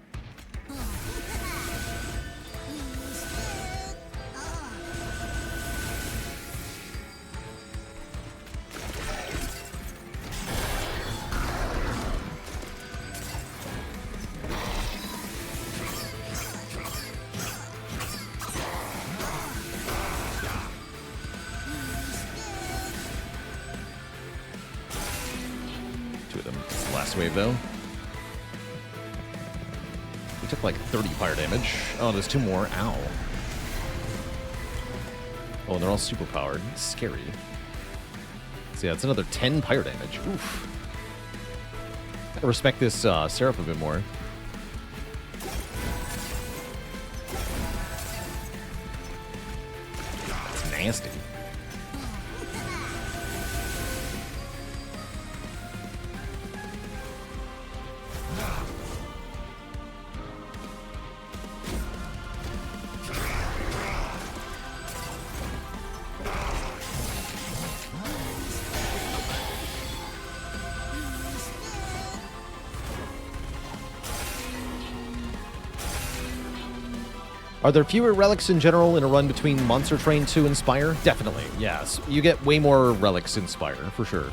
Wave though. We took like 30 fire damage. Oh, there's 2 more. Ow. Oh, and they're all super powered. Scary. So yeah, it's another 10 fire damage. Oof. I respect this Seraph a bit more. It's nasty. Are there fewer relics in general in a run between Monster Train 2 and Spire? Definitely, yes. You get way more relics in Spire, for sure.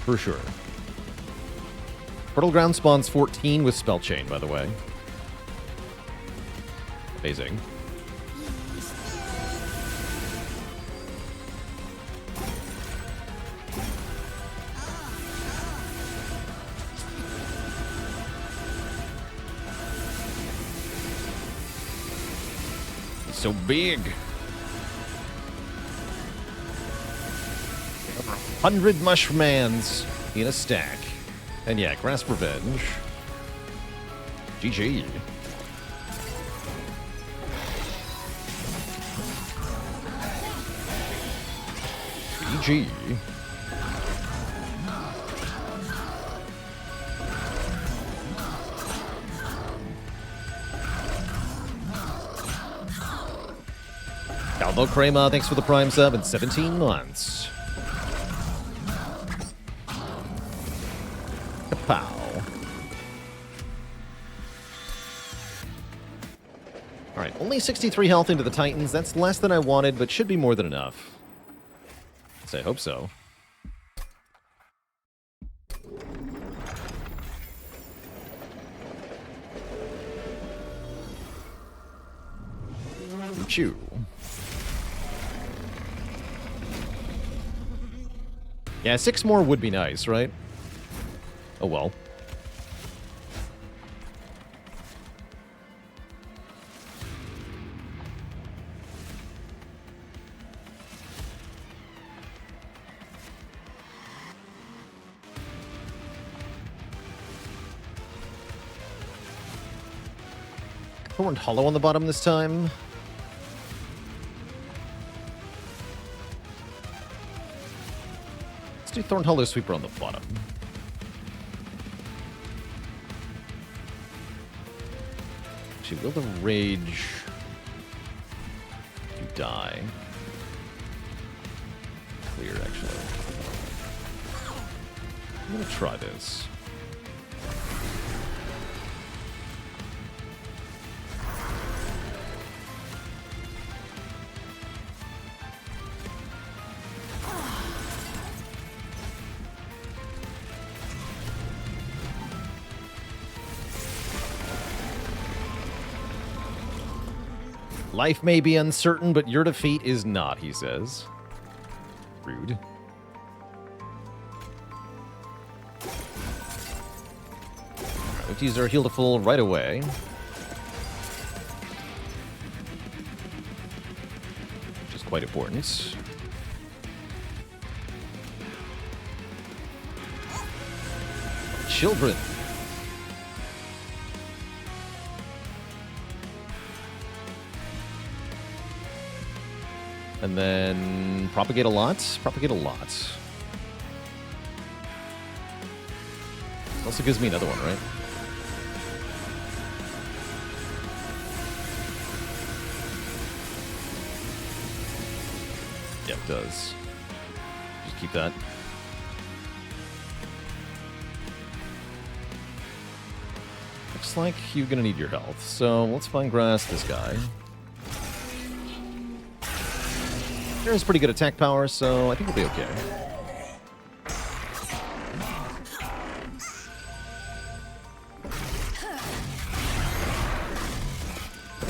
For sure. Portal Ground spawns 14 with Spell Chain, by the way. Amazing. So big. 100 Mushmans in a stack. And yeah, Grasp Revenge. GG. GG. Calvo Crema, thanks for the Prime sub in 17 months. Kapow. Alright, only 63 health into the Titans. That's less than I wanted, but should be more than enough. So I hope so. Chew. Yeah, 6 more would be nice, right? Oh well. Horned Hollow on the bottom this time. Let's do Thorn Hollow Sweeper on the bottom. Actually, will the Rage you die? Clear, actually. I'm gonna try this. Life may be uncertain, but your defeat is not, he says. Rude. Alright, let's use our heal to full right away. Which is quite important. Children. And then propagate a lot. Propagate a lot. Also gives me another one, right? Yep, it does. Just keep that. Looks like you're gonna need your health. So let's find grass this guy. There's pretty good attack power, so I think we'll be okay.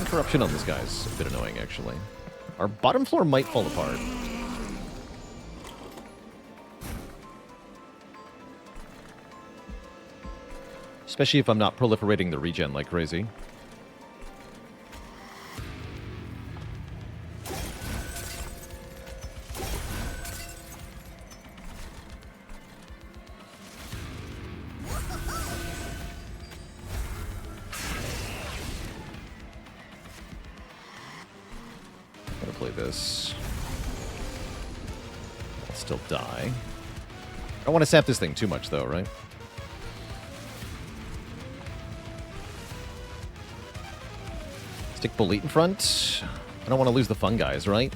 Corruption on this guy's a bit annoying, actually. Our bottom floor might fall apart. Especially if I'm not proliferating the regen like crazy. I'll still die. I don't want to sap this thing too much, though, right? Stick Bolete in front. I don't want to lose the fun guys, right?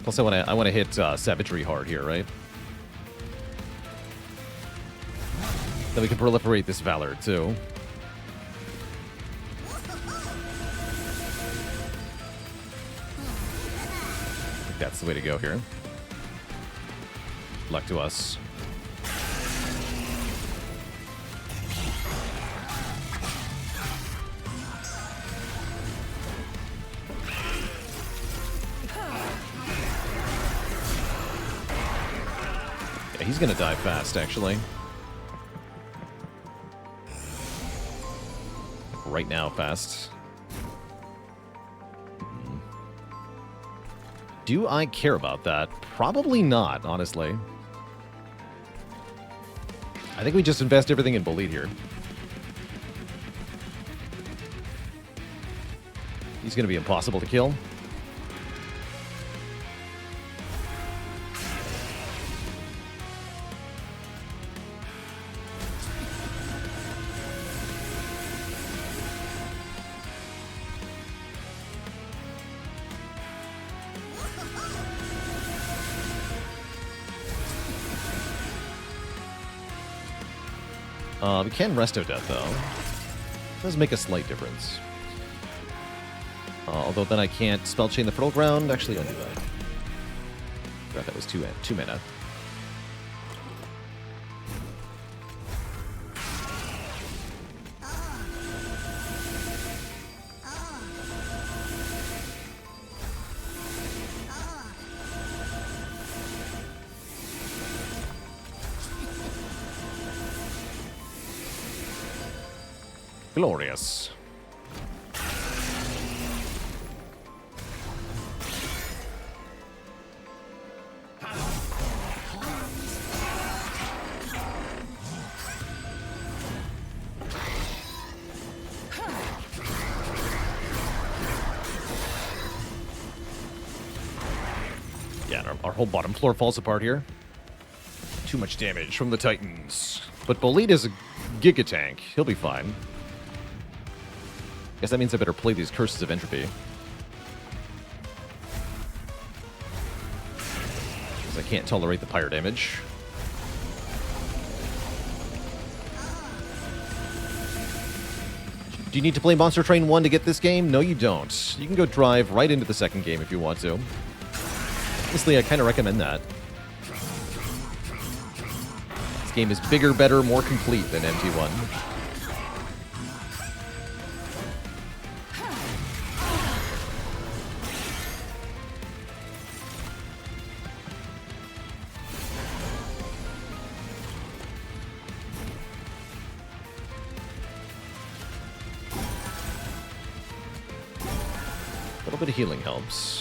Plus, I want to hit Savagery hard here, right? Then we can proliferate this Valor, too. That's the way to go here. Luck to us. Yeah, he's gonna die fast, actually. Right now, fast. Do I care about that? Probably not, honestly. I think we just invest everything in Bolete here. He's going to be impossible to kill. We can Resto Death, though. Does make a slight difference. Although then I can't spell chain the fertile ground. Actually, undo that. Forgot that was two mana. Glorious. Yeah, our whole bottom floor falls apart here. Too much damage from the Titans. But Bolete is a Giga Tank. He'll be fine. Guess that means I better play these Curses of Entropy. Because I can't tolerate the pyre damage. Do you need to play Monster Train 1 to get this game? No, you don't. You can go drive right into the second game if you want to. Honestly, I kind of recommend that. This game is bigger, better, more complete than MT1. A little bit of healing helps.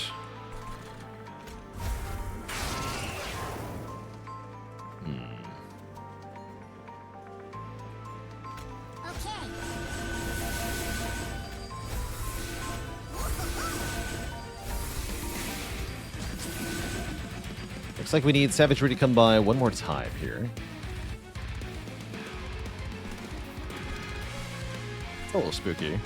Looks like we need Savagery to come by one more time here. It's a little spooky.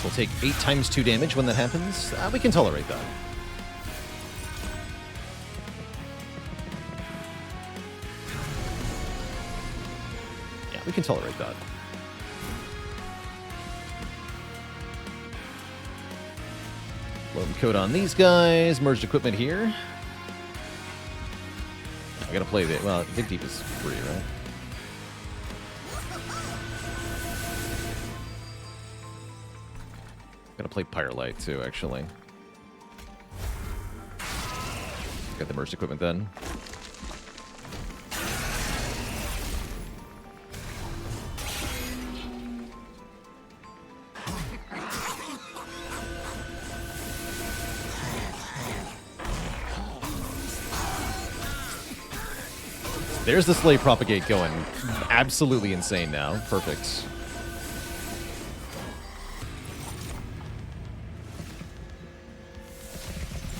We'll take 8 times 2 damage when that happens. We can tolerate that. Yeah, we can tolerate that. Load code on these guys. Merged equipment here. I gotta play the... Well, Dig Deep is free, right? Gotta play Pyrelight too, actually. Got the merged equipment then. There's the Slay Propagate going absolutely insane now. Perfect.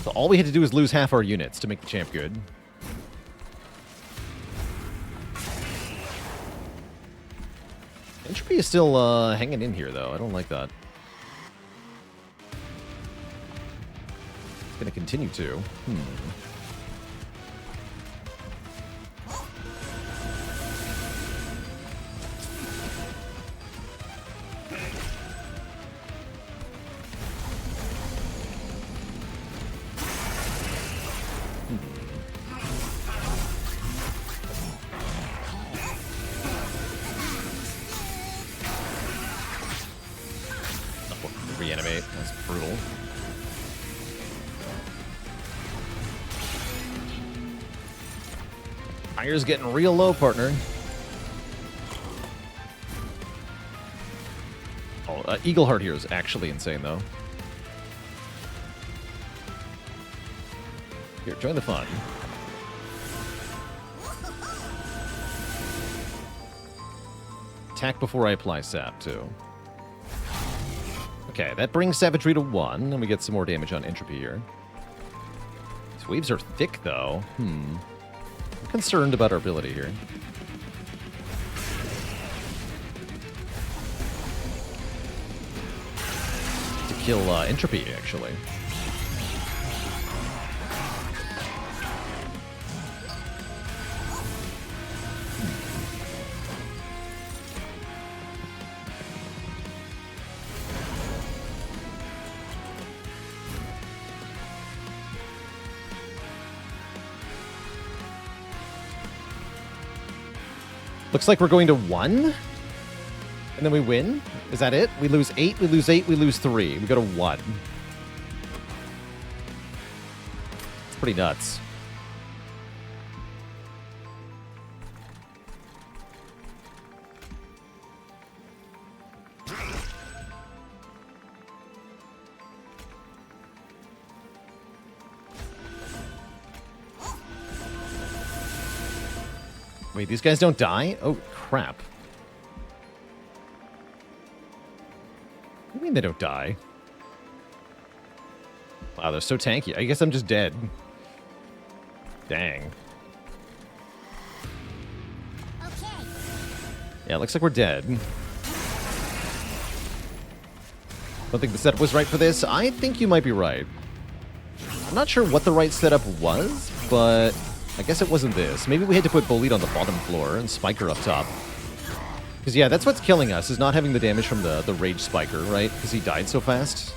So all we had to do is lose half our units to make the champ good. Entropy is still hanging in here, though. I don't like that. It's going to continue to. Reanimate. That's brutal. Fire's getting real low, partner. Oh, Eagleheart here is actually insane, though. Here, join the fun. Attack before I apply sap, too. Okay, that brings Savagery to 1, and we get some more damage on Entropy here. These waves are thick, though. I'm concerned about our ability here. To kill Entropy, actually. Looks like we're going to 1. And then we win. Is that it? We lose 8, we lose 8, we lose 3. We go to 1. It's pretty nuts. Wait, these guys don't die? Oh, crap. What do you mean they don't die? Wow, they're so tanky. I guess I'm just dead. Dang. Okay. Yeah, it looks like we're dead. Don't think the setup was right for this. I think you might be right. I'm not sure what the right setup was, but I guess it wasn't this. Maybe we had to put Bolete on the bottom floor and Spiker up top. Because, yeah, that's what's killing us, is not having the damage from the Rage Spiker, right? Because he died so fast.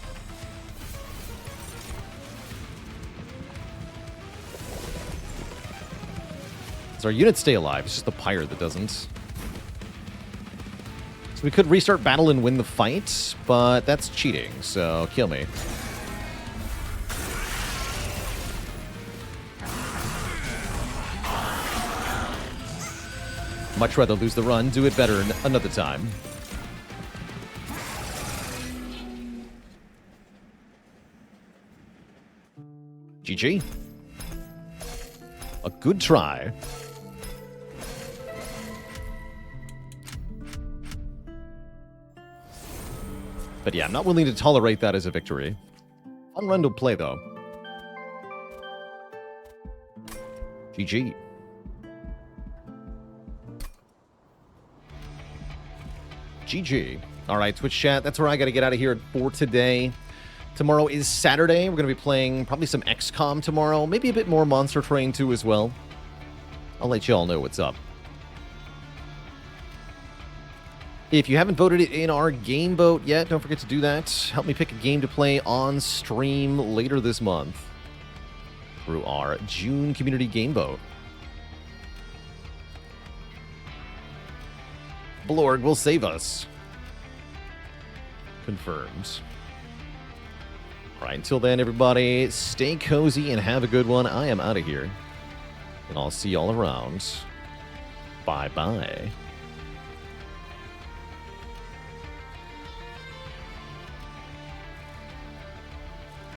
So our units stay alive. It's just the Pyre that doesn't. So we could restart battle and win the fight, but that's cheating, so kill me. Much rather lose the run, do it better another time. GG. A good try. But yeah, I'm not willing to tolerate that as a victory. Fun run to play, though. GG. GG. All right, Twitch chat, that's where I got to get out of here for today. Tomorrow is Saturday. We're going to be playing probably some XCOM tomorrow. Maybe a bit more Monster Train too as well. I'll let you all know what's up. If you haven't voted in our game vote yet, don't forget to do that. Help me pick a game to play on stream later this month through our June community game vote. Blorg will save us. Confirmed. All right, until then, everybody, stay cozy and have a good one. I am out of here. And I'll see y'all around. Bye-bye.